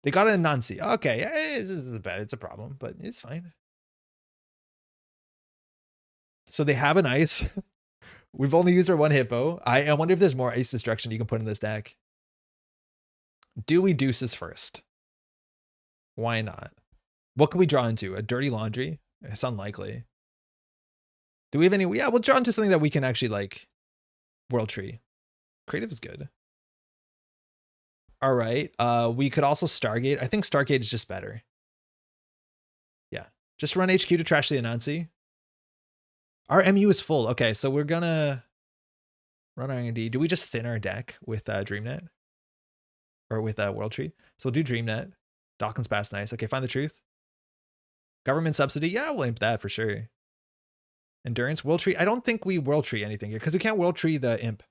They got it in Nancy. Okay, it's a problem, but it's fine. So they have an ice. We've only used our 1 hippo. I wonder if there's more ice destruction you can put in this deck. Do we deuces first? Why not? What can we draw into? A dirty laundry? It's unlikely. Do we have any? Yeah, we'll draw into something that we can actually like. World Tree. Creative is good. All right. We could also Stargate. I think Stargate is just better. Yeah. Just run HQ to trash the Anansi. Our MU is full. Okay, so we're gonna run R&D. Do we just thin our deck with DreamNet? Or with World Tree? So we'll do DreamNet. Dawkins Pass, nice. Okay, Find the Truth. Government subsidy. Yeah, we'll imp that for sure. Endurance. World Tree. I don't think we World Tree anything here because we can't World Tree the imp.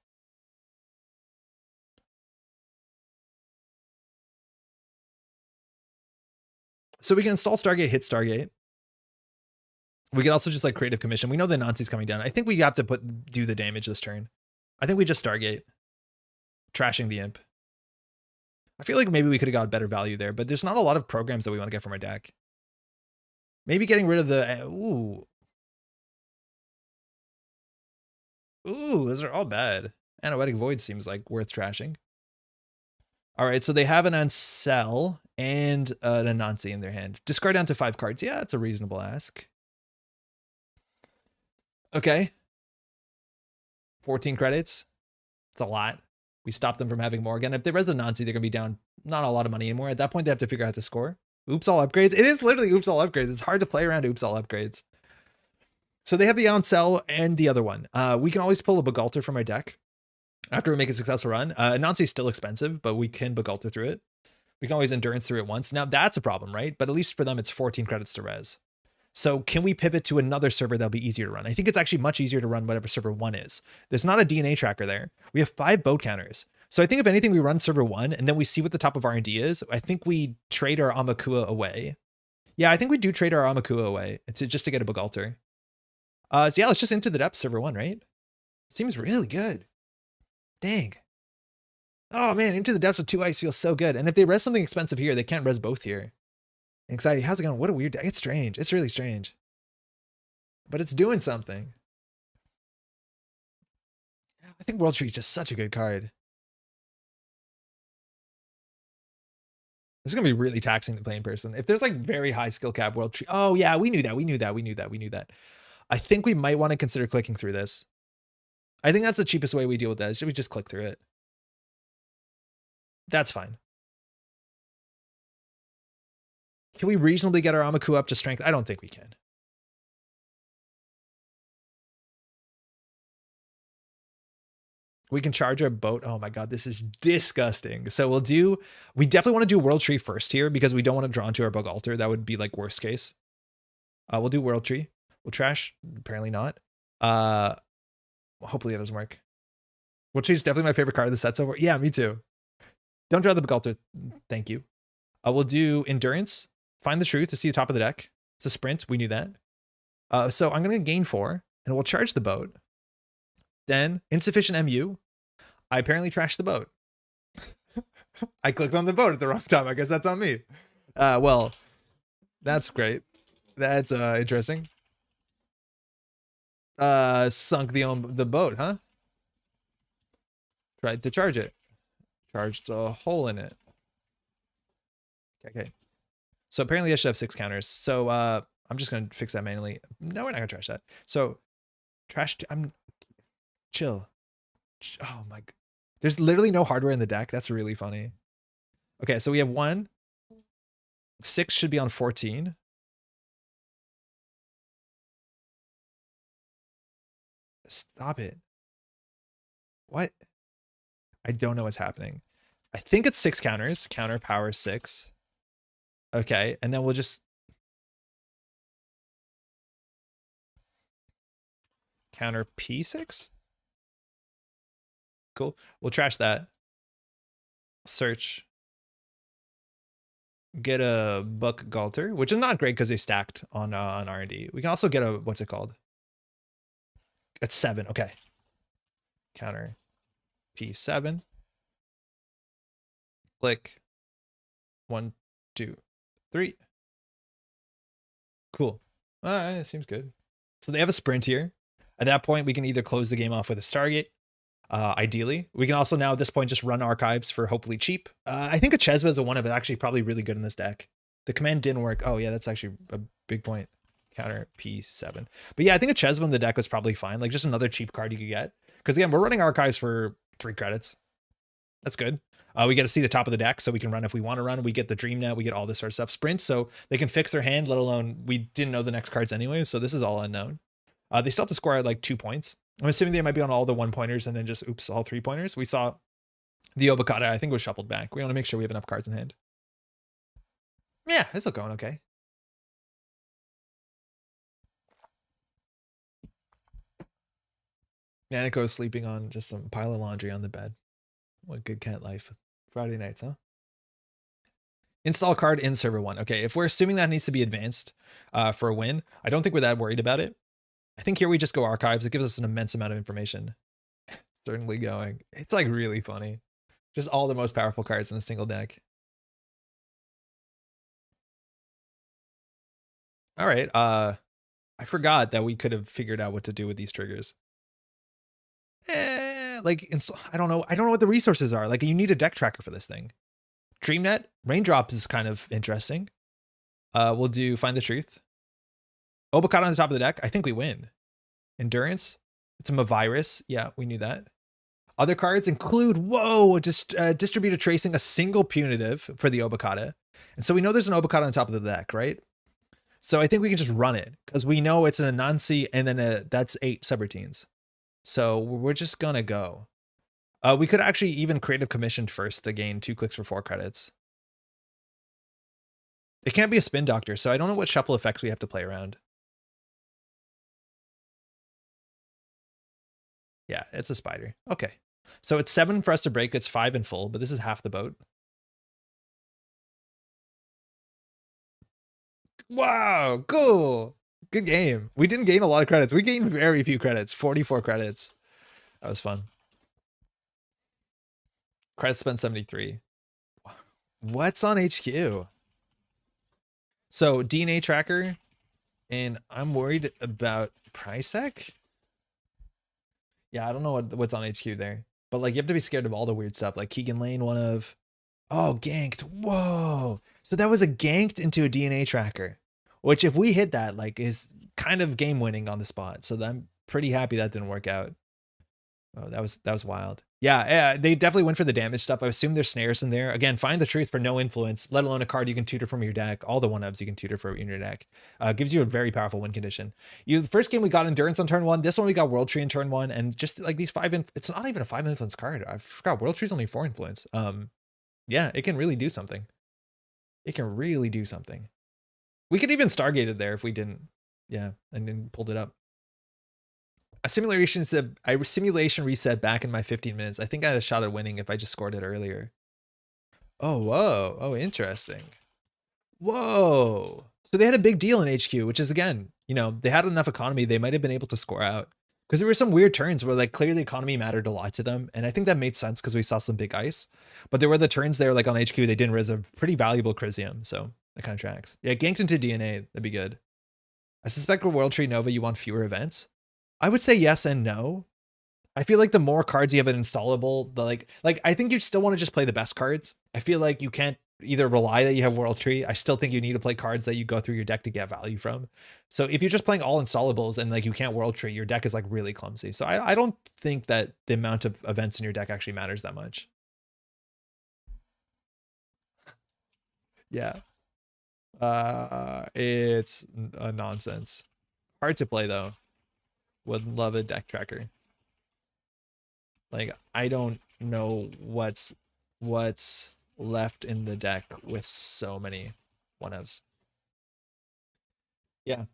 So we can install Stargate, hit Stargate. We can also just like Creative Commission. We know the Nancy's coming down. I think we have to do the damage this turn. I think we just Stargate. Trashing the imp. I feel like maybe we could have got better value there, but there's not a lot of programs that we want to get from our deck. Maybe getting rid of the... Ooh, those are all bad. Anoetic Void seems like worth trashing. All right, so they have an Ansel and an Anansi in their hand. Discard down to 5 cards. Yeah, it's a reasonable ask. Okay. 14 credits. It's a lot. We stopped them from having more. Again, if they res the Nancy, they're going to be down not a lot of money anymore. At that point, they have to figure out how to score. Oops, all upgrades. It is literally oops, all upgrades. It's hard to play around oops, all upgrades. So they have the Ansel and the other one. We can always pull a Begalter from our deck after we make a successful run. Anansi is still expensive, but we can Begalter through it. We can always Endurance through it once. Now that's a problem, right? But at least for them, it's 14 credits to res. So can we pivot to another server that'll be easier to run? I think it's actually much easier to run whatever server 1 is. There's not a DNA tracker there. We have 5 boat counters. So I think if anything, we run server 1 and then we see what the top of R&D is. I think we trade our Amakua away. Yeah, I think we do trade our Amakua away just to get a Begalter. So yeah, let's just into the depths server 1, right? Seems really good. Dang. Oh man, into the depths of 2 ice feels so good. And if they res something expensive here, they can't res both here. Anxiety, how's it going? What a weird deck. It's strange. It's really strange. But it's doing something. I think World Tree is just such a good card. This is going to be really taxing the playing person. If there's like very high skill cap World Tree. Oh yeah, we knew that. I think we might want to consider clicking through this. I think that's the cheapest way we deal with that. Should we just click through it? That's fine. Can we reasonably get our Amaku up to strength? I don't think we can. We can charge our boat. Oh my God, this is disgusting. So we definitely want to do World Tree first here because we don't want to draw into our Begalter. That would be like worst case. We'll do World Tree. We'll trash. Apparently not. Hopefully it doesn't work. Which is definitely my favorite card of the set so far. Yeah, me too. Don't draw the Begalter. Thank you. We'll do Endurance. Find the Truth to see the top of the deck. It's a sprint. We knew that. So I'm going to gain 4, and we'll charge the boat. Then, insufficient MU. I apparently trashed the boat. I clicked on the boat at the wrong time. I guess that's on me. Well, that's great. That's interesting. Sunk the boat, huh? Tried to charge it. Charged a hole in it. Okay. So apparently I should have 6 counters. So I'm just gonna fix that manually. No, we're not gonna trash that. So I'm chill. Oh my god. There's literally no hardware in the deck. That's really funny. Okay, so we have 1. 6 should be on 14. Stop it. What? I don't know what's happening. I think it's 6 counters. Counter power 6. Okay, and then we'll just counter P6. Cool. We'll trash that. Search. Get a Buck Galter, which is not great because they stacked on R&D. We can also get a, what's it called? It's 7. Okay. Counter P7. Click. 1, 2, 3. Cool. All right, seems good. So they have a sprint here. At that point, we can either close the game off with a Stargate. Ideally, we can also now at this point just run archives for hopefully cheap. I think a Chesva is a one of it actually probably really good in this deck. The command didn't work. Oh yeah, that's actually a big point. Counter P7. But yeah, I think a Chesva in the deck was probably fine. Like just another cheap card you could get. Because again, we're running archives for 3 credits. That's good. We get to see the top of the deck so we can run if we want to run. We get the Dream Net. We get all this sort of stuff. Sprint, so they can fix their hand, let alone we didn't know the next cards anyway. So this is all unknown. They still have to score at like 2 points. I'm assuming they might be on all the 1-pointers and then just, oops, all 3-pointers. We saw the Obokata, I think, was shuffled back. We want to make sure we have enough cards in hand. Yeah, it's still going okay. Nanako is sleeping on just some pile of laundry on the bed. What good cat life. Friday nights, huh? Install card in server 1. Okay, if we're assuming that needs to be advanced for a win, I don't think we're that worried about it. I think here we just go archives. It gives us an immense amount of information. Certainly going. It's like really funny. Just all the most powerful cards in a single deck. All right. I forgot that we could have figured out what to do with these triggers. Like I don't know. I don't know what the resources are. Like you need a deck tracker for this thing. DreamNet, Raindrop is kind of interesting. We'll do Find the Truth. Obokata on the top of the deck. I think we win. Endurance. It's a Mavirus. Yeah, we knew that. Other cards include, whoa, just distributed tracing, a single punitive for the Obokata. And so we know there's an Obokata on top of the deck, right? So I think we can just run it because we know it's an Anansi and then that's 8 subroutines. So we're just going to go. We could actually even creative commissioned first to gain 2 clicks for 4 credits. It can't be a spin doctor, so I don't know what shuffle effects we have to play around. Yeah, it's a spider. Okay. So it's 7 for us to break. It's 5 in full, but this is half the boat. Wow, cool. Good game. We didn't gain a lot of credits. We gained very few credits, 44 credits. That was fun. Credits spent 73. What's on HQ? So DNA tracker, and I'm worried about Prisec. Yeah, I don't know what's on HQ there. But like you have to be scared of all the weird stuff. Like Keegan Lane, one of... Oh, ganked. Whoa. So that was a ganked into a DNA tracker. Which if we hit that, like is kind of game winning on the spot. So I'm pretty happy that didn't work out. Oh, that was wild. Yeah, they definitely went for the damage stuff. I assume there's snares in there. Again, Find the Truth for no influence, let alone a card you can tutor from your deck. All the 1-ups you can tutor for in your deck. Gives you a very powerful win condition. The first game we got Endurance on turn 1. This one we got World Tree in turn 1. And just like these 5, it's not even a 5 influence card. I forgot World Tree's only 4 influence. Yeah, it can really do something. It can really do something. We could even Stargate it there if we didn't. Yeah, and then pulled it up. simulation reset back in my 15 minutes. I think I had a shot at winning if I just scored it earlier. Oh, whoa. Oh, interesting. Whoa. So they had a big deal in HQ, which is, again, you know, they had enough economy. They might have been able to score out because there were some weird turns where like clearly economy mattered a lot to them. And I think that made sense because we saw some big ice, but there were the turns there like on HQ, they didn't res a pretty valuable Chrysium. So that kind of tracks. Yeah. Ganked into DNA. That'd be good. I suspect with World Tree Nova, you want fewer events. I would say yes and no. I feel like the more cards you have it installable, the like I think you still want to just play the best cards. I feel like you can't either rely that you have World Tree. I still think you need to play cards that you go through your deck to get value from. So if you're just playing all installables and like you can't World Tree, your deck is like really clumsy. So I don't think that the amount of events in your deck actually matters that much. Yeah. It's a nonsense. Hard to play though. Would love a deck tracker. Like I don't know what's left in the deck with so many 1-ofs. Yeah.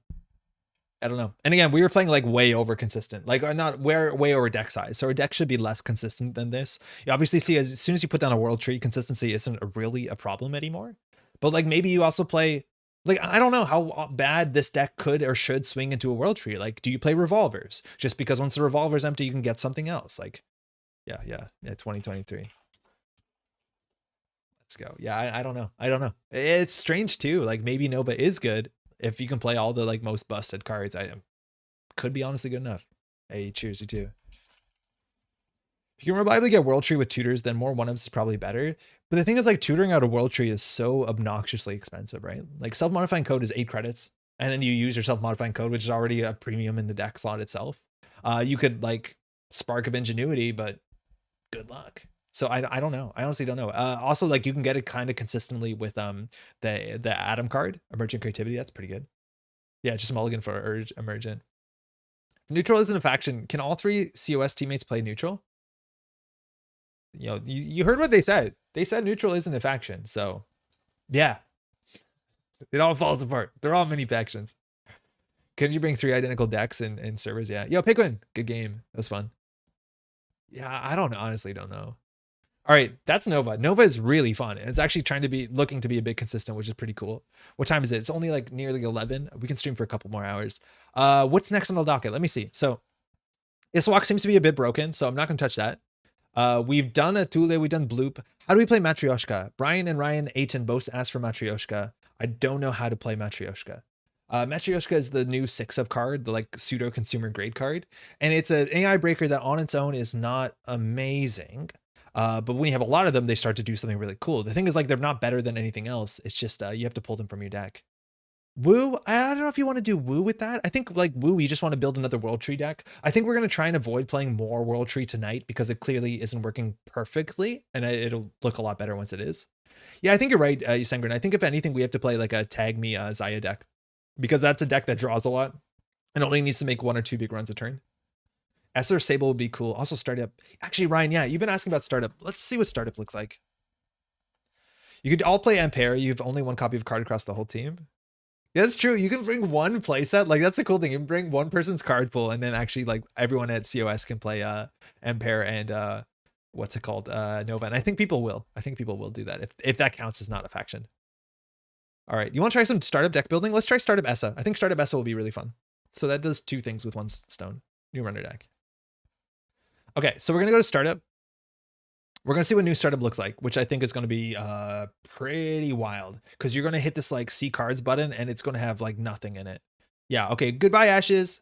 I don't know. And again, we were playing like way over consistent, like not way over deck size. So our deck should be less consistent than this. You obviously see as soon as you put down a World Tree, consistency isn't really a problem anymore. But like maybe you also play, like, I don't know how bad this deck could or should swing into a World Tree. Like, do you play revolvers? Just because once the revolver's empty, you can get something else. Like, yeah, 2023. Let's go. Yeah, I don't know. I don't know. It's strange too. Like maybe Nova is good if you can play all the like most busted cards. I could be honestly good enough. Hey, cheers you too. If you can reliably get World Tree with tutors, then more 1-ofs is probably better. But the thing is, like, tutoring out a World Tree is so obnoxiously expensive, right? Like self-modifying code is 8 credits, and then you use your self-modifying code, which is already a premium in the deck slot itself. You could like Spark of Ingenuity, but good luck. So I don't know. I honestly don't know. Also, like you can get it kind of consistently with the Atom card, Emergent Creativity. That's pretty good. Yeah, just mulligan for Emergent. Neutral isn't a faction. Can all 3 COS teammates play neutral? You know, you heard what they said. They said neutral isn't a faction. So yeah, it all falls apart. They're all mini factions. Couldn't you bring 3 identical decks in servers? Yeah. Yo, Pigwin, good game. It was fun. Yeah, I don't know. Honestly, don't know. All right, that's Nova. Nova is really fun. And it's actually looking to be a bit consistent, which is pretty cool. What time is it? It's only like nearly 11. We can stream for a couple more hours. What's next on the docket? Let me see. So Iswalk seems to be a bit broken, so I'm not going to touch that. We've done a Thule, we've done Bloop. How do we play Matryoshka? Brian and Ryan Aiton both asked for Matryoshka. I don't know how to play Matryoshka. Matryoshka is the new 6-of card, the like pseudo consumer grade card. And it's an AI breaker that on its own is not amazing. But when you have a lot of them, they start to do something really cool. The thing is like, they're not better than anything else. It's just, you have to pull them from your deck. Woo, I don't know if you want to do Woo with that. I think like Woo, you just want to build another World Tree deck. I think we're going to try and avoid playing more World Tree tonight because it clearly isn't working perfectly and it'll look a lot better once it is. Yeah, I think you're right, Sengren. I think if anything, we have to play like a Tag Me Zahya deck because that's a deck that draws a lot and only needs to make 1 or 2 big runs a turn. Esser Sable would be cool. Also Startup. Actually, Ryan, yeah, you've been asking about Startup. Let's see what Startup looks like. You could all play Ampère. You have only 1 copy of card across the whole team. Yeah, that's true. You can bring 1 playset. Like that's a cool thing. You can bring 1 person's card pool and then actually like everyone at COS can play Ampère and what's it called? Nova. And I think people will. I think people will do that if that counts as not a faction. All right. You want to try some Startup deck building? Let's try Startup Essa. I think Startup Essa will be really fun. So that does 2 things with 1 stone. New runner deck. Okay, so we're going to go to Startup. We're going to see what new Startup looks like, which I think is going to be pretty wild because you're going to hit this like see cards button and it's going to have like nothing in it. Yeah, okay. Goodbye, Ashes.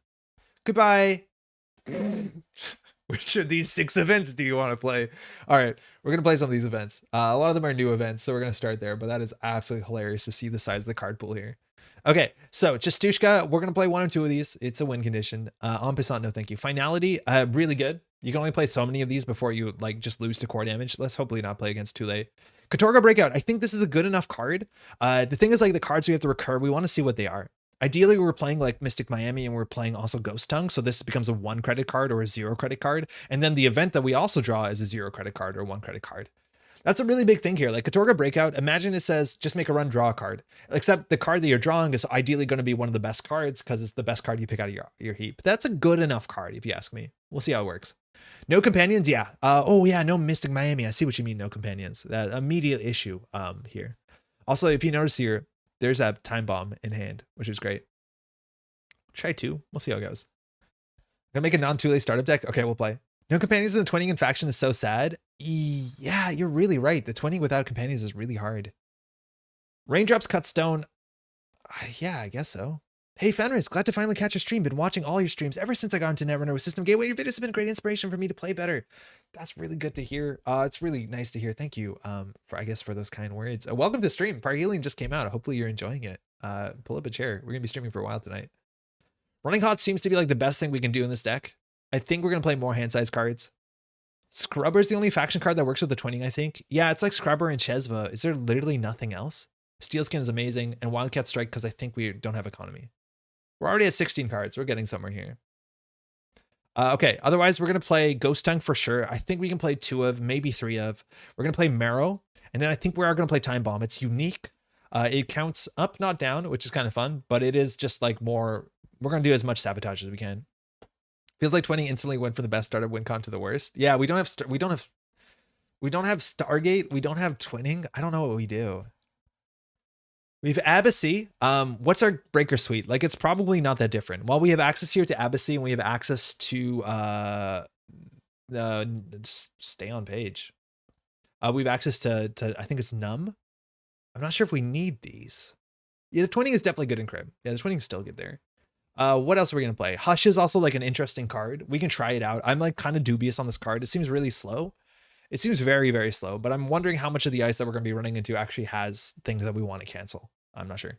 Goodbye. Which of these 6 events do you want to play? All right, we're going to play some of these events. A lot of them are new events, so we're going to start there, but that is absolutely hilarious to see the size of the card pool here. Okay, so Chastushka, we're going to play 1 or 2 of these. It's a win condition. En passant, no thank you. Finality, really good. You can only play so many of these before you like just lose to core damage. Let's hopefully not play against Thule. Katorga Breakout, I think this is a good enough card. The thing is like the cards we have to recur, we want to see what they are. Ideally, we're playing like Mystic Miami and we're playing also Ghost Tongue. So this becomes a 1 credit card or a 0 credit card. And then the event that we also draw is a 0 credit card or 1 credit card. That's a really big thing here. Like Katorga Breakout, imagine it says just make a run, draw a card. Except the card that you're drawing is ideally going to be one of the best cards because it's the best card you pick out of your heap. That's a good enough card if you ask me. We'll see how it works. No companions, yeah. Oh yeah, no Mystic Miami. I see what you mean, no companions. That immediate issue here. Also, if you notice here, there's a time bomb in hand, which is great. Try 2. We'll see how it goes. Gonna make a non-Thule startup deck. Okay, we'll play. No companions in the twinning and faction is so sad. Yeah, you're really right. The twinning without companions is really hard. Raindrops cut stone. Yeah, I guess so. Hey, Fenris, glad to finally catch your stream. Been watching all your streams ever since I got into Netrunner with System Gateway. Your videos have been great inspiration for me to play better. That's really good to hear. It's really nice to hear. Thank you for those kind words. Welcome to stream. Parhelion just came out. Hopefully you're enjoying it. Pull up a chair. We're going to be streaming for a while tonight. Running Hot seems to be like the best thing we can do in this deck. I think we're going to play more hand size cards. Scrubber's the only faction card that works with the twinning, I think. Yeah, it's like Scrubber and Chesva. Is there literally nothing else? Steelskin is amazing, and Wildcat Strike because I think we don't have economy. We're already at 16 cards. We're getting somewhere here. Okay, otherwise we're going to play Ghost Tongue for sure. I think we can play 2 of, maybe 3 of. We're going to play Marrow, and then I think we are going to play Time Bomb. It's unique. It counts up, not down, which is kind of fun, but it is just like more... We're going to do as much sabotage as we can. Feels like 20 instantly went from the best startup win con to the worst. Yeah, we don't have Stargate. We don't have twinning. I don't know what we do. We have Abacy. What's our breaker suite? Like, it's probably not that different. While we have access here to Abacy and we have access to stay on page. We have access to I think it's Numb. I'm not sure if we need these. Yeah, the twinning is definitely good in Crib. Yeah, the twinning is still good there. What else are we going to play? Hush is also like an interesting card. We can try it out. I'm like kind of dubious on this card. It seems really slow. It seems very, very slow, but I'm wondering how much of the ice that we're going to be running into actually has things that we want to cancel. I'm not sure.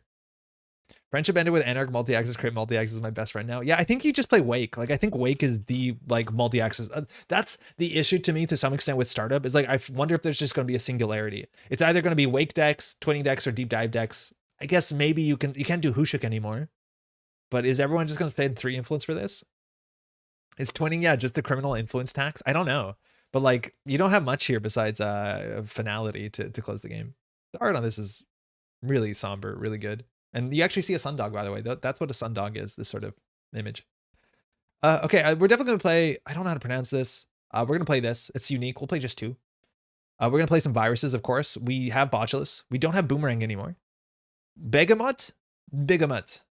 Friendship ended with Anarch multi-axis. Crit multi-axis is my best friend now. Yeah, I think you just play Wake. Like, I think Wake is the like multi-axis. That's the issue to me to some extent with Startup is like, I wonder if there's just going to be a singularity. It's either going to be Wake decks, twinning decks, or deep dive decks. I guess maybe you can't do Hushuk anymore. But is everyone just going to spend 3 influence for this? Is twinning, yeah, just the criminal influence tax? I don't know. But like, you don't have much here besides finality to close the game. The art on this is really somber, really good. And you actually see a sundog, by the way. That's what a sundog is, this sort of image. Okay, we're definitely going to play, I don't know how to pronounce this. We're going to play this. It's unique. We'll play just 2. We're going to play some viruses, of course. We have Botulus. We don't have Boomerang anymore. Begamut? Bigamut.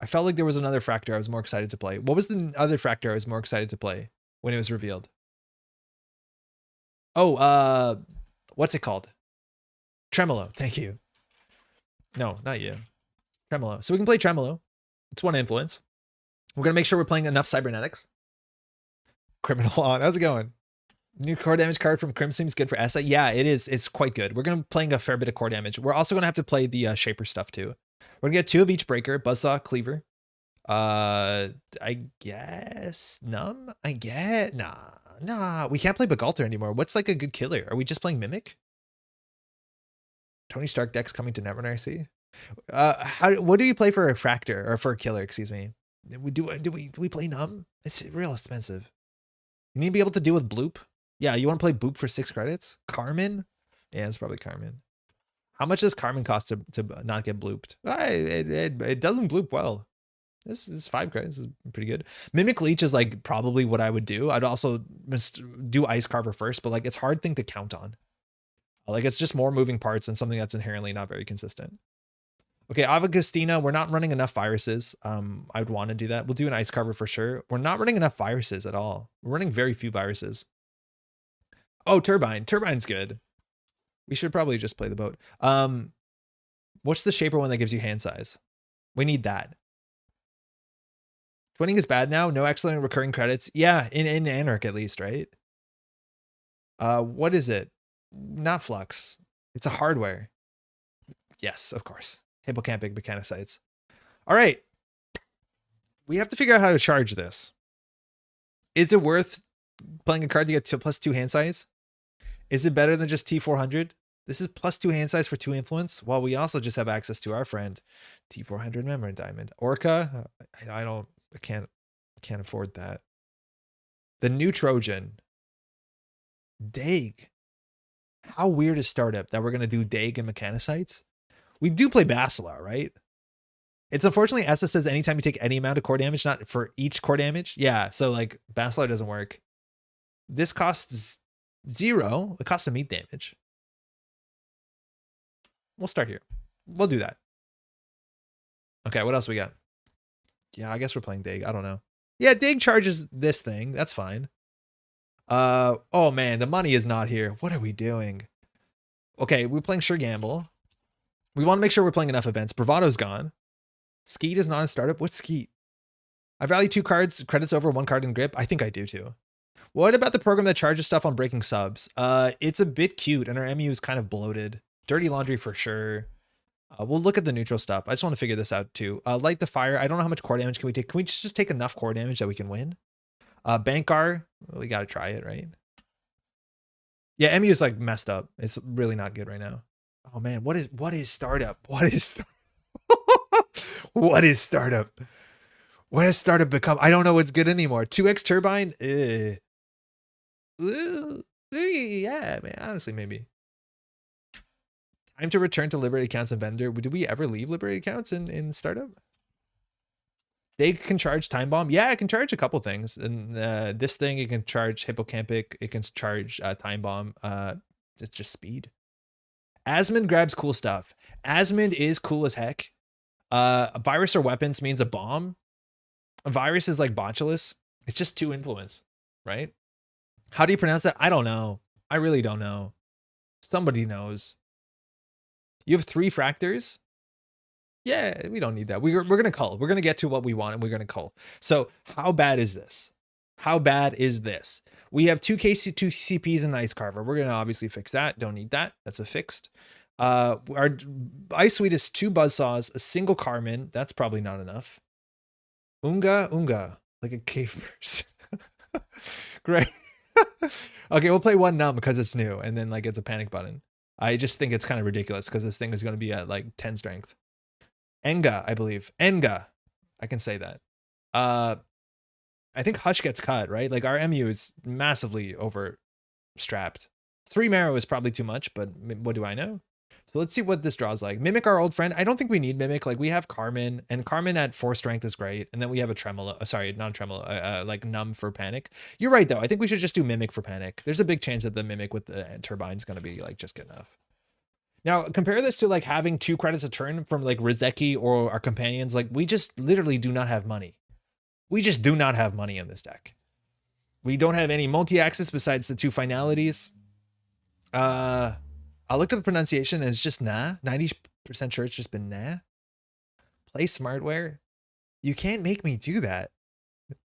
I felt like there was another Fractor I was more excited to play. What was the other Fractor I was more excited to play when it was revealed? Oh, what's it called? Tremolo. Thank you. No, not you. Tremolo. So we can play Tremolo. It's 1 influence. We're going to make sure we're playing enough Cybernetics. Criminal on. How's it going? New core damage card from Crim seems good for Essa. Yeah, it is. It's quite good. We're going to be playing a fair bit of core damage. We're also going to have to play the Shaper stuff too. We're gonna get 2 of each breaker, Buzzsaw, Cleaver. I guess Numb. I get nah. We can't play Bagalter anymore. What's like a good killer? Are we just playing Mimic? Tony Stark decks coming to Netrunner. I see. What do you play for a Fractor or for a killer? Excuse me. Do we play Numb? It's real expensive. You need to be able to deal with Bloop. Yeah, you want to play Boop for 6 credits? Carmen? Yeah, it's probably Carmen. How much does Carmen cost to not get blooped? It doesn't bloop well. This is 5 credits. This is pretty good. Mimic Leech is like probably what I would do. I'd also do Ice Carver first, but like it's a hard thing to count on. Like it's just more moving parts and something that's inherently not very consistent. Okay, Avagostina, we're not running enough viruses. I'd want to do that. We'll do an Ice Carver for sure. We're not running enough viruses at all. We're running very few viruses. Oh, Turbine. Turbine's good. We should probably just play the boat. What's the Shaper one that gives you hand size? We need that. Twinning is bad now. No excellent recurring credits. Yeah, in Anarch at least, right? What is it? Not Flux. It's a hardware. Yes, of course. Hippocampic mechanocytes. All right. We have to figure out how to charge this. Is it worth playing a card to get +2 hand size? Is it better than just T400? This is +2 hand size for 2 influence, while we also just have access to our friend T400 Memorand Diamond. Orca, I can't afford that. The new Trojan. Dag. How weird is startup that we're gonna do Dag and Mechanocytes? We do play Basilar, right? It's unfortunately Essa says anytime you take any amount of core damage, not for each core damage. Yeah, so like Basilar doesn't work. This costs 0. It costs a meat damage. We'll start here. We'll do that. Okay, what else we got? Yeah, I guess we're playing Dag. I don't know. Yeah, Dag charges this thing. That's fine. Oh man, the money is not here. What are we doing? Okay, we're playing Sure Gamble. We want to make sure we're playing enough events. Bravado's gone. Skeet is not a startup. What's Skeet? I value 2 cards, credits over 1 card in grip. I think I do too. What about the program that charges stuff on breaking subs? It's a bit cute and our MU is kind of bloated. Dirty laundry for sure. We'll look at the neutral stuff. I just want to figure this out too. Light the fire. I don't know how much core damage can we take. Can we just take enough core damage that we can win? Bankar, we got to try it, right? Yeah, MU is like messed up. It's really not good right now. Oh man, what is startup? What is what is startup? What has startup become? I don't know what's good anymore. 2x turbine? Yeah, man, honestly, maybe. Time to return to liberated accounts and vendor. Did we ever leave liberated accounts in startup? They can charge time bomb. Yeah, it can charge a couple things. And this thing, it can charge hippocampic. It can charge time bomb. It's just speed. Asmund grabs cool stuff. Asmund is cool as heck. A virus or weapons means a bomb. A virus is like Botulus. It's just 2 influence, right? How do you pronounce that? I don't know. I really don't know. Somebody knows. You have 3 fractors? Yeah, we don't need that. We're going to cull. We're going to get to what we want and we're going to cull. So how bad is this? How bad is this? We have 2 KC, 2 CPs and an Ice Carver. We're going to obviously fix that. Don't need that. That's a fixed. Our Ice Suite is 2 Buzzsaws, a single Carmen. That's probably not enough. Unga, like a cave person. Great. Okay, we'll play 1 numb because it's new and then like it's a panic button. I just think it's kind of ridiculous because this thing is going to be at like 10 strength. Enga, I believe. Enga. I can say that. I think Hush gets cut, right? Like our MU is massively overstrapped. 3 Marrow is probably too much, but what do I know? So let's see what this draw's like. Mimic, our old friend. I don't think we need Mimic. Like we have Carmen, and Carmen at 4 strength is great. And then we have a Tremolo. Sorry, not a Tremolo. Like Numb for Panic. You're right, though. I think we should just do Mimic for Panic. There's a big chance that the Mimic with the Turbine is going to be like just good enough. Now, compare this to like having 2 credits a turn from like Rizeki or our companions. Like we just literally do not have money. We just do not have money in this deck. We don't have any multi-axis besides the 2 finalities. I looked at the pronunciation and it's just nah. 90% sure it's just been nah. Play smartware. You can't make me do that.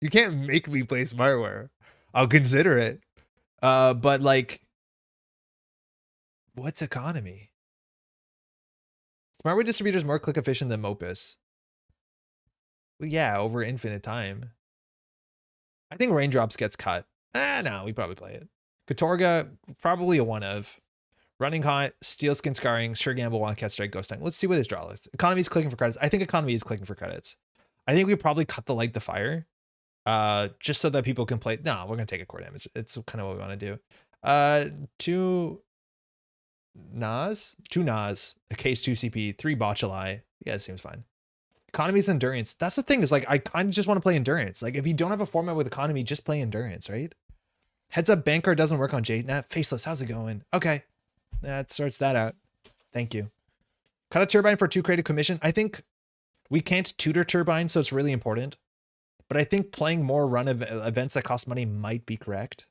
You can't make me play smartware. I'll consider it. But like, what's economy? Smartware distributor is more click efficient than Mopus. Well, yeah, over infinite time. I think Raindrops gets cut. No, we probably play it. Katorga, probably a 1 of. Running Hot, Steelskin Scarring, Sure Gamble, Wildcat Strike, Ghost Tank. Let's see what his draw is. Economy is clicking for credits. I think economy is clicking for credits. I think we probably cut the Light the Fire. Just so that people can play. No, we're going to take a core damage. It's kind of what we want to do. 2 Nas, a case 2 CP, 3 Botchali. Yeah, it seems fine. Economy is endurance. That's the thing, is like I kind of just want to play endurance. Like if you don't have a format with economy, just play endurance, right? Heads up, Banker doesn't work on JNat. Faceless, how's it going? Okay. That sorts that out. Thank you. Cut a turbine for 2 creative commission. I think we can't tutor turbine, so it's really important. But I think playing more run events that cost money might be correct.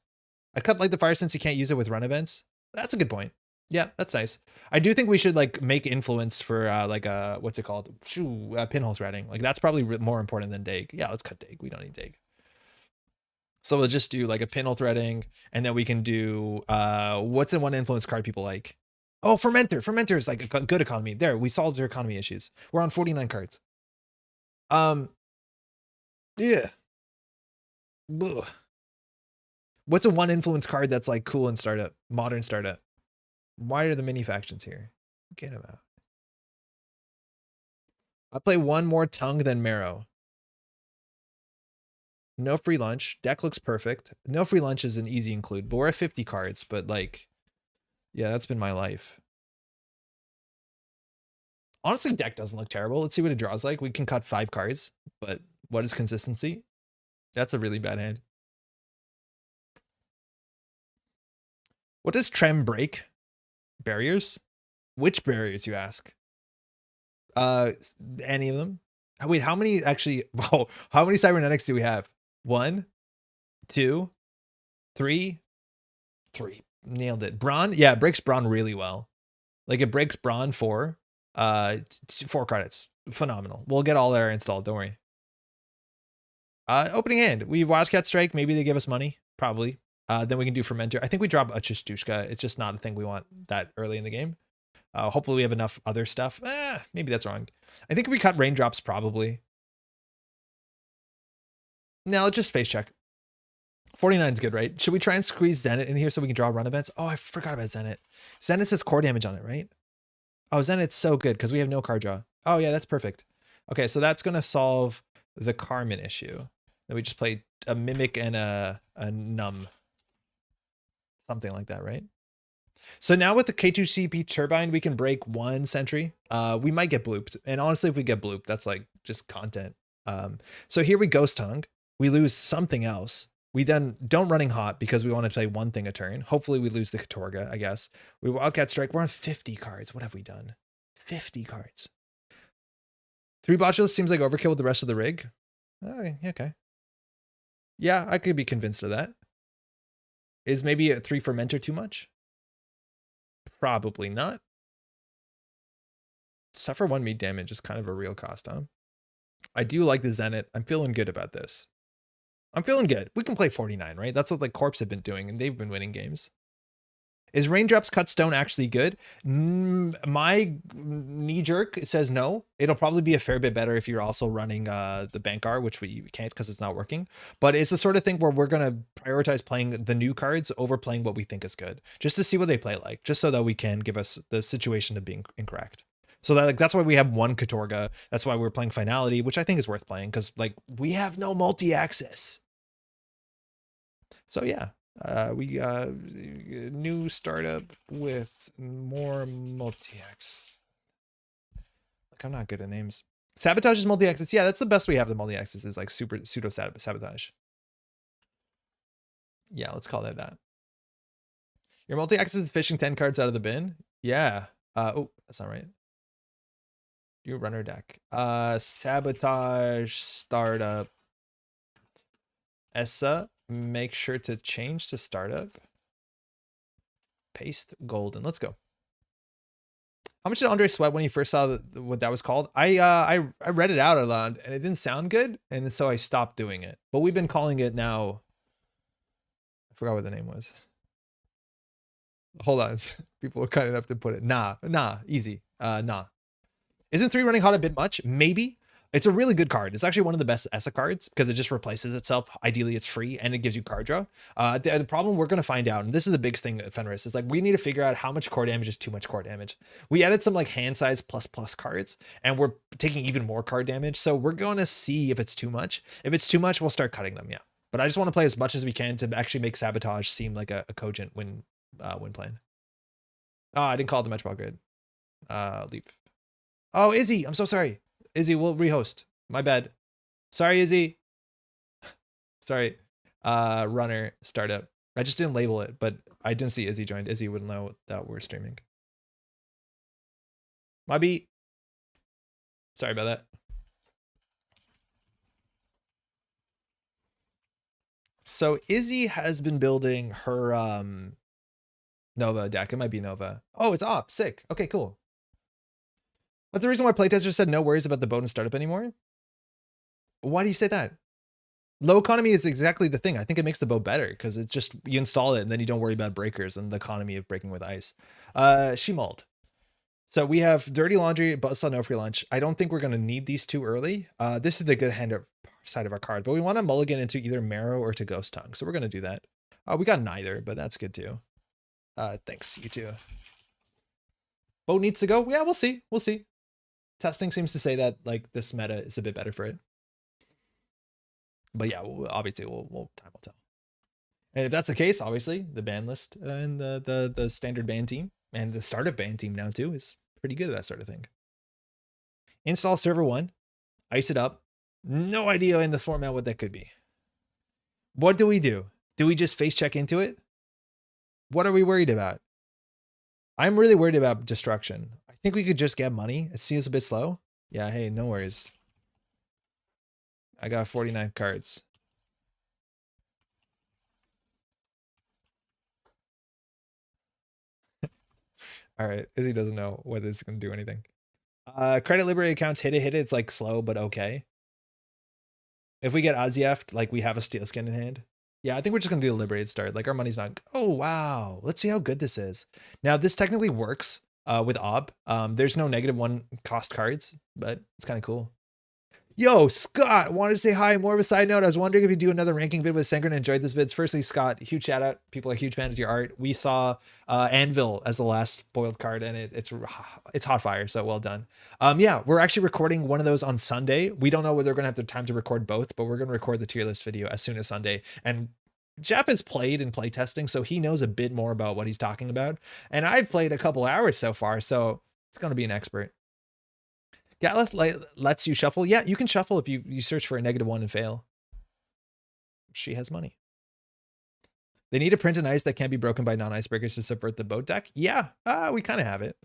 I cut Light the Fire since you can't use it with run events. That's a good point. Yeah, that's nice. I do think we should like make influence for like what's it called? Pinhole threading. Like that's probably more important than Dag. Yeah, let's cut Dag. We don't need Dag. So we'll just do like a pinhole threading, and then we can do what's the 1 influence card people like? Oh, Fermenter. Fermenter is like a good economy. There, we solved their economy issues. We're on 49 cards. Yeah. Ugh. What's a 1 influence card that's like cool in startup, modern startup? Why are the mini factions here? Get them out. I play 1 more tongue than Marrow. No free lunch. Deck looks perfect. No free lunch is an easy include, but we're at 50 cards, but like, Yeah, that's been my life. Honestly, deck doesn't look terrible. Let's see what it draws like. We can cut 5 cards, but what is consistency? That's a really bad hand. What does Trem break? Barriers? Which barriers, you ask? Any of them? Wait, how many actually? Whoa, how many cybernetics do we have? 1, 2, 3, 3. Nailed it. Brawn? Yeah, it breaks Brawn really well. Like it breaks Brawn 4. 4 credits. Phenomenal. We'll get all there installed. Don't worry. Opening hand. We Wildcat Strike. Maybe they give us money. Probably. Then we can do Fermenter. I think we drop a Chistushka. It's just not a thing we want that early in the game. Hopefully we have enough other stuff. Maybe that's wrong. I think we cut Raindrops probably. Now let's just face check. 49 is good, right? Should we try and squeeze Zenith in here so we can draw run events? Oh, I forgot about Zenith. Zenith says core damage on it, right? Oh, Zenith's so good because we have no card draw. Oh yeah, that's perfect. Okay, so that's gonna solve the Carmen issue. Then we just play a Mimic and a Numb. Something like that, right? So now with the K2CP turbine, we can break 1 sentry. We might get blooped. And honestly, if we get blooped, that's like just content. So here we Ghost Tongue. We lose something else. We then don't running hot because we want to play 1 thing a turn. Hopefully we lose the Katorga, I guess. We Wildcat Strike. We're on 50 cards. What have we done? 50 cards. 3 Botulus seems like overkill with the rest of the rig. Okay. Yeah, I could be convinced of that. Is maybe a 3 Fermenter too much? Probably not. Suffer 1 meat damage is kind of a real cost, huh? I do like the Zenith. I'm feeling good about this. I'm feeling good. We can play 49, right? That's what like Corps have been doing, and they've been winning games. Is Raindrops Cut Stone actually good? My knee jerk says no. It'll probably be a fair bit better if you're also running the Bankar, which we can't because it's not working. But it's the sort of thing where we're going to prioritize playing the new cards over playing what we think is good, just to see what they play like, just so that we can give us the situation of being incorrect. So that, like, that's why we have 1 Katorga. That's why we're playing Finality, which I think is worth playing because like we have no multi-access. So yeah, we new startup with more multi-access. Like I'm not good at names. Sabotage is multi-access. Yeah, that's the best we have. The multi-access is like super pseudo sabotage. Yeah, let's call it that. Your multi-access is fishing 10 cards out of the bin. Yeah. Oh, that's not right. Your runner deck. Sabotage startup. Essa. Make sure to change to startup. Paste golden. Let's go. How much did Andre sweat when he first saw what that was called? I read it out aloud and it didn't sound good, and so I stopped doing it. But we've been calling it now. I forgot what the name was. Hold on. People were kind enough to put it. Nah, easy. Nah. Isn't 3 running hot a bit much? Maybe. It's a really good card. It's actually one of the best ESA cards because it just replaces itself. Ideally, it's free and it gives you card draw. The problem we're going to find out, and this is the biggest thing at Fenris, is like we need to figure out how much core damage is too much core damage. We added some like hand size plus cards, and we're taking even more card damage. So we're going to see if it's too much. If it's too much, we'll start cutting them. Yeah. But I just want to play as much as we can to actually make Sabotage seem like a cogent when playing. Oh, I didn't call it the Metropole Grid. Leave. Oh, Izzy, I'm so sorry. Izzy, we'll rehost. My bad. Sorry, Izzy. Sorry. Runner startup. I just didn't label it, but I didn't see Izzy joined. Izzy wouldn't know that we're streaming. My beat. Sorry about that. So Izzy has been building her Nova deck. It might be Nova. Oh, it's op. Sick. Okay, cool. What's the reason why playtesters said no worries about the bonus startup anymore? Why do you say that? Low economy is exactly the thing. I think it makes the bow better because it's just you install it and then you don't worry about breakers and the economy of breaking with ice. She mulled. So we have Dirty Laundry, Buzzsaw, No Free Lunch. I don't think we're going to need these 2 early. This is the good hand side of our card, but we want to mulligan into either Marrow or to Ghost Tongue. So we're going to do that. We got neither, but that's good too. Thanks, you too. Boat needs to go. Yeah, we'll see. We'll see. Testing seems to say that like this meta is a bit better for it. But yeah, obviously we'll time will tell. And if that's the case, obviously the ban list and the standard ban team and the startup ban team now too is pretty good at that sort of thing. Install server 1, ice it up. No idea in the format what that could be. What do we do? Do we just face check into it? What are we worried about? I'm really worried about destruction. I think we could just get money. It seems a bit slow. Yeah, hey, no worries. I got 49 cards. All right, Izzy doesn't know whether it's going to do anything. Credit liberated accounts, hit it. It's like slow, but okay. If we get Azieft, like we have a steel skin in hand. Yeah, I think we're just going to do a liberated start. Like our money's not. Oh, wow. Let's see how good this is. Now, this technically works with Ob. There's no -1 cost cards, but it's kind of cool. Yo, Scott, wanted to say hi. More of a side note. I was wondering if you do another ranking vid with Sengren. Enjoyed this vids. Firstly, Scott, huge shout out. People are huge fans of your art. We saw Anvil as the last spoiled card, and it's hot fire. So well done. Yeah, we're actually recording one of those on Sunday. We don't know whether we're gonna have the time to record both, but we're gonna record the tier list video as soon as Sunday. And Jeff has played in play testing, so he knows a bit more about what he's talking about. And I've played a couple hours so far, so it's gonna be an expert. Gatlas lets you shuffle. Yeah, you can shuffle if you search for a -1 and fail. She has money. They need to print an ice that can't be broken by non-icebreakers to subvert the boat deck. Yeah, we kind of have it.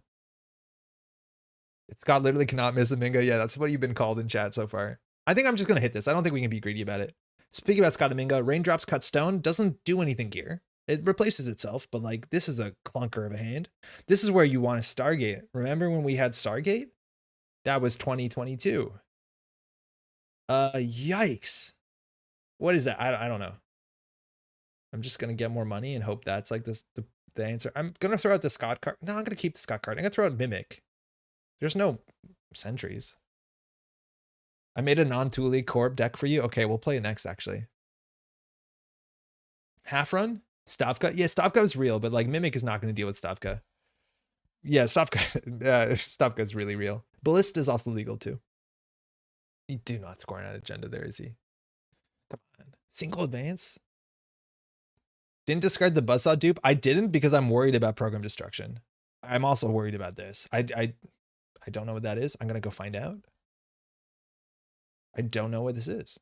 Scott literally cannot miss a Minga. Yeah, that's what you've been called in chat so far. I think I'm just going to hit this. I don't think we can be greedy about it. Speaking about Scott Minga, Raindrops Cut Stone doesn't do anything gear. It replaces itself, but like this is a clunker of a hand. This is where you want to Stargate. Remember when we had Stargate? That was 2022. Yikes. What is that? I don't know. I'm just gonna get more money and hope that's like the answer. I'm gonna throw out the Scott card. No, I'm gonna keep the Scott card. I'm gonna throw out Mimic. There's no sentries. I made a non-Thule Corp deck for you. Okay, we'll play it next actually. Half run? Stavka? Yeah, Stavka is real, but like Mimic is not gonna deal with Stavka. Yeah, Stavka is really real. Ballista is also legal too. You do not score an agenda there, is he? Come on. Single advance? Didn't discard the buzzsaw dupe? I didn't because I'm worried about program destruction. I'm also worried about this. I don't know what that is. I'm gonna go find out. I don't know what this is.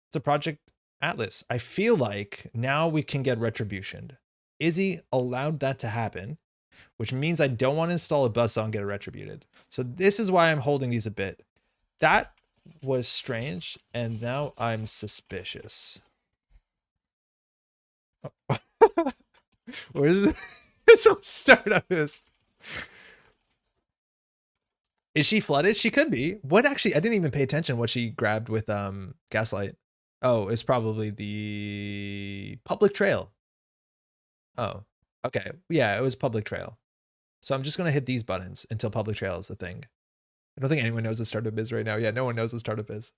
It's a Project Atlas. I feel like now we can get retribution. Izzy allowed that to happen, which means I don't want to install a buzzsaw and get it retributed. So this is why I'm holding these a bit. That was strange, and now I'm suspicious. Where is this? What startup is? Is she flooded? She could be. What actually? I didn't even pay attention what she grabbed with Gaslight. Oh, it's probably the public trail. Oh, okay. Yeah, it was public trail. So I'm just going to hit these buttons until public trail is a thing. I don't think anyone knows what startup is right now. Yeah, no one knows what startup is.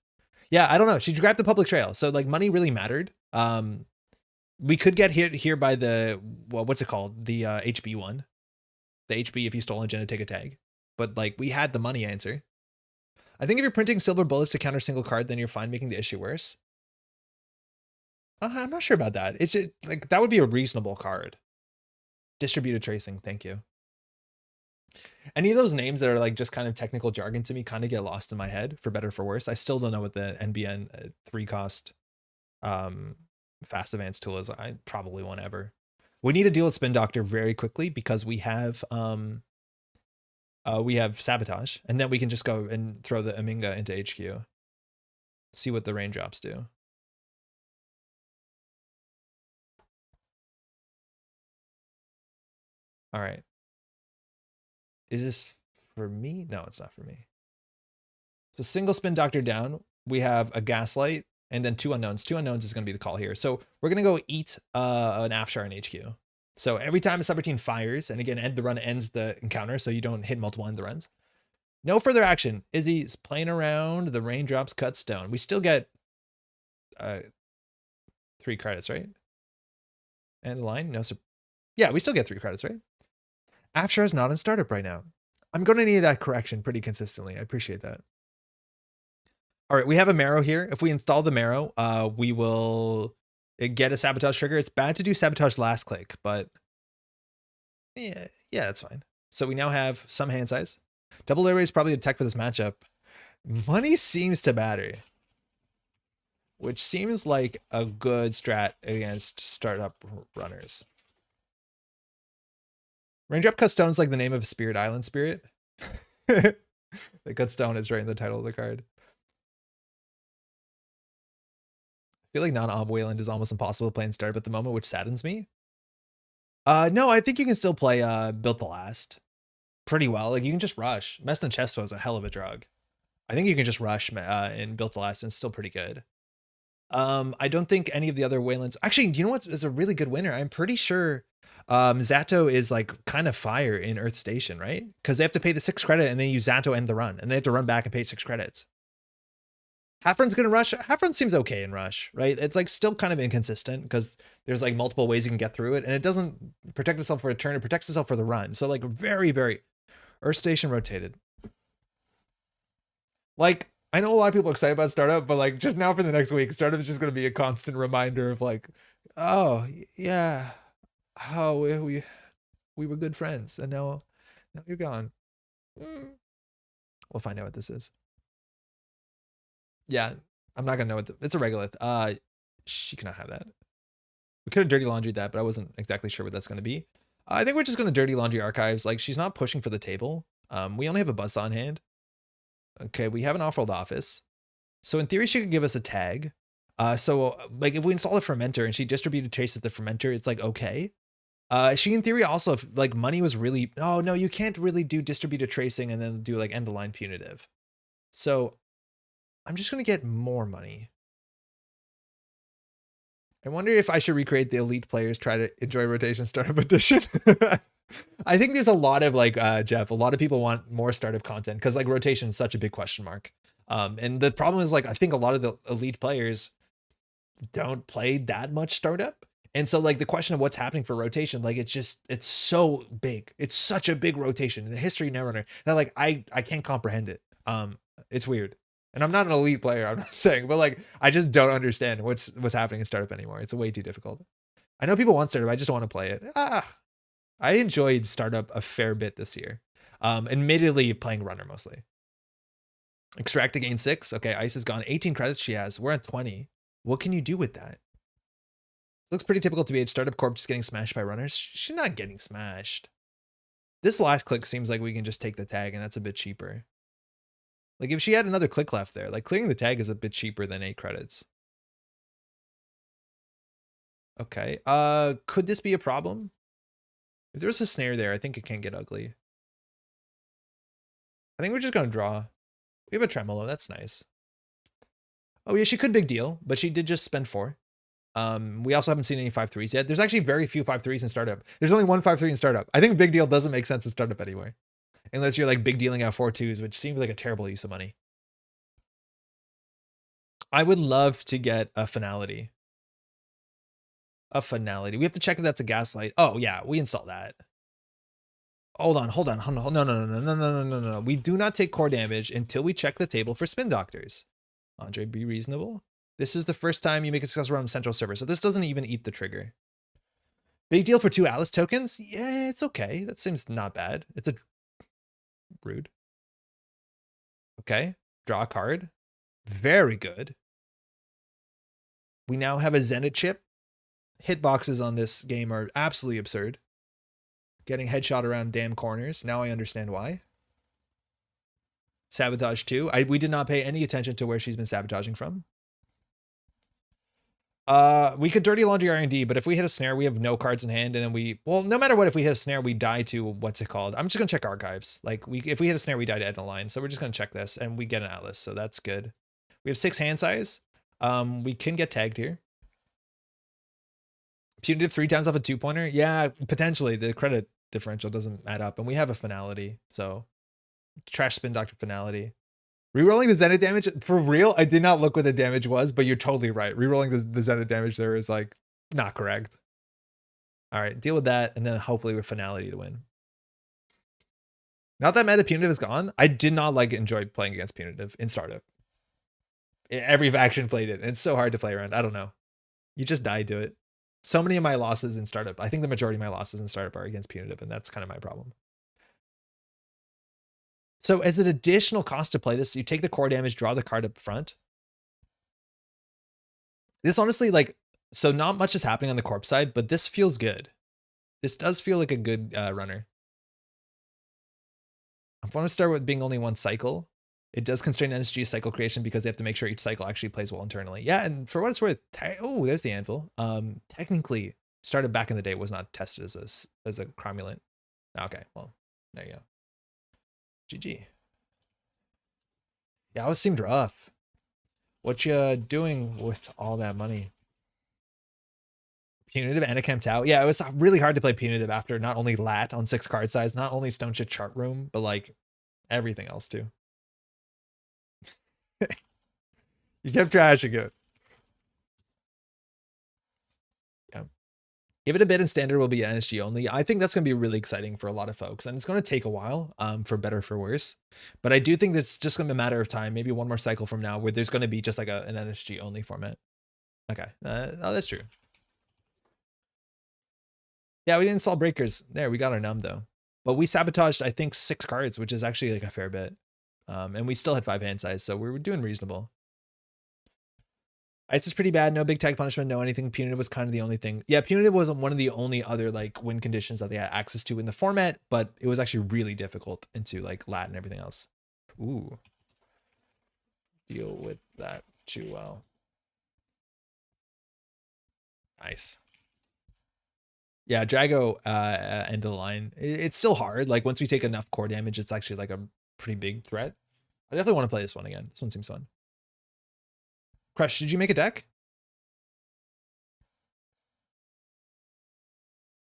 Yeah, I don't know. She grabbed the public trail. So like money really mattered. We could get hit here by the, well, what's it called? The HB one. The HB, if you stole agenda, take a tag. But like we had the money answer. I think if you're printing silver bullets to counter single card, then you're fine making the issue worse. I'm not sure about that. It's just, like that would be a reasonable card. Distributed tracing, thank you. Any of those names that are like just kind of technical jargon to me kind of get lost in my head, for better or for worse. I still don't know what the NBN 3-cost fast advance tool is. I probably won't ever. We need to deal with Spin Doctor very quickly because we have sabotage, and then we can just go and throw the Aminga into HQ. See what the raindrops do. All right. Is this for me? No, it's not for me. So single Spin Doctor down. We have a Gaslight and then 2 unknowns. 2 unknowns is going to be the call here. So we're going to go eat an Afshar in HQ. So every time a subroutine fires, and again, the run ends the encounter, so you don't hit multiple end the runs. No further action. Izzy's playing around. The raindrops cut stone. We still get 3 credits, right? And the line? No, yeah, we still get 3 credits, right? Afshar is not in startup right now. I'm going to need that correction pretty consistently. I appreciate that. All right, we have a marrow here. If we install the marrow, we will get a sabotage trigger. It's bad to do sabotage last click, but yeah, that's fine. So we now have some hand size. Double airway is probably a tech for this matchup. Money seems to matter, which seems like a good strat against startup runners. Raindrop Cut Stone's like the name of a spirit island spirit. The Cut Stone is right in the title of the card. I feel like non-ob Wayland is almost impossible to play in startup at the moment, which saddens me. No, I think you can still play Built the Last pretty well. Like you can just rush. Mess and Chesto is a hell of a drug. I think you can just rush in Built the Last and it's still pretty good. I don't think any of the other Waylands. Actually, you know what is a really good winner? I'm pretty sure Zato is like kind of fire in Earth Station, right? Because they have to pay the 6 credit and then use Zato end the run, and they have to run back and pay 6 credits. Half-run's gonna rush. Half-run seems okay in rush, right? It's like still kind of inconsistent because there's like multiple ways you can get through it, and it doesn't protect itself for a turn. It protects itself for the run. So like very, very Earth Station rotated. Like I know a lot of people are excited about startup, but like just now for the next week, startup is just gonna be a constant reminder of like, oh yeah, how we were good friends, and now you're gone. We'll find out what this is. Yeah, I'm not gonna know what it's a regolith. She cannot have that. We could have dirty laundry that, but I wasn't exactly sure what that's gonna be. I think we're just gonna dirty laundry archives. Like she's not pushing for the table. We only have a bus on hand. Okay, we have an off-world office. So in theory, she could give us a tag. So like if we install a fermenter and she distributed trace at the fermenter, it's like okay. She in theory also, if like money was really, oh no, you can't really do distributed tracing and then do like end of line punitive. So I'm just gonna get more money. I wonder if I should recreate the elite players try to enjoy rotation startup edition. I think there's a lot of like Jeff, a lot of people want more startup content because like rotation is such a big question mark. And the problem is like I think a lot of the elite players don't play that much startup. And so like the question of what's happening for rotation, like it's so big. It's such a big rotation in the history of Netrunner that like I can't comprehend it. It's weird. And I'm not an elite player, I'm not saying, but like I just don't understand what's happening in startup anymore. It's way too difficult. I know people want startup, I just don't want to play it. I enjoyed startup a fair bit this year. Admittedly playing runner mostly. Extract to gain 6. Okay, Ice is gone. 18 credits she has. We're at 20. What can you do with that? It looks pretty typical to be a startup corp just getting smashed by runners. She's not getting smashed. This last click seems like we can just take the tag and that's a bit cheaper. Like if she had another click left there, like clearing the tag is a bit cheaper than 8 credits. Okay, could this be a problem? If there's a snare there, I think it can get ugly. I think we're just gonna draw. We have a tremolo, that's nice. Oh yeah, she could big deal, but she did just spend 4. We also haven't seen any 5-3s yet. There's actually very few 5-3s in startup. There's only one 5-3 in startup. I think big deal doesn't make sense in startup anyway. Unless you're like big dealing out 4-2s, which seems like a terrible use of money. I would love to get a finality. A finality. We have to check if that's a gaslight. Oh yeah, we install that. Hold on. No. We do not take core damage until we check the table for spin doctors. Andre, be reasonable. This is the first time you make a successful run on central server, so this doesn't even eat the trigger. Big deal for 2 Alice tokens? Yeah, it's okay. That seems not bad. It's a rude. Okay, draw a card. Very good. We now have a Zenit chip. Hitboxes on this game are absolutely absurd. Getting headshot around damn corners. Now I understand why. Sabotage 2. We did not pay any attention to where she's been sabotaging from. We could dirty laundry R&D, but if we hit a snare, we have no cards in hand, and then well, no matter what, if we hit a snare, we die to, what's it called? I'm just gonna check archives. Like, if we hit a snare, we die to end a line, so we're just gonna check this, and we get an atlas, so that's good. We have 6 hand size. We can get tagged here. Punitive 3 times off a 2-pointer? Yeah, potentially. The credit differential doesn't add up, and we have a finality, so trash spin doctor finality. Rerolling the Zenit damage, for real, I did not look what the damage was, but you're totally right. Rerolling the Zenit damage there is like not correct. All right, deal with that, and then hopefully with finality to win. Not that meta punitive is gone. I did not enjoy playing against punitive in startup. Every faction played it, and it's so hard to play around. I don't know. You just died to it. So many of my losses in startup, I think the majority of my losses in startup are against punitive, and that's kind of my problem. So as an additional cost to play this, you take the core damage, draw the card up front. This honestly, like, so not much is happening on the corpse side, but this feels good. This does feel like a good runner. I want to start with being only one cycle. It does constrain NSG cycle creation because they have to make sure each cycle actually plays well internally. Yeah, and for what it's worth, oh, there's the anvil. Technically, started back in the day was not tested as a cromulent. Okay, well, there you go. GG. Yeah, it seemed rough. What you doing with all that money? Punitive and a Chem Tau. Yeah, it was really hard to play punitive after not only lat on 6 card size, not only stone shit chart room, but like everything else too. You kept trashing it. Yeah. Give it a bit in standard will be NSG only. I think that's going to be really exciting for a lot of folks, and it's going to take a while, for better for worse. But I do think that's just going to be a matter of time, maybe one more cycle from now, where there's going to be just like an NSG only format. Okay, oh, that's true. Yeah, we didn't install breakers. There, we got our numb though. But we sabotaged, I think, 6 cards, which is actually like a fair bit. And we still had 5 hand size, so we were doing reasonable. Ice is pretty bad. No big tag punishment, no anything. Punitive was kind of the only thing. Yeah, punitive wasn't one of the only other like win conditions that they had access to in the format, but it was actually really difficult into like lat and everything else. Ooh. Deal with that too well. Nice. Yeah, Drago end of the line. It's still hard. Like once we take enough core damage, it's actually like a pretty big threat. I definitely want to play this one again. This one seems fun. Crush, did you make a deck?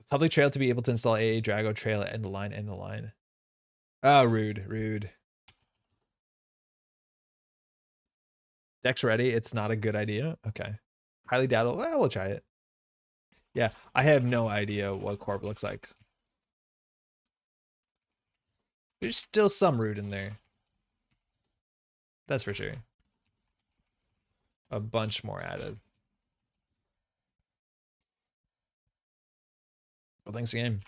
Public trail to be able to install AA Drago trail at end the line, end the line. Oh, rude, rude. Deck's ready. It's not a good idea. Okay. Highly doubtful. Well, we'll try it. Yeah, I have no idea what Corp looks like. There's still some root in there. That's for sure. A bunch more added. Well, thanks again.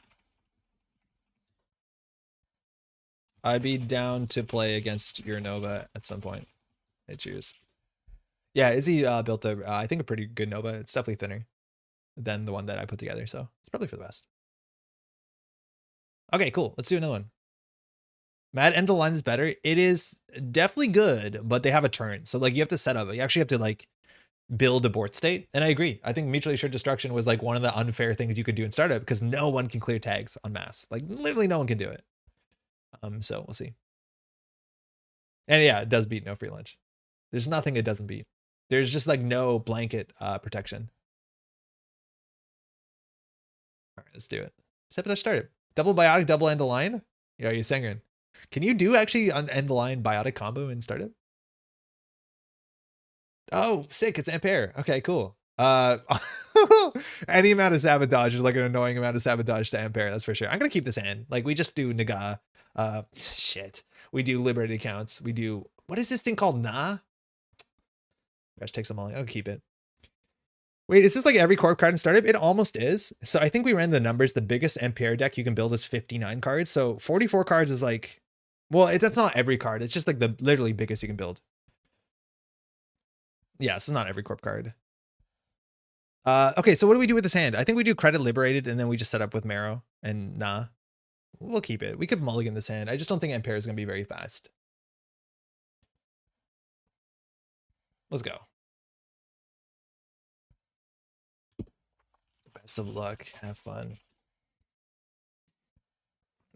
I'd be down to play against your Nova at some point. Hey, cheers. Yeah, Izzy built I think a pretty good Nova. It's definitely thinner than the one that I put together, so it's probably for the best. Okay, cool. Let's do another one. Mad end of the line is better. It is definitely good, but they have a turn. So like you have to set up. You actually have to like build a board state. And I agree. I think mutually assured destruction was like one of the unfair things you could do in startup because no one can clear tags on mass. Like literally no one can do it. So we'll see. And yeah, it does beat no free lunch. There's nothing it doesn't beat. There's just like no blanket protection. All right, let's do it. Sabotage started. Double biotic, double end of line. Yeah, you Sangren. Can you do actually an end the line biotic combo in startup? Oh, sick. It's Ampère. Okay, cool. Any amount of sabotage is like an annoying amount of sabotage to Ampère, that's for sure. I'm gonna keep this hand. Like we just do Naga. Shit. We do liberated accounts. We do, what is this thing called? Nah? Gosh, take some all. I'll keep it. Wait, is this like every corp card in startup? It almost is. So I think we ran the numbers. The biggest Ampère deck you can build is 59 cards. So 44 cards is like, well, that's not every card. It's just like the literally biggest you can build. Yeah, this is not every corp card. Okay, so what do we do with this hand? I think we do credit liberated and then we just set up with Marrow and nah. We'll keep it. We could mulligan this hand. I just don't think Ampère is going to be very fast. Let's go. Best of luck. Have fun.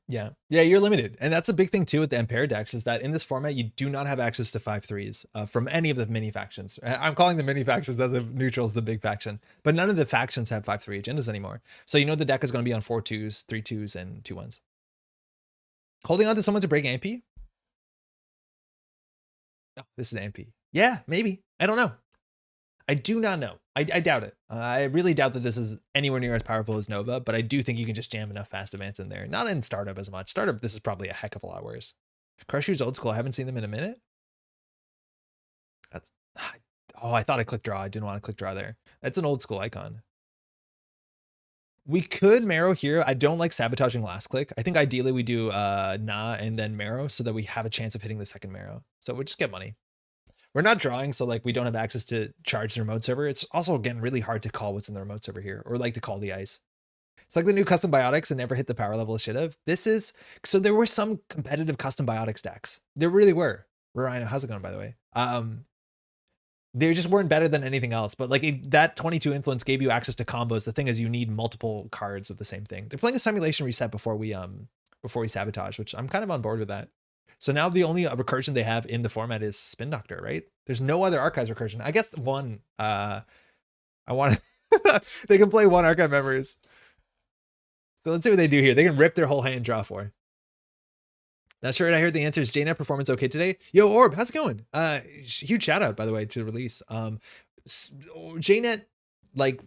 Yeah. Yeah, you're limited. And that's a big thing too with the Ampère decks is that in this format, you do not have access to 5/3s from any of the mini factions. I'm calling the mini factions as if neutral's the big faction, but none of the factions have 5/3 agendas anymore. So you know the deck is going to be on 4/2s, 3/2s, and 2/1s. Holding on to someone to break Ampy? Oh, this is Ampy. Yeah, maybe. I don't know. I do not know. I doubt it. I really doubt that this is anywhere near as powerful as Nova, but I do think you can just jam enough fast advance in there. Not in startup as much. Startup, this is probably a heck of a lot worse. Crusher's old school. I haven't seen them in a minute. That's, oh, I thought I clicked draw. I didn't want to click draw there. That's an old school icon. We could Marrow here. I don't like sabotaging last click. I think ideally we do Nah and then Marrow so that we have a chance of hitting the second Marrow. So we'll just get money. We're not drawing, so like we don't have access to charge the remote server. It's also, again, really hard to call what's in the remote server here, or like to call the ice. It's like the new custom biotics and never hit the power level it should have. This is, so there were some competitive custom biotics decks. There really were. Rhino, how's it going, by the way? They just weren't better than anything else, but like that 22 influence gave you access to combos. The thing is, you need multiple cards of the same thing. They're playing a simulation reset before we sabotage, which I'm kind of on board with that. So now the only recursion they have in the format is Spin Doctor, right? There's no other archives recursion. I guess one. I want to. They can play one archive members. So let's see what they do here. They can rip their whole hand, draw 4. Not sure. I heard the answer is JNet performance okay today. Yo, Orb, how's it going? Huge shout out, by the way, to the release. JNet, like,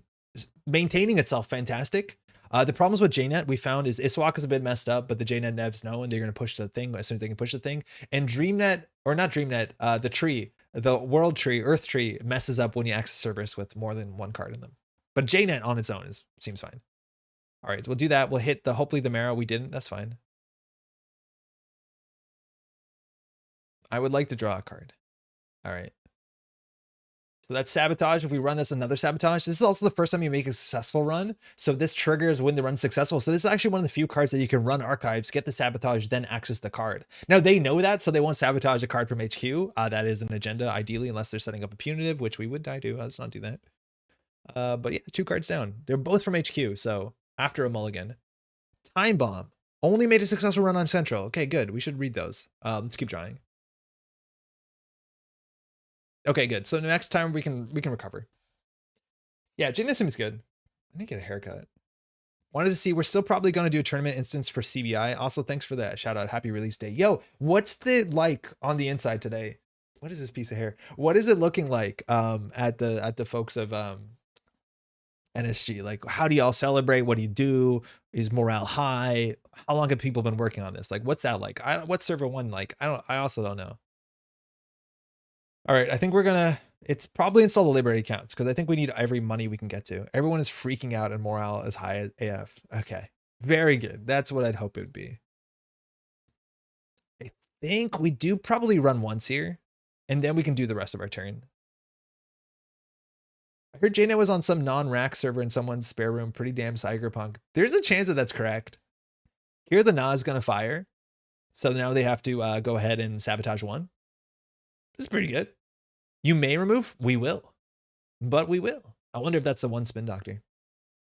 maintaining itself, fantastic. The problems with JNet we found is Iswak is a bit messed up, but the JNet nevs know, and they're going to push the thing as soon as they can push the thing. And DreamNet, or not DreamNet, the tree, the world tree, Earth tree, messes up when you access servers with more than one card in them. But JNet on its own seems fine. All right, we'll do that. We'll hit hopefully the Marrow. We didn't. That's fine. I would like to draw a card. All right. So that's sabotage. If we run this, another sabotage. This is also the first time you make a successful run. So this triggers when the run's successful. So this is actually one of the few cards that you can run archives, get the sabotage, then access the card. Now they know that, so they won't sabotage a card from HQ. That is an agenda, ideally, unless they're setting up a punitive, which we would die to. Let's not do that. But yeah, 2 cards down. They're both from HQ. So after a mulligan. Time Bomb. Only made a successful run on Central. Okay, good. We should read those. Let's keep drawing. Okay, good. So next time we can recover. Yeah, Jane seems good. I need to get a haircut. Wanted to see, we're still probably going to do a tournament instance for CBI. Also, thanks for that shout out. Happy release day. Yo, what's the like on the inside today? What is this piece of hair? What is it looking like at the folks of NSG? Like, how do y'all celebrate? What do you do? Is morale high? How long have people been working on this? Like, what's that like? What's server 1 like? I also don't know. All right, I think we're gonna, it's probably install the liberated accounts because I think we need every money we can get to. Everyone is freaking out and morale is high as AF. Okay, very good. That's what I'd hope it would be. I think we do probably run once here and then we can do the rest of our turn. I heard Jaina was on some non-rack server in someone's spare room. Pretty damn cyberpunk. There's a chance that that's correct. Here the Na is gonna fire. So now they have to go ahead and sabotage 1. This is pretty good. You may remove. We will. But we will. I wonder if that's the 1 Spin Doctor.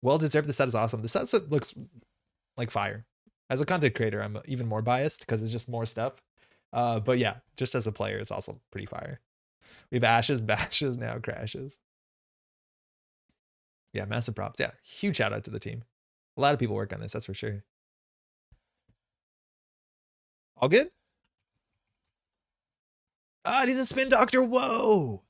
Well deserved. The set is awesome. The set looks like fire. As a content creator, I'm even more biased because it's just more stuff. But yeah, just as a player, it's also pretty fire. We have ashes, bashes, now crashes. Yeah, massive props. Yeah, huge shout out to the team. A lot of people work on this, that's for sure. All good? Ah, he's a Spin Doctor. Whoa.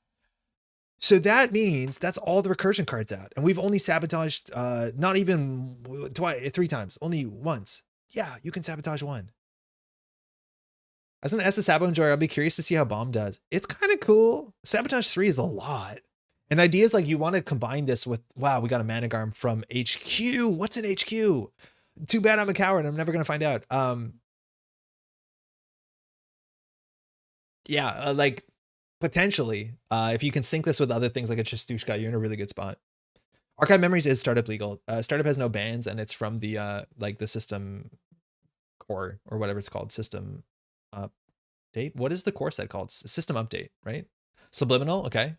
So that means that's all the recursion cards out. And we've only sabotaged, not even 3 times, only once. Yeah, you can sabotage 1. As an SS Sabo enjoyer, I'll be curious to see how Bomb does. It's kind of cool. Sabotage 3 is a lot. And the idea is like you want to combine this with, wow, we got a Managarm from HQ. What's an HQ? Too bad I'm a coward. I'm never going to find out. Yeah, like potentially, if you can sync this with other things like a Chistushka, you're in a really good spot. Archive Memories is startup legal. Startup has no bans, and it's from the like the system core or whatever it's called. System update. What is the core set called? System update, right? Subliminal. Okay,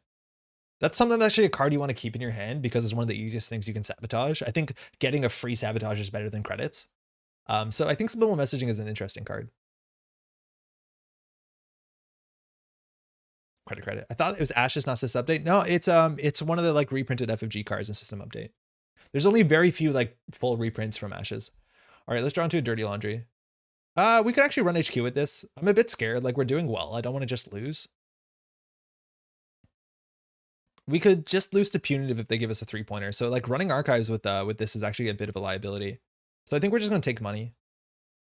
that's something that's actually a card you want to keep in your hand because it's one of the easiest things you can sabotage. I think getting a free sabotage is better than credits. So I think subliminal messaging is an interesting card. Credit. I thought it was Ashes, not System Update. No, it's one of the like reprinted FFG cards in System Update. There's only very few like full reprints from Ashes. All right, let's draw into a Dirty Laundry. We could actually run HQ with this. I'm a bit scared. Like we're doing well. I don't want to just lose. We could just lose to Punitive if they give us a 3-pointer. So like running archives with this is actually a bit of a liability. So I think we're just gonna take money.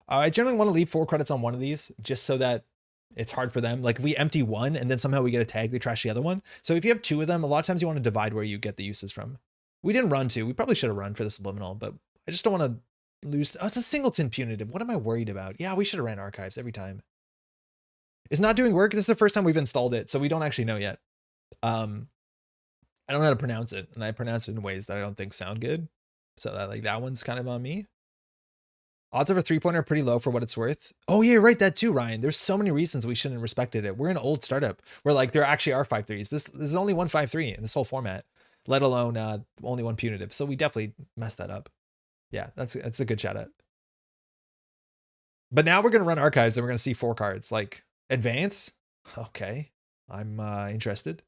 I generally want to leave 4 credits on one of these just so that it's hard for them. Like if we empty one and then somehow we get a tag, they trash the other one. So if you have two of them, a lot of times you want to divide where you get the uses from. We didn't run two. We probably should have run for the subliminal, but I just don't want to lose. Oh, it's a singleton punitive. What am I worried about? Yeah, we should have ran archives every time. It's not doing work. This is the first time we've installed it, so we don't actually know yet. I don't know how to pronounce it, and I pronounce it in ways that I don't think sound good. So that one's kind of on me. Odds of a 3-pointer are pretty low for what it's worth. Oh yeah, right, that too, Ryan. There's so many reasons we shouldn't have respected it. We're an old startup where like there actually are 5-3s. This is only 1-5-3 in this whole format, let alone only one punitive. So we definitely messed that up. Yeah, that's a good shout out. But now we're gonna run archives and we're gonna see 4 cards. Like advance. Okay, I'm interested.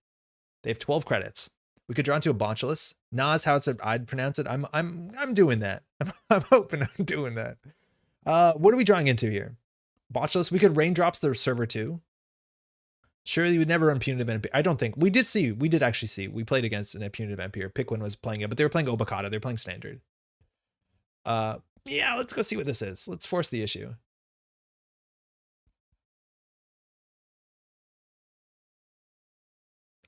They have 12 credits. We could draw into a Borealis. Nas, how I'd pronounce it. I'm doing that. I'm hoping I'm doing that. What are we drawing into here? Borealis. We could raindrops the server too. Surely you would never run punitive Ampere. I don't think we did actually see. We played against a punitive Ampere. Pickwin was playing it, but they were playing Obakata. They're playing standard. Yeah, let's go see what this is. Let's force the issue.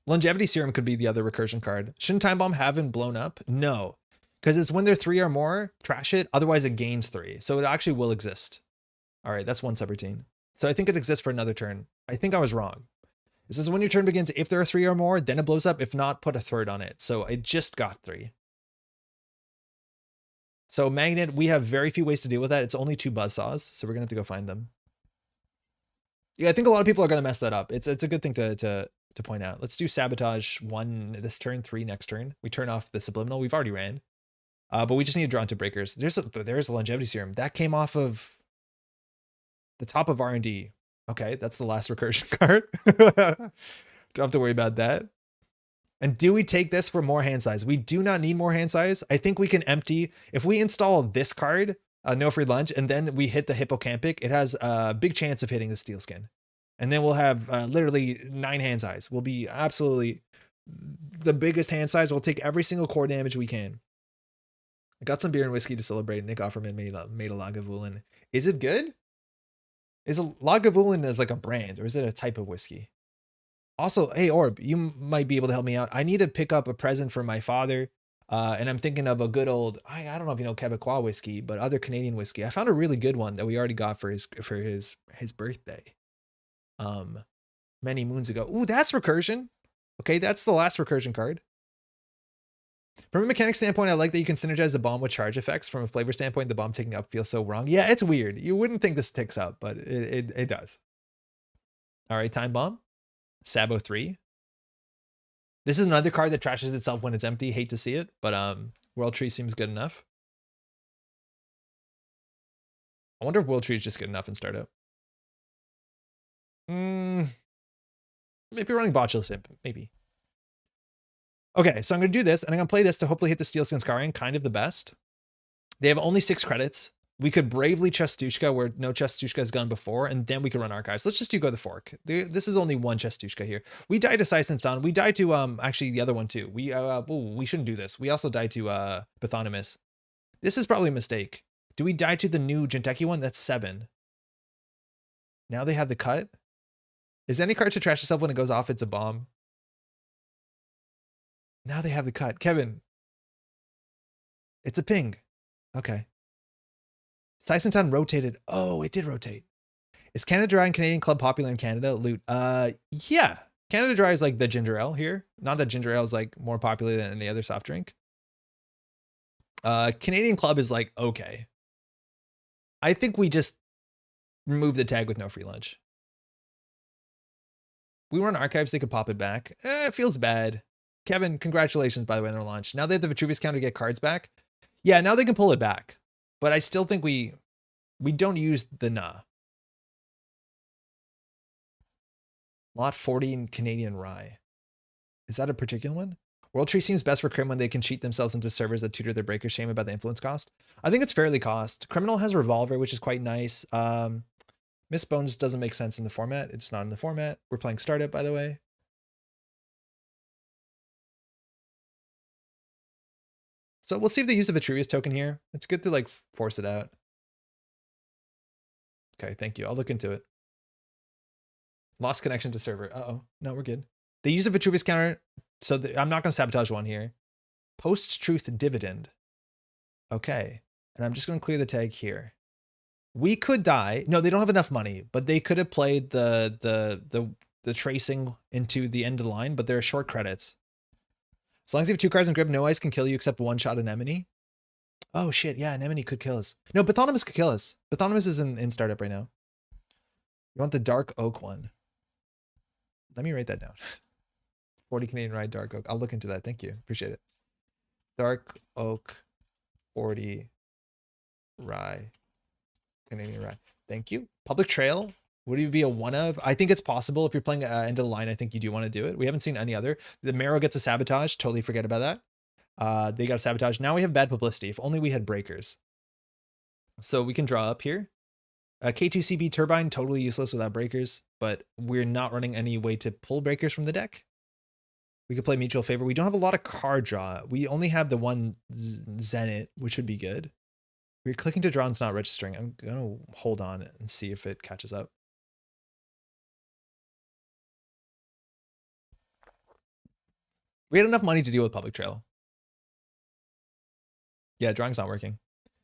Longevity Serum could be the other recursion card. Shouldn't Time Bomb have been blown up? No, because it's when they're 3 or more, trash it. Otherwise it gains 3. So it actually will exist. All right, that's one subroutine. So I think it exists for another turn. I think I was wrong. It says when your turn begins, if there are 3 or more, then it blows up. If not, put a third on it. So it just got 3. So Magnet, we have very few ways to deal with that. It's only 2 buzzsaws, so we're gonna have to go find them. Yeah, I think a lot of people are gonna mess that up. It's a good thing to point out. Let's do sabotage 1 this turn, 3 next turn. We turn off the subliminal. We've already ran, but we just need to draw into breakers. There's a longevity serum that came off of the top of R&D. Okay, that's the last recursion card. Don't have to worry about that. And do we take this for more hand size? We do not need more hand size. I think we can empty if we install this card, no free lunch, and then we hit the hippocampic. It has a big chance of hitting the steel skin. And then we'll have literally 9 hand size. We'll be absolutely the biggest hand size. We'll take every single core damage we can. I got some beer and whiskey to celebrate. Nick Offerman made a Lagavulin. Is it good? Is a Lagavulin as like a brand or is it a type of whiskey? Also, hey Orb, you might be able to help me out. I need to pick up a present for my father. And I'm thinking of a good old, I don't know if you know Quebecois whiskey, but other Canadian whiskey. I found a really good one that we already got for his birthday. Many moons ago. Ooh, that's recursion. Okay, that's the last recursion card. From a mechanic standpoint, I like that you can synergize the bomb with charge effects. From a flavor standpoint, the bomb ticking up feels so wrong. Yeah, it's weird. You wouldn't think this ticks up, but it does. All right, time bomb. Sabo 3. This is another card that trashes itself when it's empty. Hate to see it, but World Tree seems good enough. I wonder if World Tree is just good enough in startup. If you're running Borealis Imp, maybe. Okay, so I'm going to do this, and I'm going to play this to hopefully hit the Steel Skin Scarring, kind of the best. They have only 6 credits. We could bravely Chestushka where no Chestushka has gone before, and then we could run Archives. Let's just do Go the Fork. This is only 1 Chestushka here. We died to Sisen's Dawn. We died to, actually, the other one too. We shouldn't do this. We also died to Pathonimus. This is probably a mistake. Do we die to the new Jinteki one? That's 7. Now they have the cut. Is any card to trash itself when it goes off? It's a bomb. Now they have the cut. Kevin. It's a ping. Okay. Sisenton rotated. Oh, it did rotate. Is Canada Dry and Canadian Club popular in Canada? Loot. Yeah. Canada Dry is like the ginger ale here. Not that ginger ale is like more popular than any other soft drink. Canadian Club is like, okay. I think we just remove the tag with no free lunch. We run archives, they could pop it back. It feels bad. Kevin, congratulations, by the way, on their launch. Now they have the Vitruvius counter to get cards back. Yeah, now they can pull it back. But I still think we don't use the nah. Lot 40 in Canadian Rye. Is that a particular one? World Tree seems best for Crim when they can cheat themselves into servers that tutor their breakers. Shame about the influence cost. I think it's fairly cost. Criminal has Revolver, which is quite nice. Miss Bones doesn't make sense in the format. It's not in the format. We're playing Startup, by the way. So we'll see if they use the Vitruvius token here. It's good to like force it out. Okay, thank you. I'll look into it. Lost connection to server. Uh-oh. No, we're good. They use a Vitruvius counter, so I'm not going to sabotage one here. Post-truth dividend. Okay. And I'm just going to clear the tag here. We could die. No, they don't have enough money, but they could have played the tracing into the end of the line, but there are short credits. As long as you have 2 cards in grip, no ice can kill you except one shot anemone. Oh shit, yeah, anemone could kill us. No, Bathonimus could kill us. Bathonimus is in startup right now. You want the dark oak one. Let me write that down. 40 Canadian rye dark oak. I'll look into that. Thank you. Appreciate it. Dark oak 40 rye Canadian rye. Thank you. Public trail. Would you be a one of? I think it's possible. If you're playing end of the line, I think you do want to do it. We haven't seen any other. The Marrow gets a sabotage. Totally forget about that. They got a sabotage. Now we have bad publicity. If only we had breakers. So we can draw up here. K2CB turbine, totally useless without breakers, but we're not running any way to pull breakers from the deck. We could play mutual favor. We don't have a lot of card draw. We only have the one Zenith, which would be good. We're clicking to draw and it's not registering. I'm going to hold on and see if it catches up. We had enough money to deal with public trail. Yeah, drawing's not working.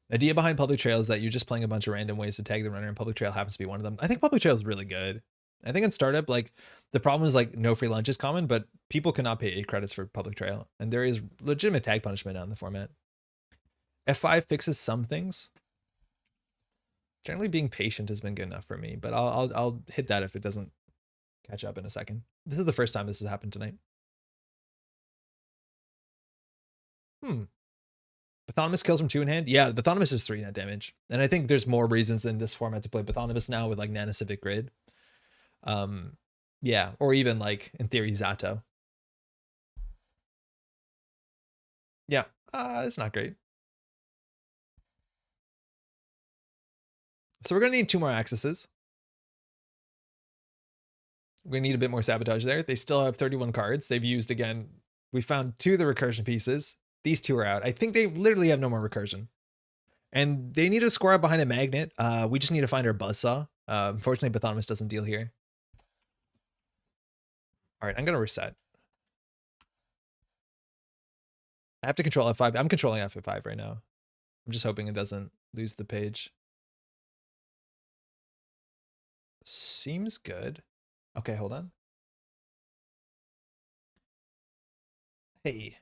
The idea behind public trail is that you're just playing a bunch of random ways to tag the runner, and public trail happens to be one of them. I think public trail is really good. I think in startup, like, the problem is like no free lunch is common, but people cannot pay 8 credits for public trail, and there is legitimate tag punishment on the format. F5 fixes some things. Generally, being patient has been good enough for me, but I'll hit that if it doesn't catch up in a second. This is the first time this has happened tonight. Bathonimus kills from 2 in hand. Yeah, Bathonimus is 3 net damage. And I think there's more reasons in this format to play Bathonimus now with like Nanocivic Grid. Yeah, or even like in theory Zato. Yeah, it's not great. So we're gonna need 2 more accesses. We're gonna need a bit more sabotage there. They still have 31 cards. They've used, again, we found 2 of the recursion pieces. These 2 are out. I think they literally have no more recursion. And they need to score up behind a magnet. We just need to find our buzzsaw. Unfortunately, Bathonimus doesn't deal here. All right, I'm going to reset. I have to control F5. I'm controlling F5 right now. I'm just hoping it doesn't lose the page. Seems good. Okay, hold on. Hey.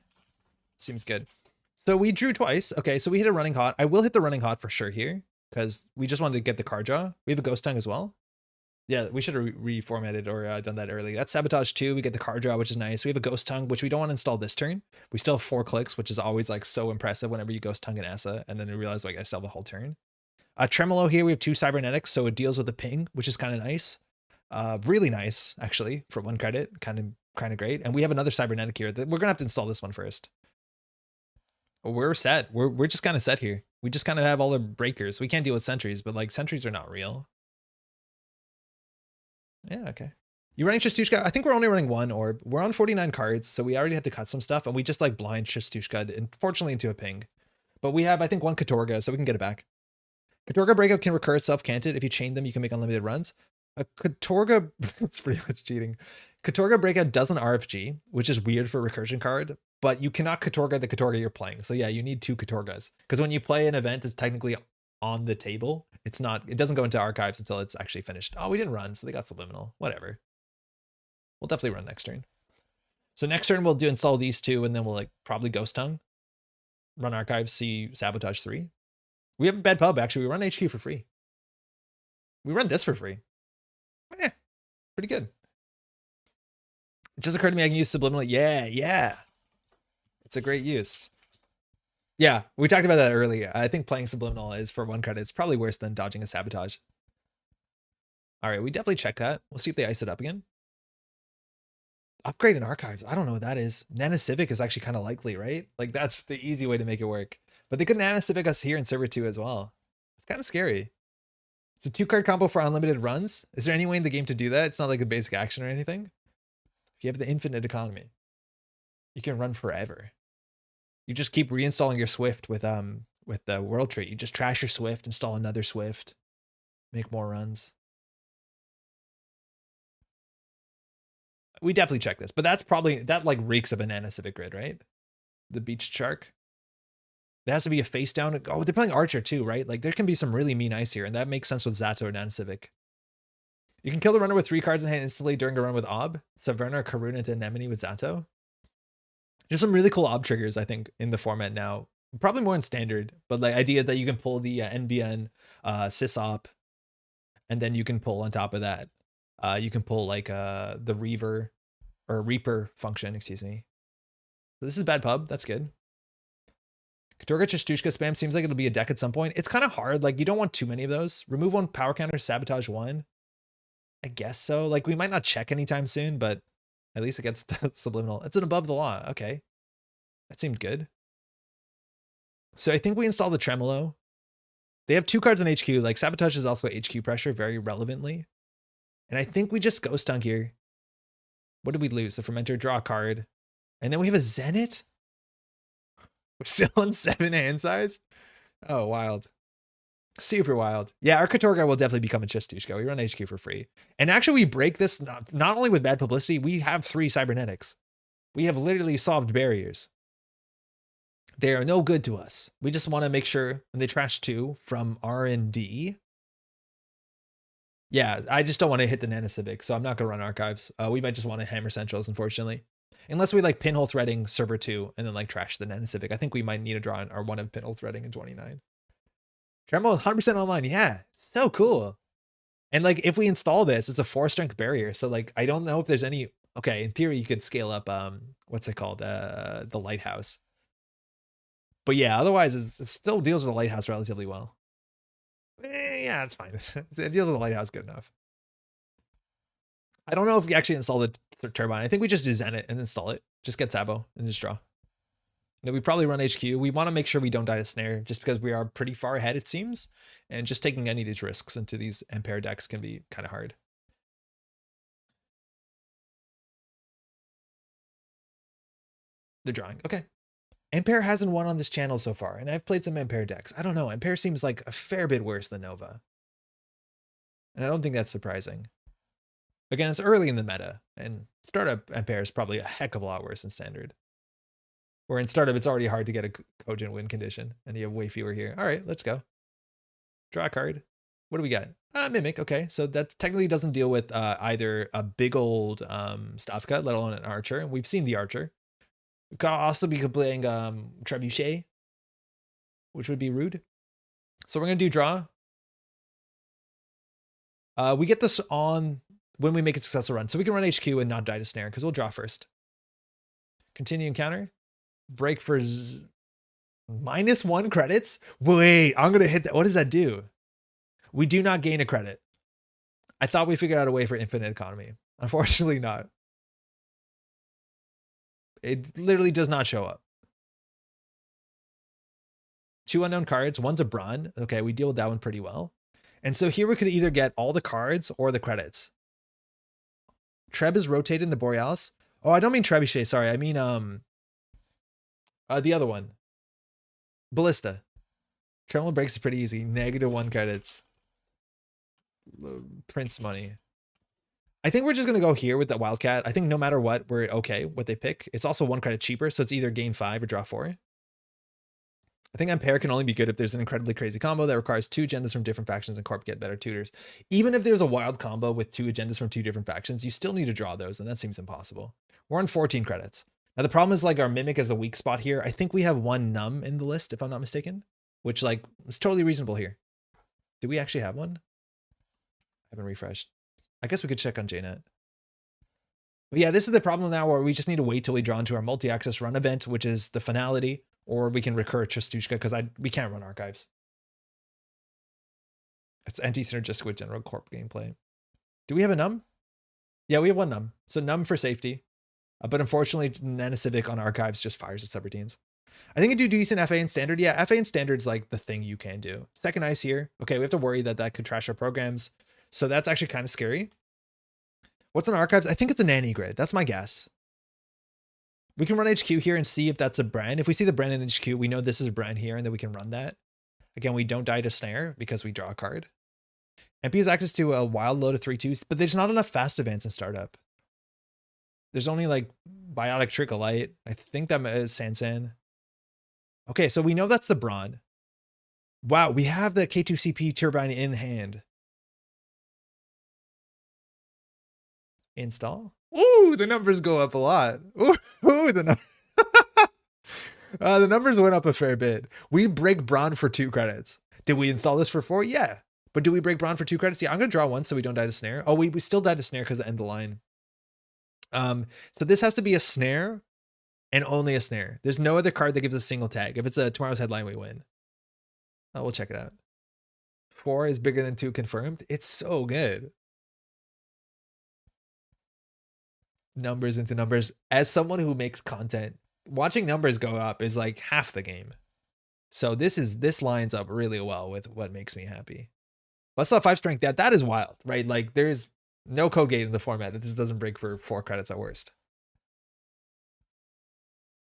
Seems good. So we drew twice. Okay, so we hit a running hot. I will hit the running hot for sure here because we just wanted to get the card draw. We have a ghost tongue as well. Yeah, we should have reformatted or done that early. That's sabotage 2. We get the card draw, which is nice. We have a ghost tongue, which we don't want to install this turn. We still have 4 clicks, which is always like so impressive whenever you ghost tongue an Asa, and then you realize like I still have a whole turn. Tremolo here, we have 2 cybernetics, so it deals with the ping, which is kind of nice. Really nice, actually, for 1 credit. Kind of great. And we have another cybernetic here. We're gonna have to install this one first. We're set. We're just kind of set here. We just kind of have all the breakers. We can't deal with sentries, but like sentries are not real. Yeah, okay. You running Chestushka? I think we're only running 1 orb. We're on 49 cards, so we already have to cut some stuff, and we just like blind Chestushka, unfortunately, into a ping. But we have, I think, 1 Katorga, so we can get it back. Katorga breakout can recur itself, can't it? If you chain them, you can make unlimited runs. A Katorga, it's pretty much cheating. Katorga breakout doesn't RFG, which is weird for a recursion card, but you cannot Katorga the Katorga you're playing. So yeah, you need 2 Katorgas. Because when you play an event, it's technically on the table. It's not, it doesn't go into archives until it's actually finished. Oh, we didn't run, so they got subliminal. Whatever. We'll definitely run next turn. So next turn we'll install these 2, and then we'll like probably Ghost Tongue. Run archives, see Sabotage 3. We have a bad pub, actually. We run HQ for free. We run this for free. Pretty good. It just occurred to me I can use subliminal. Yeah. It's a great use. Yeah, we talked about that earlier. I think playing subliminal is for 1 credit. It's probably worse than dodging a sabotage. All right, we definitely check that. We'll see if they ice it up again. Upgrade in archives. I don't know what that is. Nanocivic is actually kind of likely, right? Like that's the easy way to make it work. But they could Nanocivic us here in server 2 as well. It's kind of scary. It's a 2-card combo for unlimited runs. Is there any way in the game to do that? It's not like a basic action or anything. If you have the infinite economy, you can run forever. You just keep reinstalling your Swift with the world tree. You just trash your Swift, install another Swift, make more runs. We definitely check this, but that's probably, that like reeks of Banana Civic Grid, right? The beach shark. There has to be a face down. Oh, they're playing Archer too, right? Like there can be some really mean ice here, and that makes sense with Zato or Nana Civic. You can kill the runner with 3 cards in hand instantly during a run with Ob. Saverna, Karuna, and Anemone with Zato. There's some really cool Ob triggers, I think, in the format now. Probably more in standard, but the idea that you can pull the NBN, Sysop, and then you can pull on top of that. You can pull like the Reaper function, excuse me. So this is bad pub. That's good. Katorga Chistushka spam seems like it'll be a deck at some point. It's kind of hard. Like you don't want too many of those. Remove 1 power counter, sabotage 1. I guess so. Like we might not check anytime soon, but at least it gets the subliminal. It's an above the law. Okay. That seemed good. So I think we install the Tremolo. They have 2 cards on HQ. Like sabotage is also HQ pressure very relevantly. And I think we just ghost dunk here. What did we lose? The fermenter, draw a card. And then we have a Zenith. We're still on 7 hand size. Oh, wild. Super wild. Yeah, our Katorga will definitely become a Chistushka. We run HQ for free. And actually we break this not only with bad publicity, we have 3 Cybernetics. We have literally solved barriers. They are no good to us. We just want to make sure, and they trash 2 from R&D. Yeah, I just don't want to hit the Nana Civic, so I'm not going to run archives. We might just want to hammer centrals, unfortunately. Unless we like pinhole threading server 2 and then like trash the Nana Civic. I think we might need to draw our 1 of pinhole threading in 29. Tremble 100% online. Yeah, so cool. And like if we install this, it's a 4 strength barrier. So like I don't know if there's any. Okay, in theory you could scale up what's it called? The lighthouse. But yeah, otherwise it still deals with the lighthouse relatively well. Yeah, it's fine. It deals with the lighthouse good enough. I don't know if we actually install the turbine. I think we just do Zenith and install it. Just get Sabo and just draw. You know, we probably run HQ. We want to make sure we don't die to snare just because we are pretty far ahead, it seems. And just taking any of these risks into these Ampère decks can be kind of hard. They're drawing. Okay. Ampère hasn't won on this channel so far, and I've played some Ampère decks. I don't know. Ampère seems like a fair bit worse than Nova. And I don't think that's surprising. Again, it's early in the meta, and startup Ampère is probably a heck of a lot worse than standard. Where in startup, it's already hard to get a cogent win condition, and you have way fewer here. All right, let's go. Draw a card. What do we got? Mimic. Okay, so that technically doesn't deal with either a big old Stavka, let alone an Archer. And we've seen the Archer. We could also be playing Trebuchet, which would be rude. So we're going to do draw. We get this on when we make a successful run. So we can run HQ and not die to snare because we'll draw first. Continue encounter. Break for -1 credits. Wait, I'm going to hit that. What does that do? We do not gain a credit. I thought we figured out a way for infinite economy. Unfortunately not. It literally does not show up. 2 unknown cards. One's a Brawn. Okay, we deal with that one pretty well. And so here we could either get all the cards or the credits. Treb is rotated in the Borealis. Oh, I don't mean Trebuchet. Sorry, I mean the other one. Ballista. Tremolo breaks is pretty easy. -1 credits. Prince money. I think we're just going to go here with the Wildcat. I think no matter what, we're okay what they pick. It's also 1 credit cheaper, so it's either gain 5 or draw 4. I think Ampère can only be good if there's an incredibly crazy combo that requires 2 agendas from different factions and Corp get better tutors. Even if there's a wild combo with 2 agendas from 2 different factions, you still need to draw those, and that seems impossible. We're on 14 credits. Now the problem is like our Mimic is a weak spot here. I think we have 1 Numb in the list, if I'm not mistaken, which like is totally reasonable here. Do we actually have 1? I haven't refreshed. I guess we could check on JNet. But yeah, this is the problem now where we just need to wait till we draw into our multi-access run event, which is the finality, or we can recur Chistushka because we can't run archives. It's anti-synergistic with general corp gameplay. Do we have a Numb? Yeah, we have 1 Numb. So Numb for safety. But unfortunately, Nana Civic on archives just fires at subroutines. I think I do decent FA in standard. Yeah, FA in standard's like the thing you can do. Second ice here. Okay, we have to worry that that could trash our programs. So that's actually kind of scary. What's on archives? I think it's a nanny grid. That's my guess. We can run HQ here and see if that's a brand. If we see the brand in HQ, we know this is a brand here and then we can run that. Again, we don't die to snare because we draw a card. MP has access to a wild load of 3/2s, but there's not enough fast events in startup. There's only like biotic tricholite. I think that is Sansan. Okay, so we know that's the Brawn. Wow, we have the K2CP turbine in hand. Install. Ooh, the numbers go up a lot. Ooh, the numbers went up a fair bit. We break Brawn for 2 credits. Did we install this for 4? Yeah. But do we break Brawn for 2 credits? Yeah, I'm going to draw 1 so we don't die to snare. Oh, we still died to snare because of the end of the line. So this has to be a snare and only a snare. There's no other card that gives a single tag. If it's a Tomorrow's Headline, we win. Oh, we'll check it out. 4 is bigger than 2 confirmed. It's so good. Numbers into numbers. As someone who makes content, watching numbers go up is like half the game. So this lines up really well with what makes me happy. Let's saw 5 strength. That is wild, right? Like there's no code gate in the format that this doesn't break for 4 credits at worst.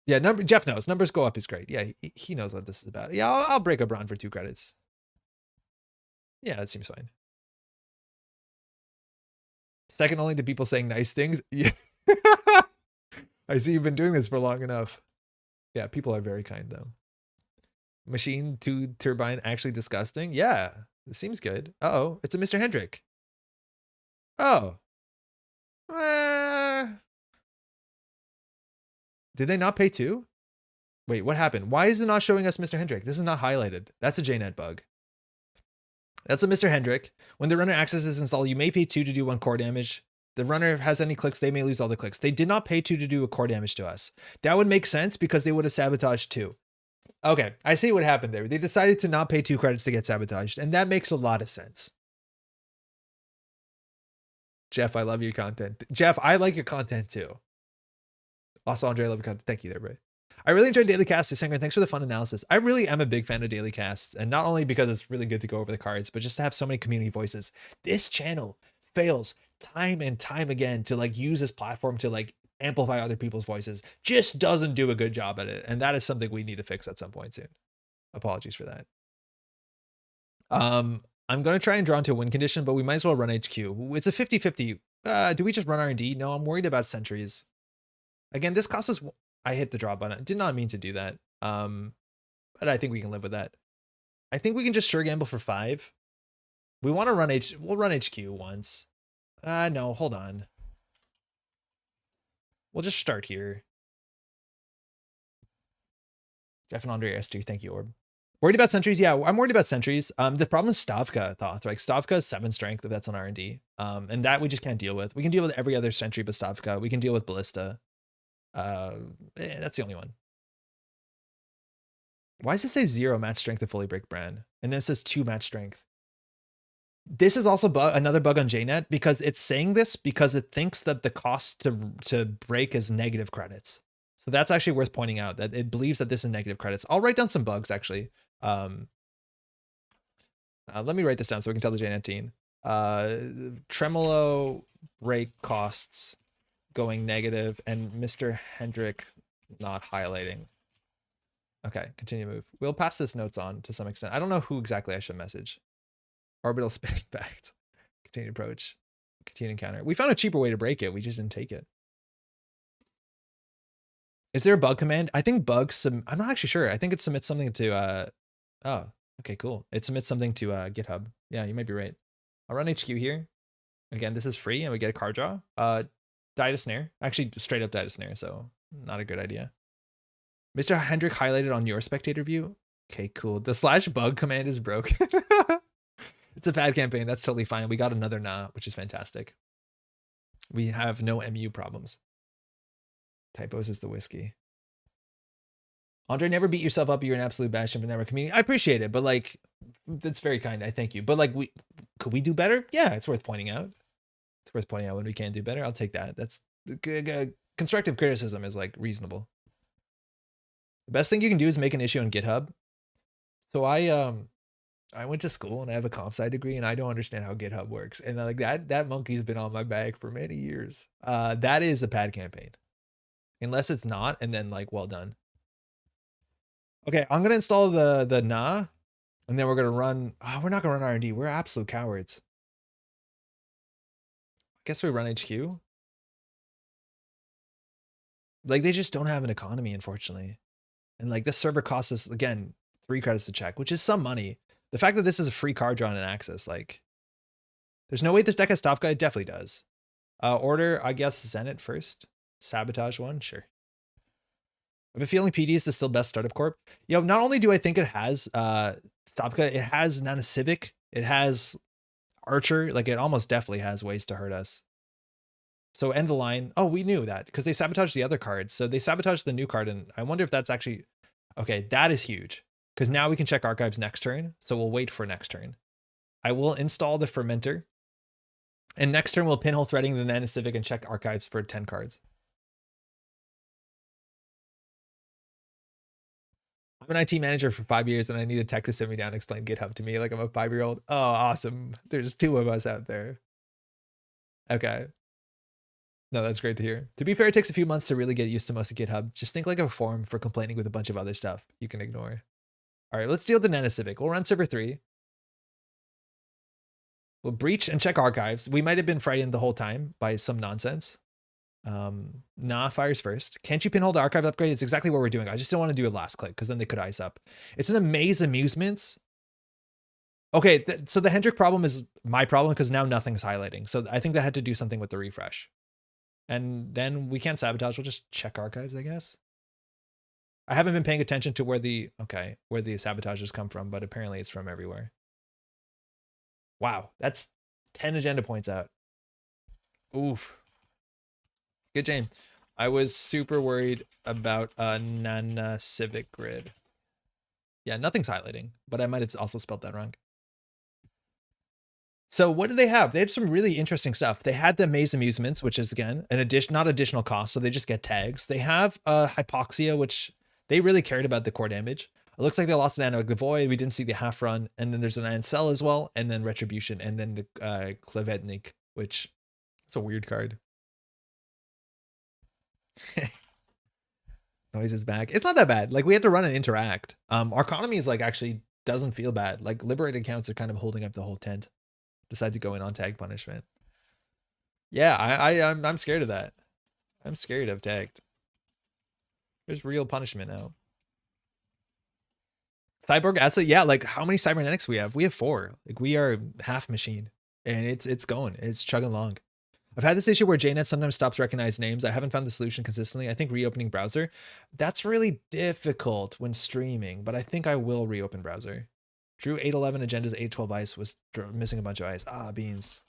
Yeah, Jeff knows. Numbers go up is great. Yeah, he knows what this is about. Yeah, I'll break a Brawn for 2 credits. Yeah, that seems fine. Second only to people saying nice things. Yeah. I see you've been doing this for long enough. Yeah, people are very kind though. Machine 2 turbine actually disgusting. Yeah, it seems good. Uh-oh, it's a Mr. Hendrick. Oh. Did they not pay 2? Wait, what happened? Why is it not showing us Mr. Hendrick? This is not highlighted. That's a JNet bug. That's a Mr. Hendrick. When the runner access is installed, you may pay 2 to do 1 core damage. The runner has any clicks, they may lose all the clicks. They did not pay 2 to do a core damage to us. That would make sense because they would have sabotaged 2. Okay, I see what happened there. They decided to not pay 2 credits to get sabotaged, and that makes a lot of sense. Jeff, I love your content. Jeff, I like your content too. Also, Andre, I love your content. Thank you there, bro. I really enjoyed Daily Casts. Thanks for the fun analysis. I really am a big fan of Daily Casts, and not only because it's really good to go over the cards, but just to have so many community voices. This channel fails time and time again to like use this platform to like amplify other people's voices. Just doesn't do a good job at it, and that is something we need to fix at some point soon. Apologies for that. I'm going to try and draw into a win condition, but we might as well run HQ. It's a 50-50. Do we just run R&D? No, I'm worried about sentries. Again, this costs us... I hit the draw button. I did not mean to do that. But I think we can live with that. I think we can just sure gamble for 5. We want to run We'll run HQ once. No, hold on. We'll just start here. Jeff and Andre S2, thank you, Orb. Worried about sentries? Yeah, I'm worried about sentries. The problem is Stavka, Thoth. Like Stavka is 7 strength if that's on R&D. And that we just can't deal with. We can deal with every other sentry but Stavka. We can deal with Ballista. That's the only one. Why does it say 0 match strength to fully break Bran? And then it says 2 match strength. This is also another bug on JNet because it's saying this because it thinks that the cost to break is negative credits. So that's actually worth pointing out that it believes that this is negative credits. I'll write down some bugs actually. Let me write this down so we can tell the JNet team. Tremolo break costs going negative and Mr. Hendrick not highlighting. Okay, continue move. We'll pass this notes on to some extent. I don't know who exactly I should message. Orbital spinning back. Continue approach. Continue encounter. We found a cheaper way to break it. We just didn't take it. Is there a bug command? I think bugs. I'm not actually sure. I think it submits something to. Oh, okay, cool. It submits something to GitHub. Yeah, you might be right. I'll run HQ here. Again, this is free, and we get a card draw. Die to snare. Actually, straight up die to snare. So not a good idea. Mr. Hendrick highlighted on your spectator view. Okay, cool. The /bug command is broken. It's a bad campaign. That's totally fine. We got another nah, which is fantastic. We have no MU problems. Typos is the whiskey. Andre, never beat yourself up. You're an absolute bastion for never community. I appreciate it, but like, that's very kind. I thank you. But like, could we do better? Yeah, it's worth pointing out. It's worth pointing out when we can do better. I'll take that. That's constructive criticism is like reasonable. The best thing you can do is make an issue on GitHub. So I went to school and I have a comp sci degree and I don't understand how GitHub works. And like that monkey's been on my back for many years. That is a pad campaign. Unless it's not, and then like, well done. Okay, I'm gonna install the nah, and then we're gonna run. Oh, we're not gonna run R&D. We're absolute cowards. I guess we run HQ. Like, they just don't have an economy, unfortunately. And like, this server costs us, again, 3 credits to check, which is some money. The fact that this is a free card draw and access, like, there's no way this deck has Stopka. It definitely does. Order, I guess, Zenit first. Sabotage one, sure. I have a feeling PD is the still best startup corp. Yo, not only do I think it has Stopka, it has Nana Civic, it has Archer, like it almost definitely has ways to hurt us. So end the line. Oh, we knew that because they sabotaged the other cards. So they sabotaged the new card, and I wonder if that's actually okay. That is huge because now we can check archives next turn. So we'll wait for next turn. I will install the fermenter, and next turn we'll pinhole threading the Nana Civic and check archives for 10 cards. I'm an IT manager for 5 years and I need a tech to sit me down and explain GitHub to me like I'm a 5-year-old. Oh, awesome. There's 2 of us out there. Okay. No, that's great to hear. To be fair, it takes a few months to really get used to most of GitHub. Just think like of a forum for complaining with a bunch of other stuff you can ignore. All right, let's deal with the Nana Civic. We'll run server 3. We'll breach and check archives. We might have been frightened the whole time by some nonsense. Nah, fires first. Can't you pinhole the archive upgrade? It's exactly what we're doing. I just don't want to do a last click because then they could ice up. It's an Amaze Amusements. Okay, so the Hendrick problem is my problem because now nothing's highlighting. So I think that had to do something with the refresh. And then we can't sabotage. We'll just check archives, I guess. I haven't been paying attention to where the sabotages come from, but apparently it's from everywhere. Wow, that's 10 agenda points out. Oof. Good, Jane. I was super worried about a Nana Civic grid. Yeah, nothing's highlighting, but I might have also spelled that wrong. So what do they have? They had some really interesting stuff. They had the Maze Amusements, which is, again, an not additional cost, so they just get tags. They have Hypoxia, which they really cared about the core damage. It looks like they lost an Anoic Void. We didn't see the half run. And then there's an Ancel as well, and then Retribution, and then the Klevetnik, which it's a weird card. Noise is back. It's not that bad. Like, we had to run and interact. Our economy is like actually doesn't feel bad. Like, liberated counts are kind of holding up the whole tent. Decide to go in on tag punishment. Yeah, I'm scared of that. I'm scared of tagged. There's real punishment now. Cyborg asset, yeah, like how many cybernetics we have? We have 4. Like, we are half machine. And it's going. It's chugging along. I've had this issue where JNet sometimes stops recognized names. I haven't found the solution consistently. I think reopening browser. That's really difficult when streaming, but I think I will reopen browser. Drew 811 agendas 812 ice was missing a bunch of ice. Ah, beans.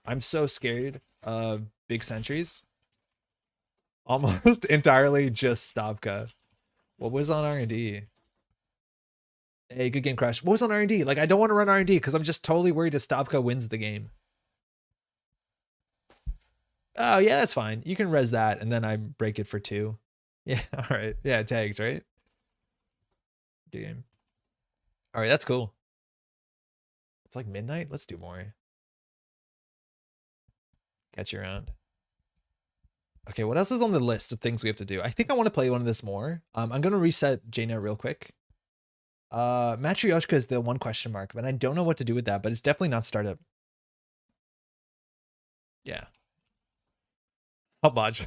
I'm so scared of big sentries. Almost entirely just Stopka. What was on R&D? Hey, good game crash. What was on R&D? Like, I don't want to run R&D because I'm just totally worried if Stopka wins the game. Oh, yeah, that's fine. You can res that, and then I break it for 2. Yeah, all right. Yeah, tags, right? Game. All right, that's cool. It's like midnight. Let's do more. Catch you around. Okay, what else is on the list of things we have to do? I think I want to play one of this more. I'm going to reset JNet real quick. Matryoshka is the one question mark, but I don't know what to do with that, but it's definitely not startup. Yeah. I'll bodge.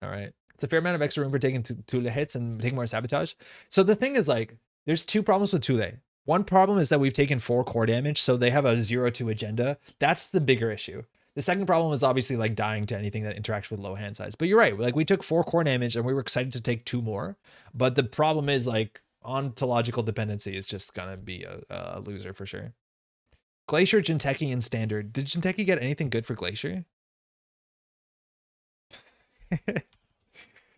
All right. It's a fair amount of extra room for taking Thule hits and taking more sabotage. So the thing is, like, there's 2 problems with Thule. One problem is that we've taken 4 core damage, so they have a 0-2 agenda. That's the bigger issue. The second problem is obviously like dying to anything that interacts with low hand size. But you're right. Like, we took 4 core damage and we were excited to take 2 more. But the problem is, like, ontological dependency is just gonna be a loser for sure. Glacier, Jinteki, and Standard. Did Jinteki get anything good for Glacier?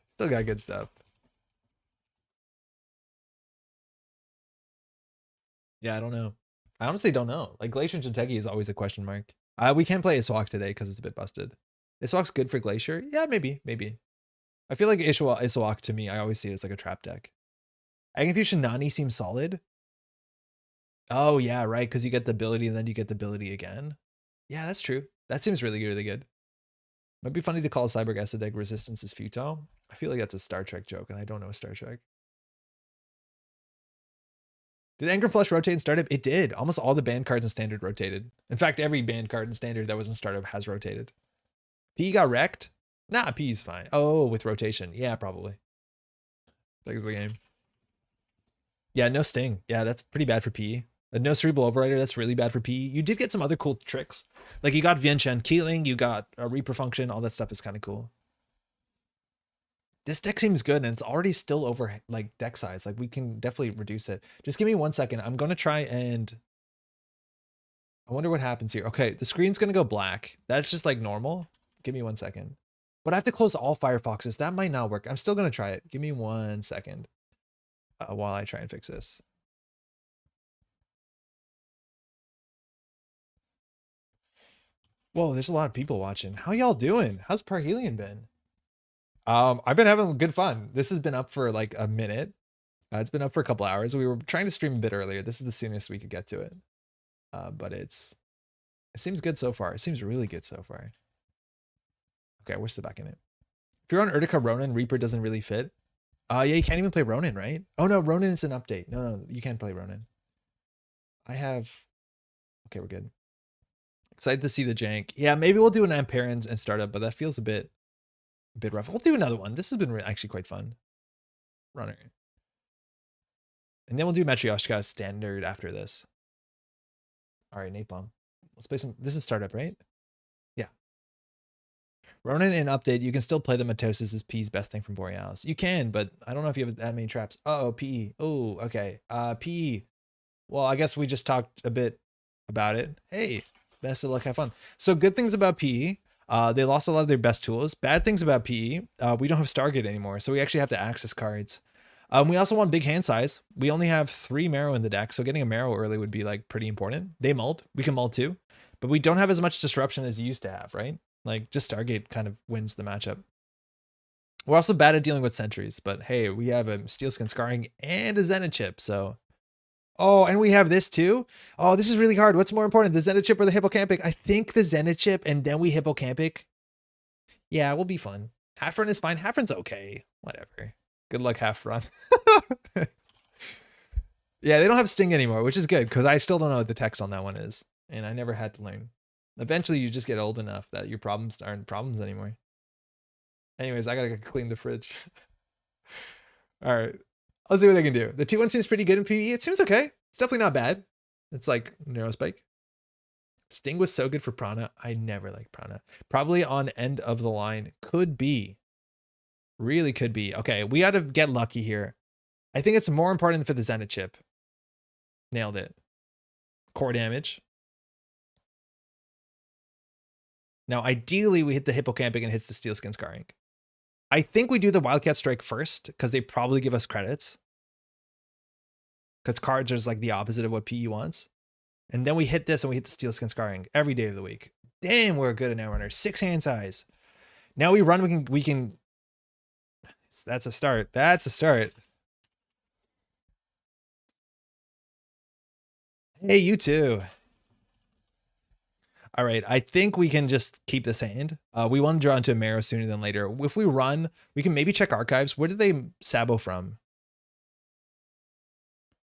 Still got good stuff. Yeah, I don't know. I honestly don't know. Like, Glacier and Jinteki is always a question mark. We can't play Iswak today because it's a bit busted. Iswak's good for Glacier? Yeah, maybe. I feel like Iswak to me, I always see it as like a trap deck. Eigenfusion Nani seems solid. Oh, yeah, right, because you get the ability and then you get the ability again. Yeah, that's true. That seems really good. Might be funny to call Cyborg acid deck resistance is futile. I feel like that's a Star Trek joke, and I don't know Star Trek. Did Engram Flush rotate in startup? It did. Almost all the banned cards in standard rotated. In fact, every banned card in standard that was in startup has rotated. P got wrecked? Nah, P's fine. Oh, with rotation. Yeah, probably. Thanks for the game. Yeah, no sting. Yeah, that's pretty bad for P. No cerebral overrider, that's really bad for P. You did get some other cool tricks. Like you got Vientiane Keeling, you got a Reaper function, all that stuff is kind of cool. This deck seems good and it's already still over like deck size. Like we can definitely reduce it. Just give me 1 second. I'm going to try and I wonder what happens here. Okay, the screen's going to go black. That's just like normal. Give me 1 second. But I have to close all Firefoxes. That might not work. I'm still going to try it. Give me 1 second while I try and fix this. Whoa, there's a lot of people watching. How y'all doing? How's Parhelion been? I've been having good fun. This has been up for like a minute. It's been up for a couple hours. We were trying to stream a bit earlier. This is the soonest we could get to it. But it seems good so far. It seems really good so far. Okay, we're still back in it. If you're on Urtica Ronin, Reaper doesn't really fit. Yeah, you can't even play Ronin, right? Oh no, Ronin is an update. No, you can't play Ronin. Okay, we're good. Excited to see the jank. Yeah, maybe we'll do an Ampère and startup, but that feels a bit rough. We'll do another one. This has been actually quite fun. Runner. And then we'll do Matryoshka standard after this. All right, Nate Bomb. Let's play some. This is startup, right? Yeah. Ronin in update, you can still play the Mitosis as P's best thing from Borealis. You can, but I don't know if you have that many traps. Uh-oh, PE. Oh, okay. PE. Well, I guess we just talked a bit about it. Hey, best of luck, have fun. So good things about PE. They lost a lot of their best tools. Bad things about PE. We don't have Stargate anymore, so we actually have to access cards. We also want big hand size. We only have 3 Marrow in the deck, so getting a Marrow early would be like pretty important. They mulled. We can mull too. But we don't have as much disruption as you used to have, right? Like just Stargate kind of wins the matchup. We're also bad at dealing with sentries, but hey, we have a Steelskin Scarring and a Zenith chip, so... Oh, and we have this too? Oh, this is really hard. What's more important, the Zenith chip or the Hippocampic? I think the Zenith chip and then we Hippocampic. Yeah, it will be fun. Half run is fine. Half run's okay. Whatever. Good luck, half run. Yeah, they don't have Sting anymore, which is good because I still don't know what the text on that one is. And I never had to learn. Eventually, you just get old enough that your problems aren't problems anymore. Anyways, I gotta clean the fridge. All right. Let's see what they can do. The 2-1 seems pretty good in PvE. It seems okay. It's definitely not bad. It's like Neurospike. Sting was so good for Prana. I never liked Prana. Probably on end of the line. Could be. Really could be. Okay, we got to get lucky here. I think it's more important for the Zenith chip. Nailed it. Core damage. Now, ideally, we hit the Hippocampic and hits the Steelskin Scarring. I think we do the Wildcat Strike first because they probably give us credits. Because cards are like the opposite of what PE wants. And then we hit this and we hit the Steelskin Scarring every day of the week. Damn, we're good at Netrunner. 6 hand size. Now we run, we can. That's a start. That's a start. Hey, you too. All right, I think we can just keep this hand. We want to draw into a Marrow sooner than later. If we run, we can maybe check archives. Where did they sabo from?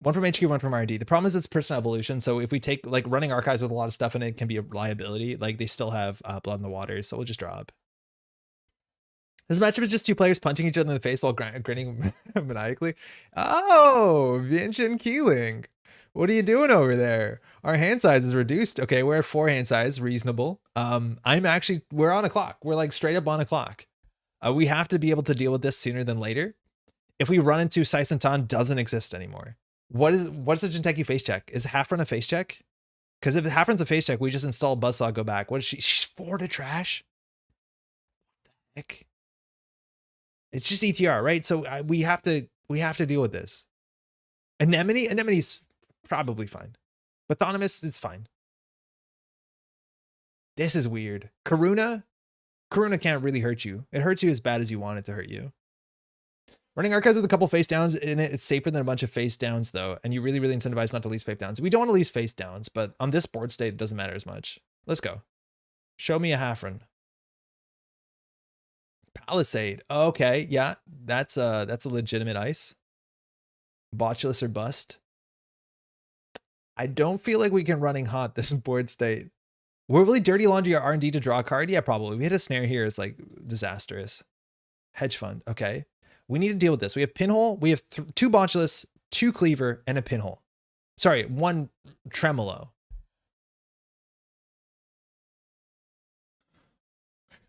One from HQ, one from RD. The problem is it's personal evolution. So if we take like running archives with a lot of stuff in it can be a liability. Like they still have blood in the water. So we'll just drop. This matchup is just 2 players punching each other in the face while grinning maniacally. Oh, Vientiane Keeling. What are you doing over there? Our hand size is reduced. Okay, we're at 4 hand size, reasonable. We're on a clock. We're like straight up on a clock. We have to be able to deal with this sooner than later. If we run into Saisentan doesn't exist anymore. What's a Jinteki face check? Is half run a face check? Because if half run's a face check, we just install Buzzsaw, go back. What is she? She's 4 to trash? What the heck? It's just ETR, right? So we have to deal with this. Anemone's probably fine. Pathonymous is fine. This is weird. Karuna can't really hurt you. It hurts you as bad as you want it to hurt you. Running archives with a couple face downs in it, it's safer than a bunch of face downs though. And you really, really incentivize not to leave face downs. We don't want to leave face downs, but on this board state, it doesn't matter as much. Let's go. Show me a half run. Palisade. Okay, yeah, that's a legitimate ice. Botulus or bust. I don't feel like we can running hot this board state. We're really dirty laundry our R&D to draw a card? Yeah, probably. We hit a snare here. It's like disastrous. Hedge fund. Okay. We need to deal with this. We have pinhole. We have 2 Botulis, 2 cleaver, and a pinhole. Sorry, 1 tremolo.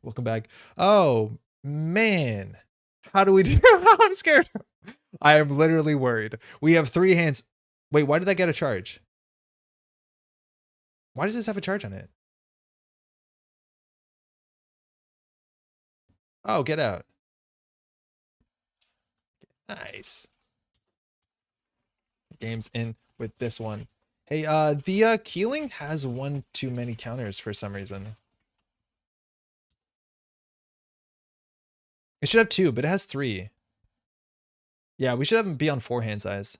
Welcome back. Oh, man. How do we do? I'm scared. I am literally worried. We have 3 hands. Wait, why did that get a charge? Why does this have a charge on it? Oh, get out. Nice. Game's in with this one. Hey, the Keeling has 1 too many counters for some reason. It should have 2, but it has 3. Yeah, we should have them be on 4 hand size.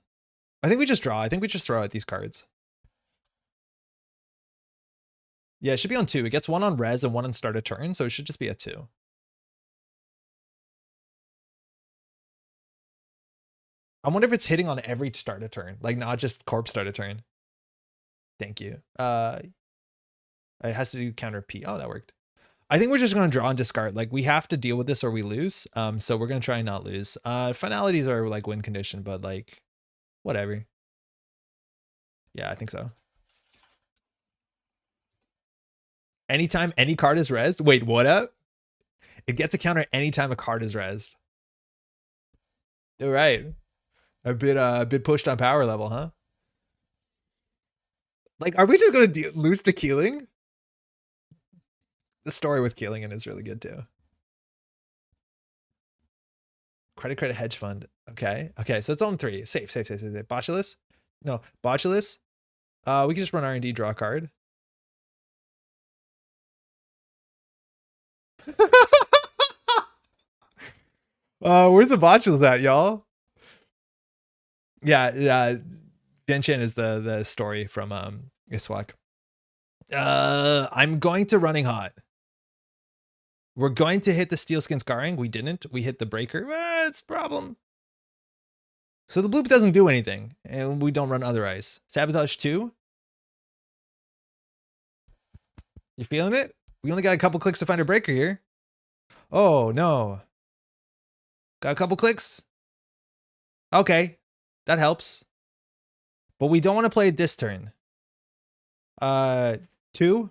I think we just draw. I think we just throw out these cards. Yeah, it should be on 2. It gets 1 on res and 1 on start a turn, so it should just be a 2. I wonder if it's hitting on every start a turn, like not just corpse start a turn. Thank you. It has to do counter P. Oh, that worked. I think we're just going to draw and discard. Like we have to deal with this or we lose. So we're going to try and not lose. Finalities are like win condition, but like whatever. Yeah, I think so. Anytime any card is rezzed. Wait, what up? It gets a counter anytime a card is rezzed. All right. A bit pushed on power level, huh? Like, are we just going to lose to Keeling? The story with Keeling is really good too. Credit hedge fund. Okay. Okay. So it's on 3. Safe. Botulis? No, Botulis. We can just run R&D, draw a card. Where's the Botulis at, y'all? Yeah, Genshin is the story from Iswak. I'm going to running hot. We're going to hit the steel skin scarring. We didn't. We hit the breaker. It's a problem. So the bloop doesn't do anything, and we don't run other ice. Sabotage 2. You feeling it? We only got a couple clicks to find a breaker here. Oh no. Got a couple clicks. Okay, that helps. But we don't want to play it this turn. 2.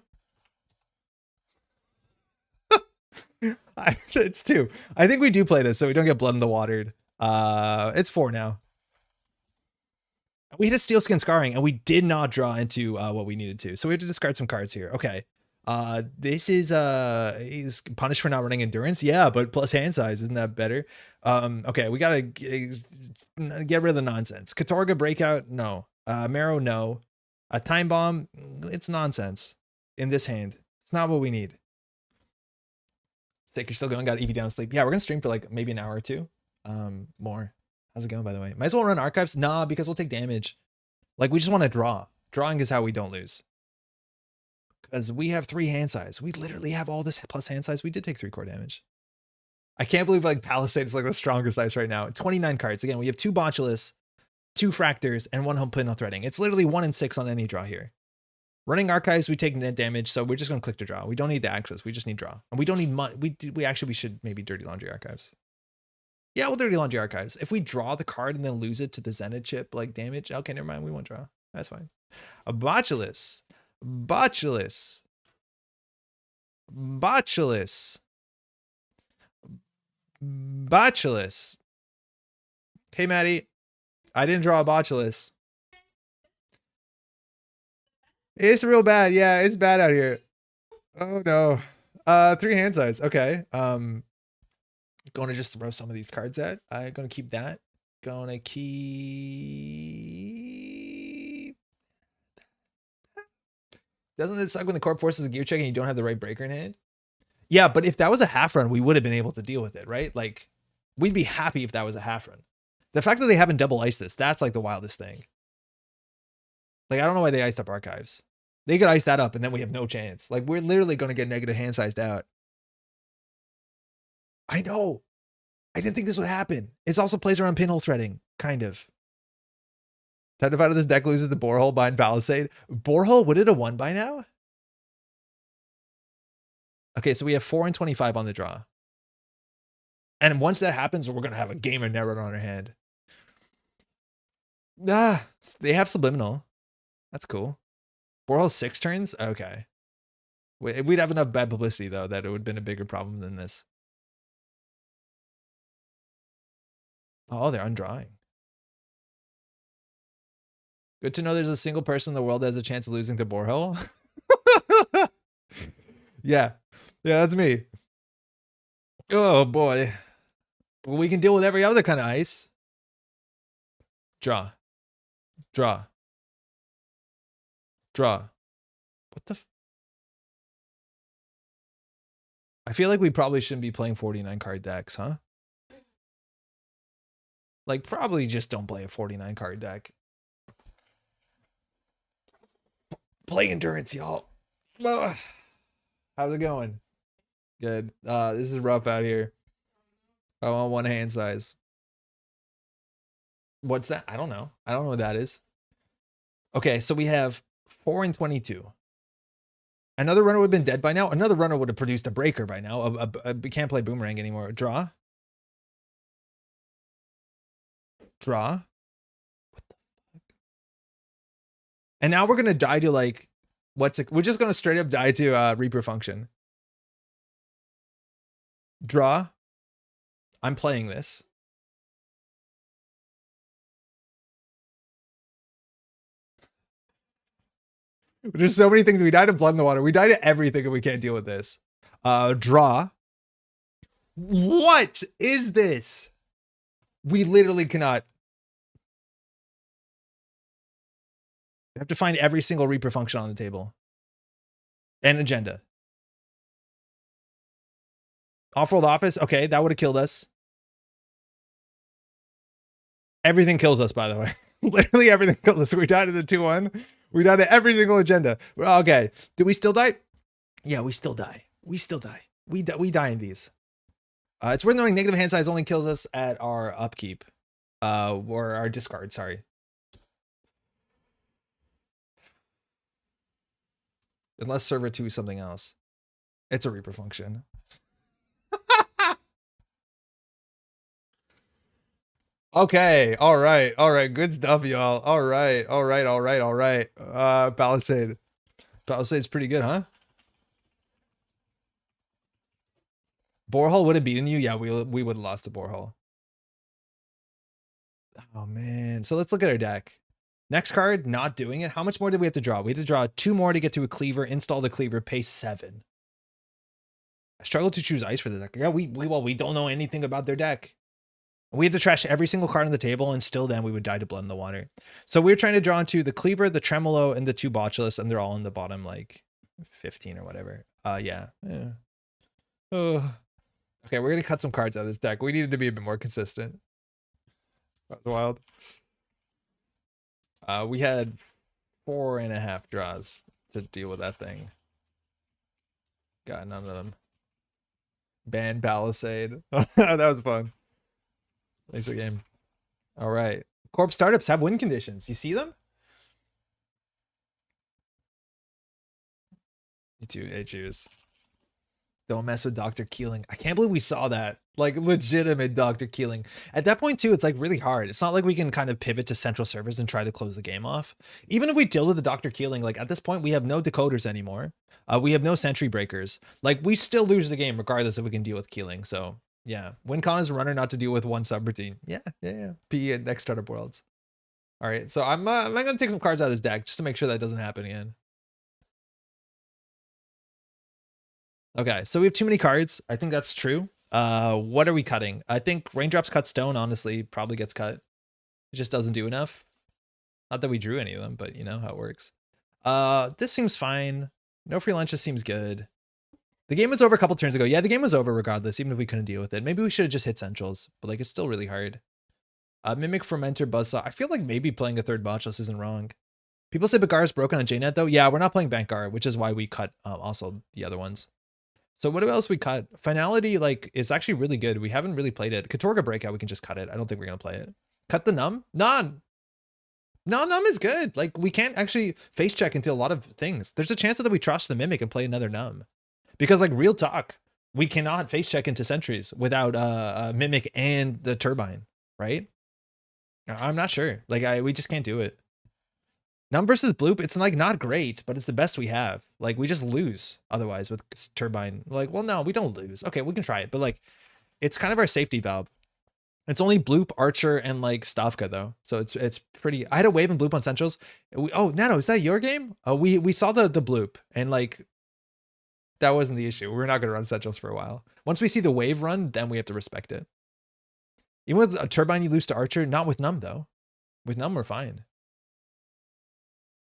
It's 2. I think we do play this so we don't get blood in the watered. It's 4 now. We hit a steel skin scarring and we did not draw into what we needed to. So we have to discard some cards here. Okay. This is he's punished for not running endurance. Yeah, but plus hand size, isn't that better? Okay, we gotta get rid of the nonsense. Katorga breakout, no. Marrow, no. A time bomb, it's nonsense in this hand. It's not what we need. Sick, you're still going, got EV down to sleep. Yeah, we're gonna stream for like maybe an hour or 2. More. How's it going, by the way? Might as well run archives? Nah, because we'll take damage. Like, we just want to draw. Drawing is how we don't lose. Because we have 3 hand size. We literally have all this plus hand size. We did take 3 core damage. I can't believe like Palisade is like the strongest ice right now. 29 cards. Again, we have 2 Botulis, 2 Fractors, and 1 home pinhole threading. It's literally 1 and 6 on any draw here. Running archives, we take net damage, so we're just gonna click to draw. We don't need the access. We just need draw, and we don't need money. We should maybe dirty laundry archives. Yeah, we'll dirty laundry archives. If we draw the card and then lose it to the Zenith chip like damage, okay, never mind. We won't draw. That's fine. A Botulis. Botulis. Botulis. Botulis. Hey, Maddie. I didn't draw a Botulis. It's real bad. Yeah, it's bad out here. Oh, no. 3 hand size. Okay. Going to just throw some of these cards out. I'm going to keep that. Going to keep... Doesn't it suck when the corp forces a gear check and you don't have the right breaker in hand? Yeah, but if that was a half run, we would have been able to deal with it, right? Like, we'd be happy if that was a half run. The fact that they haven't double iced this, that's like the wildest thing. Like, I don't know why they iced up archives. They could ice that up and then we have no chance. Like, we're literally going to get negative hand sized out. I know. I didn't think this would happen. It also plays around pinhole threading, kind of. Time to find out this deck loses the Borehole behind Palisade. Borehole, would it have won by now? Okay, so we have 4 and 25 on the draw. And once that happens, we're going to have a game of Netrunner on our hand. Ah, they have Subliminal. That's cool. Borehole 6 turns? Okay. We'd have enough bad publicity, though, that it would have been a bigger problem than this. Oh, they're undrawing. Good to know there's a single person in the world that has a chance of losing to Borehole. Yeah. Yeah, that's me. Oh, boy. Well, we can deal with every other kind of ice. Draw. Draw. Draw. What the I feel like we probably shouldn't be playing 49 card decks, huh? Like, probably just don't play a 49 card deck. Play endurance, y'all. How's it going? Good. This is rough out here. I want one hand size. What's that? I don't know. I don't know what that is. Okay, so we have 4 and 22. Another runner would have been dead by now. Another runner would have produced a breaker by now. We can't play Boomerang anymore. Draw. Draw. What the fuck? And now we're going to die to like, we're just going to straight up die to Reaper Function. Draw. I'm playing this. There's so many things. We died to Blood in the Water. We died to everything and we can't deal with this. Draw. What is this? We literally cannot. We have to find every single Reaper Function on the table. And agenda. Off-world office. Okay, that would have killed us. Everything kills us, by the way. Literally everything kills us. We died to the 2-1. We died to every single agenda. Okay. Do we still die? Yeah, we still die. We still die. We die in these. It's worth knowing negative hand size only kills us at our upkeep. Or our discard, sorry. Unless server 2 is something else. It's a Reaper Function. Okay, all right, good stuff, y'all. All right. Palisade. Palisade's pretty good, huh? Borehole would have beaten you? Yeah, we would have lost to Borehole. Oh, man. So let's look at our deck. Next card, not doing it. How much more did we have to draw? We had to draw 2 more to get to a cleaver, install the cleaver, pay 7. I struggle to choose ice for the deck. Yeah, we don't know anything about their deck. We had to trash every single card on the table, and still then we would die to Blood in the Water. So we were trying to draw into the Cleaver, the Tremolo, and the 2 Botulists, and they're all in the bottom, like, 15 or whatever. Yeah. Oh. Okay, we're going to cut some cards out of this deck. We needed to be a bit more consistent. That was wild. We had 4.5 draws to deal with that thing. Got none of them. Ban Palisade. That was fun. Thanks for the game. All right. Corp startups have win conditions. You see them? You too. They choose. Don't mess with Dr. Keeling. I can't believe we saw that. Like legitimate Dr. Keeling. At that point too, it's like really hard. It's not like we can kind of pivot to central servers and try to close the game off. Even if we deal with the Dr. Keeling, like at this point we have no decoders anymore. We have no sentry breakers. Like we still lose the game regardless if we can deal with Keeling. So yeah, WinCon is a runner not to deal with one subroutine. Yeah. P at next startup worlds. All right, so I'm gonna take some cards out of this deck just to make sure that doesn't happen again. Okay, so we have too many cards. I think that's true. What are we cutting? I think Raindrops Cut Stone, honestly, probably gets cut. It just doesn't do enough. Not that we drew any of them, but you know how it works. This seems fine. No free lunches seems good. The game was over a couple turns ago. Yeah, the game was over regardless, even if we couldn't deal with it. Maybe we should have just hit centrals, but like it's still really hard. Mimic, Fermenter, Buzzsaw. I feel like maybe playing a third Botchless isn't wrong. People say Bagar is broken on JNet though. Yeah, we're not playing Bankar, which is why we cut also the other ones. So what else we cut? Finality, like, is actually really good. We haven't really played it. Katorga Breakout, we can just cut it. I don't think we're going to play it. Cut the Numb? None! No, Num is good. Like, we can't actually face check into a lot of things. There's a chance that we trust the Mimic and play another Num. Because, like, real talk, we cannot face check into Sentries without Mimic and the Turbine, right? I'm not sure. Like, we just can't do it. Num versus Bloop, it's like not great, but it's the best we have. Like, we just lose otherwise with Turbine. Like, well, no, we don't lose. Okay, we can try it, but like, it's kind of our safety valve. It's only Bloop, Archer, and like Stavka though, so it's pretty. I had a wave and Bloop on Centrals. Oh, Nano, is that your game? We saw the Bloop, and like, that wasn't the issue. We're not gonna run Centrals for a while. Once we see the wave run, then we have to respect it. Even with a Turbine, you lose to Archer. Not with Num though. With Num, we're fine.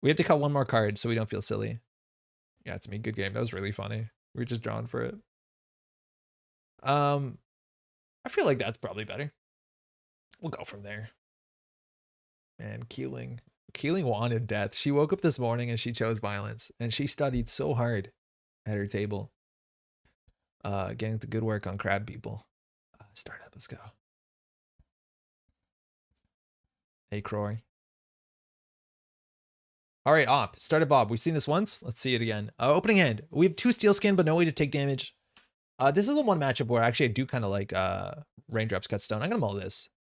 We have to cut one more card so we don't feel silly. Yeah, it's me. Good game. That was really funny. We were just drawn for it. I feel like that's probably better. We'll go from there. And Keeling wanted death. She woke up this morning and she chose violence. And she studied so hard at her table. Getting to good work on crab people. Start up, let's go. Hey, Croy. All right, Op. Started Bob. We've seen this once. Let's see it again. Opening hand. We have 2 steel skin, but no way to take damage. This is the one matchup where actually I do kind of like Raindrops Cut Stone. I'm going to mull this.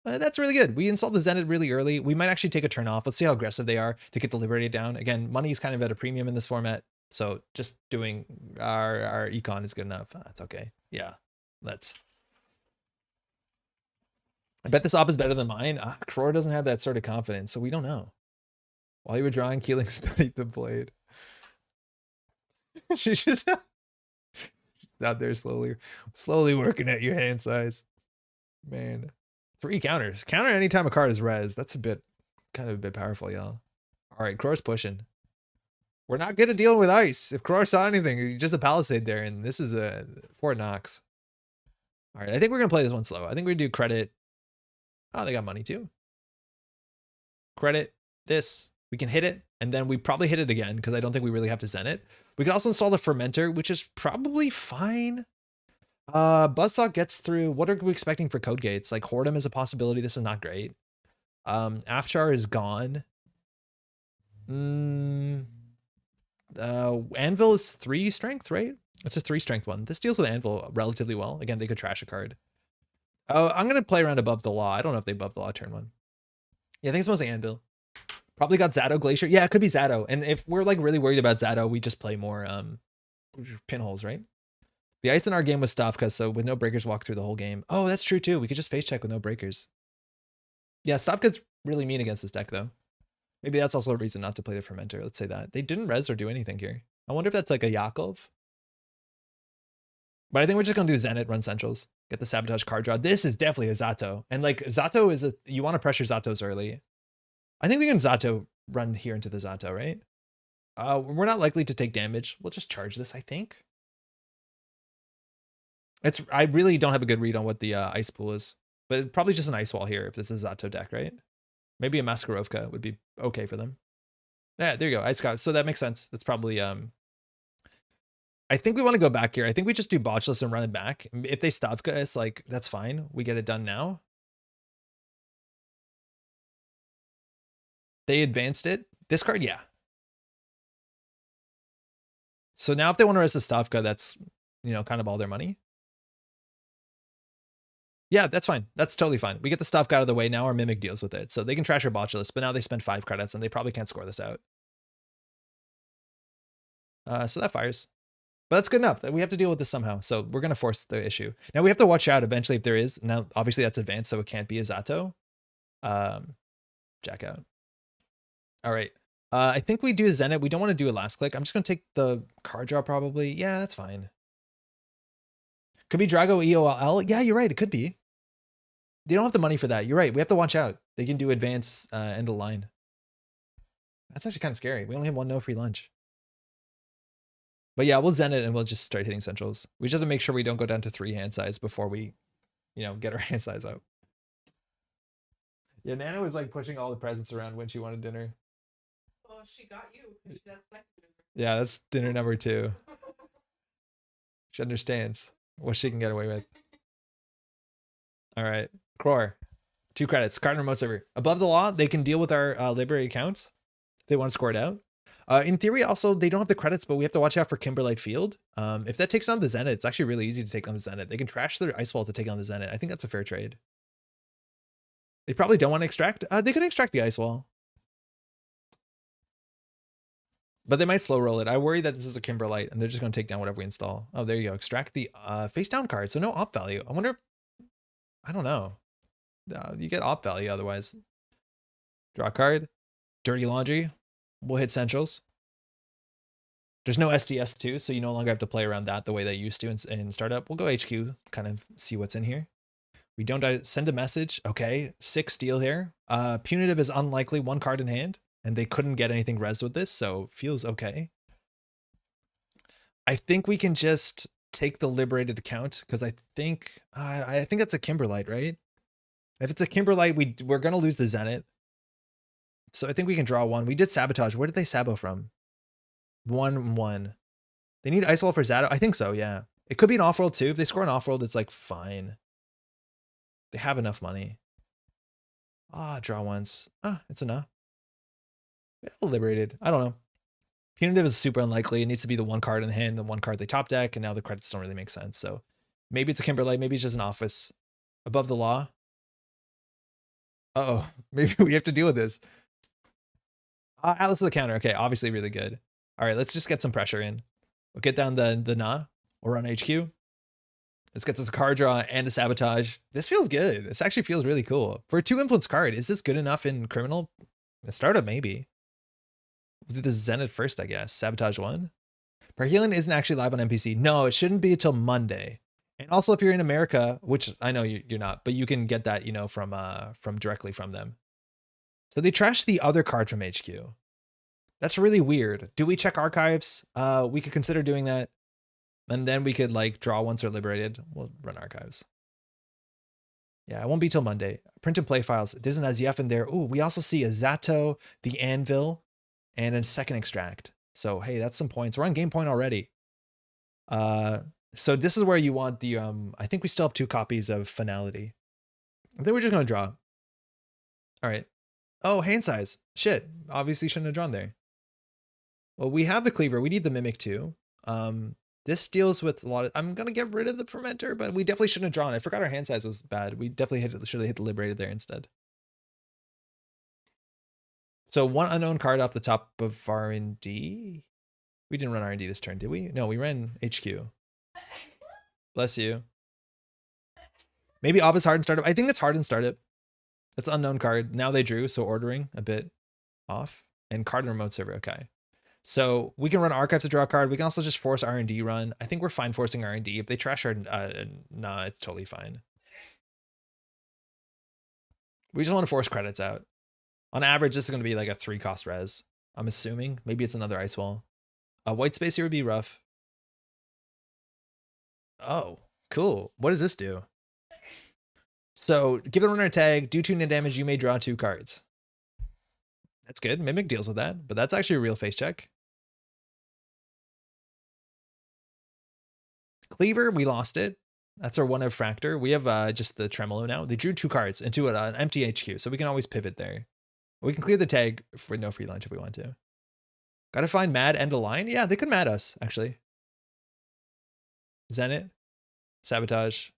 That's really good. We installed the Zenith really early. We might actually take a turn off. Let's see how aggressive they are to get the Liberated down. Again, money is kind of at a premium in this format. So just doing our econ is good enough. That's okay. Yeah, let's. I bet this op is better than mine. Crore doesn't have that sort of confidence, so we don't know. While you were drawing, Keeling studied the blade. She's just out there slowly working at your hand size. Man. 3 counters. Counter anytime a card is res. That's kind of a bit powerful, y'all. All right, Crore's pushing. We're not good at dealing with ice. If Crore saw anything, just a Palisade there, and this is a Fort Knox. All right, I think we're going to play this one slow. I think we're going to do credit. Oh, they got money too. Credit this. We can hit it, and then we probably hit it again because I don't think we really have to Zen it. We can also install the Fermenter, which is probably fine. Buzzsaw gets through. What are we expecting for code gates? Like Whoredom is a possibility. This is not great. Afshar is gone. Anvil is 3 strength, right? It's a 3 strength one. This deals with Anvil relatively well. Again, they could trash a card. Oh, I'm gonna play around above the law. I don't know if they above the law turn 1. Yeah, I think it's mostly Anvil. Probably got Zato Glacier. Yeah, it could be Zato. And if we're like really worried about Zato, we just play more pinholes, right? The ice in our game was Stavka, so with no breakers walk through the whole game. Oh, that's true too. We could just face check with no breakers. Yeah, Stavka's really mean against this deck though. Maybe that's also a reason not to play the Fermenter. Let's say that. They didn't res or do anything here. I wonder if that's like a Yakov. But I think we're just going to do Zenith, run Centrals. Get the Sabotage card draw. This is definitely a Zato. And like Zato is you want to pressure Zatos early. I think we can Zato run here into the Zato, right? We're not likely to take damage. We'll just charge this, I think. I really don't have a good read on what the ice pool is. But probably just an ice wall here if this is a Zato deck, right? Maybe a Maskarovka would be okay for them. Yeah, there you go. Ice Scout. So that makes sense. That's probably I think we want to go back here. I think we just do botchless and run it back. If they Stavka us, like, that's fine. We get it done now. They advanced it. This card, yeah. So now if they want to res the Stavka, that's, you know, kind of all their money. Yeah, that's fine. That's totally fine. We get the Stavka out of the way. Now our Mimic deals with it. So they can trash our botchless, but now they spend 5 credits and they probably can't score this out. So that fires. But that's good enough. We have to deal with this somehow. So we're going to force the issue. Now we have to watch out eventually if there is. Now, obviously that's advanced, so it can't be a Zato. Jack out. All right. I think we do a Zenith. We don't want to do a last click. I'm just going to take the card draw probably. Yeah, that's fine. Could be Drago EOL. Yeah, you're right. It could be. They don't have the money for that. You're right. We have to watch out. They can do advance end of line. That's actually kind of scary. We only have 1 no free lunch. But yeah, we'll Zen it and we'll just start hitting centrals. We just have to make sure we don't go down to 3 hand size before we, you know, get our hand size out. Yeah, Nana was like pushing all the presents around when she wanted dinner. Well, she got you. That's second dinner. Yeah, that's dinner number 2. She understands what she can get away with. All right, Crore. 2 credits. Card and remote server. Above the law, they can deal with our liberated accounts if they want to score it out. In theory, also, they don't have the credits, but we have to watch out for Kimberlite Field. If that takes on the Zenit, it's actually really easy to take on the Zenit. They can trash their Ice Wall to take on the Zenit. I think that's a fair trade. They probably don't want to extract. They could extract the Ice Wall. But they might slow roll it. I worry that this is a Kimberlite and they're just going to take down whatever we install. Oh, there you go. Extract the face down card. So no op value. I wonder if, I don't know. You get op value otherwise. Draw a card. Dirty Laundry. We'll hit Centrals. There's no SDS too, so you no longer have to play around that the way they used to in startup. We'll go HQ, kind of see what's in here. We don't send a message. Okay, 6 steal here. Punitive is unlikely, 1 card in hand. And they couldn't get anything res with this, so feels okay. I think we can just take the liberated account because I think that's a Kimberlite, right? If it's a Kimberlite, we're gonna lose the Zenit. So I think we can draw 1. We did sabotage. Where did they sabo from? 1-1. They need Ice Wall for Zato. I think so, yeah. It could be an off-world too. If they score an off-world, it's like fine. They have enough money. Draw once. It's enough. Liberated. I don't know. Punitive is super unlikely. It needs to be the 1 card in the hand and 1 card they top deck, and now the credits don't really make sense. So maybe it's a Kimberlite, maybe it's just an office. Above the law. Maybe we have to deal with this. Atlas of the counter. Okay, obviously really good. All right, let's just get some pressure in. We'll get down the Na. We'll run HQ. This gets us a card draw and a sabotage. This feels good. This actually feels really cool. For a 2 influence card, is this good enough in criminal? The startup, maybe. We'll do the Zenit first, I guess. Sabotage 1. Parhelion isn't actually live on NPC. No, it shouldn't be until Monday. And also, if you're in America, which I know you're not, but you can get that, from directly from them. So they trashed the other card from HQ. That's really weird. Do we check archives? We could consider doing that. And then we could draw once they're liberated. We'll run archives. Yeah, it won't be till Monday. Print and play files. There's an Azyef in there. Ooh, we also see a Zato, the Anvil, and a second extract. So, hey, that's some points. We're on game point already. So this is where you want the, I think we still have 2 copies of Finality. I think we're just going to draw. All right. Oh, hand size. Shit. Obviously shouldn't have drawn there. Well, we have the Cleaver. We need the Mimic too. This deals with a lot of, I'm going to get rid of the Fermenter, but we definitely shouldn't have drawn. I forgot our hand size was bad. We definitely should have hit the Liberated there instead. So 1 unknown card off the top of R&D. We didn't run R&D this turn, did we? No, we ran HQ. Bless you. Maybe Ob is hard in startup. I think that's hard in startup. That's unknown card. Now they drew, so ordering a bit off. And card and remote server, okay. So we can run archives to draw a card. We can also just force R&D run. I think we're fine forcing R&D. If they trash our, nah, it's totally fine. We just want to force credits out. On average, this is going to be like a 3 cost res. I'm assuming. Maybe it's another Ice Wall. White space here would be rough. Oh, cool. What does this do? So give the runner a tag, do 2 net damage, you may draw 2 cards. That's good. Mimic deals with that, but that's actually a real face check. Cleaver, we lost it. That's our 1 of Fractor. We have just the Tremolo now. They drew 2 cards into an empty HQ, so we can always pivot there. We can clear the tag for no free lunch if we want to. Gotta find Mad and a line? Yeah, they could Mad us, actually. Zenit. Sabotage.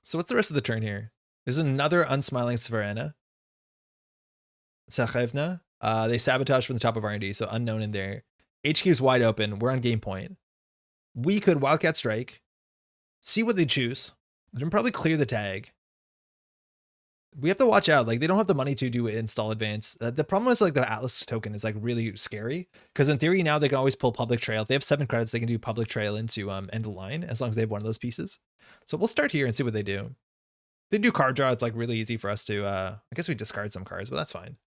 So what's the rest of the turn here? There's another Unsmiling Svarena. Sakhevna. They sabotage from the top of R&D, so unknown in there. HQ is wide open. We're on game point. We could Wildcat Strike. See what they choose. Then probably clear the tag. We have to watch out. Like, they don't have the money to do install advance. The problem is, like, the Atlas token is, like, really scary. Because in theory, now they can always pull Public Trail. If they have 7 credits, they can do Public Trail into end of line, as long as they have 1 of those pieces. So we'll start here and see what they do. If they do card draw, it's, like, really easy for us to, I guess we discard some cards, but that's fine.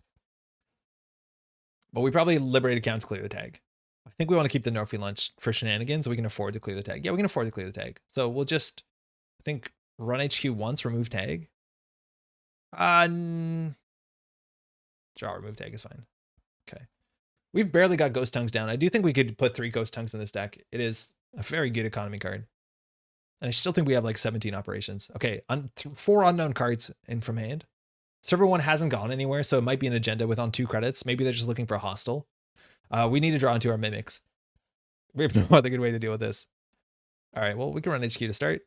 But we probably liberate accounts, clear the tag. I think we want to keep the no free lunch for shenanigans, so we can afford to clear the tag. Yeah, we can afford to clear the tag. So we'll just, I think, run HQ once, remove tag. Draw, remove tag is fine. Okay. We've barely got Ghost Tongues down. I do think we could put 3 Ghost Tongues in this deck. It is a very good economy card. And I still think we have like 17 operations. Okay, 4 unknown cards in from hand. Server 1 hasn't gone anywhere, so it might be an agenda with on 2 credits. Maybe they're just looking for a hostile. We need to draw into our mimics. We have no other good way to deal with this. All right, well, we can run HQ to start.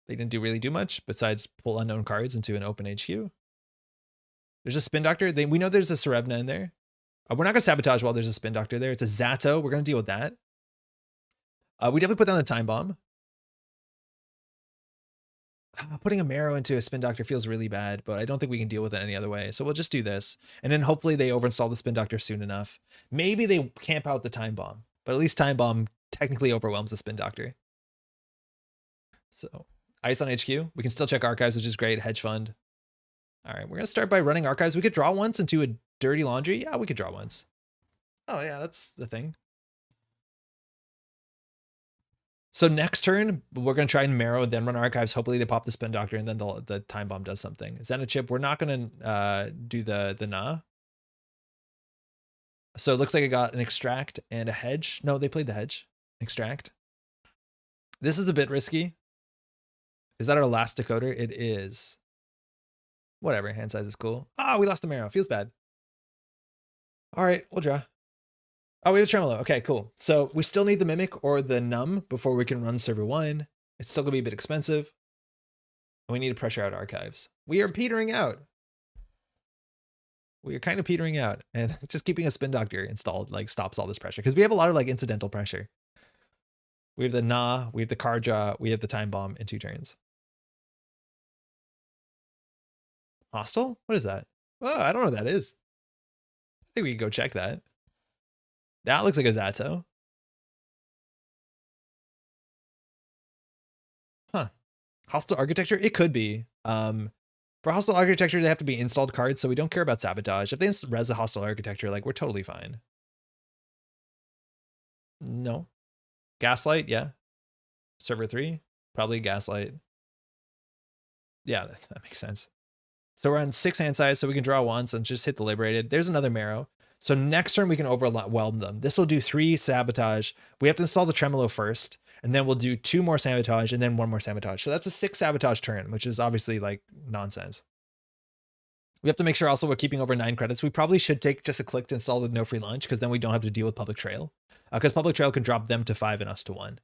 They didn't really do much besides pull unknown cards into an open HQ. There's a Spin Doctor. We know there's a Serebna in there. We're not going to sabotage while there's a Spin Doctor there. It's a Zato. We're going to deal with that. We definitely put down a Time Bomb. Putting a Marrow into a Spin Doctor feels really bad, but I don't think we can deal with it any other way. So we'll just do this. And then hopefully they overinstall the Spin Doctor soon enough. Maybe they camp out the Time Bomb, but at least Time Bomb technically overwhelms the Spin Doctor. So ice on HQ. We can still check archives, which is great. Hedge fund. All right, we're going to start by running archives. We could draw once into a dirty laundry. Yeah, we could draw once. Oh yeah, that's the thing. So next turn, we're going to try and Marrow, then run archives. Hopefully they pop the Spin Doctor, and then the Time Bomb does something. Xenochip, we're not going to do the Na. So it looks like I got an Extract and a Hedge. No, they played the Hedge. Extract. This is a bit risky. Is that our last decoder? It is. Whatever, hand size is cool. We lost the Marrow. Feels bad. All right, we'll draw. Oh, we have a Tremolo. Okay, cool. So we still need the Mimic or the Numb before we can run server 1. It's still going to be a bit expensive. And we need to pressure out archives. We are petering out. We are kind of petering out. And just keeping a Spin Doctor installed like stops all this pressure. Because we have a lot of like incidental pressure. We have the Na, we have the card draw, we have the Time Bomb in 2 turns. Hostile? What is that? Oh, I don't know what that is. I think we can go check that. That looks like a Zato. Huh. Hostile architecture? It could be. For hostile architecture, they have to be installed cards, so we don't care about sabotage. If they res a hostile architecture, like we're totally fine. No. Gaslight, yeah. Server 3, probably Gaslight. Yeah, that makes sense. So we're on 6 hand size, so we can draw once and just hit the Liberated. There's another Marrow. So next turn we can overwhelm them. This will do 3 sabotage. We have to install the Tremolo first, and then we'll do 2 more sabotage and then 1 more sabotage. So that's a 6 sabotage turn, which is obviously like nonsense. We have to make sure also we're keeping over 9 credits. We probably should take just a click to install the no free lunch, because then we don't have to deal with Public Trail. Because Public Trail can drop them to 5 and us to 1.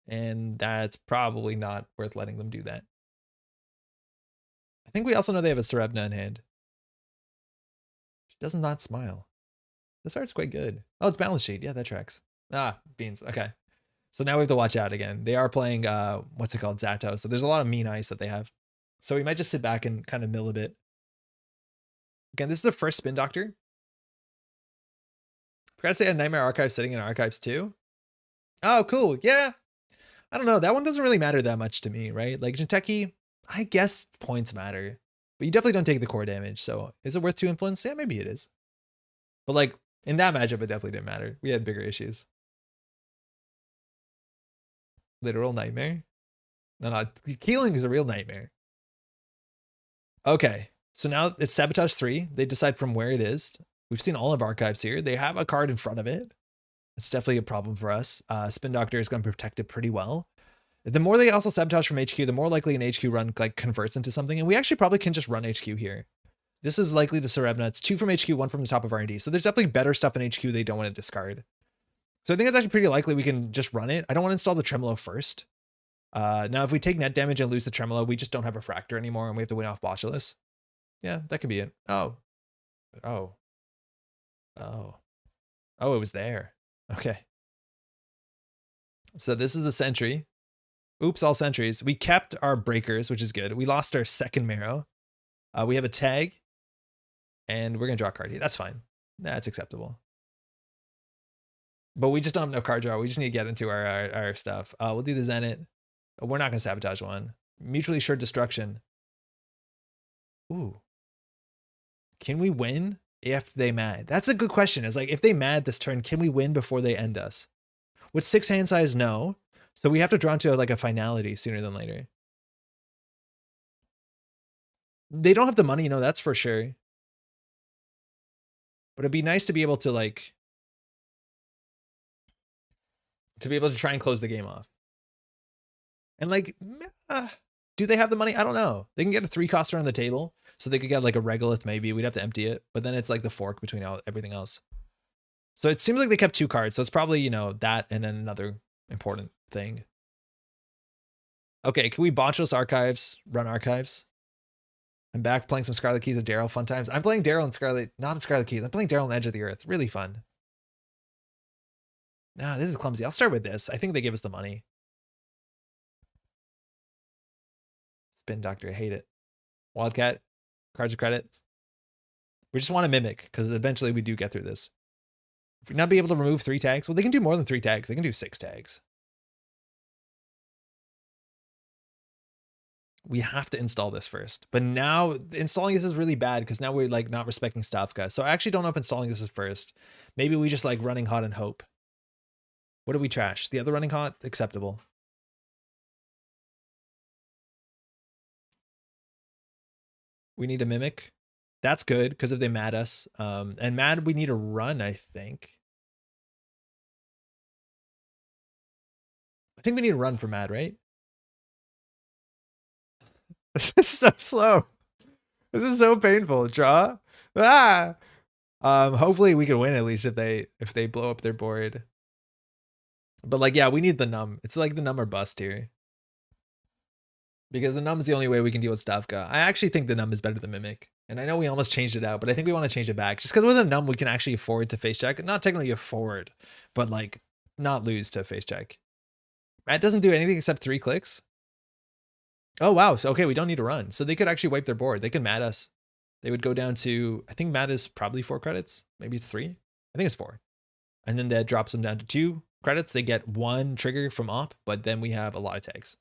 And that's probably not worth letting them do that. I think we also know they have a Serebna in hand. She does not smile. This art's quite good. Oh, it's balance sheet. Yeah, that tracks. Beans. Okay. So now we have to watch out again. They are playing, what's it called? Zato. So there's a lot of mean ice that they have. So we might just sit back and kind of mill a bit. Again, this is the first Spin Doctor. Forgot to say I had Nightmare Archive sitting in Archives too. Oh, cool. Yeah. I don't know. That one doesn't really matter that much to me, right? Like Jinteki, I guess points matter. But you definitely don't take the core damage. So is it worth 2 influence? Yeah, maybe it is. But like in that matchup, it definitely didn't matter. We had bigger issues. Literal nightmare. No, Keeling is a real nightmare. Okay. So now it's Sabotage 3. They decide from where it is. We've seen all of archives here. They have a card in front of it. It's definitely a problem for us. Spin Doctor is going to protect it pretty well. The more they also sabotage from HQ, the more likely an HQ run like converts into something. And we actually probably can just run HQ here. This is likely the Serebna. It's 2 from HQ, 1 from the top of R&D. So there's definitely better stuff in HQ they don't want to discard. So I think it's actually pretty likely we can just run it. I don't want to install the Tremolo first. Now, if we take net damage and lose the Tremolo, we just don't have a Fractor anymore and we have to win off Botulus. Yeah, that could be it. Oh, it was there. Okay. So this is a sentry. Oops, all sentries. We kept our breakers, which is good. We lost our second Marrow. We have a tag. And we're going to draw a card here. That's fine. That's acceptable. But we just don't have no card draw. We just need to get into our stuff. We'll do the Zenit. We're not going to sabotage one. Mutually assured destruction. Ooh. Can we win if they mad? That's a good question. It's like, if they mad this turn, can we win before they end us? With 6 hand size, no. So we have to draw into like a finality sooner than later. They don't have the money, that's for sure. But it'd be nice to be able to like, to be able to try and close the game off. And like, do they have the money? I don't know. They can get a 3-coster on the table. So they could get like a regolith maybe. We'd have to empty it. But then it's like the fork between everything else. So it seems like they kept 2 cards. So it's probably, you know, that and then another important thing. Okay, can we Bonchel's Archives, run Archives? I'm back playing some Scarlet Keys with Daryl. Fun times. I'm playing Daryl and Scarlet, not in Scarlet Keys. I'm playing Daryl on Edge of the Earth. Really fun. Nah, this is clumsy. I'll start with this. I think they give us the money. Spin Doctor, I hate it. Wildcat, cards of credits. We just want to mimic because eventually we do get through this. If we not be able to remove 3 tags, well, they can do more than 3 tags. They can do 6 tags. We have to install this first. But now installing this is really bad because now we're like not respecting Stavka. So I actually don't know if installing this is first. Maybe we just like running hot and hope. What do we trash? The other running hot? Acceptable. We need a mimic. That's good because if they mad us. And mad, we need a run, I think. I think we need a run for mad, right? This is so slow. This is so painful. Draw. Ah. Hopefully we can win at least if they blow up their board. But like, yeah, we need the num. It's like the num or bust here. Because the num is the only way we can deal with Stavka. I actually think the num is better than mimic. And I know we almost changed it out, but I think we want to change it back. Just because with a num, we can actually afford to face check. Not technically afford, but like not lose to face check. Matt doesn't do anything except 3 clicks. Oh, wow. So, okay, we don't need to run. So they could actually wipe their board. They could mad us. They would go down to, I think mad is probably 4 credits. Maybe it's 3. I think it's 4. And then that drops them down to 2 credits. They get 1 trigger from op, but then we have a lot of tags.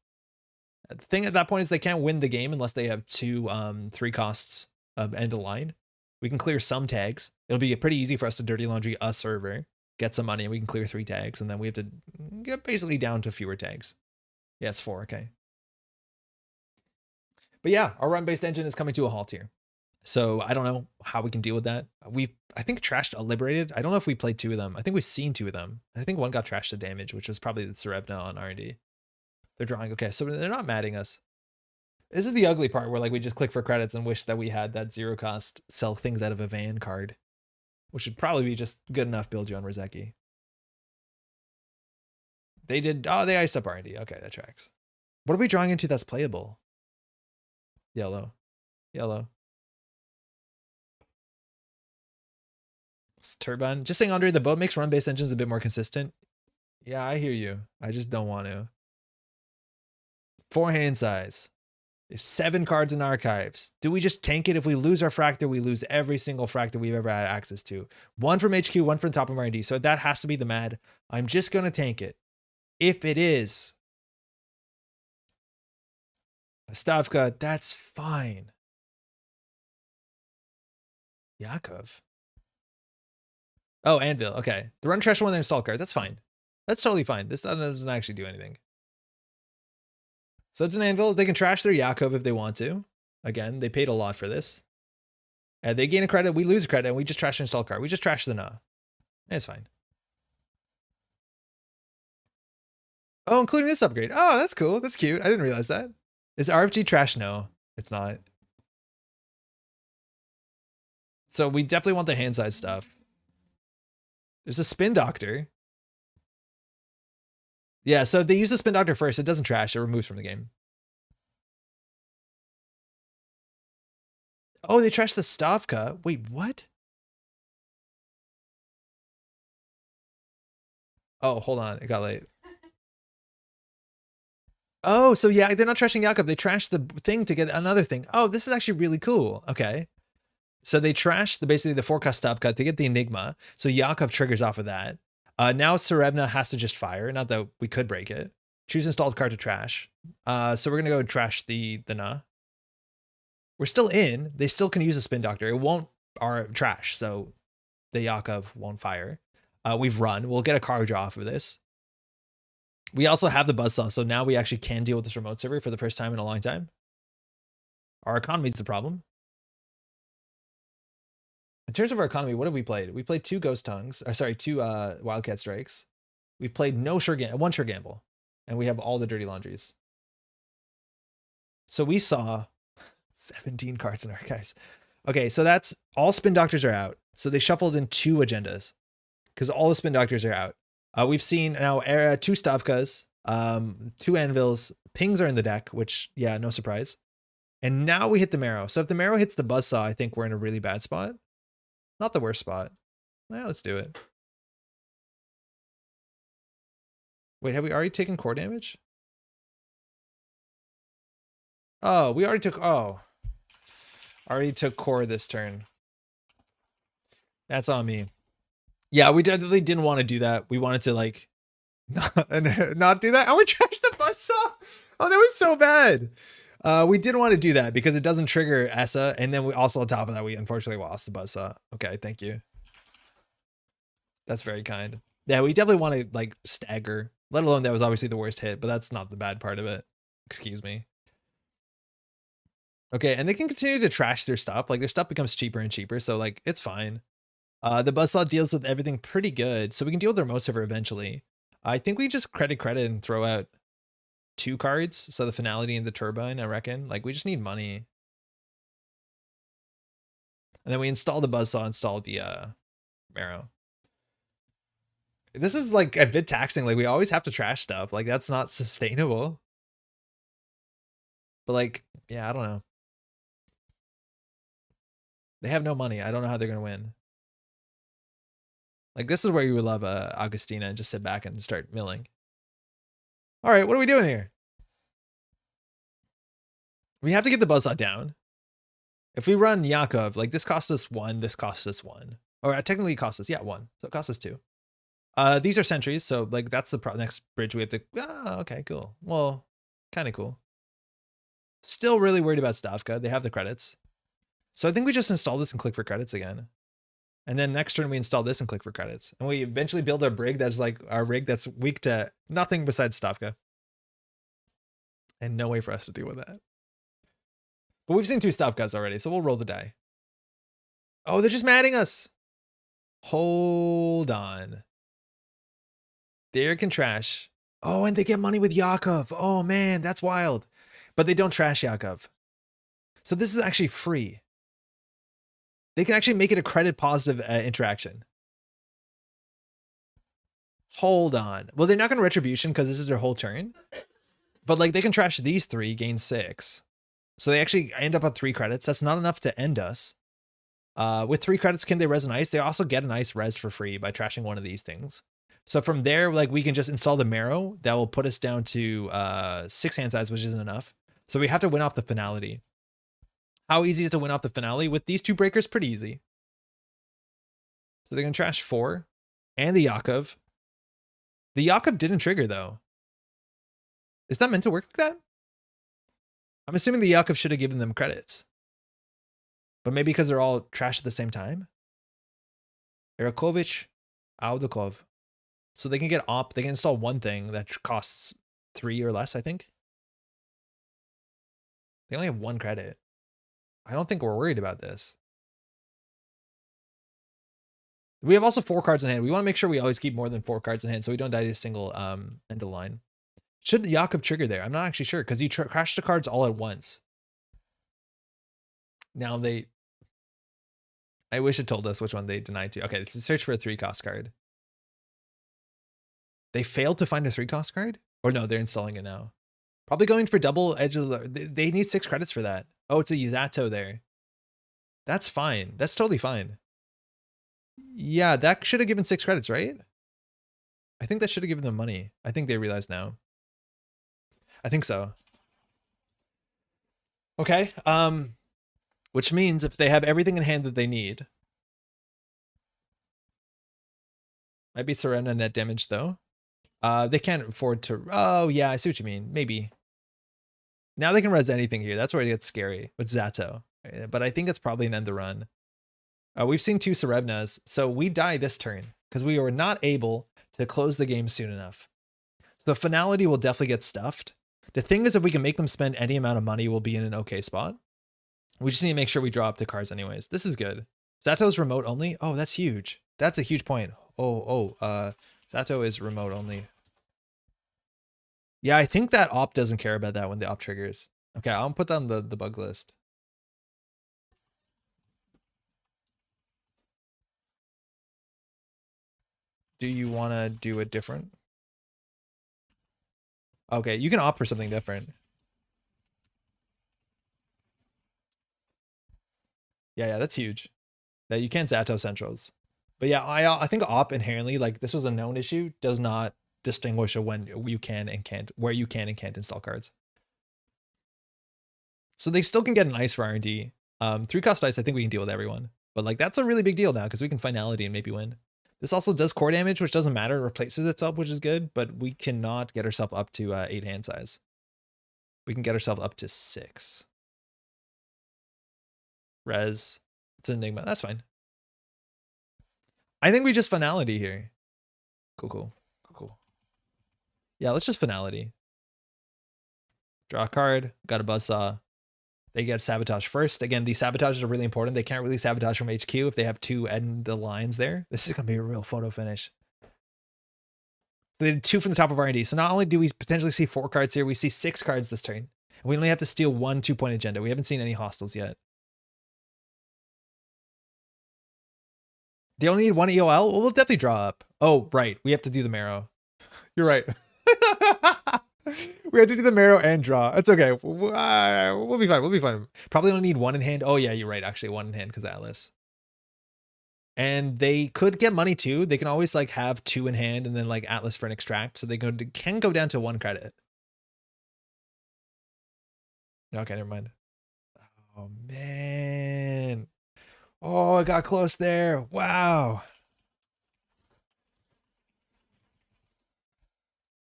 The thing at that point is they can't win the game unless they have 2 3 costs of end of line. We can clear some tags. It'll be pretty easy for us to dirty laundry a server, get some money, and we can clear 3 tags. And then we have to get basically down to fewer tags. Yeah, it's 4. Okay. But yeah, our run-based engine is coming to a halt here. So I don't know how we can deal with that. I think, trashed a Liberated. I don't know if we played 2 of them. I think we've seen 2 of them. And I think 1 got trashed to damage, which was probably the Serevna on R&D. They're drawing. Okay, so they're not matting us. This is the ugly part where like we just click for credits and wish that we had that 0 cost sell things out of a van card, which would probably be just good enough build you on Rozeki. They did. Oh, they iced up R&D. Okay, that tracks. What are we drawing into that's playable? Yellow. Yellow. It's turbine. Just saying, Andre, the boat makes run-based engines a bit more consistent. Yeah, I hear you. I just don't want to. 4 hand size. There's 7 cards in archives. Do we just tank it? If we lose our fractor, we lose every single fractor we've ever had access to. 1 from HQ, 1 from the top of R&D. So that has to be the mad. I'm just going to tank it. If it is Stavka, that's fine. Yakov. Oh, Anvil. Okay. The run trash one, they install cards. That's fine. That's totally fine. This doesn't actually do anything. So it's an Anvil. They can trash their Yakov if they want to. Again, they paid a lot for this. And they gain a credit. We lose a credit. And we just trash an install card. We just trash the Na. It's fine. Oh, including this upgrade. Oh, that's cool. That's cute. I didn't realize that. Is RFG trash? No, it's not. So we definitely want the hand size stuff. There's a spin doctor. Yeah, so if they use the spin doctor first, it doesn't trash, it removes from the game. Oh, they trashed the Stavka. Wait, what? Oh, hold on, it got late. Oh, so yeah, they're not trashing Yakov. They trashed the thing to get another thing. Oh, this is actually really cool. Okay. So they trashed basically the forecast stop cut to get the Enigma. So Yakov triggers off of that. Now Serevna has to just fire. Not that we could break it. Choose installed card to trash. So we're going to go trash the Na. We're still in. They still can use a spin doctor. It won't trash. So the Yakov won't fire. We've run. We'll get a card draw off of this. We also have the buzzsaw, so now we actually can deal with this remote server for the first time in a long time. Our economy is the problem. In terms of our economy, what have we played? We played 2 Ghost Tongues, or sorry, 2 Wildcat Strikes. We've played one Sure Gamble, and we have all the Dirty Laundries. So we saw 17 cards in archives. Okay, so that's all spin doctors are out. So they shuffled in 2 agendas because all the spin doctors are out. We've seen now 2 Stavkas, 2 anvils, pings are in the deck, which, yeah, no surprise. And now we hit the marrow. So if the marrow hits the buzzsaw, I think we're in a really bad spot. Not the worst spot. Well, let's do it. Wait, have we already taken core damage? Oh, we already took, already took core this turn. That's on me. Yeah, we definitely didn't want to do that. We wanted to like not do that. And we trashed the buzzsaw. Oh, that was so bad. We didn't want to do that because it doesn't trigger ESSA. And then we also, on top of that, we unfortunately lost the buzzsaw. Okay, thank you. That's very kind. Yeah, we definitely want to like stagger, let alone that was obviously the worst hit, but that's not the bad part of it. Excuse me. Okay, and they can continue to trash their stuff. Like their stuff becomes cheaper and cheaper, so like it's fine. The buzzsaw deals with everything pretty good, so we can deal with their most ever eventually. I think we just credit and throw out 2 cards, so the finality and the turbine, I reckon. Like we just need money. And then we install the buzzsaw, install the marrow. This is like a bit taxing. Like we always have to trash stuff. Like that's not sustainable. But like, yeah, I don't know. They have no money. I don't know how they're gonna win. Like this is where you would love Augustina and just sit back and start milling. All right, what are we doing here? We have to get the buzzsaw down. If we run Yakov, like this costs us 1, this costs us 1. Or technically it costs us, yeah, 1. So it costs us 2. These are sentries, so like that's the next bridge we have to, okay, cool. Well, kind of cool. Still really worried about Stavka. They have the credits. So I think we just install this and click for credits again. And then next turn we install this and click for credits. And we eventually build our rig that's like our rig that's weak to nothing besides Stavka. And no way for us to deal with that. But we've seen 2 Stavkas already, so we'll roll the die. Oh, they're just matting us. Hold on. They can trash. Oh, and they get money with Yakov. Oh man, that's wild. But they don't trash Yakov. So this is actually free. They can actually make it a credit positive interaction. Hold on. Well, they're not going to retribution because this is their whole turn. But like they can trash these 3, gain 6. So they actually end up on 3 credits. That's not enough to end us. With 3 credits, can they res an ice? They also get an ice res for free by trashing one of these things. So from there, like we can just install the marrow that will put us down to 6 hand size, which isn't enough. So we have to win off the finality. How easy is to win off the finale? With these 2 breakers, pretty easy. So they're going to trash 4 and the Yakov. The Yakov didn't trigger though. Is that meant to work like that? I'm assuming the Yakov should have given them credits. But maybe because they're all trashed at the same time? Erakovich, Audakov. So they can get op, they can install one thing that costs 3 or less, I think. They only have 1 credit. I don't think we're worried about this. We have also 4 cards in hand. We want to make sure we always keep more than 4 cards in hand so we don't die to a single end of line. Should Yakov trigger there? I'm not actually sure because you crash the cards all at once. Now I wish it told us which one they denied to. Okay, it's a search for a 3-cost card. They failed to find a 3-cost card? Or no, they're installing it now. Probably going for double edge of the, they need 6 credits for that. Oh, it's a Zato there. That's fine. That's totally fine. Yeah, that should have given 6 credits, right? I think that should have given them money. I think they realize now. I think so. Okay. Which means if they have everything in hand that they need. Might be Serena net damage though. They can't afford to, oh yeah, I see what you mean. Maybe. Now they can res anything here. That's where it gets scary with Zato. But I think it's probably an end the run. We've seen 2 Serevnas, so we die this turn because we were not able to close the game soon enough. So finality will definitely get stuffed. The thing is, if we can make them spend any amount of money, we'll be in an okay spot. We just need to make sure we draw up the cards anyways. This is good. Zato's remote only. Oh, that's huge. That's a huge point. Zato is remote only. Yeah, I think that op doesn't care about that when the op triggers. Okay, I'll put that on the bug list. Do you want to do it different? Okay, you can opt for something different. Yeah, that's huge. That you can't Zato centrals. But yeah, I think op inherently, like this was a known issue, does not distinguish when you can and can't, where you can and can't install cards. So they still can get an ice for R&D. 3-cost ice, I think we can deal with everyone. But like that's a really big deal now because we can finality and maybe win. This also does core damage, which doesn't matter. It replaces itself, which is good. But we cannot get ourselves up to 8 hand size. We can get ourselves up to 6. Res. It's an Enigma. That's fine. I think we just finality here. Cool. Yeah, let's just finality. Draw a card. Got a buzzsaw. They get sabotage first. Again, these sabotages are really important. They can't really sabotage from HQ if they have 2 end the lines there. This is going to be a real photo finish. So they did 2 from the top of R&D. So not only do we potentially see 4 cards here, we see 6 cards this turn. And we only have to steal 1 2-point agenda. We haven't seen any hostiles yet. They only need 1 EOL? Well, we'll definitely draw up. Oh, right. We have to do the marrow. You're right. We have to do the marrow and draw. It's okay. We'll be fine. Probably only need 1 in hand. Oh, yeah, you're right. Actually, 1 in hand because Atlas. And they could get money too. They can always like have 2 in hand and then like Atlas for an extract. So they can go down to 1 credit. Okay, never mind. Oh, man. Oh, I got close there. Wow.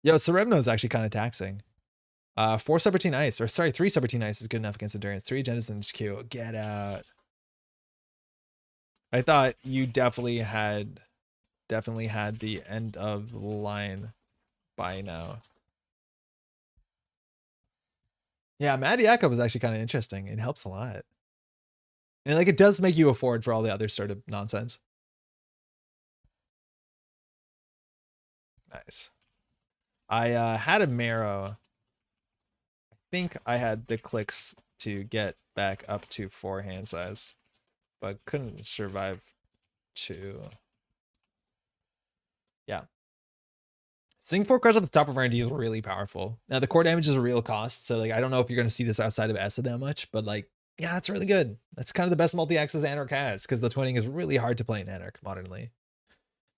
Yo, Cerebno is actually kind of taxing. 4 Subroutine Ice, or sorry, 3 Subroutine Ice is good enough against Endurance. 3 agendas in HQ. Get out. I thought you definitely had the end of the line by now. Yeah, Mad Yakov is actually kind of interesting. It helps a lot. And like it does make you afford for all the other sort of nonsense. Nice. I had a marrow. I think I had the clicks to get back up to 4 hand size, but couldn't survive 2. Yeah. Seeing 4 cards at the top of R&D is really powerful. Now the core damage is a real cost, so like I don't know if you're gonna see this outside of ESA that much, but like yeah, that's really good. That's kind of the best multi-axis Anarch has, because the twinning is really hard to play in Anarch modernly.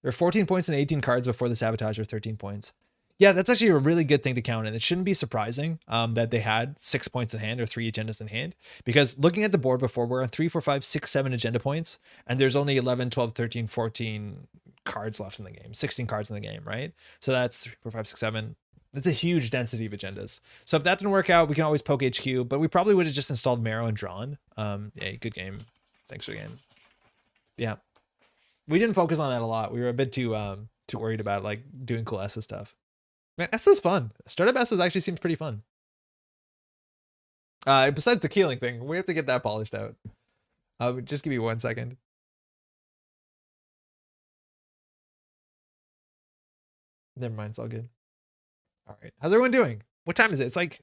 There are 14 points and 18 cards before the sabotage, or 13 points. Yeah, that's actually a really good thing to count, and it shouldn't be surprising that they had 6 points in hand or 3 agendas in hand, because looking at the board before, we're on 3, 4, 5, 6, 7 agenda points, and there's only 11, 12, 13, 14 cards left in the game, 16 cards in the game, right? So that's 3, 4, 5, 6, 7. That's a huge density of agendas. So if that didn't work out, we can always poke HQ, but we probably would have just installed Marrow and drawn. Yeah, good game. Thanks for the game. Yeah. We didn't focus on that a lot. We were a bit too worried about like doing cool ESA stuff. Man, ESA is fun. Startup ESA actually seems pretty fun. Besides the keeling thing, we have to get that polished out. Just give me 1 second. Never mind, it's all good. All right, how's everyone doing? What time is it? It's like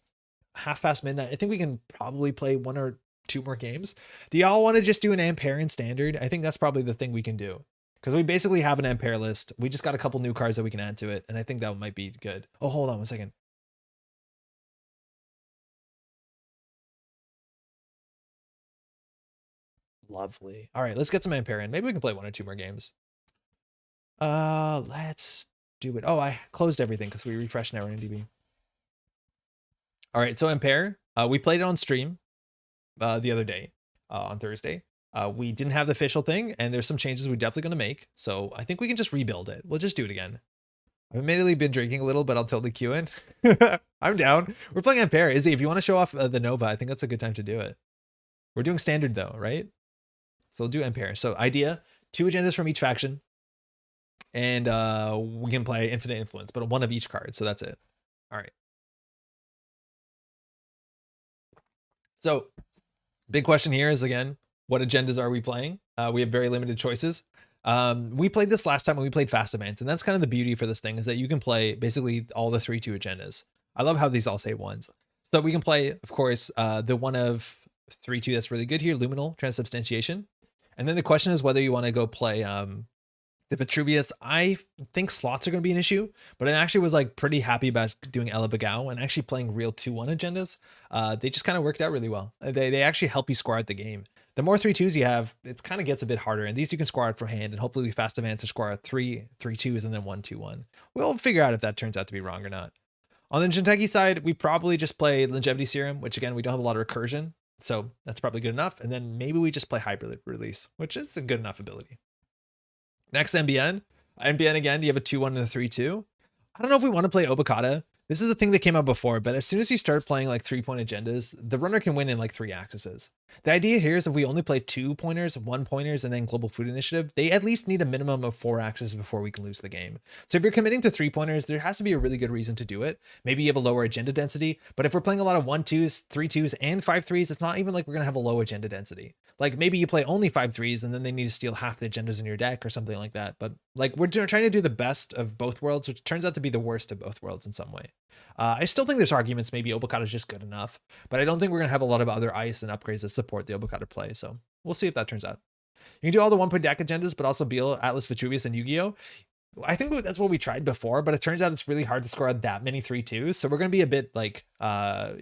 midnight. I think we can probably play 1 or 2 more games. Do y'all want to just do an Ampère in standard? I think that's probably the thing we can do, because we basically have an Ampère list. We just got a couple new cards that we can add to it, and I think that might be good. Oh, hold on 1 second. Lovely. All right, let's get some Ampère in. Maybe we can play 1 or 2 more games. Let's do it. Oh, I closed everything because we refreshed now in DB. All right, so Ampère, we played it on stream the other day, on Thursday. We didn't have the official thing, and there's some changes we're definitely going to make. So I think we can just rebuild it. We'll just do it again. I've admittedly been drinking a little, but I'll totally queue in. I'm down. We're playing Ampère. Izzy, if you want to show off the Nova, I think that's a good time to do it. We're doing standard though, right? So we'll do Ampère. So idea, 2 agendas from each faction. And we can play Infinite Influence, but 1 of each card. So that's it. All right. So big question here is, again, what agendas are we playing? We have very limited choices. We played this last time when we played Fast Events, and that's kind of the beauty for this thing, is that you can play basically all the 3-2 agendas. I love how these all say 1s. So we can play, of course, the one of 3/2 that's really good here, Luminal Transubstantiation. And then the question is whether you want to go play the Vitruvius. I think slots are going to be an issue, but I actually was like pretty happy about doing Ella Bagao and actually playing real 2-1 agendas. They just kind of worked out really well. They actually help you score out the game. The more 3/2s you have, it kind of gets a bit harder. And these you can score out for hand, and hopefully we fast advance or score out 3/2s and then 1/2/1. We'll figure out if that turns out to be wrong or not. On the Jinteki side, we probably just play Longevity Serum, which again, we don't have a lot of recursion. So that's probably good enough. And then maybe we just play Hybrid Release, which is a good enough ability. Next, NBN. NBN again, you have a 2-1 and a 3-2. I don't know if we want to play Obokata. This is a thing that came out before, but as soon as you start playing like 3-point agendas, the runner can win in like 3 axes. The idea here is if we only play 2-pointers, 1-pointers, and then Global Food Initiative, they at least need a minimum of 4 axes before we can lose the game. So if you're committing to 3-pointers, there has to be a really good reason to do it. Maybe you have a lower agenda density, but if we're playing a lot of 1-2s, 3-2s, and 5-3s, it's not even like we're going to have a low agenda density. Like maybe you play only 5-3s and then they need to steal half the agendas in your deck or something like that. But like we're trying to do the best of both worlds, which turns out to be the worst of both worlds in some way. I still think there's arguments maybe Obokata is just good enough, but I don't think we're going to have a lot of other ice and upgrades that support the Obokata play. So we'll see if that turns out. You can do all the 1-point deck agendas, but also Beal, Atlas, Vitruvius, and Yu-Gi-Oh! I think that's what we tried before, but it turns out it's really hard to score out that many 3-2s. So we're going to be a bit like, we're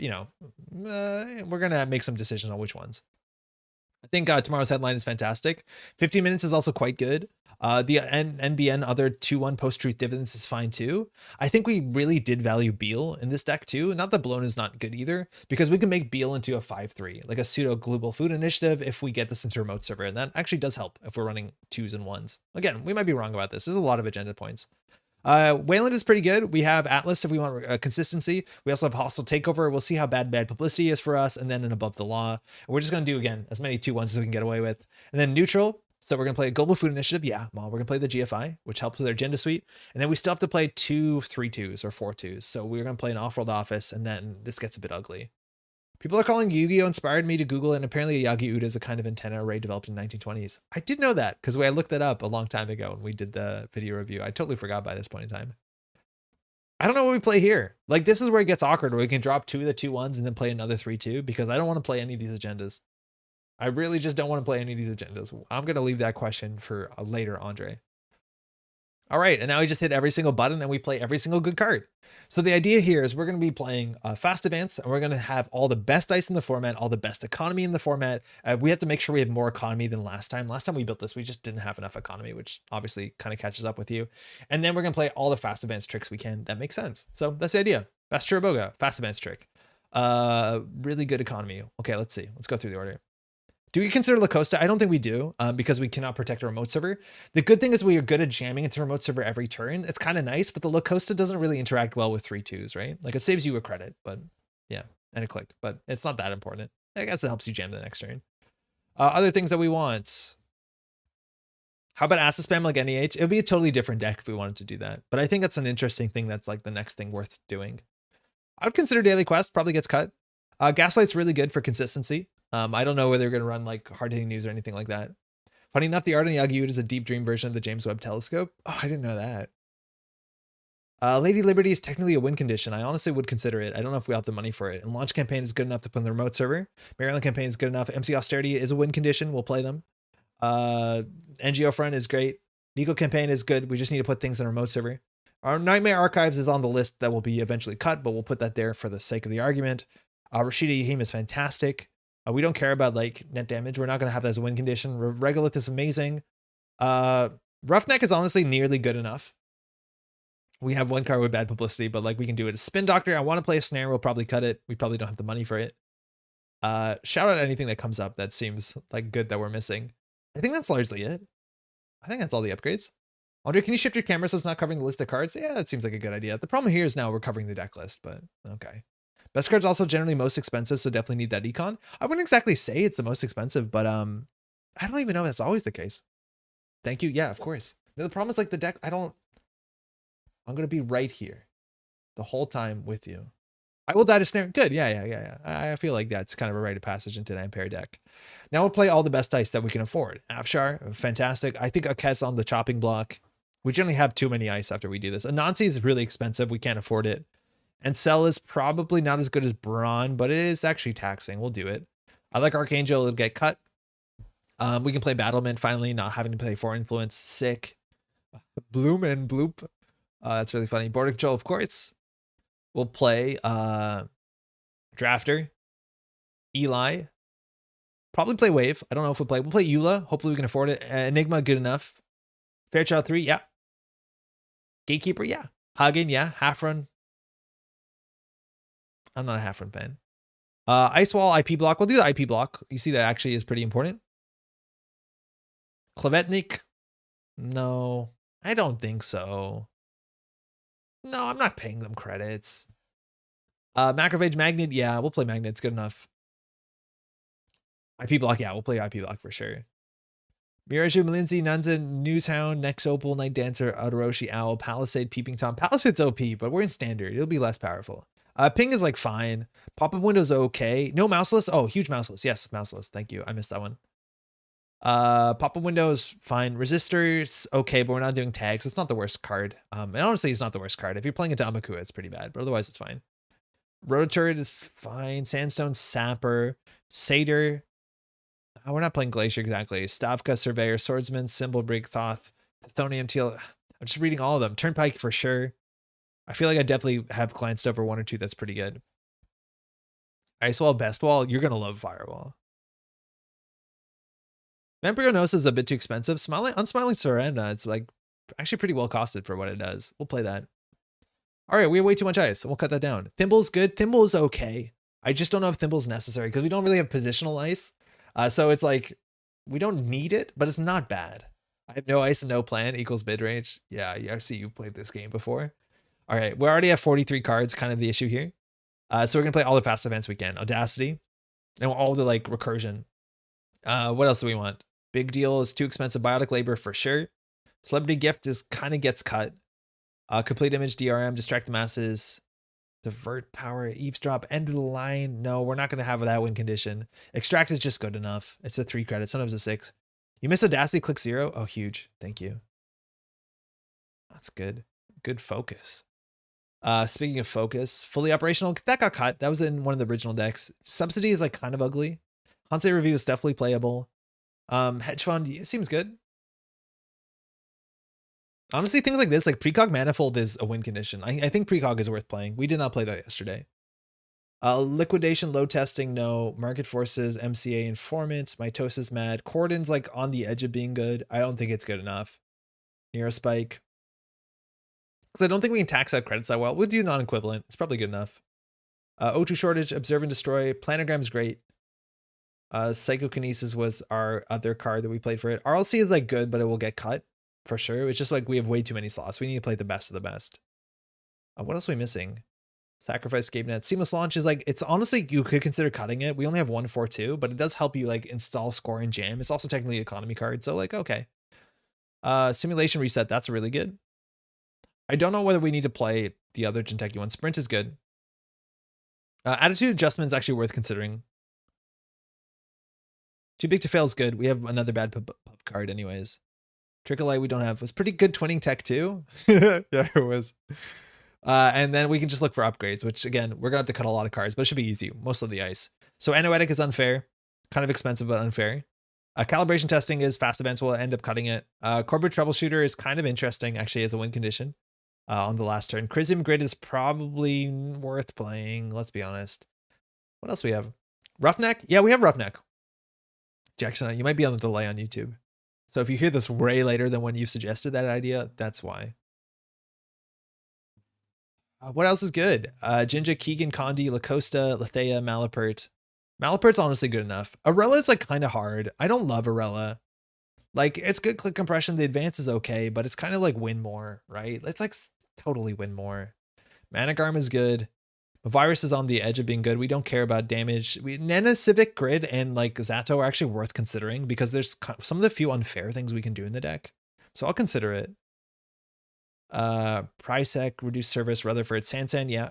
going to make some decisions on which ones. I think tomorrow's headline is fantastic. 15 minutes is also quite good. The NBN other 2-1 post-truth dividends is fine too. I think we really did value Beal in this deck too. Not that Blown is not good either, because we can make Beal into a 5-3, like a pseudo global food initiative if we get this into remote server. And that actually does help if we're running 2s and 1s. Again, we might be wrong about this. There's a lot of agenda points. Wayland is pretty good. We have Atlas if we want consistency. We also have Hostile Takeover. We'll see how bad publicity is for us, and then an Above the Law. We're just going to do, again, as many 2-1s as we can get away with. And then Neutral. So we're going to play a Global Food Initiative. Yeah, well, we're going to play the GFI, which helps with our agenda suite. And then we still have to play 2 3-2s or 4-2s. So we're going to play an Off-World Office, and then this gets a bit ugly. People are calling Yu-Gi-Oh! Inspired me to Google, and apparently a Yagi Uda is a kind of antenna array developed in the 1920s. I did know that, because I looked that up a long time ago when we did the video review. I totally forgot by this point in time. I don't know what we play here. Like, this is where it gets awkward, where we can drop 2 of the 2-1s and then play another 3-2, because I don't want to play any of these agendas. I really just don't want to play any of these agendas. I'm going to leave that question for later, Andre. All right, and now we just hit every single button and we play every single good card. So the idea here is we're going to be playing Fast Advance, and we're going to have all the best dice in the format, all the best economy in the format. We have to make sure we have more economy than last time. Last time we built this, we just didn't have enough economy, which obviously kind of catches up with you. And then we're going to play all the Fast Advance tricks we can. That makes sense. So that's the idea. Best Chiraboga, Fast Advance trick. Really good economy. Okay, let's see. Let's go through the order. Do we consider La Costa? I don't think we do, because we cannot protect a remote server. The good thing is we are good at jamming into remote server every turn. It's kind of nice, but the La Costa doesn't really interact well with 3-2s, right? Like, it saves you a credit, but yeah, and a click, but it's not that important. I guess it helps you jam the next turn. Other things that we want. How about Acid Spam like NEH? It would be a totally different deck if we wanted to do that, but I think that's an interesting thing. That's like the next thing worth doing. I would consider Daily Quest, probably gets cut. Gaslight's really good for consistency. I don't know whether they're going to run like hard-hitting news or anything like that. Funny enough, the Art on Yagi is a deep dream version of the James Webb Telescope. Oh, I didn't know that. Lady Liberty is technically a win condition. I honestly would consider it. I don't know if we have the money for it. And Launch Campaign is good enough to put in the remote server. Maryland Campaign is good enough. MC Austerity is a win condition. We'll play them. NGO Front is great. Nico Campaign is good. We just need to put things in a remote server. Our Nightmare Archives is on the list that will be eventually cut, but we'll put that there for the sake of the argument. Rashida Yahim is fantastic. We don't care about like net damage. We're not going to have that as a win condition. Regolith is amazing. Roughneck is honestly nearly good enough. We have one card with bad publicity, but like we can do it. Spin Doctor, I want to play a snare. We'll probably cut it. We probably don't have the money for it. Shout out anything that comes up that seems like good that we're missing. I think that's largely it. I think that's all the upgrades. Andre, can you shift your camera so it's not covering the list of cards? Yeah, that seems like a good idea. The problem here is now we're covering the deck list, but okay. Best card's also generally most expensive, so definitely need that econ. I wouldn't exactly say it's the most expensive, but I don't even know if that's always the case. Thank you. Yeah, of course. The problem is like the deck, I'm going to be right here the whole time with you. I will die to snare. Good. Yeah. I feel like that's kind of a rite of passage into the Ampère deck. Now we'll play all the best dice that we can afford. Afshar, fantastic. I think Aket's on the chopping block. We generally have too many ice after we do this. Anansi is really expensive. We can't afford it. And Cell is probably not as good as Brawn, but it is actually taxing. We'll do it. I like Archangel. It'll get cut. We can play Battlement finally, not having to play for influence. Sick. Bloom and Bloop. That's really funny. Border Control, of course. We'll play Drafter. Eli. Probably play Wave. I don't know if we'll play. We'll play Eula. Hopefully we can afford it. Enigma, good enough. Fairchild 3, yeah. Gatekeeper, yeah. Hagen, yeah. Half Run. I'm not a Half Run fan. Ice Wall, IP Block. We'll do the IP Block. You see that actually is pretty important. Klavetnik. No, I don't think so. No, I'm not paying them credits. Macrophage Magnet, yeah, we'll play Magnet. It's good enough. IP Block, yeah, we'll play IP Block for sure. Miraju, Malinzi, Nunza, Newshound, Nex Opal, Night Dancer, Adaroshi, Owl, Palisade, Peeping Tom. Palisade's OP, but we're in standard. It'll be less powerful. Ping is like fine. Pop-up window's okay. No mouseless. Oh, huge mouseless. Yes, mouseless. Thank you. I missed that one. Pop-up window is fine. Resistors, okay, but we're not doing tags. It's not the worst card. And honestly, it's not the worst card. If you're playing into Amakua, it's pretty bad, but otherwise it's fine. Rototurret is fine. Sandstone, Sapper, Satyr. We're not playing Glacier exactly. Stavka, Surveyor, Swordsman, Symbolbrig, Thoth, Tithonium, Teal. I'm just reading all of them. Turnpike for sure. I feel like I definitely have glanced over one or two that's pretty good. Ice Wall, Best Wall. You're going to love Firewall. Vampirionosa is a bit too expensive. Unsmiling Surrender, it's like actually pretty well costed for what it does. We'll play that. All right, we have way too much ice. We'll cut that down. Thimble's good. Thimble is okay. I just don't know if Thimble's necessary because we don't really have positional ice. So it's like, we don't need it, but it's not bad. I have no ice and no plan equals mid range. Yeah, I see you've played this game before. All right, we already have 43 cards, kind of the issue here. So we're gonna play all the fast events we can. Audacity, and all the like recursion. What else do we want? Big Deal is too expensive. Biotic Labor for sure. Celebrity Gift is kind of gets cut. Complete Image, DRM, Distract the Masses. Divert Power, Eavesdrop, End of the Line. No, we're not going to have that win condition. Extract is just good enough. It's a 3 credit, sometimes a 6. You missed Audacity, click 0. Oh, huge. Thank you. That's good. Good focus. Speaking of focus, fully operational. That got cut. That was in one of the original decks. Subsidy is like kind of ugly. Hansei Review is definitely playable. Hedge Fund seems good. Honestly, things like this, like Precog Manifold is a win condition. I think Precog is worth playing. We did not play that yesterday. Liquidation, Load Testing, no. Market Forces, MCA, Informant, Mitosis, Mad. Cordon's like on the edge of being good. I don't think it's good enough. Neurospike. Because I don't think we can tax out credits that well. We'll do non-equivalent. It's probably good enough. O2 Shortage, Observe and Destroy. Planogram's great. Psychokinesis was our other card that we played for it. RLC is like good, but it will get cut. For sure. It's just like we have way too many slots. We need to play the best of the best. What else are we missing? Sacrifice, Escape Net. Seamless Launch is like, it's honestly, you could consider cutting it. We only have 142, but it does help you like install, score, and jam. It's also technically an economy card. So like, okay. Simulation Reset. That's really good. I don't know whether we need to play the other Jinteki one. Sprint is good. Attitude Adjustment is actually worth considering. Too Big to Fail is good. We have another bad pub card anyways. Trickle Light we don't have. It was pretty good twinning tech too. Yeah, it was. And then we can just look for upgrades, which again, we're gonna have to cut a lot of cards, but it should be easy. Most of the ice. So Anoetic is unfair. Kind of expensive, but unfair. Calibration Testing is fast events. We'll end up cutting it. Corporate Troubleshooter is kind of interesting, actually, as a win condition on the last turn. Crisium Grid is probably worth playing. Let's be honest. What else we have? Roughneck? Yeah, we have Roughneck. Jackson, you might be on the delay on YouTube. So if you hear this way later than when you suggested that idea, that's why. What else is good? Jinja, Keegan, Condi, Lacosta, Lethea, Malapert. Malapert's honestly good enough. Arella is like kind of hard. I don't love Arella. Like, it's good click compression. The advance is okay, but it's kind of like win more, right? It's like totally win more. Managarm is good. Virus is on the edge of being good. We don't care about damage. Nana, Civic, Grid, and like Zato are actually worth considering because there's some of the few unfair things we can do in the deck. So I'll consider it. Pricek, Reduced Service, Rutherford, Sansan, yeah.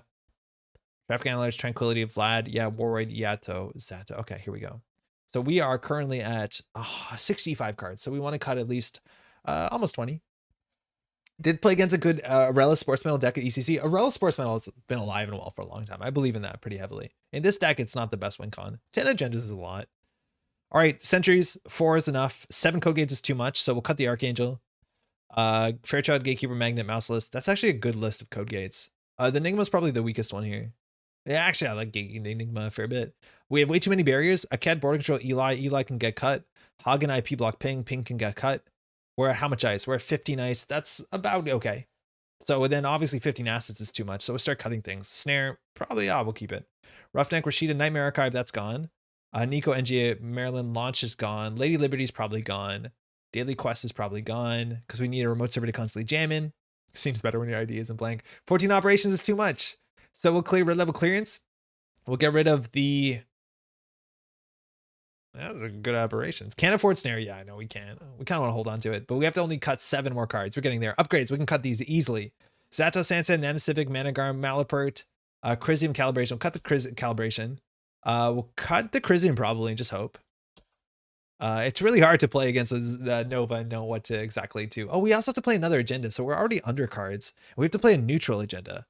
Traffic Analyst, Tranquility, Vlad, yeah. Warroid, Yato, Zato. Okay, here we go. So we are currently at 65 cards. So we want to cut at least almost 20. Did play against a good Arella Sports Metal deck at ECC. Arella Sports Metal has been alive and well for a long time. I believe in that pretty heavily. In this deck, it's not the best win con. 10 agendas is a lot. All right, Sentries, 4 is enough. 7 Code Gates is too much, so we'll cut the Archangel. Fairchild, Gatekeeper, Magnet, Mouseless. That's actually a good list of Code Gates. The Enigma's probably the weakest one here. Yeah, actually, I like the Enigma a fair bit. We have way too many barriers. A Cat, Border Control, Eli can get cut. Hagen, IP block, Ping can get cut. We're at how much ice? We're at 15 ice. That's about okay. So then obviously 15 assets is too much. So we'll start cutting things. Snare, probably, we'll keep it. Roughneck, Rashida, Nightmare Archive, that's gone. Nico, NGA, Maryland, Launch is gone. Lady Liberty's probably gone. Daily Quest is probably gone because we need a remote server to constantly jam in. Seems better when your ID isn't blank. 14 operations is too much. So we'll clear red level clearance. We'll get rid of the... That's a good operations. Can't afford Snare. Yeah, I know we can. We kind of want to hold on to it, but we have to only cut 7 more cards. We're getting there. Upgrades. We can cut these easily. Zato, Sansa, Nanocivic, Managarm, Malapert, Chrysium Calibration. We'll cut the Calibration. We'll cut the Chrysium probably and just hope. It's really hard to play against Nova and know what to exactly do. Oh, we also have to play another agenda. So we're already under cards. We have to play a neutral agenda.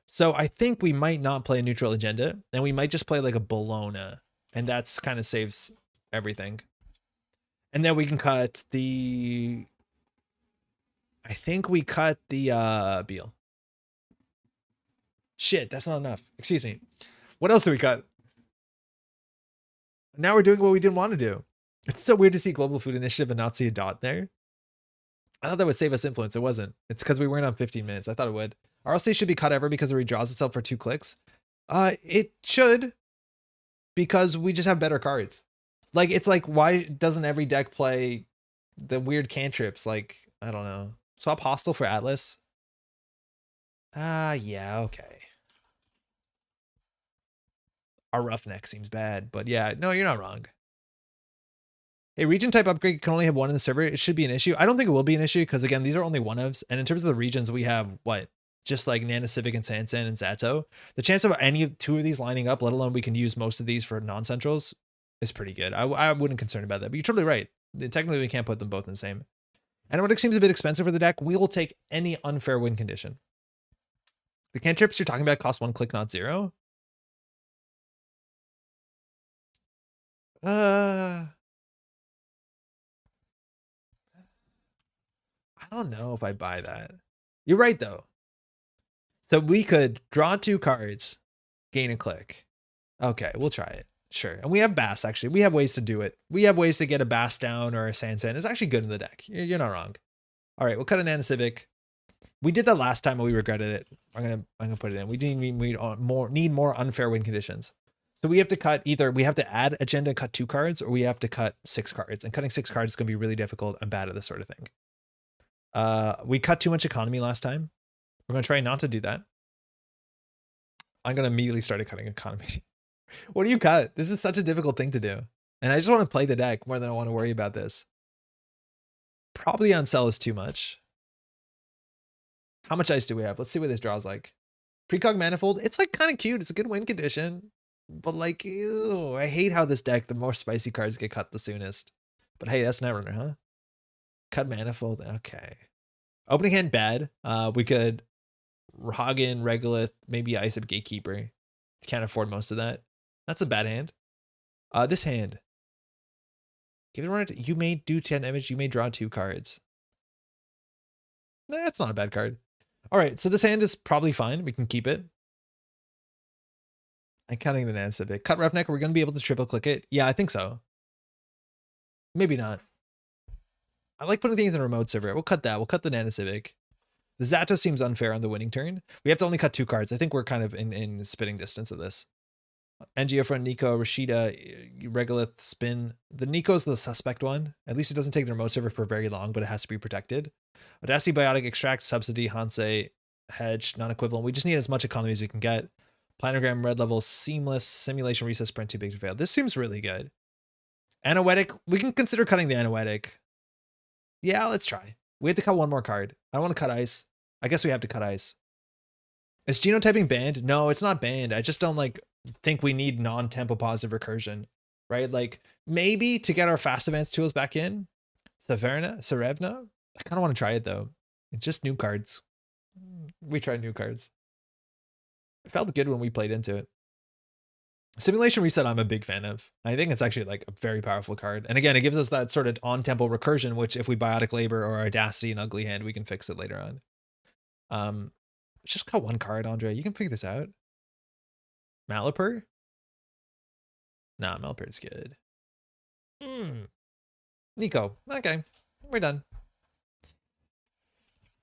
So I think we might not play a neutral agenda and we might just play like a Bologna. And that's kind of saves everything. And then we can cut the... I think we cut the Beal. Shit, that's not enough. Excuse me. What else do we cut? Now we're doing what we didn't want to do. It's so weird to see Global Food Initiative and not see a dot there. I thought that would save us influence. It wasn't. It's because we weren't on 15 minutes. I thought it would. RLC should be cut ever because it redraws itself for 2 clicks. It should, because we just have better cards. Like, it's like, why doesn't every deck play the weird cantrips? Like, I don't know. Swap Hostile for Atlas. Yeah, okay. Our Roughneck seems bad, but yeah, no, you're not wrong. A region type upgrade can only have 1 in the server. It should be an issue. I don't think it will be an issue because, again, these are only 1-ofs. And in terms of the regions, we have what? Just like Nanocivic and Sansan and Zato. The chance of any 2 of these lining up, let alone we can use most of these for non-centrals, is pretty good. I wouldn't concern about that, but you're totally right. Technically, we can't put them both in the same. Analytics seems a bit expensive for the deck. We will take any unfair win condition. The cantrips you're talking about cost 1 click, not 0. I don't know if I buy that. You're right, though. So we could draw 2 cards, gain a click. Okay, we'll try it. Sure. And we have Bass, actually. We have ways to do it. We have ways to get a Bass down or a Sansan. It's actually good in the deck. You're not wrong. All right, we'll cut a Nanocivic. We did that last time and we regretted it. I'm gonna put it in. We need more unfair win conditions. So we have to cut either we have to add agenda, cut 2 cards, or we have to cut 6 cards. And cutting 6 cards is gonna be really difficult. I'm bad at this sort of thing. We cut too much economy last time. We're gonna try not to do that. I'm gonna immediately start cutting economy. What do you cut? This is such a difficult thing to do. And I just want to play the deck more than I want to worry about this. Probably on sell is too much. How much ice do we have? Let's see what this draw's like. Precog Manifold. It's like kind of cute. It's a good win condition. But like, ew, I hate how this deck, the more spicy cards get cut the soonest. But hey, that's Netrunner, huh? Cut Manifold. Okay. Opening hand bad. We could Hagen, Regolith, maybe Ice Up Gatekeeper. Can't afford most of that. That's a bad hand. This hand. Give it a run. You may do 10 damage. You may draw 2 cards. That's not a bad card. All right, so this hand is probably fine. We can keep it. I'm counting the Nanocivic. Cut Roughneck. Are we going to be able to triple click it? Yeah, I think so. Maybe not. I like putting things in a remote server. We'll cut that. We'll cut the Nanocivic. The Zato seems unfair on the winning turn. We have to only cut 2 cards. I think we're kind of in spitting distance of this. NGO front Nico, Rashida, Regolith, Spin. The Nico's the suspect one. At least it doesn't take the remote server for very long, but it has to be protected. Audacity, Biotic, Extract, Subsidy, Hansei, Hedge, non-equivalent. We just need as much economy as we can get. Planogram, Red Level, Seamless, Simulation, Recess, Sprint, Too Big to Fail. This seems really good. Anoetic. We can consider cutting the Anoetic. Yeah, let's try. We have to cut 1 more card. I want to cut Ice. I guess we have to cut Ice. Is genotyping banned? No, it's not banned. I just don't think we need non-tempo positive recursion, right? Like maybe to get our fast advance tools back in. Serevna? I kind of want to try it though. Just new cards. We tried new cards. It felt good when we played into it. Simulation Reset I'm a big fan of. I think it's actually like a very powerful card. And again, it gives us that sort of on-tempo recursion, which if we Biotic Labor or Audacity and Ugly Hand, we can fix it later on. It's just got one card, Andre. You can figure this out. Malapur? Nah, Malapur's good. Nico. Okay. We're done.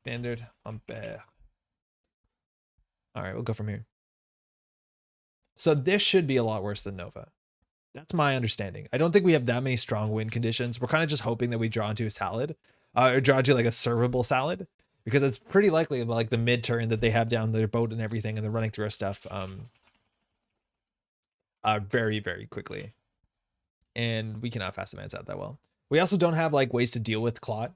Standard Ampère. All right, we'll go from here. So this should be a lot worse than Nova. That's my understanding. I don't think we have that many strong win conditions. We're kind of just hoping that we draw into a salad, or draw into like a servable salad, because it's pretty likely like the mid turn that they have down their boat and everything, and they're running through our stuff very, very quickly. And we cannot fast advance out that well. We also don't have like ways to deal with Clot.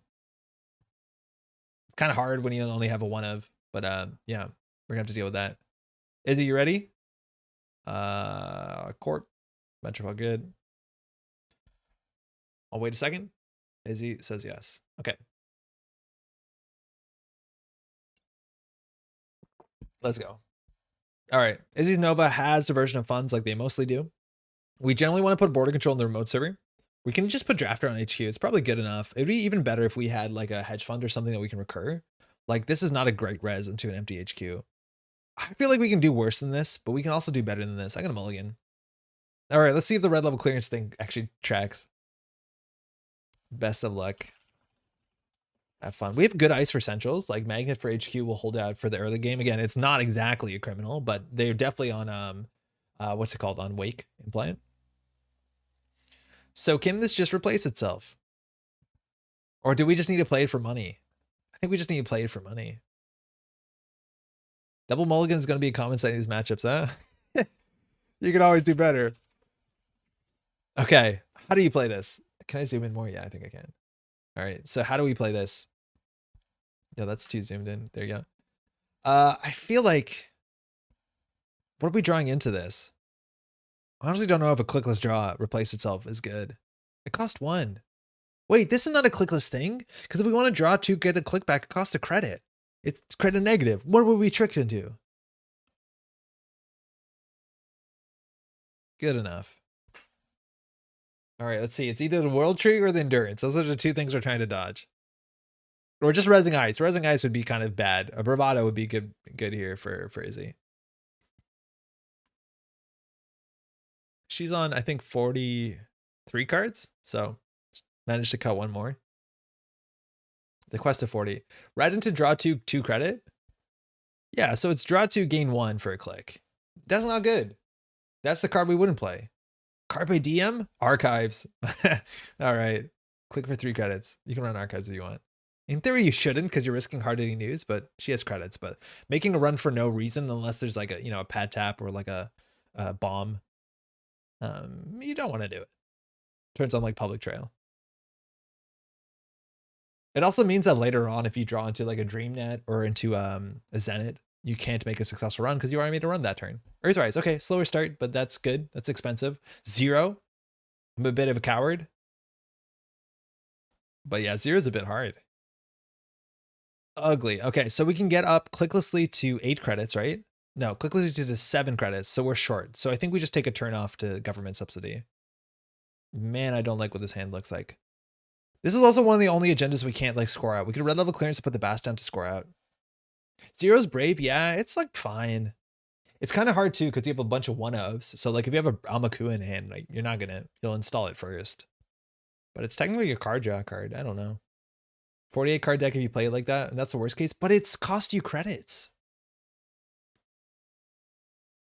It's kind of hard when you only have a one of, but yeah, we're gonna have to deal with that. Izzy, you ready? Corp, Metropole Grid. I'll wait a second. Izzy says yes. Okay. Let's go. All right. Izzy's Nova has diversion of funds like they mostly do. We generally want to put border control in the remote server. We can just put drafter on HQ. It's probably good enough. It'd be even better if we had like a hedge fund or something that we can recur. Like this is not a great res into an empty HQ. I feel like we can do worse than this, but we can also do better than this. I got a mulligan. All right, let's see if the red level clearance thing actually tracks. Best of luck. Have fun. We have good ice for centrals. Like Magnet for HQ will hold out for the early game. Again, it's not exactly a criminal, but they're definitely on what's it called, on Wake implant. So can this just replace itself? Or do we just need to play it for money? I think we just need to play it for money. Double mulligan is going to be a common sight in these matchups, huh? You can always do better. Okay, how do you play this? Can I zoom in more? Yeah, I think I can. All right, so how do we play this? No, that's too zoomed in. There you go. I feel like, what are we drawing into this? I honestly don't know if a clickless draw replace itself is good. It cost 1. Wait, this is not a clickless thing? Because if we want to draw 2, get the click back, it costs a credit. It's credit negative. What were we tricked into? Good enough. All right, let's see. It's either the World Tree or the Endurance. Those are the two things we're trying to dodge. Or just Rezzing Ice. Rezzing Ice would be kind of bad. A Bravado would be good here for Izzy. She's on, I think, 43 cards. So managed to cut one more. The quest of 40. Right into draw 2 credit. Yeah, so it's draw 2, gain 1 for a click. That's not good. That's the card we wouldn't play. Carpe Diem? Archives. All right. Click for 3 credits. You can run archives if you want. In theory, you shouldn't because you're risking hard-hitting news, but she has credits. But making a run for no reason, unless there's like a, a pad tap or like a bomb, you don't want to do it. Turns on like public trail. It also means that later on, if you draw into like a Dream Net or into a Zenith, you can't make a successful run because you already made a run that turn. Earthrise, okay, slower start, but that's good. That's expensive. 0. I'm a bit of a coward. But yeah, 0 is a bit hard. Ugly. Okay, so we can get up clicklessly to 8 credits, right? No, clicklessly to 7 credits, so we're short. So I think we just take a turn off to government subsidy. Man, I don't like what this hand looks like. This is also one of the only agendas we can't like score out. We could red level clearance to put the Bass down to score out. 0's Brave, yeah, it's like fine. It's kind of hard too because you have a bunch of one-ofs. So like if you have a Amaku in hand, like you'll install it first. But it's technically a card draw card. I don't know. 48 card deck if you play it like that, and that's the worst case. But it's cost you credits.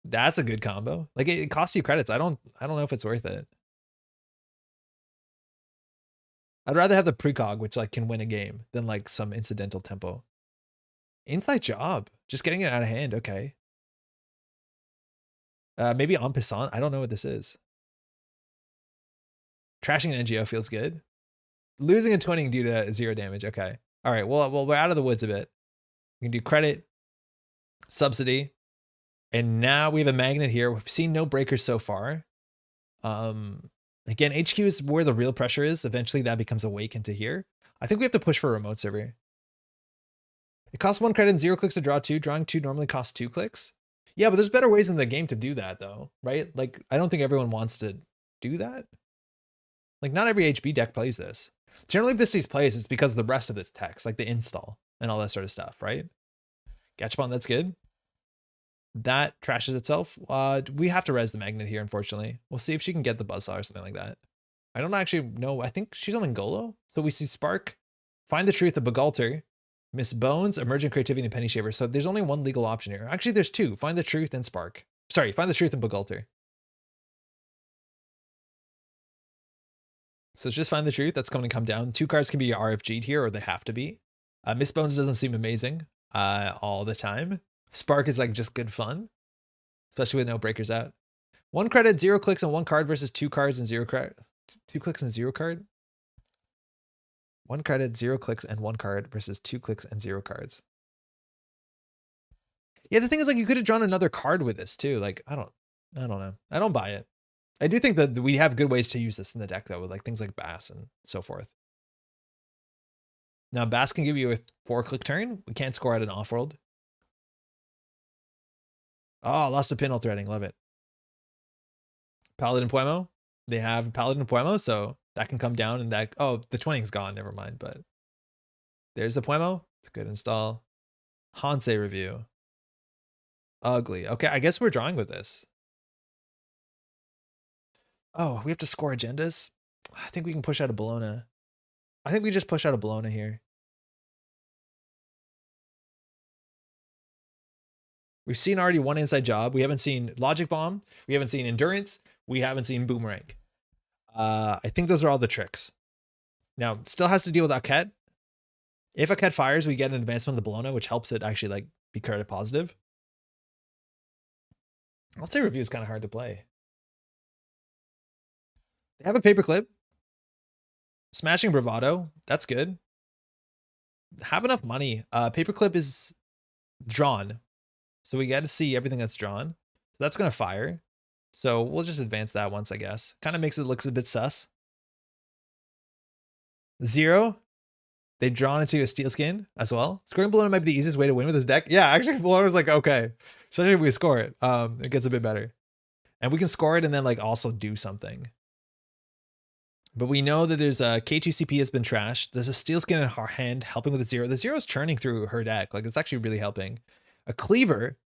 That's a good combo. Like it costs you credits. I don't know if it's worth it. I'd rather have the precog, which like can win a game, than like some incidental tempo. Inside job. Just getting it out of hand. Okay. Maybe en passant. I don't know what this is. Trashing an NGO feels good. Losing and twinning due to 0 damage. Okay. All right. Well, we're out of the woods a bit. We can do credit, subsidy, and now we have a magnet here. We've seen no breakers so far. Again, HQ is where the real pressure is. Eventually that becomes a wake into here. I think we have to push for a remote server. It costs 1 credit and 0 clicks to draw 2. Drawing 2 normally costs 2 clicks. Yeah, but there's better ways in the game to do that though, right? Like, I don't think everyone wants to do that. Like, not every HB deck plays this. Generally, if this sees plays, it's because of the rest of its text, like the install and all that sort of stuff, right? Gachapon, that's good. That trashes itself. We have to res the magnet here, unfortunately. We'll see if she can get the buzzsaw or something like that. I don't actually know. I think she's on Ngolo. So we see Spark, Find the Truth, of Bagalter, Miss Bones, Emergent Creativity, and Penny Shaver. So there's only one legal option here. Actually, there's two. Find the Truth and Spark. Sorry, Find the Truth and Bagalter. So it's just Find the Truth. That's going to come down. 2 cards can be RFG'd here, or they have to be. Miss Bones doesn't seem amazing all the time. Spark is like just good fun, especially with no breakers out. 1 credit, 0 clicks, and 1 card versus 2 cards and 0 credit. 2 clicks and 0 card. 1 credit, 0 clicks, and 1 card versus 2 clicks and 0 cards. Yeah, the thing is, like, you could have drawn another card with this too. Like, I don't know. I don't buy it. I do think that we have good ways to use this in the deck though, with like things like Bass and so forth. Now, Bass can give you a 4-click turn. We can't score at an off-world. Oh, lost a Pinhole Threading. Love it. Paladin Puemo. They have Paladin Puemo, so that can come down and that... Oh, the 20 is gone. Never mind, but... There's the Puemo. It's a good install. Hansei Review. Ugly. Okay, I guess we're drawing with this. Oh, we have to score agendas? I think we can push out a Bologna. I think we just push out a Bologna here. We've seen already one inside job. We haven't seen Logic Bomb. We haven't seen Endurance. We haven't seen Boomerang. I think those are all the tricks. Now, still has to deal with Aket. If Aket fires, we get an advancement of the Bologna, which helps it actually like be credit positive. I'll say Review is kind of hard to play. They have a Paperclip. Smashing Bravado. That's good. Have enough money. Paperclip is drawn. So we got to see everything that's drawn. So that's going to fire. So we'll just advance that once, I guess. Kind of makes it look a bit sus. 0. They've drawn into a Steel Skin as well. Scoring Bologna might be the easiest way to win with this deck. Yeah, actually, Bologna's like, okay. Especially if we score it. It gets a bit better. And we can score it and then like also do something. But we know that there's a K2CP has been trashed. There's a Steel Skin in her hand helping with the 0. The 0 is churning through her deck. Like, it's actually really helping. A Cleaver.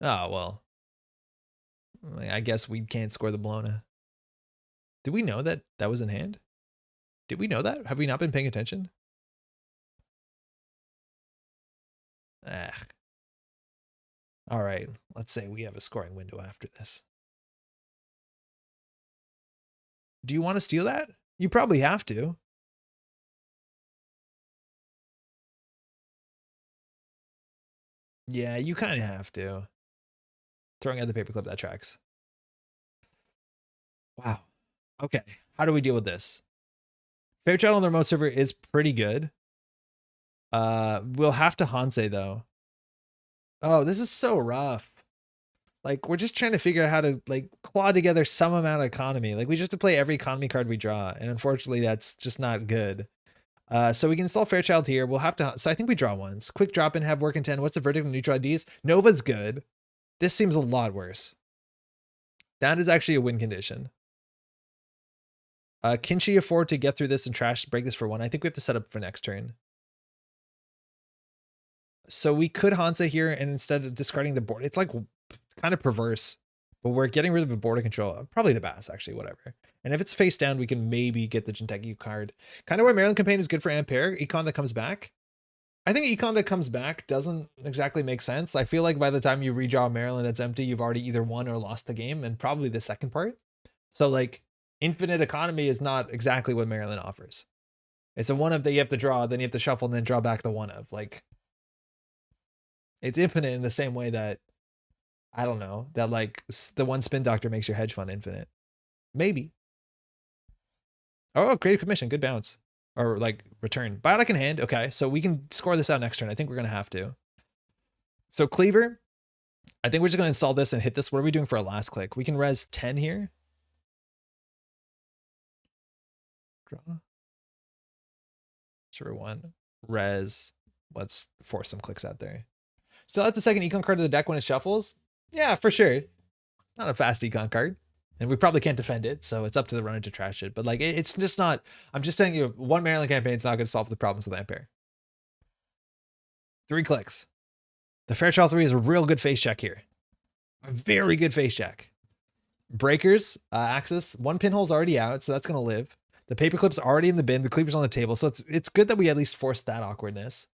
Oh, well. I guess we can't score the Bologna. Did we know that that was in hand? Did we know that? Have we not been paying attention? All right. Let's say we have a scoring window after this. Do you want to steal that? You probably have to. Yeah, you kind of have to. Throwing out the Paperclip, that tracks. Wow. Okay. How do we deal with this? Fairchild on the remote server is pretty good. We'll have to Hansei though. Oh, this is so rough. Like, we're just trying to figure out how to like claw together some amount of economy. Like, we just have to play every economy card we draw, and unfortunately that's just not good. So we can install Fairchild here. We'll have to, so I think we draw once. Quick drop in, have work intent. What's the verdict of neutral IDs? Nova's good. This seems a lot worse. That is actually a win condition. Can she afford to get through this and break this for 1? I think we have to set up for next turn. So we could Hansei here, and instead of discarding the board, it's like kind of perverse, but we're getting rid of the border control. Probably the Bass, actually, whatever. And if it's face down, we can maybe get the Jinteki card. Kind of where Maryland campaign is good for Ampère. Econ that comes back. I think Econ that comes back doesn't exactly make sense. I feel like by the time you redraw Maryland that's empty, you've already either won or lost the game, and probably the second part. So like infinite economy is not exactly what Maryland offers. It's a 1-of that you have to draw, then you have to shuffle and then draw back the 1-of. Like, it's infinite in the same way that, I don't know, that like the 1 spin doctor makes your hedge fund infinite. Maybe. Oh, creative commission, good bounce. Or like return. Biotic in hand. Okay, so we can score this out next turn. I think we're gonna have to. So Cleaver, I think we're just gonna install this and hit this. What are we doing for a last click? We can res 10 here. Draw. Sure, 1. Res let's force some clicks out there. Still that's the second econ card of the deck when it shuffles? Yeah, for sure. Not a fast econ card. And we probably can't defend it, so it's up to the runner to trash it. But like, it's just not, I'm just telling you, one Maryland campaign is not going to solve the problems with Ampère. 3 clicks. The Fairchild 3 is a real good face check here. A very good face check. Breakers, Axis, 1 pinhole's already out, so that's going to live. The paperclip's already in the bin, the cleaver's on the table, so it's good that we at least forced that awkwardness.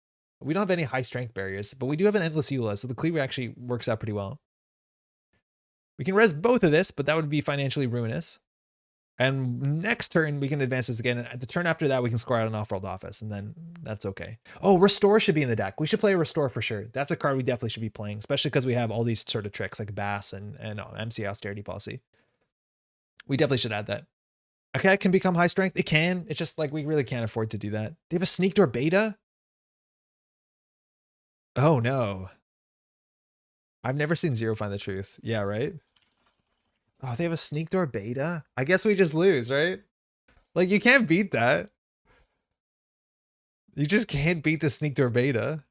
We don't have any high strength barriers, but we do have an endless EULA, so the cleaver actually works out pretty well. We can res both of this, but that would be financially ruinous. And next turn, we can advance this again. And at the turn after that, we can score out an off-world office, and then that's okay. Oh, Restore should be in the deck. We should play a Restore for sure. That's a card we definitely should be playing, especially because we have all these sort of tricks like Bass and MC Austerity Policy. We definitely should add that. Okay, it can become high strength. It can. It's just like we really can't afford to do that. They have a Sneak Door Beta? Oh, no. I've never seen Zero find the truth. Yeah, right? Oh, they have a Sneak Door Beta? I guess we just lose, right? Like, you can't beat that. You just can't beat the Sneak Door Beta.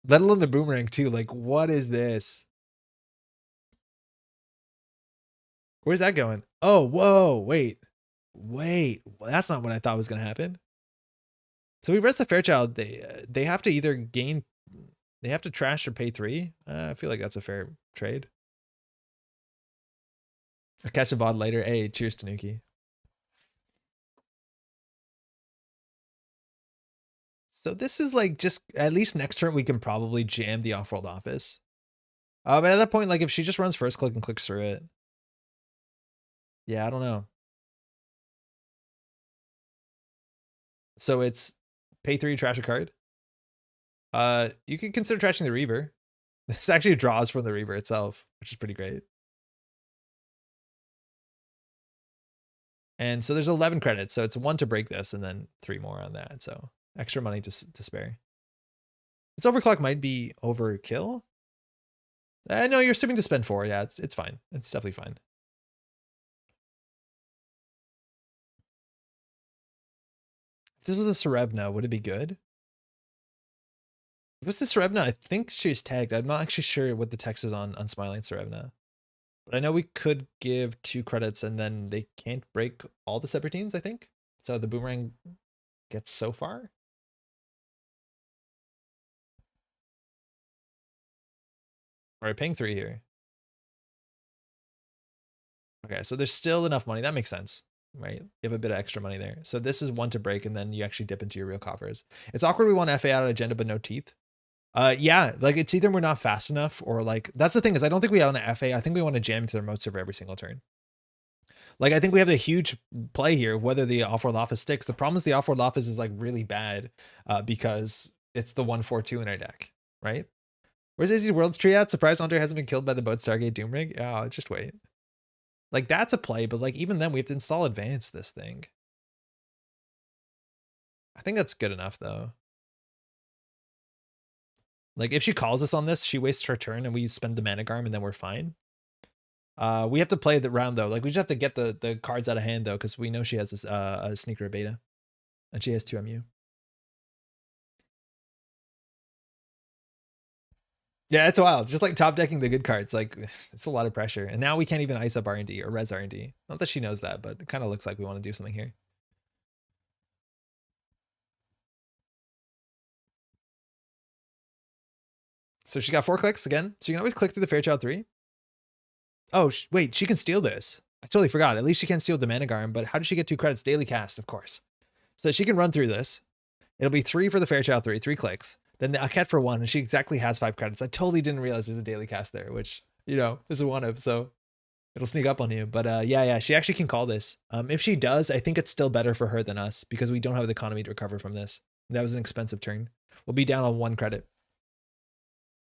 Let alone the Boomerang, too. Like, what is this? Where's that going? Oh, whoa, wait. Wait, well, that's not what I thought was going to happen. So we rest the Fairchild. They have to either gain... They have to trash or pay 3. I feel like that's a fair trade. I'll catch a VOD later. Hey, cheers, Tanuki. So this is like just at least next turn we can probably jam the off-world office. But at that point, like if she just runs first click and clicks through it. Yeah, I don't know. So it's pay 3, trash a card. You can consider trashing the Reaver. This actually draws from the Reaver itself, which is pretty great. And so there's 11 credits. So it's 1 to break this and then 3 more on that. So extra money to spare. This overclock might be overkill. No, you're assuming to spend 4. Yeah, it's fine. It's definitely fine. If this was a Serevna, would it be good? If it's the Serevna, I think she's tagged. I'm not actually sure what the text is on Smiling Serevna. But I know we could give 2 credits and then they can't break all the subroutines, I think. So the Boomerang gets so far. All right, paying 3 here. Okay, so there's still enough money. That makes sense, right? You have a bit of extra money there. So this is 1 to break and then you actually dip into your real coffers. It's awkward we want FA out of agenda but no teeth. Yeah, like it's either we're not fast enough or like, that's the thing is I don't think we want an FA. I think we want to jam into the remote server every single turn. Like, I think we have a huge play here, whether the off-world office sticks. The problem is the off-world office is like really bad because it's the 1/4/2 in our deck, right? Where's AZ World's tree at? Surprised Andre hasn't been killed by the boat Stargate Doomrig? Oh, just wait. Like, that's a play, but like even then we have to install advance this thing. I think that's good enough though. Like if she calls us on this, she wastes her turn and we spend the mana garm and then we're fine. We have to play the round though. Like we just have to get the cards out of hand though, because we know she has this a sneaker beta, and she has 2 MU. Yeah, it's wild. Just like top decking the good cards, like it's a lot of pressure. And now we can't even ice up R&D or res R&D. Not that she knows that, but it kind of looks like we want to do something here. So she got 4 clicks again. So you can always click through the Fairchild 3. Oh, wait, she can steal this. I totally forgot. At least she can steal the mana garm, but how does she get 2 credits? Daily cast, of course. So she can run through this. It'll be 3 for the Fairchild 3, 3 clicks. Then the Aket for 1, and she exactly has 5 credits. I totally didn't realize there's a daily cast there, which, you know, is a 1-of, so it'll sneak up on you. But yeah, she actually can call this. If she does, I think it's still better for her than us because we don't have the economy to recover from this. That was an expensive turn. We'll be down on 1 credit.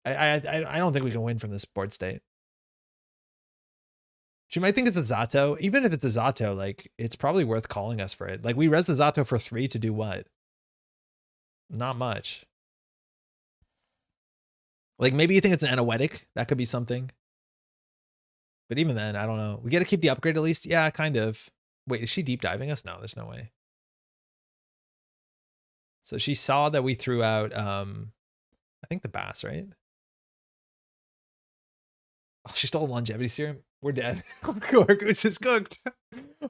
I don't think we can win from this board state. She might think it's a Zato. Even if it's a Zato, like, it's probably worth calling us for it. Like, we res the Zato for 3 to do what? Not much. Like, maybe you think it's an Anoetic. That could be something. But even then, I don't know. We got to keep the upgrade at least? Yeah, kind of. Wait, is she deep diving us? No, there's no way. So she saw that we threw out I think the bass, right? Oh, she stole a longevity serum. We're dead. Our goose is cooked.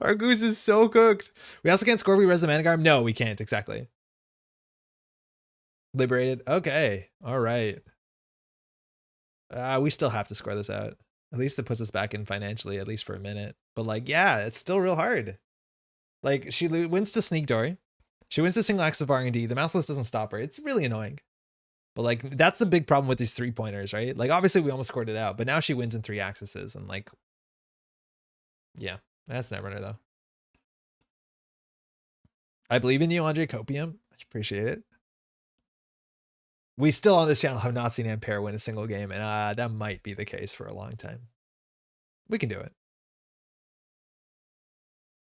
Our goose is so cooked. We also can't score if we res the Managarm. No, we can't. Exactly. Liberated. Okay. All right. We still have to score this out. At least it puts us back in financially, at least for a minute. But like, yeah, it's still real hard. Like, she wins to Sneak Door. She wins to single axis of R&D. The mouseless doesn't stop her. It's really annoying. But like, that's the big problem with these 3-pointers, right? Like, obviously we almost scored it out, but now she wins in 3 axes. And like, yeah, that's Netrunner though. I believe in you, Andre Copium. I appreciate it. We still on this channel have not seen Ampère win a single game, and that might be the case for a long time. We can do it.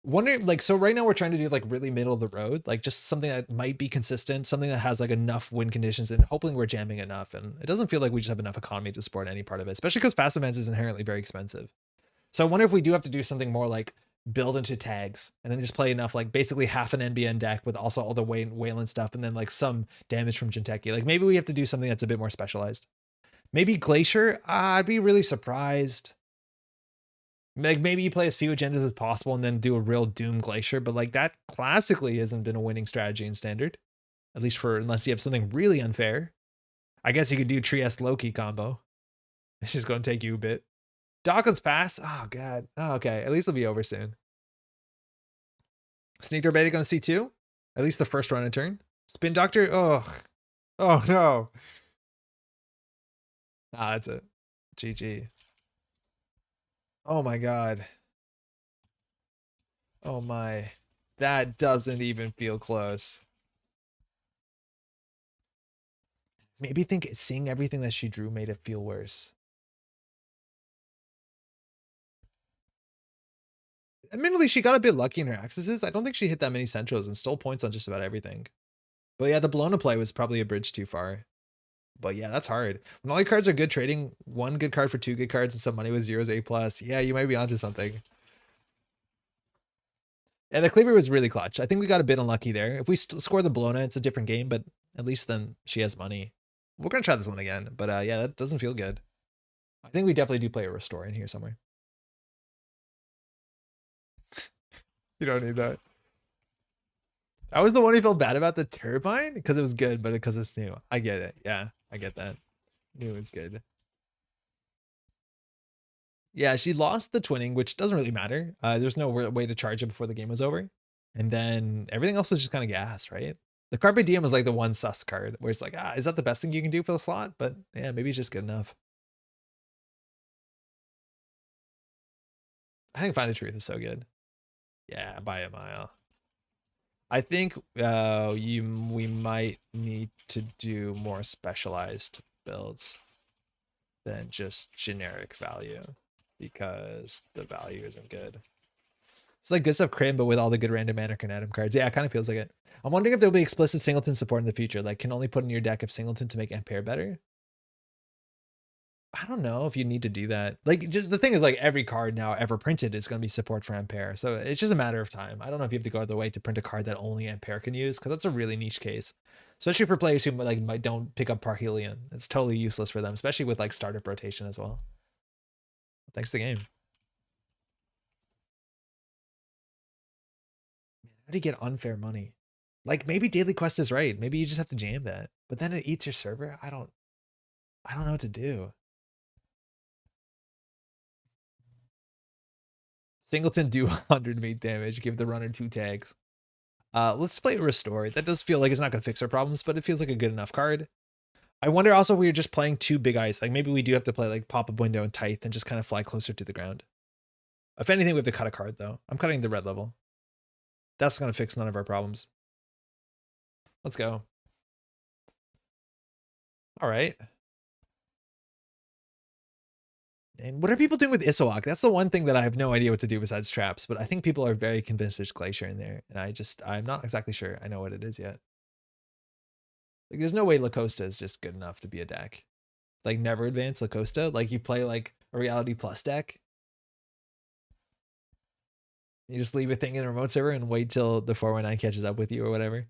Wondering, like, so right now we're trying to do like really middle of the road, like just something that might be consistent, something that has like enough win conditions, and hoping we're jamming enough. And it doesn't feel like we just have enough economy to support any part of it, especially because fast events is inherently very expensive. So I wonder if we do have to do something more like build into tags and then just play enough, like basically half an NBN deck with also all the Wayland stuff, and then like some damage from Jinteki. Like maybe we have to do something that's a bit more specialized. Maybe Glacier. I'd be really surprised. Like maybe you play as few agendas as possible and then do a real Doom Glacier, but like that classically hasn't been a winning strategy in Standard, at least for unless you have something really unfair. I guess you could do Trieste Loki combo. It's just going to take you a bit. Dawkins pass. Oh god. Oh, okay. At least it'll be over soon. Sneak Door Beta going to C2. At least the first run and turn. Spin Doctor. Oh. Oh no. Ah, that's it. GG. Oh my god. Oh my. That doesn't even feel close. Maybe think seeing everything that she drew made it feel worse. Admittedly, she got a bit lucky in her accesses. I don't think she hit that many centros and stole points on just about everything. But yeah, the Bologna play was probably a bridge too far. But yeah, that's hard. When all your cards are good, trading 1 good card for 2 good cards and some money with 0's A+. Yeah, you might be onto something. And the Cleaver was really clutch. I think we got a bit unlucky there. If we score the Bologna, it's a different game, but at least then she has money. We're going to try this one again. But yeah, that doesn't feel good. I think we definitely do play a Restore in here somewhere. You don't need that. I was the one who felt bad about the turbine because it was good, but because it's new. I get it. Yeah, I get that. New is good. Yeah, she lost the twinning, which doesn't really matter. There's no way to charge it before the game was over. And then everything else was just kind of gas, right? The Carpe Diem was like the one sus card where it's like, is that the best thing you can do for the slot? But yeah, maybe it's just good enough. I think Find the Truth is so good. Yeah, by a mile. I think we might need to do more specialized builds than just generic value because the value isn't good. It's like good stuff crim, but with all the good random mana Atom cards. Yeah, it kind of feels like it. I'm wondering if there'll be explicit Singleton support in the future. Like, can only put in your deck of Singleton to make Ampère better. I don't know if you need to do that. Like, just the thing is, like, every card now ever printed is going to be support for Ampère. So it's just a matter of time. I don't know if you have to go out of the way to print a card that only Ampère can use, because that's a really niche case. Especially for players who like don't pick up Parhelion. It's totally useless for them, especially with like startup rotation as well. Thanks to the game. Man, how do you get unfair money? Like maybe Daily Quest is right. Maybe you just have to jam that. But then it eats your server. I don't know what to do. Singleton do 100 meat damage. Give the runner 2 tags. Let's play Restore. That does feel like it's not going to fix our problems, but it feels like a good enough card. I wonder also if we were just playing 2 big ice. Like maybe we do have to play like Pop Up Window and Tithe and just kind of fly closer to the ground. If anything, we have to cut a card though. I'm cutting the red level. That's going to fix none of our problems. Let's go. All right. And what are people doing with Isowak? That's the one thing that I have no idea what to do besides traps, but I think people are very convinced there's Glacier in there. And I'm not exactly sure I know what it is yet. Like, there's no way La Costa is just good enough to be a deck. Like, never advance La Costa. Like, you play like a Reality Plus deck. You just leave a thing in the remote server and wait till the 419 catches up with you or whatever.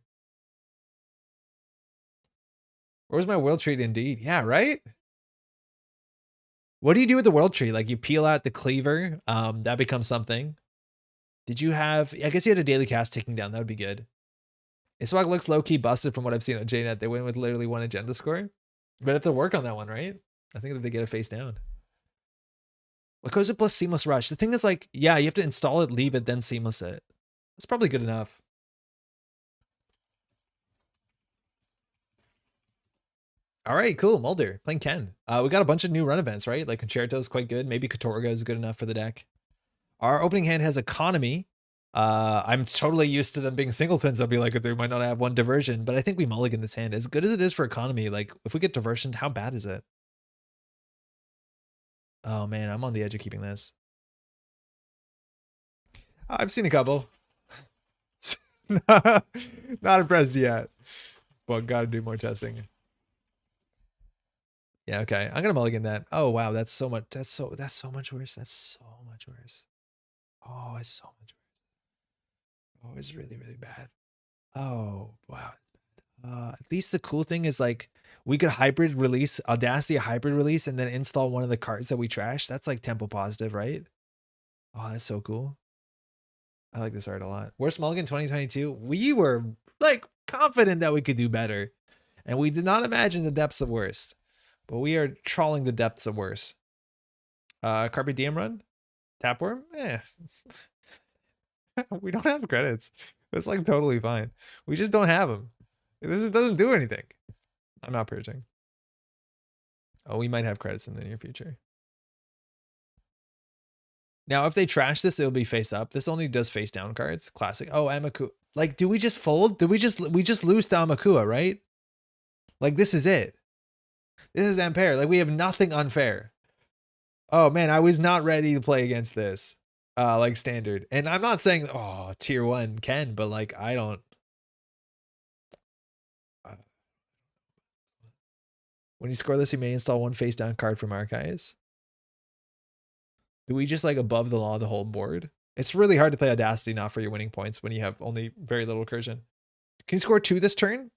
Where's my world tree indeed? Yeah, right? What do you do with the world tree? Like you peel out the cleaver, that becomes something. Did you have, I guess you had a daily cast taking down, that would be good. Iswag looks low-key busted from what I've seen on JNet. They went with literally 1 agenda score. But if they work on that one, right? I think that they get a face down. Lakosa plus seamless rush. The thing is like, yeah, you have to install it, leave it, then seamless it. That's probably good enough. All right, cool. Mulder playing Ken. We got a bunch of new run events, right? Like Concerto is quite good. Maybe Katorga is good enough for the deck. Our opening hand has economy. I'm totally used to them being singletons. I'll be like, they might not have one diversion, but I think we mulligan this hand. As good as it is for economy, like if we get diversioned, how bad is it? Oh man, I'm on the edge of keeping this. I've seen a couple. Not impressed yet, but gotta do more testing. Yeah, okay. I'm gonna mulligan that. Oh wow, that's so much. That's so much worse. That's so much worse. Oh, it's so much worse. Oh, it's really, really bad. Oh wow. At least the cool thing is like we could hybrid release Audacity, a hybrid release, and then install one of the cards that we trash. That's like tempo positive, right? Oh, that's so cool. I like this art a lot. Worst mulligan 2022. We were like confident that we could do better, and we did not imagine the depths of worst. But we are trawling the depths of worse. Carpe Diem run? Tapworm? Eh. We don't have credits. It's like totally fine. We just don't have them. This doesn't do anything. I'm not purging. Oh, we might have credits in the near future. Now, if they trash this, it'll be face up. This only does face down cards. Classic. Oh, Amaku. Like, do we just fold? We just lose to Amakua, right? Like, this is it. This is Ampère. Like, we have nothing unfair. Oh, man, I was not ready to play against this. Like, standard. And I'm not saying, oh, tier 1 can, but, like, I don't. When you score this, you may install 1 face down card from Archives. Do we just, like, above the law the whole board? It's really hard to play Audacity not for your winning points when you have only very little recursion. Can you score 2 this turn?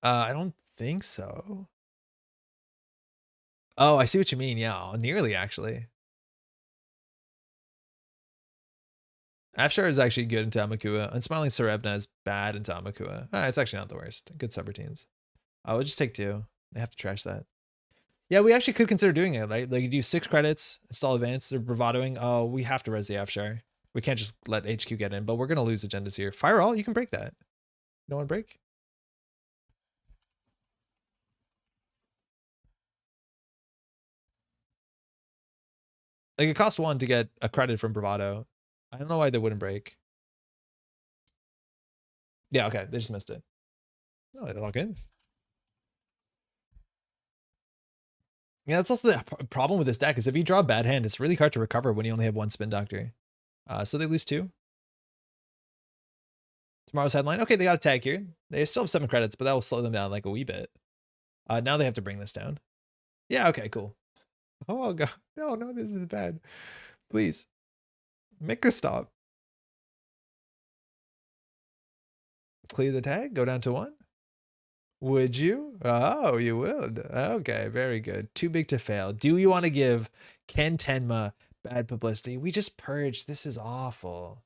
I don't think so. Oh, I see what you mean. Yeah, nearly actually. Afshar is actually good into Amakua. Unsmiling Serevna is bad into Amakua. It's actually not the worst. Good subroutines. We'll just take 2. They have to trash that. Yeah, we actually could consider doing it, right? Like you do 6 credits, install advance, they're bravadoing. Oh, we have to res the Afshar. We can't just let HQ get in, but we're gonna lose agendas here. Fire all, you can break that. You don't want to break? Like it costs 1 to get a credit from bravado. I don't know why they wouldn't break. Yeah, okay, they just missed it. No, they're all good. Yeah, that's also the problem with this deck is if you draw a bad hand, it's really hard to recover when you only have 1 spin doctor. So they lose 2. Tomorrow's headline. Okay, they got a tag here. They still have 7 credits, but that will slow them down like a wee bit. Now they have to bring this down. Yeah, okay, cool. Oh god. No, this is bad. Please. Make a stop. Clear the tag, go down to 1. Would you? Oh, you would. Okay, very good. Too big to fail. Do you want to give Ken Tenma bad publicity? We just purged. This is awful.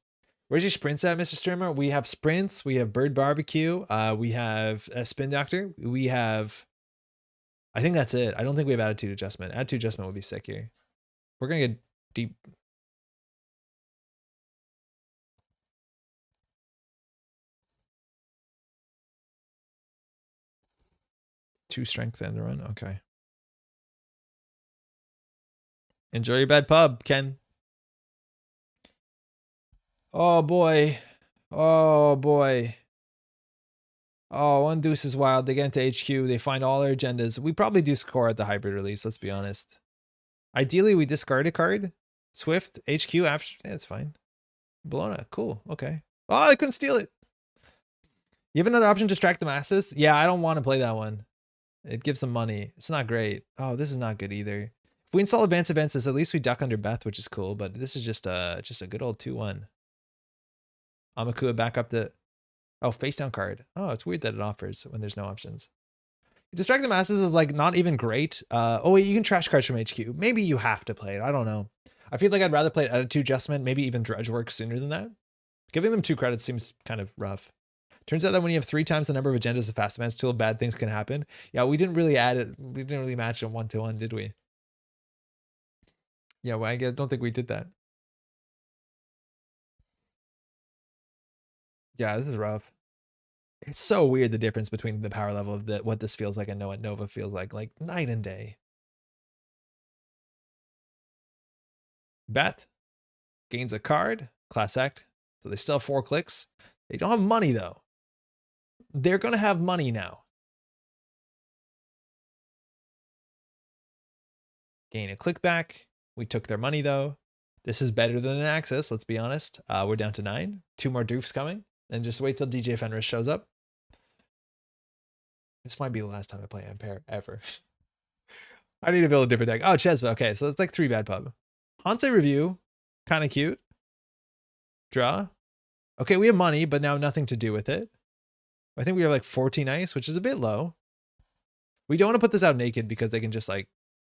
Where's your sprints at, Mr. Streamer? We have sprints. We have bird barbecue. We have a spin doctor. We have. I think that's it. I don't think we have attitude adjustment. Attitude adjustment would be sick here. We're gonna get deep. Two strength and run. Okay. Enjoy your bad pub, Ken. Oh boy. Oh boy. Oh, 1 deuce is wild. They get into HQ. They find all their agendas. We probably do score at the hybrid release. Let's be honest. Ideally, we discard a card. Swift, HQ, after. Yeah, that's fine. Bologna. Cool. Okay. Oh, I couldn't steal it. You have another option, distract the masses? Yeah, I don't want to play that one. It gives them money. It's not great. Oh, this is not good either. If we install advanced events, at least we duck under Beth, which is cool, but this is just a good old 2-1. Amakua back up to... Oh, face down card. Oh, it's weird that it offers when there's no options. Distract the masses is like not even great. Oh wait, you can trash cards from HQ. Maybe you have to play it. I don't know. I feel like I'd rather play it attitude adjustment, maybe even dredge work sooner than that. Giving them 2 credits seems kind of rough. Turns out that when you have 3 times the number of agendas of fast advance tool, bad things can happen. Yeah, we didn't really add it. We didn't really match them 1-to-1, did we? Yeah, well, don't think we did that. Yeah, this is rough. It's so weird the difference between the power level of what this feels like and what Nova feels like night and day. Beth gains a card, class act. So they still have 4 clicks. They don't have money though. They're going to have money now. Gain a click back. We took their money though. This is better than an access, let's be honest. We're down to 9. 2 more doofs coming. And just wait till DJ Fenris shows up. This might be the last time I play Ampère ever. I need to build a different deck. Oh, Chesva. Okay, so it's like 3 bad pub. Hansei Review. Kind of cute. Draw. Okay, we have money, but now nothing to do with it. I think we have like 14 ice, which is a bit low. We don't want to put this out naked because they can just like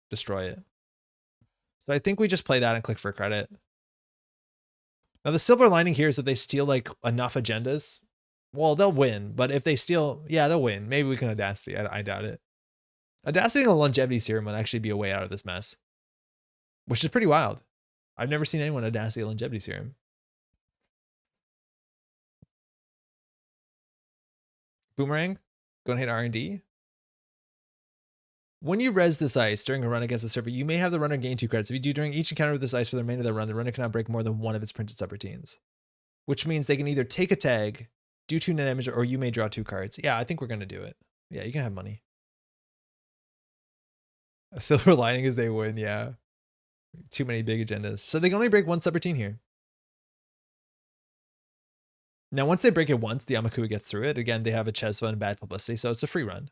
destroy it. So I think we just play that and click for credit. Now the silver lining here is that they steal like enough agendas. Well, they'll win, but if they steal, yeah, they'll win. Maybe we can Audacity. I doubt it. Audacity and a longevity serum would actually be a way out of this mess, which is pretty wild. I've never seen anyone Audacity a longevity serum. Boomerang, go and hit R&D. When you res this ice during a run against the server, you may have the runner gain 2 credits. If you do during each encounter with this ice for the remainder of the run, the runner cannot break more than 1 of its printed subroutines, which means they can either take a tag, do 2 net damage, or you may draw 2 cards. Yeah, I think we're going to do it. Yeah, you can have money. A silver lining is they win, yeah. Too many big agendas. So they can only break 1 subroutine here. Now, once they break it once, the Amakua gets through it. Again, they have a Chesva and bad publicity, so it's a free run.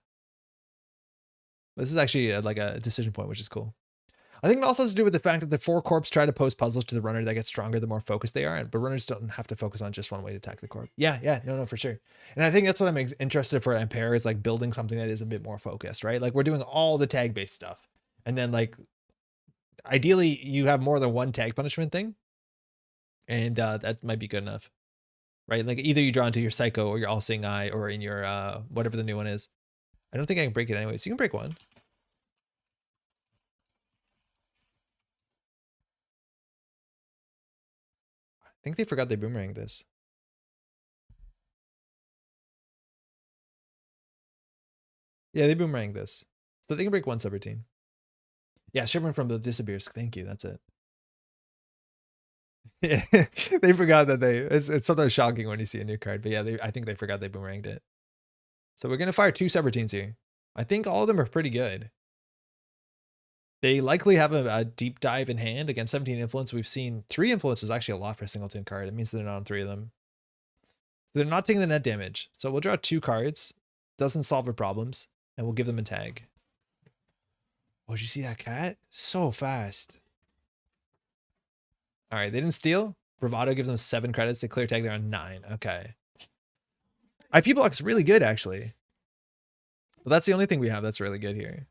This is actually like a decision point, which is cool. I think it also has to do with the fact that the 4 corps try to pose puzzles to the runner that get stronger the more focused they are, but runners don't have to focus on just one way to attack the corp. Yeah, no, for sure. And I think that's what I'm interested for Ampère is like building something that is a bit more focused, right? Like we're doing all the tag-based stuff. And then like, ideally you have more than 1 tag punishment thing. And that might be good enough, right? Like either you draw into your Psycho or your All-Seeing Eye or in your whatever the new one is. I don't think I can break it anyways. You can break 1. I think they forgot they boomerang this. Yeah, they boomerang this. So they can break 1 subroutine. Yeah, Shivering from the Disappears. Thank you. That's it. Yeah, they forgot that it's sometimes shocking when you see a new card. But yeah, I think they forgot they boomeranged it. So we're going to fire 2 subroutines here. I think all of them are pretty good. They likely have a deep dive in hand against 17 influence. We've seen 3 influence is actually a lot for a singleton card. It means they're not on 3 of them. So they're not taking the net damage. So we'll draw 2 cards. Doesn't solve our problems. And we'll give them a tag. Oh, did you see that cat? So fast. All right, they didn't steal. Bravado gives them 7 credits. They clear tag, they're on 9. Okay. IP block's really good, actually. But that's the only thing we have that's really good here.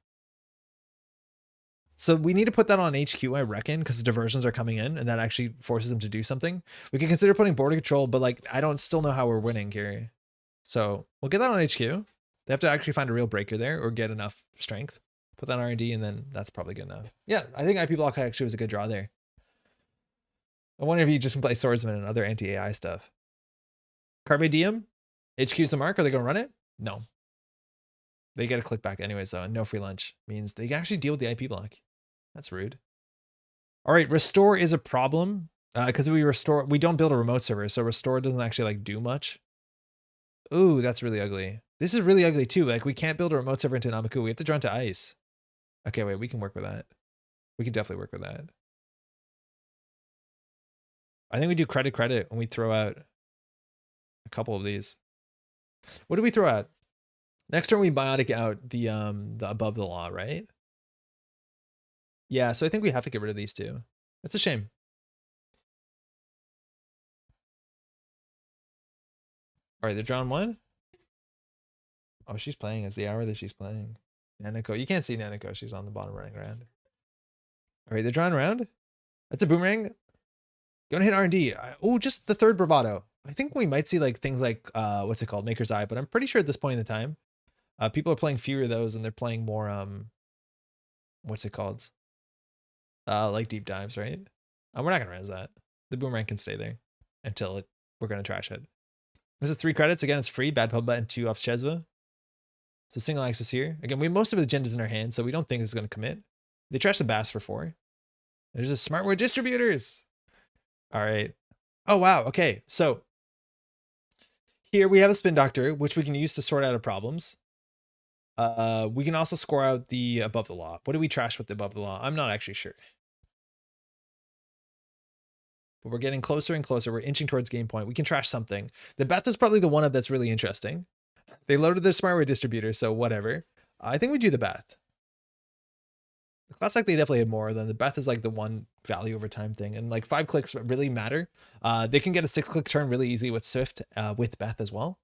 So we need to put that on HQ, I reckon, because diversions are coming in, and that actually forces them to do something. We can consider putting border control, but like I don't still know how we're winning here. So we'll get that on HQ. They have to actually find a real breaker there or get enough strength. Put that on R&D, and then that's probably good enough. Yeah, I think IP block actually was a good draw there. I wonder if you just can play swordsman and other anti-AI stuff. Carpe Diem? HQ's a mark. Are they going to run it? No. They get a click back anyways, though, and no free lunch. Means they can actually deal with the IP block. That's rude. All right, restore is a problem because we don't build a remote server, so restore doesn't actually like do much. Ooh, that's really ugly. This is really ugly too. Like we can't build a remote server into Namaku. We have to draw into ice. Okay, wait, we can work with that. We can definitely work with that. I think we do credit when we throw out a couple of these. What do we throw out? Next turn we biotic out the above the law, right? Yeah, so I think we have to get rid of these 2. That's a shame. All right, they're drawing 1. Oh, she's playing. It's the hour that she's playing. Nanako. You can't see Nanako. She's on the bottom running around. All right, they're drawing around. That's a boomerang. Gonna hit R&D. Oh, just the third bravado. I think we might see like things like what's it called, Maker's Eye, but I'm pretty sure at this point in the time, people are playing fewer of those and they're playing more what's it called? Like deep dives, right? We're not gonna res that. The boomerang can stay there until we're gonna trash it. This is 3 credits. Again, it's free. Bad pub button 2 off Chezva. So single axis here. Again, we have most of the agendas in our hand, so we don't think it's gonna commit. They trash the Bass for 4. There's a smartware distributors. All right. Oh wow. Okay. So here we have a spin doctor, which we can use to sort out our problems. We can also score out the above the law. What do we trash with the above the law? I'm not actually sure. But we're getting closer and closer. We're inching towards game point. We can trash something. The Beth is probably the one that's really interesting. They loaded their smartware distributor, so whatever. I think we do the Beth. The class like they definitely had more than the Beth is like the one value over time thing. And like 5 clicks really matter. They can get a 6-click turn really easy with Swift with Beth as well.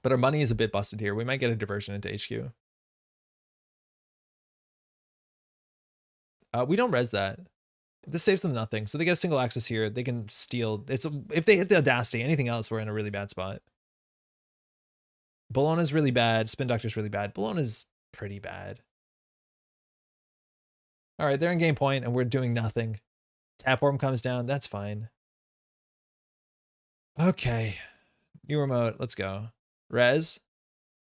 But our money is a bit busted here. We might get a diversion into HQ. We don't res that. This saves them nothing. So they get a single access here. They can steal. If they hit the audacity, anything else, we're in a really bad spot. Bologna's really bad. Spin Doctor's really bad. Bologna's pretty bad. All right, they're in game point and we're doing nothing. Tap Orb comes down. That's fine. Okay. New remote. Let's go. Res.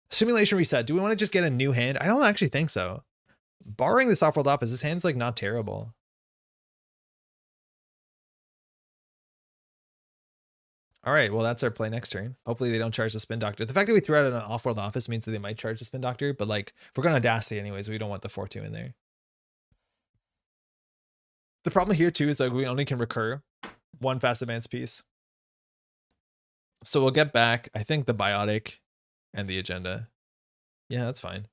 Simulation reset. Do we want to just get a new hand? I don't actually think so. Barring this off-world office, this hand's like not terrible. All right, well, that's our play next turn. Hopefully they don't charge the Spin Doctor. The fact that we threw out an off-world office means that they might charge the Spin Doctor, but like, if we're going to Audacity anyways, we don't want the 4-2 in there. The problem here too is that we only can recur 1 fast advance piece. So we'll get back, I think, the Biotic and the agenda. Yeah, that's fine.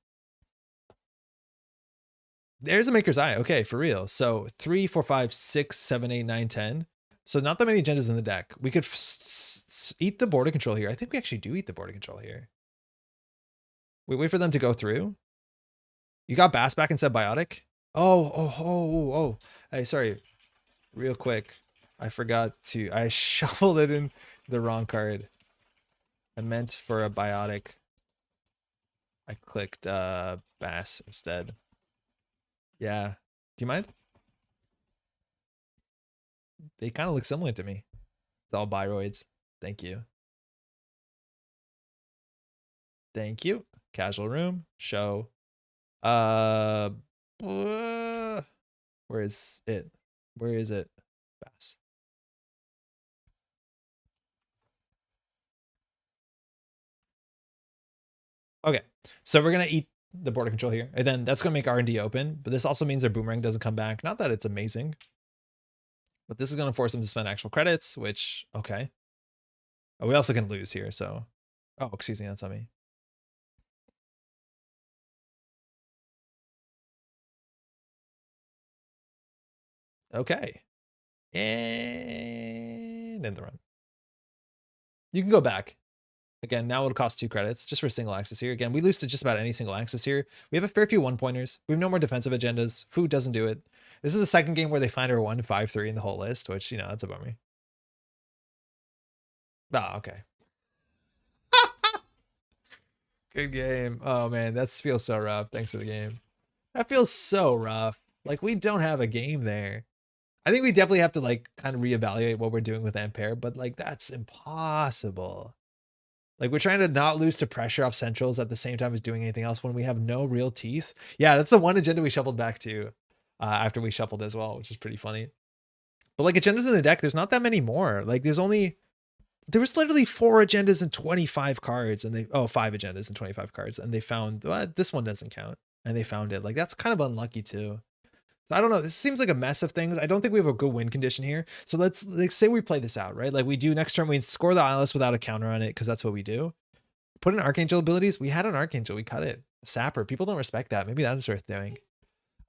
There's a Maker's Eye. Okay, for real. So 3, 4, 5, 6, 7, 8, 9, 10. So not that many agendas in the deck. We could eat the border control here. I think we actually do eat the border control here. We wait for them to go through. You got Bass back instead of Biotic? Oh. Hey, sorry. Real quick. I forgot to... I shuffled it in the wrong card. I meant for a Biotic. I clicked Bass instead. Yeah. Do you mind? They kind of look similar to me. It's all biroids. Thank you. Thank you. Casual room. Show. Where is it? Where is it? Bass. Okay. So we're going to eat the border control here. And then that's going to make R&D open. But this also means their boomerang doesn't come back. Not that it's amazing. But this is going to force them to spend actual credits, which, okay. Oh, we also can lose here, so. Oh, excuse me, that's on me. Okay. And end the run. You can go back. Again, now it'll cost 2 credits just for single axis here. Again, we lose to just about any single axis here. We have a fair few 1-pointers. We have no more defensive agendas. Food doesn't do it. This is the second game where they find our 1, 5, 3 in the whole list, which, you know, that's a bummer. Oh, okay. Good game. Oh, man, that feels so rough. Thanks for the game. That feels so rough. Like, we don't have a game there. I think we definitely have to, like, kind of reevaluate what we're doing with Ampère, but, like, that's impossible. Like, we're trying to not lose to pressure off centrals at the same time as doing anything else when we have no real teeth. Yeah, that's the one agenda we shuffled back to after we shuffled as well, which is pretty funny. But like agendas in the deck, there's not that many more. Like there was literally 4 agendas and 25 cards and 5 agendas and 25 cards. And they found, well, this one doesn't count. And they found it. Like that's kind of unlucky too. So I don't know. This seems like a mess of things. I don't think we have a good win condition here. So let's say we play this out, right? Like we do next turn, we score the Eyeless without a counter on it because that's what we do. Put in Archangel abilities. We had an Archangel. We cut it. Sapper. People don't respect that. Maybe that's worth doing.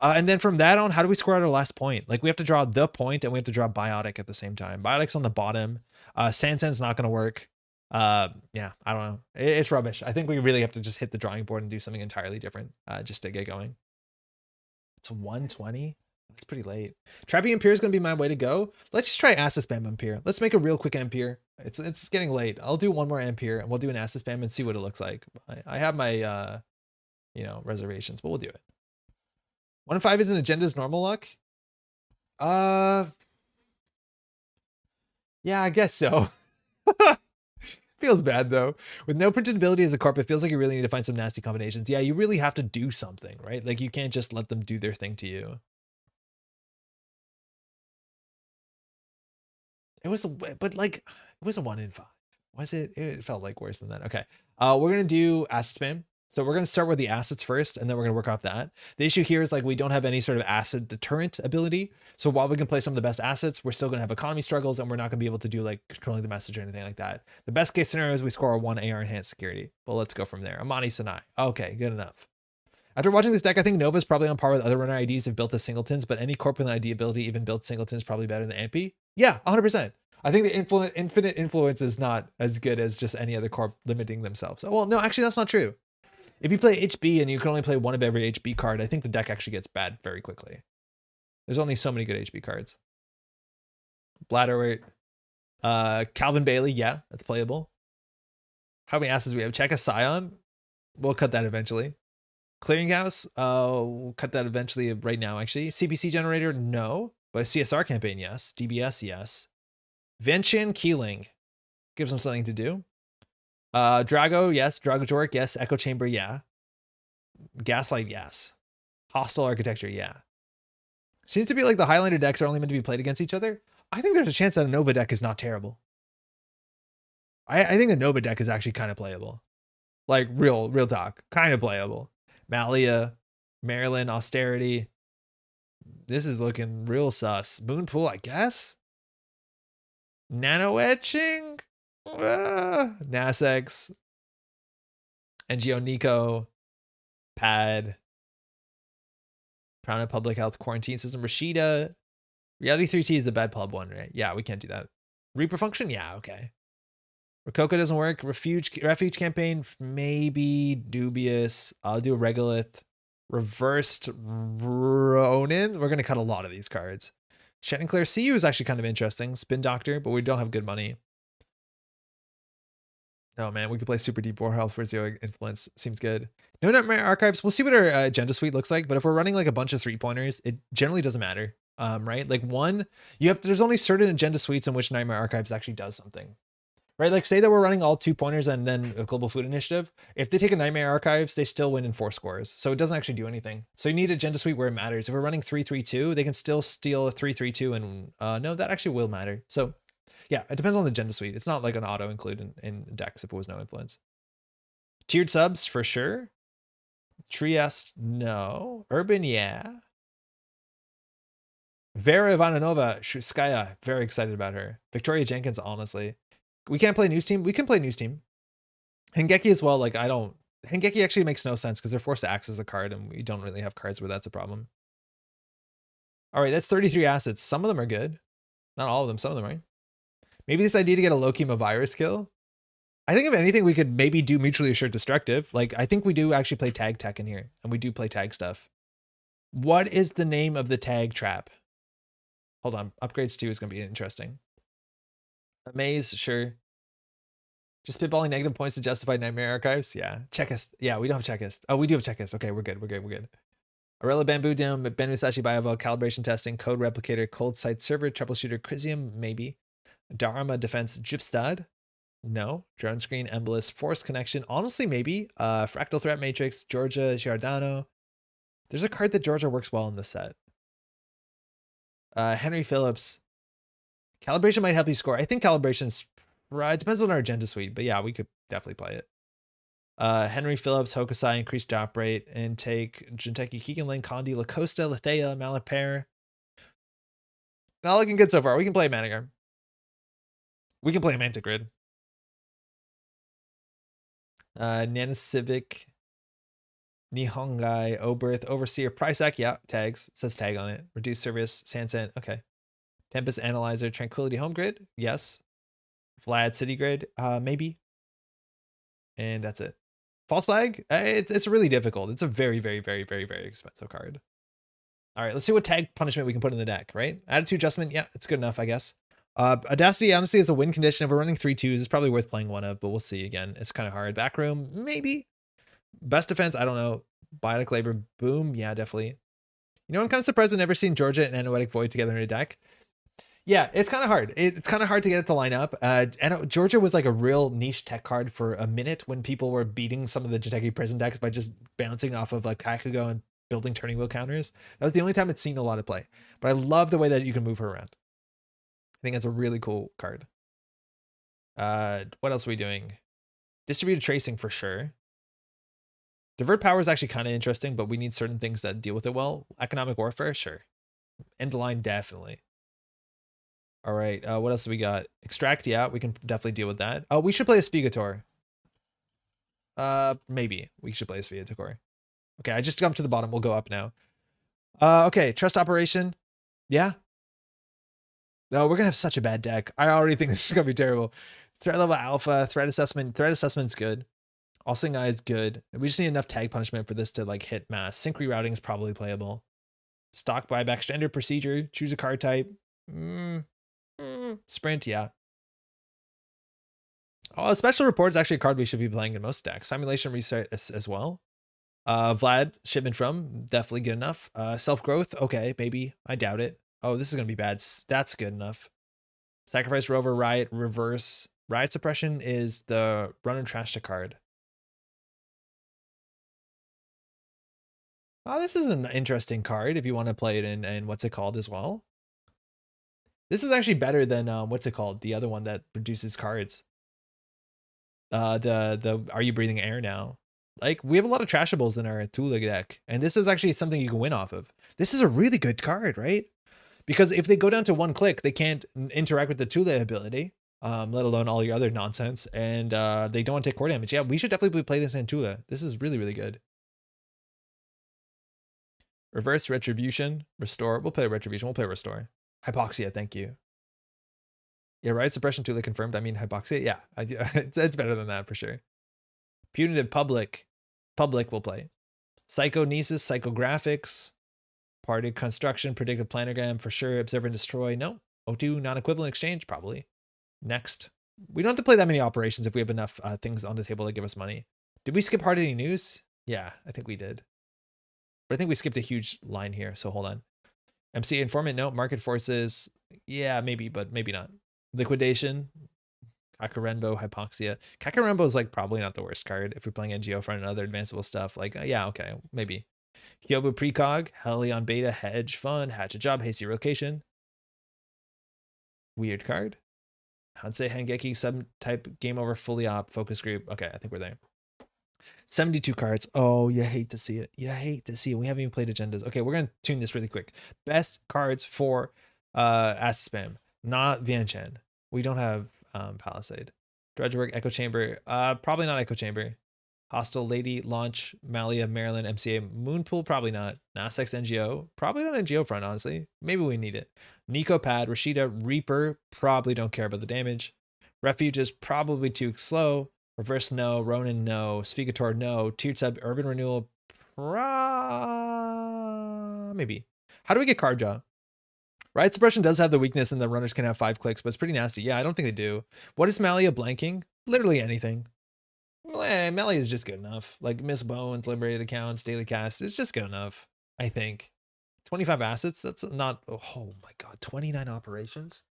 And then from that on, how do we score out our last point? Like we have to draw the point and we have to draw Biotic at the same time. Biotic's on the bottom. Sansan's not going to work. Yeah, I don't know. It's rubbish. I think we really have to just hit the drawing board and do something entirely different just to get going. It's 120. That's pretty late. Trapping Ampere is going to be my way to go. Let's just try acid spam Ampere. Let's make a real quick Ampere. It's getting late. I'll do one more Ampere and we'll do an acid spam and see what it looks like. I have my reservations, but we'll do it. 1 in 5 is an agenda's normal luck. Yeah, I guess so. Feels bad though. With no printed ability as a corp, it feels like you really need to find some nasty combinations. Yeah, you really have to do something, right? Like you can't just let them do their thing to you. It was, but like, it was a 1 in 5. Was it? It felt like worse than that. Okay. We're going to do acid spam. So we're going to start with the assets first, and then we're going to work off that. The issue here is like we don't have any sort of acid deterrent ability. So while we can play some of the best assets, we're still going to have economy struggles, and we're not going to be able to do like controlling the message or anything like that. The best case scenario is we score a 1 AR enhanced security. But let's go from there. Amani Sanai. Okay, good enough. After watching this deck, I think Nova's probably on par with other runner IDs have built as singletons, but any corporate ID ability even built singletons probably better than Ampy. Yeah, 100%. I think the infinite influence is not as good as just any other corp limiting themselves. Oh, well, no, actually, that's not true. If you play HB and you can only play one of every HB card, I think the deck actually gets bad very quickly. There's only so many good HB cards. Bladderweight. Calvin Bailey, yeah, that's playable. How many asses do we have? Check a Scion. We'll cut that eventually. Clearinghouse, we'll cut that eventually right now, actually. CPC generator, no. But CSR campaign, yes. DBS, yes. Vinchin Keeling gives them something to do. Drago, yes. Dragojoric, yes. Echo Chamber, yeah. Gaslight, yes. Hostile Architecture, yeah. Seems to be like the Highlander decks are only meant to be played against each other. I think there's a chance that a Nova deck is not terrible. I think the Nova deck is actually kind of playable. Like real talk. Kind of playable. Malia, Maryland, Austerity. This is looking real sus. Moonpool, I guess. Nano Etching. Nasex. NGO Nico. Pad. Prana Public Health Quarantine System. Rashida. Reality 3T is the bad pub one, right? Yeah, we can't do that. Reaper Function? Yeah, okay. Rococo doesn't work. Refuge campaign, maybe dubious. I'll do a Regolith. Reversed Ronin. We're going to cut a lot of these cards. Shannon Claire CU is actually kind of interesting. Spin Doctor, but we don't have good money. Oh man, we could play Super Deep Borealis for 0 influence. Seems good. No Nightmare Archives. We'll see what our agenda suite looks like. But if we're running like a bunch of 3-pointers, it generally doesn't matter. Right? Like there's only certain agenda suites in which Nightmare Archives actually does something. Right? Like say that we're running all 2-pointers and then a Global Food Initiative. If they take a Nightmare Archives, they still win in 4 scores. So it doesn't actually do anything. So you need agenda suite where it matters. If we're running 3-3-2, they can still steal a 3-3-2 and no, that actually will matter. So yeah, it depends on the agenda suite. It's not like an auto include in decks if it was no influence. Tiered subs for sure. Trieste, no. Urban, yeah. Vera Ivanova, Skaya, very excited about her. Victoria Jenkins, honestly. We can't play News Team. We can play News Team. Hengeki as well. Like Hengeki actually makes no sense because they're forced to access a card and we don't really have cards where that's a problem. All right, that's 33 assets. Some of them are good. Not all of them. Some of them, right? Maybe this idea to get a Lokima virus kill. I think if anything, we could maybe do mutually assured destructive. Like I think we do actually play tag tech in here and we do play tag stuff. What is the name of the tag trap? Hold on. Upgrades 2 is going to be interesting. Amaze, sure. Just spitballing negative points to justify Nightmare Archives? Yeah. Checklist. Yeah, we don't have checklist. Oh, we do have checklist. Okay, we're good. We're good. Arella Bamboo Dome, Ben Musashi Biovo, calibration testing, code replicator, cold site server, troubleshooter, Crisium, maybe. Dharma Defense, Gypstad. No. Drone Screen, Embolus, Force Connection. Honestly, maybe. Fractal Threat Matrix, Georgia, Giordano. There's a card that Georgia works well in this set. Henry Phillips. Calibration might help you score. I think calibration's right. It depends on our agenda suite, but yeah, we could definitely play it. Henry Phillips, Hokusai, increased drop rate, and take Jinteki, Keegan Condi, Lacosta, Lethea, Malapare. Not looking good so far. We can play Manigar. We can play Manta Grid. Nana Civic, Nihongai, Oberth, Overseer, Priceac, yeah, tags. It says tag on it. Reduce service, Sansan, okay. Tempest Analyzer, Tranquility Home Grid, yes. Vlad City Grid, maybe. And that's it. False Flag, it's really difficult. It's a very, very, very, very, very expensive card. All right, let's see what tag punishment we can put in the deck, right? Attitude Adjustment, yeah, it's good enough, I guess. Audacity, honestly, is a win condition. If we're running 3-2s, it's probably worth playing one of, but we'll see again. It's kind of hard. Backroom, maybe. Best Defense, I don't know. Biotic Labor, boom, yeah, definitely. You know, I'm kind of surprised I've never seen Georgia and Anoetic Void together in a deck. Yeah, it's kind of hard. It's kind of hard to get it to line up. And Georgia was like a real niche tech card for a minute when people were beating some of the Jateki prison decks by just bouncing off of like Kakugo and building turning wheel counters. That was the only time it's seen a lot of play. But I love the way that you can move her around. I think it's a really cool card. What else are we doing? Distributed Tracing for sure. Divert Power is actually kind of interesting, but we need certain things that deal with it well. Economic Warfare, sure. End line, definitely. All right, what else do we got? Extract, yeah, we can definitely deal with that. Oh, we should play a Sphegator. Maybe we should play a Sphegator. Okay, I just jumped to the bottom. We'll go up now. Okay, Trust Operation. Yeah. No, we're gonna have such a bad deck. I already think this is gonna be terrible. Threat level alpha, threat assessment. Threat assessment's good. All Seeing Eye is good. We just need enough tag punishment for this to like hit mass. Sync rerouting is probably playable. Stock buyback, standard procedure. Choose a card type. Sprint, yeah. Oh, Special Report is actually a card we should be playing in most decks. Simulation Reset as well. Vlad, Shipment From, definitely good enough. Self-Growth, okay, maybe. I doubt it. Oh, this is going to be bad. That's good enough. Sacrifice Rover, Riot, Reverse. Riot Suppression is the Run and Trash to card. Oh, this is an interesting card if you want to play it in what's it called as well. This is actually better than what's it called? The other one that produces cards. The Are You Breathing Air Now? Like, we have a lot of trashables in our Thule deck, and this is actually something you can win off of. This is a really good card, right? Because if they go down to one click, they can't interact with the Thule ability, let alone all your other nonsense, and they don't want to take core damage. Yeah, we should definitely play this in Thule. This is really, really good. Reverse Retribution, Restore. We'll play Retribution. We'll play Restore. Hypoxia, thank you. Yeah, Riot Suppression Thule confirmed. I mean, Hypoxia, yeah. It's better than that for sure. Punitive Public. Public will play. Psychonesis, Psychographics. Party Construction, Predictive Planogram for sure. Observe and Destroy, no. O2, Non-Equivalent Exchange, probably. Next. We don't have to play that many operations if we have enough things on the table to give us money. Did we skip Hard Hitting News? Yeah, I think we did. But I think we skipped a huge line here, so hold on. MC Informant, no. Market Forces, yeah, maybe, but maybe not. Liquidation, Kakarenbo, Hypoxia. Kakarenbo is like probably not the worst card if we're playing NGO front and other advanceable stuff. Like, yeah, okay, maybe. Hyobu Precog, Helion Beta, Hedge Fund, Hatchet Job, Hasty Relocation. Weird card. Hansei Hengeki, Subtype, Game Over, Fully Op, Focus Group. Okay, I think we're there. 72 cards. Oh, you hate to see it. You hate to see it. We haven't even played agendas. Okay, we're gonna tune this really quick. Best cards for Acid Spam. Not Vianchan. We don't have Palisade. Dredgework, Echo Chamber. Probably not Echo Chamber. Hostile Lady, Launch, Malia, Maryland, MCA, Moonpool, probably not. Nasex, NGO, probably not NGO front, honestly. Maybe we need it. Nico Pad, Rashida, Reaper, probably don't care about the damage. Refuge is probably too slow. Reverse, no. Ronin, no. Sphegator, no. Tiered Sub, Urban Renewal, maybe. How do we get card draw? Riot Suppression does have the weakness and the runners can have 5 clicks, but it's pretty nasty. Yeah, I don't think they do. What is Malia blanking? Literally anything. Malia is just good enough. Like Miss Bones, Liberated Accounts, Daily Cast, it's just good enough, I think. 25 assets, that's not, oh my god, 29 operations?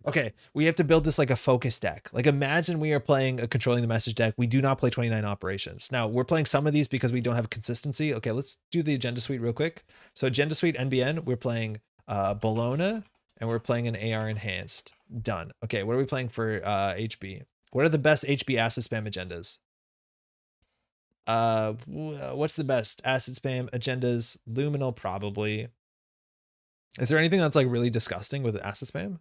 Okay, we have to build this like a focus deck. Like imagine we are playing a Controlling the Message deck. We do not play 29 operations. Now, we're playing some of these because we don't have consistency. Okay, let's do the Agenda Suite real quick. So Agenda Suite NBN, we're playing Bologna, and we're playing an AR Enhanced. Done. Okay, what are we playing for HB? What are the best HB acid spam agendas? What's the best acid spam agendas? Luminal, probably. Is there anything that's like really disgusting with acid spam?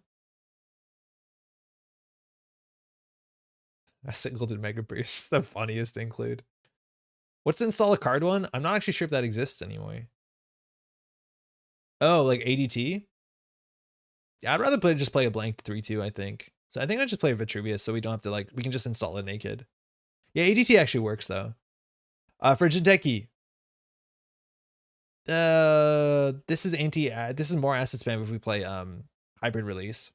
A Singleton Mega Boost, the funniest to include. What's the install a card one? I'm not actually sure if that exists anymore. Oh, like ADT? Yeah, I'd rather just play a blank 3-2, I think. So I think I just play Vitruvius so we don't have to like, we can just install it naked. Yeah, ADT actually works though. For Jadeki, this is more asset spam if we play hybrid release.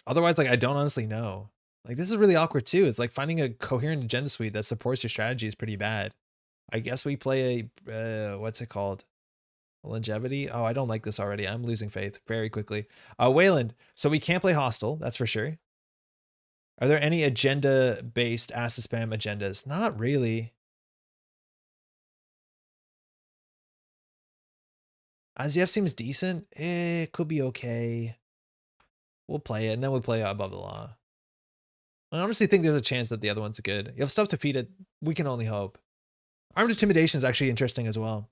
Otherwise, like I don't honestly know. Like this is really awkward too. It's like finding a coherent agenda suite that supports your strategy is pretty bad. I guess we play a what's it called? Longevity. Oh, I don't like this already. I'm losing faith very quickly. Wayland. So we can't play hostile, that's for sure. Are there any agenda-based asset spam agendas? Not really. AZF seems decent. It could be okay. We'll play it, and then we'll play Above the Law. I honestly think there's a chance that the other one's good. You have stuff to feed it. We can only hope. Armed Intimidation is actually interesting as well.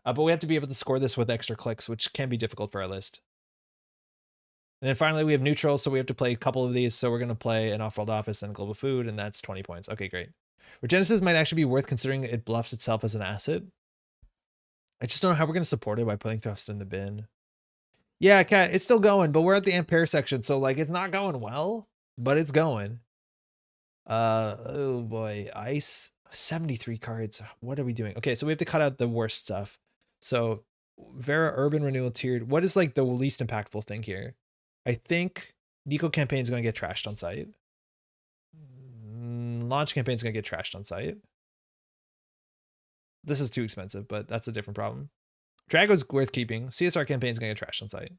But we have to be able to score this with extra clicks, which can be difficult for our list. And then finally, we have neutral, so we have to play a couple of these. So we're going to play an off-world office and global food, and that's 20 points. Okay, great. Regenesis might actually be worth considering. It bluffs itself as an asset. I just don't know how we're going to support it by putting thrust in the bin. Yeah, Kat, it's still going, but we're at the Ampère section, so like it's not going well, but it's going. Oh boy, ice, 73 cards. What are we doing? Okay, so we have to cut out the worst stuff. So Vera Urban Renewal tiered. What is like the least impactful thing here? I think Nico campaign is going to get trashed on site. Launch campaign is going to get trashed on site. This is too expensive, but that's a different problem. Drago's worth keeping. CSR campaign is going to get trashed on site.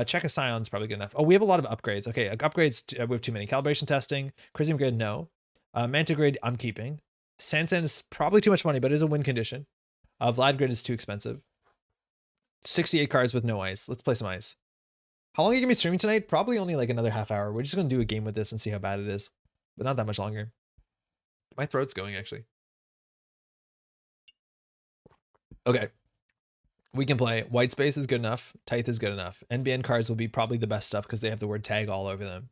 Check a Scion's probably good enough. Oh, we have a lot of upgrades. Okay, upgrades, we have too many. Calibration testing. Crisium Grid, no. Manta Grid, I'm keeping. Sansan is probably too much money, but it is a win condition. Vlad Grid is too expensive. 68 cards with no ice. Let's play some ice. How long are you going to be streaming tonight? Probably only like another half hour. We're just going to do a game with this and see how bad it is. But not that much longer. My throat's going, actually. Okay. We can play. White Space is good enough. Tithe is good enough. NBN cards will be probably the best stuff because they have the word tag all over them.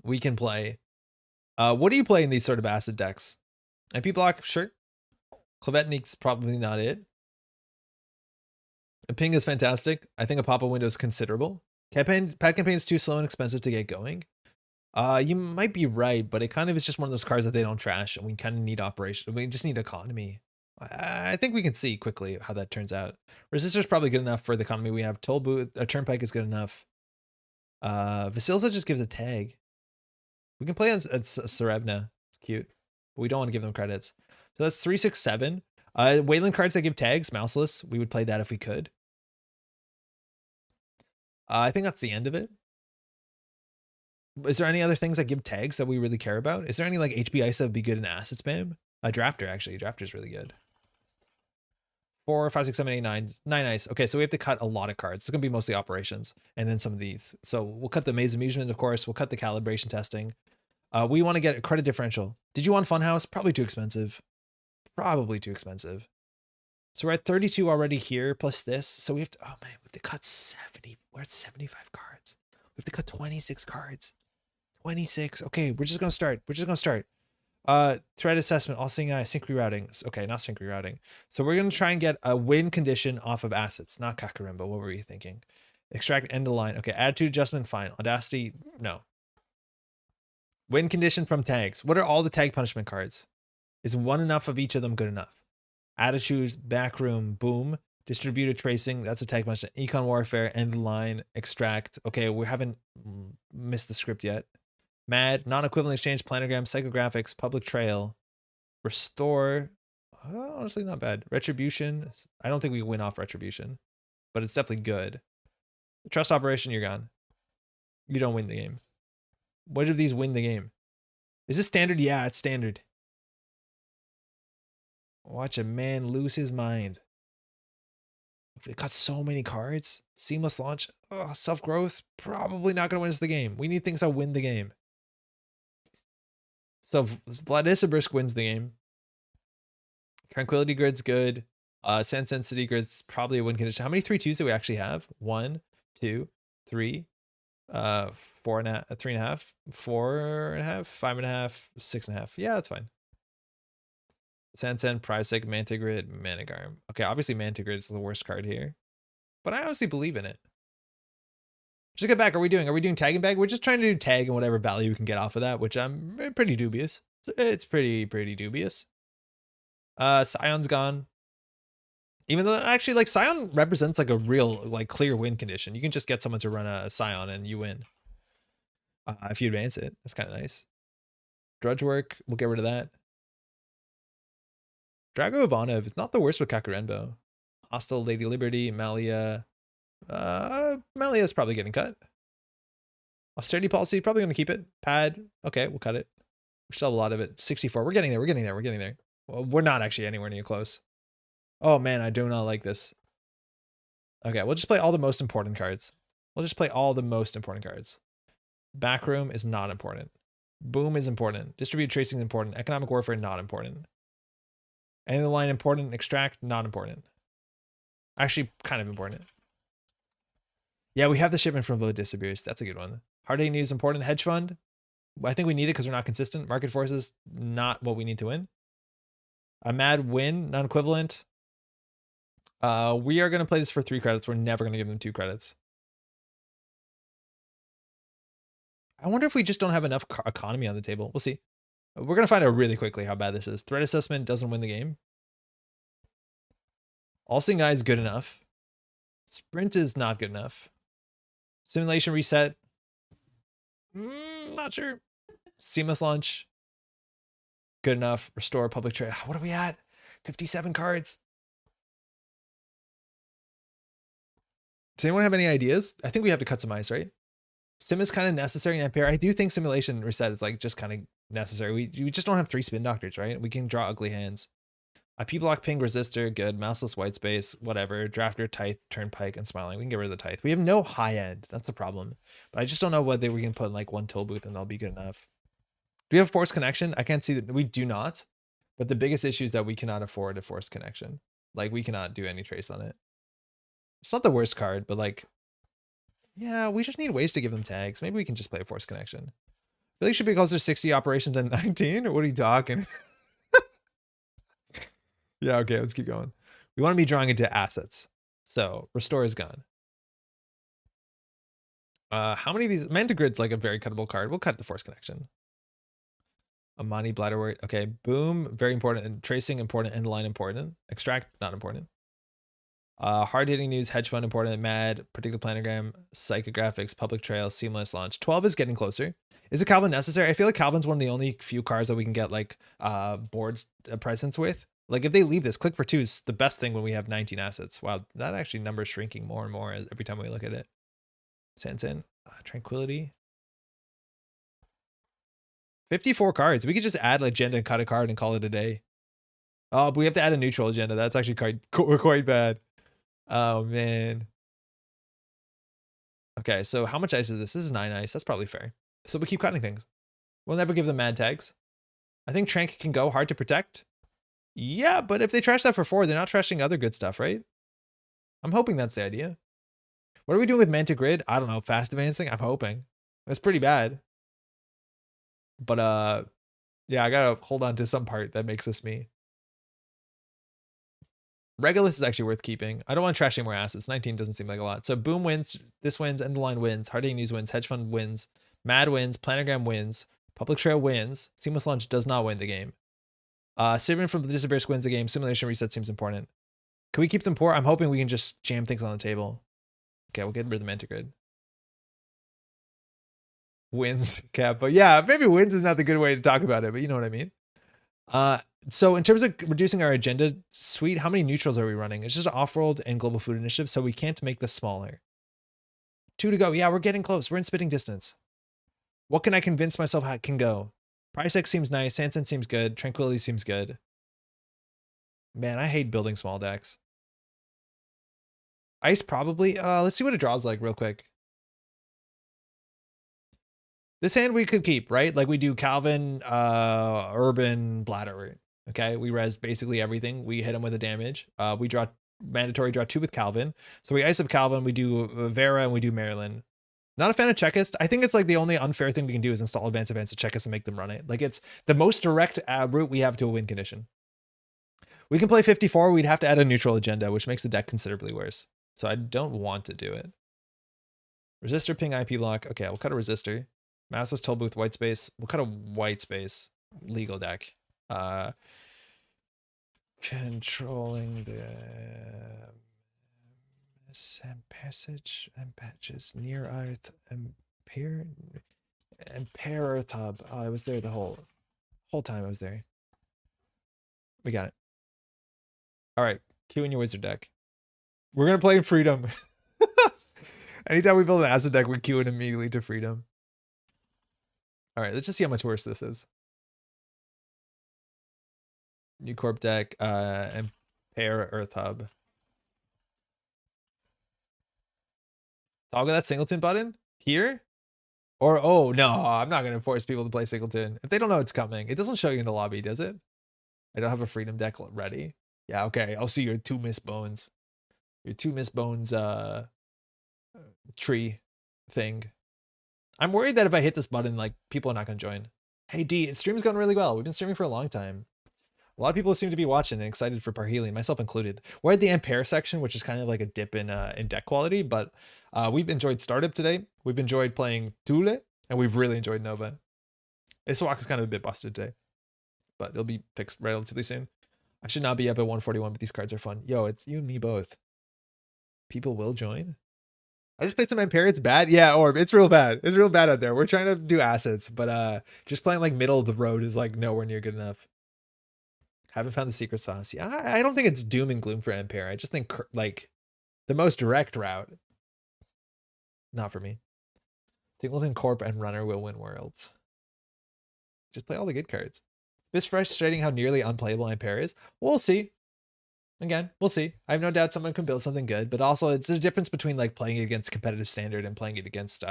We can play. What do you play in these sort of acid decks? MP block, sure. Clavetnik's probably not it. A ping is fantastic. I think a pop-up window is considerable. Pad campaign is too slow and expensive to get going. You might be right, but it kind of is just one of those cards that they don't trash, and we kind of need operation. We just need economy. I think we can see quickly how that turns out. Resistor is probably good enough for the economy we have. Toll booth, a turnpike is good enough. Vasilza just gives a tag. We can play on Serevna. It's cute, but we don't want to give them credits. So that's 3, 6, 7. Wayland cards that give tags, mouseless. We would play that if we could. I think that's the end of it. Is there any other things that give tags that we really care about? Is there any like HB ice that would be good in acid spam? Drafter, actually. Drafter is really good. 4, 5, 6, 7, 8, 9. 9 ice. Okay, so we have to cut a lot of cards. It's going to be mostly operations and then some of these. So we'll cut the maze amusement, of course. We'll cut the calibration testing. We want to get a credit differential. Did you want Funhouse? Probably too expensive. Probably too expensive. So we're at 32 already here, plus this. So we have to, oh man, we have to cut 70. We're at 75 cards. We have to cut 26 cards. 26. Okay, we're just going to start. We're just going to start. Threat assessment, all seeing eye, sync rerouting. Okay, not sync rerouting. So we're going to try and get a win condition off of assets, not Kakarimba. What were you thinking? Extract end of line. Okay, attitude adjustment, fine. Audacity, no. Win condition from tags. What are all the tag punishment cards? Is one enough of each of them good enough? Attitudes, backroom, boom. Distributed tracing, that's a tag punishment. Econ warfare, end of line, extract. Okay, we haven't missed the script yet. Mad, non-equivalent exchange, planogram, psychographics, public trail, restore. Honestly, not bad. Retribution. I don't think we win off retribution, but it's definitely good. Trust operation, you're gone. You don't win the game. What of these win the game? Is this standard? Yeah, it's standard. Watch a man lose his mind. It got so many cards. Seamless launch. Oh, self-growth. Probably not going to win us the game. We need things that win the game. So Vladislav wins the game. Tranquility Grid's good. Sansan City Grid's probably a win condition. How many 3-2s do we actually have? 1, 2, 3, 4.5, 3.5, 4.5, 5.5, 6.5. Yeah, that's fine. Sansan, Prisec, Manta Grid, Manigarm. Okay, obviously Manta Grid is the worst card here, but I honestly believe in it. Just get back. Are we doing tag and bag? We're just trying to do tag and whatever value we can get off of that, which I'm pretty dubious. It's pretty dubious. Scion's gone. Even though actually like Scion represents like a real like clear win condition. You can just get someone to run a Scion and you win. If you advance it, that's kind of nice. Drudge work, we'll get rid of that. Drago Ivanov is not the worst with Kakarenbo. Hostile Lady Liberty, Malia. Malia is probably getting cut. Austerity policy, probably going to keep it. Pad, okay, we'll cut it. We still have a lot of it. 64, we're getting there. Well, we're not actually anywhere near close. Oh man, I do not like this. Okay, we'll just play all the most important cards. Backroom is not important. Boom is important. Distributed tracing is important. Economic warfare, not important. End of the line important. Extract, not important. Actually, kind of important. Yeah, we have the shipment from Low Disappears. That's a good one. Hard-hitting news, important. Hedge fund. I think we need it because we're not consistent. Market forces, not what we need to win. A mad win, non-equivalent. We are going to play this for 3 credits. We're never going to give them 2 credits. I wonder if we just don't have enough economy on the table. We'll see. We're going to find out really quickly how bad this is. Threat assessment doesn't win the game. All-seeing eye is good enough. Sprint is not good enough. Simulation reset. Not sure. Seamless launch. Good enough. Restore public trade. What are we at? 57 cards. Does anyone have any ideas? I think we have to cut some ice, right? Sim is kind of necessary in Ampère. I do think simulation reset is like just kind of necessary. We just don't have 3 spin doctors, right? We can draw ugly hands. IP block, ping, resistor, good. Mouseless, white space, whatever. Drafter, tithe, turnpike, and smiling. We can get rid of the tithe. We have no high end. That's a problem. But I just don't know whether we can put in like 1 toll booth and that'll be good enough. Do we have forced connection? I can't see that. We do not. But the biggest issue is that we cannot afford a forced connection. Like we cannot do any trace on it. It's not the worst card, but like, yeah, we just need ways to give them tags. Maybe we can just play a forced connection. I feel like it should be closer to 60 operations than 19. What are you talking? Yeah, okay, let's keep going. We want to be drawing into assets. So restore is gone. How many of these? Manta Grid's like a very cuttable card. We'll cut the force connection. Amani Bladderwort. Okay, boom, very important. And tracing important. End line important. Extract not important. Hard hitting news, hedge fund important. Mad, predictive planogram, psychographics, public trail, seamless launch. 12 is getting closer. Is a Calvin necessary? I feel like Calvin's one of the only few cards that we can get like board presence with. Like if they leave this, click for 2 is the best thing when we have 19 assets. Wow, that actually number is shrinking more and more every time we look at it. Sanson, Tranquility. 54 cards. We could just add like agenda and cut a card and call it a day. Oh, but we have to add a neutral agenda. That's actually quite bad. Oh man. Okay, so how much ice is this? This is 9 ice. That's probably fair. So we keep cutting things. We'll never give them mad tags. I think Trank can go hard to protect. Yeah, but if they trash that for 4, they're not trashing other good stuff, right? I'm hoping that's the idea. What are we doing with Manta Grid? I don't know. Fast advancing? I'm hoping. It's pretty bad. But yeah, I gotta hold on to some part that makes this me. Regulus is actually worth keeping. I don't want to trash any more assets. 19 doesn't seem like a lot. So boom wins, this wins, end of line wins, hard-hitting news wins, hedge fund wins, mad wins, planogram wins, public trail wins, seamless launch does not win the game. Cybernetics from the Disappears wins the game. Simulation reset seems important. Can we keep them poor? I'm hoping we can just jam things on the table. Okay, we'll get rid of the Manta Grid. Wins cap, but yeah, maybe wins is not the good way to talk about it, but you know what I mean. So in terms of reducing our agenda suite, how many neutrals are we running? It's just off-world and global food initiative, so we can't make this smaller. 2 to go. Yeah, we're getting close. We're in spitting distance. What can I convince myself can go? Price X seems nice. Sanson seems good. Tranquility seems good. Man, I hate building small decks. Ice probably. Let's see what it draws like real quick. This hand we could keep, right? Like we do Calvin, Urban, Bladder. Okay, we res basically everything. We hit him with a damage. We draw mandatory draw 2 with Calvin. So we ice up Calvin. We do Vera and we do Maryland. Not a fan of Checklist. I think it's like the only unfair thing we can do is install advanced events to Checklist and make them run it. Like it's the most direct route we have to a win condition. We can play 54. We'd have to add a neutral agenda, which makes the deck considerably worse. So I don't want to do it. Resistor ping IP block. Okay, we'll cut a resistor. Massless toll booth white space. We'll cut a white space. Legal deck. Controlling the passage and patches near Earth. Ampere Earth hub. Oh, I was there the whole time I was there. We got it. All right, queue in your wizard deck. We're gonna play in freedom. Anytime we build an acid deck, we queue it immediately to freedom. All right, let's just see how much worse this is. New corp deck, Ampère Earth Hub. Toggle that singleton button here, or oh no, I'm not gonna force people to play singleton if they don't know it's coming. It doesn't show you in the lobby, does it? I don't have a freedom deck ready. Yeah, okay. I'll see your 2 miss bones. Your 2 miss bones tree thing. I'm worried that if I hit this button, like, people are not gonna join. Hey D, stream's going really well. We've been streaming for a long time. A lot of people seem to be watching and excited for Parhelion, myself included. We're at the Ampère section, which is kind of like a dip in deck quality, but we've enjoyed Startup today. We've enjoyed playing Thule, and we've really enjoyed Nova. Iswak is kind of a bit busted today, but it'll be fixed relatively soon. I should not be up at 141, but these cards are fun. Yo, it's you and me both. People will join. I just played some Ampère. It's bad. Yeah, Orb, it's real bad. It's real bad out there. We're trying to do assets, but just playing like middle of the road is like nowhere near good enough. Haven't found the secret sauce. Yeah, I don't think it's doom and gloom for Ampère. I just think like the most direct route. Not for me. Singleton, Corp, and Runner will win worlds. Just play all the good cards. It's frustrating how nearly unplayable Ampère is. We'll see. Again, we'll see. I have no doubt someone can build something good, but also it's a difference between like playing it against competitive standard and playing it against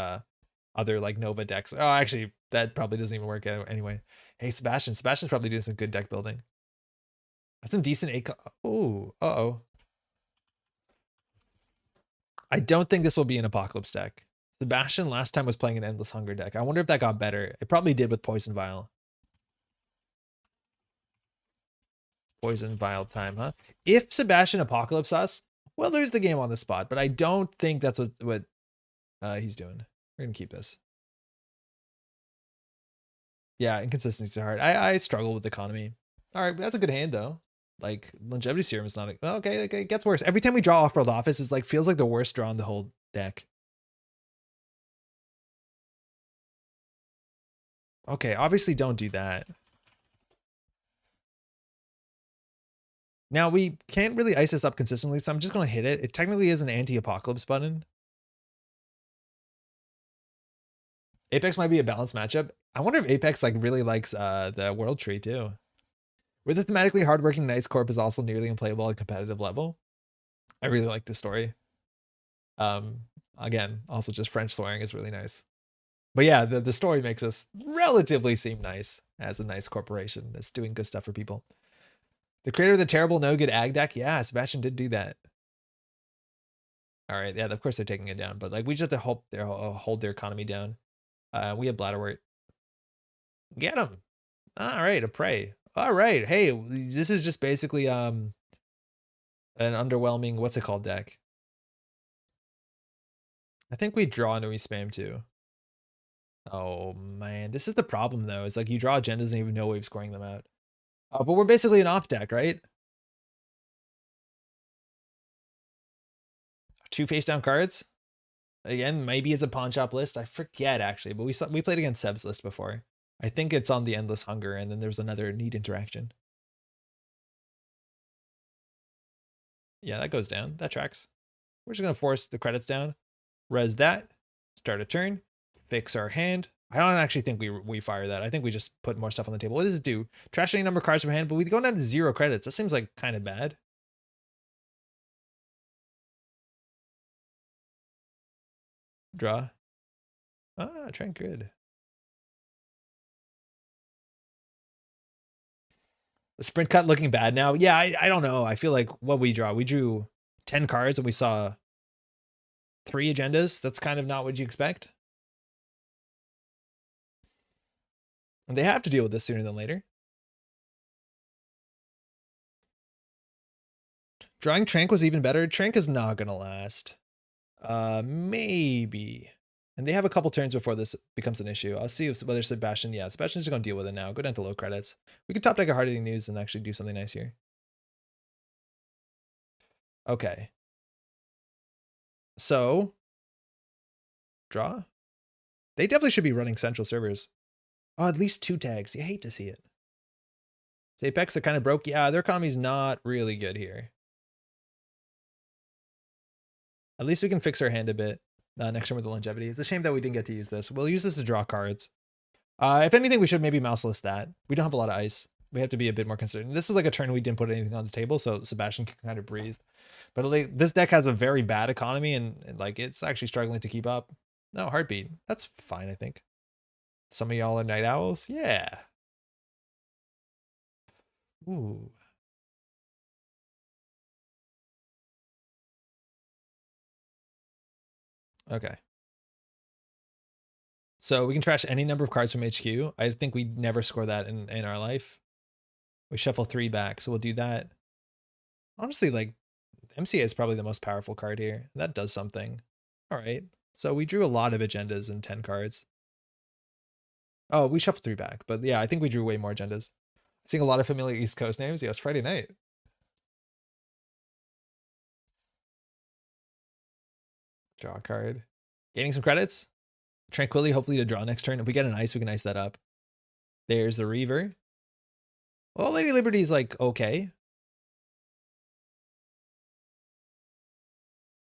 other like Nova decks. Oh, actually, that probably doesn't even work anyway. Hey, Sebastian. Sebastian's probably doing some good deck building. That's some decent A. Oh, uh-oh. I don't think this will be an Apocalypse deck. Sebastian last time was playing an Endless Hunger deck. I wonder if that got better. It probably did with Poison Vial. Poison Vial time, huh? If Sebastian Apocalypse us, we'll lose the game on the spot, but I don't think that's what he's doing. We're going to keep this. Yeah, inconsistency is hard. I struggle with economy. All right, that's a good hand, though. Like, Longevity Serum is not a... Okay, it gets worse. Every time we draw Off-World Office, it's like feels like the worst draw in the whole deck. Okay, obviously don't do that. Now, we can't really ice this up consistently, so I'm just going to hit it. It technically is an anti-apocalypse button. Apex might be a balanced matchup. I wonder if Apex like really likes the World Tree, too. Where the thematically hardworking Nice Corp is also nearly unplayable at competitive level. I really like this story. Again, also just French swearing is really nice. But yeah, the story makes us relatively seem nice as a nice corporation that's doing good stuff for people. The creator of the terrible no good ag deck, yeah, Sebastian did do that. All right, yeah, of course they're taking it down, but like we just have to hold their economy down. We have Bladderwort. Get him. All right, a prey. All right, hey, this is just basically an underwhelming, what's it called, deck. I think we draw and we spam too. Oh man, this is the problem though. It's like you draw agendas and even know we've scoring them out. But we're basically an off deck, right? 2 face down cards. Again, maybe it's a pawn shop list. I forget actually, but we played against Seb's list before. I think it's on the Endless Hunger, and then there's another neat interaction. Yeah, that goes down. That tracks. We're just gonna force the credits down. Res that. Start a turn. Fix our hand. I don't actually think we fire that. I think we just put more stuff on the table. What does it do? Trash any number of cards from hand, but we go down to 0 credits. That seems like kind of bad. Draw. Ah, Trent Grid. The sprint cut looking bad now. Yeah, I don't know. I feel like what we drew 10 cards and we saw 3 agendas. That's kind of not what you expect. And they have to deal with this sooner than later. Drawing Trank was even better. Trank is not gonna last. Maybe. And they have a couple turns before this becomes an issue. I'll see if whether Sebastian, yeah, Sebastian's just going to deal with it now. Go down to low credits. We could top deck a hard hitting news and actually do something nice here. Okay. So, draw? They definitely should be running central servers. Oh, at least 2 tags. You hate to see it. Apex are kind of broke. Yeah, their economy's not really good here. At least we can fix our hand a bit next turn with the longevity. It's a shame that we didn't get to use this. We'll use this to draw cards. If anything, we should maybe mouseless that. We don't have a lot of ice. We have to be a bit more considerate. This is like a turn we didn't put anything on the table, so Sebastian can kind of breathe. But like, this deck has a very bad economy, and like it's actually struggling to keep up. No, heartbeat. That's fine, I think. Some of y'all are night owls? Yeah. Ooh. Okay. So we can trash any number of cards from HQ. I think we never score that in our life. We shuffle 3 back, so we'll do that. Honestly, like, MCA is probably the most powerful card here. That does something. All right. So we drew a lot of agendas in 10 cards. Oh, we shuffled 3 back. But yeah, I think we drew way more agendas. Seeing a lot of familiar East Coast names. Yeah, it's Friday night. Draw a card. Gaining some credits. Tranquility, hopefully to draw next turn. If we get an ice, we can ice that up. There's the Reaver. Well, Lady Liberty's like, okay.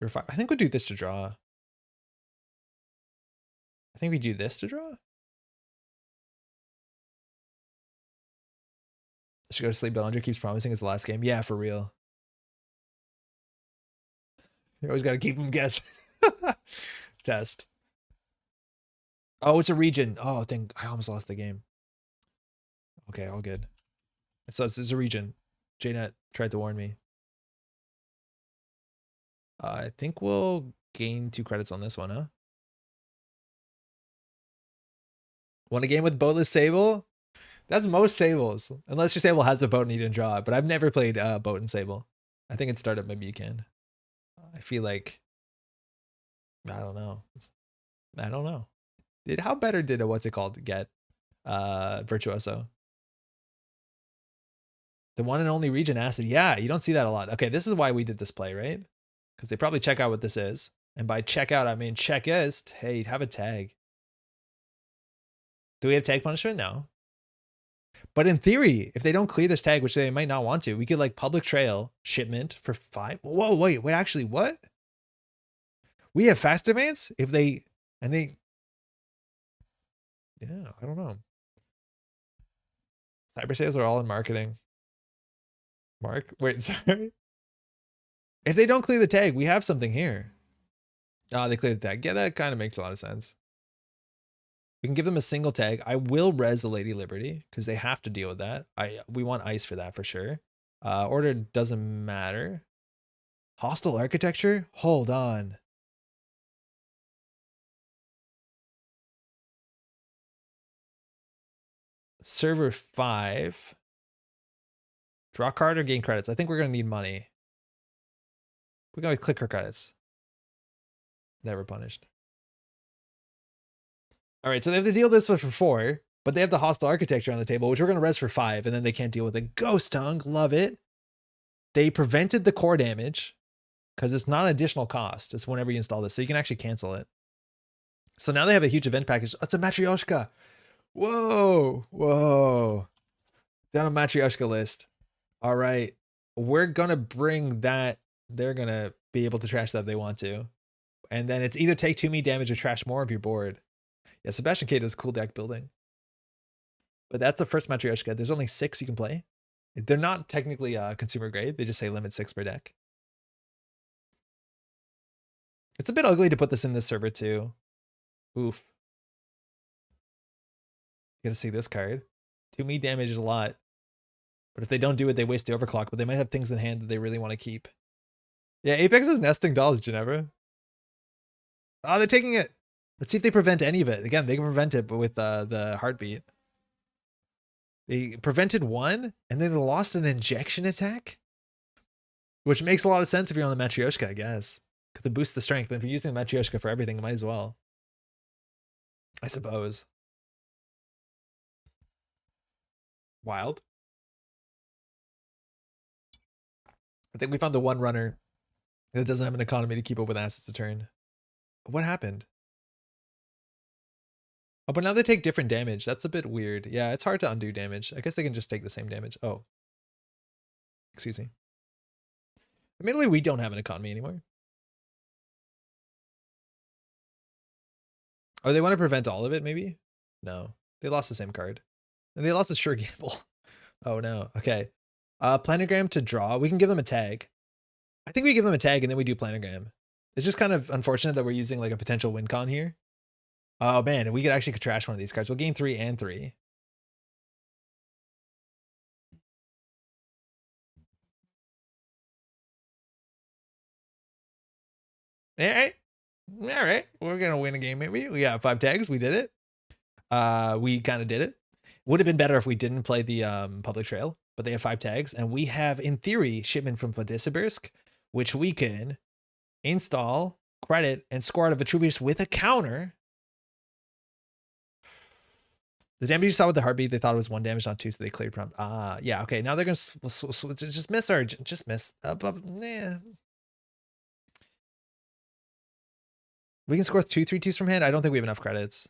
I think we'll do this to draw. I think we do this to draw. Should go to sleep. Bellinger keeps promising it's the last game. Yeah, for real. You always got to keep them guessing. Test. Oh, it's a region. Oh, I almost lost the game. Okay, all good. So it's a region. JNet tried to warn me. I think we'll gain 2 credits on this one, huh? Want a game with Boatless Sable? That's most Sables. Unless your Sable has a boat and you didn't draw it. But I've never played Boat and Sable. I think in startup maybe you can. I feel like... I don't know. How better did a, what's it called, get Virtuoso? The one and only region acid. Yeah, you don't see that a lot. Okay, this is why we did this play, right? Because they probably check out what this is. And by check out, I mean checkist. Hey, have a tag. Do we have tag punishment? No. But in theory, if they don't clear this tag, which they might not want to, we could like public trail shipment for 5. Whoa, wait, actually, what? We have fast advance? If they, and they, yeah, I don't know. Cyber sales are all in marketing. Mark, wait, sorry. If they don't clear the tag, we have something here. Oh, they cleared the tag. Yeah, that kind of makes a lot of sense. We can give them a single tag. I will res the Lady Liberty because they have to deal with that. We want ice for that for sure. Order doesn't matter. Hostile architecture? Hold on. Server 5. Draw card or gain credits. I think we're going to need money. We're going to click our credits. Never punished. All right, so they have to deal this with for 4, but they have the hostile architecture on the table, which we're going to res for 5, and then they can't deal with it. Ghost Tongue, love it. They prevented the core damage because it's not an additional cost. It's whenever you install this, so you can actually cancel it. So now they have a huge event package. It's a Matryoshka. Whoa. Down a Matryoshka list. All right, we're going to bring that. They're going to be able to trash that if they want to. And then it's either take 2 me damage or trash more of your board. Yeah, Sebastian K does cool deck building. But that's the first Matryoshka. There's only 6 you can play. They're not technically consumer grade. They just say limit 6 per deck. It's a bit ugly to put this in this server too. Oof. You gotta see this card. 2 me damage is a lot. But if they don't do it, they waste the overclock. But they might have things in hand that they really want to keep. Yeah, Apex is nesting dolls, Ginevra. Oh, they're taking it. Let's see if they prevent any of it. Again, they can prevent it, but with the heartbeat. They prevented 1, and then they lost an injection attack? Which makes a lot of sense if you're on the Matryoshka, I guess. Because it boosts the strength. But if you're using the Matryoshka for everything, it might as well. I suppose. Wild. I think we found the one runner that doesn't have an economy to keep up with assets a turn. What happened? Oh, but now they take different damage. That's a bit weird. Yeah, it's hard to undo damage. I guess they can just take the same damage. Oh. Excuse me. Admittedly, we don't have an economy anymore. Oh, they want to prevent all of it, maybe? No. They lost the same card. And they lost a sure gamble. Oh, no. Okay. Planogram to draw. We can give them a tag. I think we give them a tag and then we do planogram. It's just kind of unfortunate that we're using like a potential win con here. Oh, man. We could actually trash one of these cards. We'll gain 3 and 3. All right. All right. We're going to win a game, maybe. We got 5 tags. We did it. We kind of did it. Would have been better if we didn't play the public trail, but they have 5 tags. And we have, in theory, shipment from Vladisibirsk, which we can install, credit, and score out of Vitruvius with a counter. The damage you saw with the heartbeat, they thought it was 1 damage, not 2, so they cleared prompt. Ah, yeah, okay. Now they're going to just miss our, just miss. Yeah. We can score 2 3/2s from hand. I don't think we have enough credits.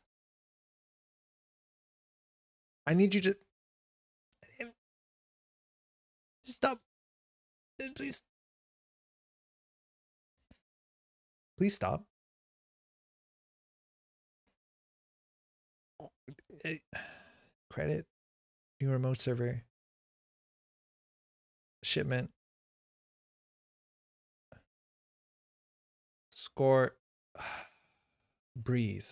I need you to stop. Please. Please stop. Credit. New remote server. Shipment. Score. Breathe.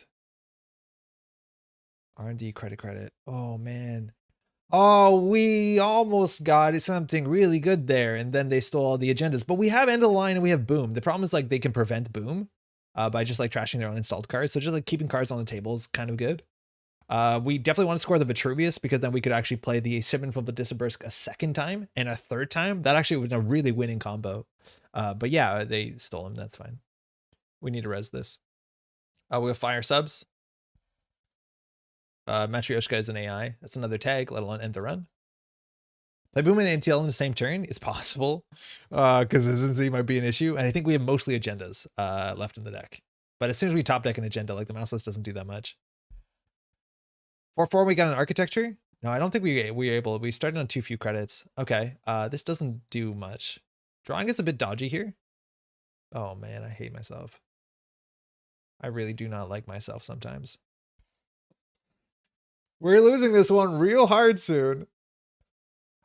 R&D credit. Oh, man. Oh, we almost got something really good there, and then they stole all the agendas. But we have end of the line and we have boom. The problem is like they can prevent boom by just like trashing their own installed cards. So just like keeping cards on the table is kind of good. We definitely want to score the Vitruvius because then we could actually play the shipment from the Vladisibirsk a second time and a third time. That actually was a really winning combo. But yeah, they stole him. That's fine. We need to res this. We have fire subs. Matryoshka is an AI. That's another tag, let alone end the run. Play Boom and NTL in the same turn is possible. Consistency might be an issue. And I think we have mostly agendas left in the deck. But as soon as we top deck an agenda, like the mouse list doesn't do that much. 4/4, we got an architecture. No, I don't think we were able. We started on too few credits. Okay, this doesn't do much. Drawing is a bit dodgy here. Oh man, I hate myself. I really do not like myself sometimes. We're losing this one real hard soon.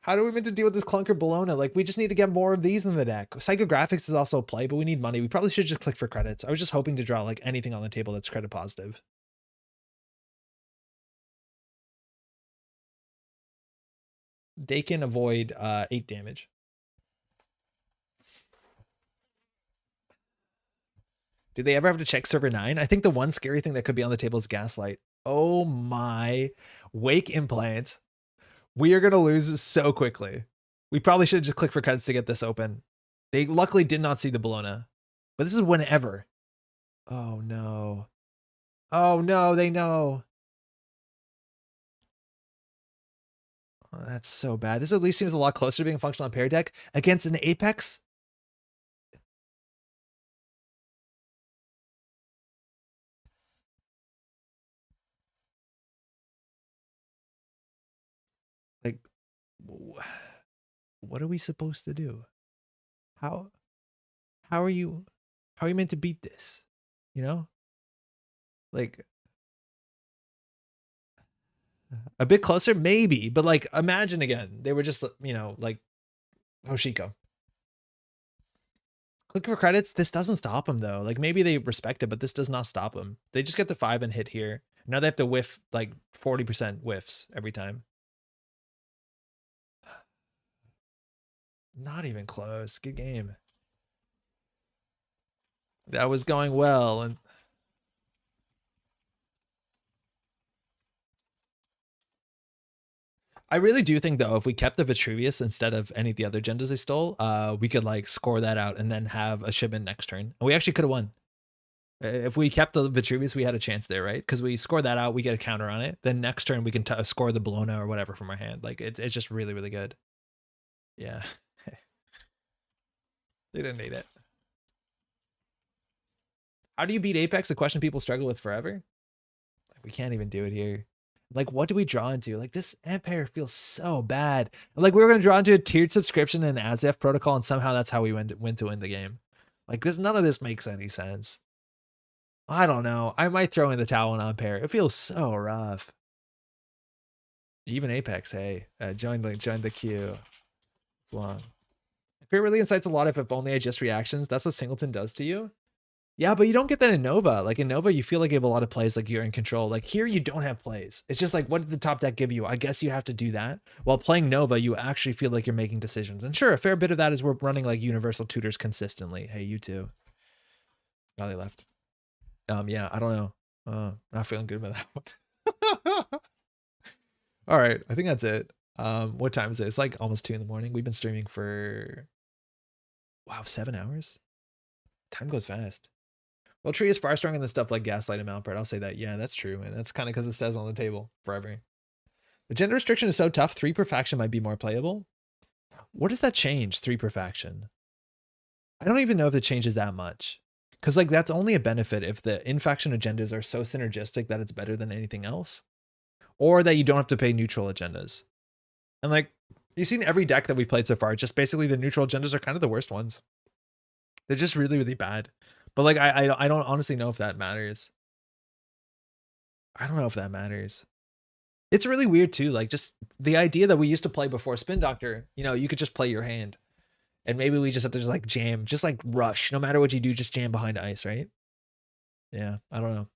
How do we meant to deal with this clunker Bologna? Like, we just need to get more of these in the deck. Psychographics is also a play, but we need money. We probably should just click for credits. I was just hoping to draw like anything on the table that's credit positive. They can avoid 8 damage. Do they ever have to check server 9? I think the one scary thing that could be on the table is Gaslight. Oh my. Wake Implant. We are going to lose so quickly. We probably should just click for credits to get this open. They luckily did not see the Bologna. But this is whenever. Oh no. Oh no, they know. Oh, that's so bad. This at least seems a lot closer to being a functional Ampère deck against an Apex. Like, what are we supposed to do? How are you meant to beat this? You know? Like, a bit closer, maybe, but like, imagine again, they were just, you know, like Hoshiko. Click for credits. This doesn't stop them though. Like maybe they respect it, but this does not stop them. They just get the 5 and hit here. Now they have to whiff like 40% whiffs every time. Not even close. Good game. That was going well. And I really do think though, if we kept the Vitruvius instead of any of the other agendas they stole, we could like score that out and then have a shipment next turn. And we actually could have won. If we kept the Vitruvius, we had a chance there, right? Because we score that out, we get a counter on it. Then next turn we can score the Bologna or whatever from our hand. Like it's just really, really good. Yeah. They didn't need it. How do you beat Apex? A question people struggle with forever. Like, we can't even do it here. Like, what do we draw into? Like, this Ampère feels so bad. Like, we were going to draw into a tiered subscription and ASF protocol, and somehow that's how we went to win the game. Like, none of this makes any sense. I don't know. I might throw in the towel on Ampère. It feels so rough. Even Apex, hey, join the queue. It's long. It really incites a lot if only adjust reactions. That's what Singleton does to you. Yeah, but you don't get that in Nova. Like in Nova, you feel like you have a lot of plays, like you're in control. Like here, you don't have plays. It's just like, what did the top deck give you? I guess you have to do that. While playing Nova, you actually feel like you're making decisions. And sure, a fair bit of that is we're running like universal tutors consistently. Hey, you too. Oh, they left. Yeah, I don't know. Not feeling good about that one. All right, I think that's it. What time is it? It's like almost 2 in the morning. We've been streaming for, wow, 7 hours. Time goes fast. Well, Tree is far stronger than stuff like Gaslight and Malpart. I'll say that. Yeah, that's true. And that's kind of because it says on the table forever. The gender restriction is so tough. 3 per faction might be more playable. What does that change? 3 per faction. I don't even know if it changes that much. Because like that's only a benefit if the in-faction agendas are so synergistic that it's better than anything else. Or that you don't have to pay neutral agendas. And like, you've seen every deck that we've played so far. Just basically the neutral agendas are kind of the worst ones. They're just really, really bad. But like, I don't honestly know if that matters. I don't know if that matters. It's really weird too. Like just the idea that we used to play before Spin Doctor, you know, you could just play your hand and maybe we just have to just like jam, just like rush, no matter what you do, just jam behind ice, right? Yeah, I don't know.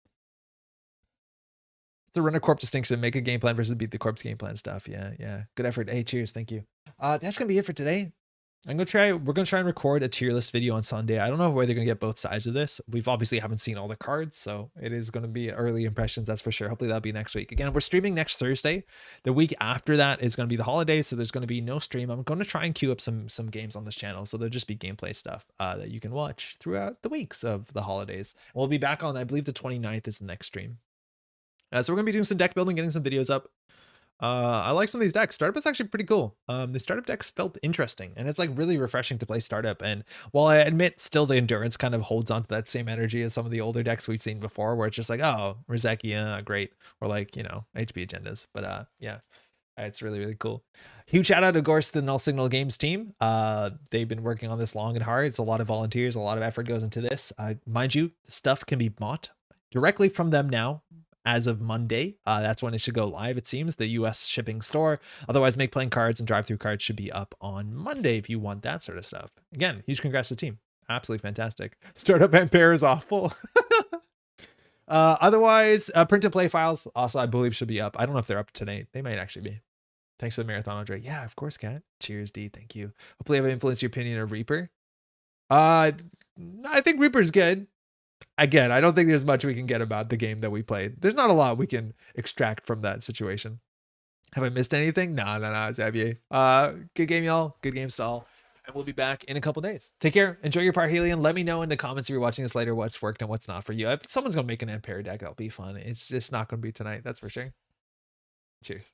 It's a run a corp distinction, make a game plan versus beat the corpse game plan stuff. Yeah. Good effort. Hey, cheers. Thank you. That's going to be it for today. We're going to try and record a tier list video on Sunday. I don't know where they're going to get both sides of this. We've obviously haven't seen all the cards, so it is going to be early impressions, that's for sure. Hopefully that'll be next week. Again, we're streaming next Thursday. The week after that is going to be the holidays, so there's going to be no stream. I'm going to try and queue up some games on this channel, so there'll just be gameplay stuff that you can watch throughout the weeks of the holidays. We'll be back on, I believe the 29th is the next stream. So we're going to be doing some deck building, getting some videos up. I like some of these decks. Startup is actually pretty cool. The startup decks felt interesting, and it's like really refreshing to play startup. And while I admit still the endurance kind of holds on to that same energy as some of the older decks we've seen before, where it's just like, oh, Rizeki, great, or like, you know, HP agendas. But yeah, it's really, really cool. Huge shout out, of course, to the Null Signal Games team. They've been working on this long and hard. It's a lot of volunteers, a lot of effort goes into this. Mind you, stuff can be bought directly from them now. As of Monday, that's when it should go live, it seems, the US shipping store. Otherwise, Make Playing cards and drive-through cards should be up on Monday if you want that sort of stuff. Again, huge congrats to the team. Absolutely fantastic. Startup Ampère is awful. Otherwise, print and play files also, I believe, should be up. I don't know if they're up today. They might actually be. Thanks for the marathon, Andre. Yeah, of course, Kat. Cheers, D. Thank you. Hopefully I've influenced your opinion of Reaper. I think Reaper's good. Again, I don't think there's much we can get about the game that we played. There's not a lot we can extract from that situation. Have I missed anything? No, Xavier. Good game, y'all. Good game, Saul. And we'll be back in a couple days. Take care. Enjoy your Parhelion. Let me know in the comments if you're watching this later what's worked and what's not for you. If someone's going to make an Ampère deck, that'll be fun. It's just not going to be tonight. That's for sure. Cheers.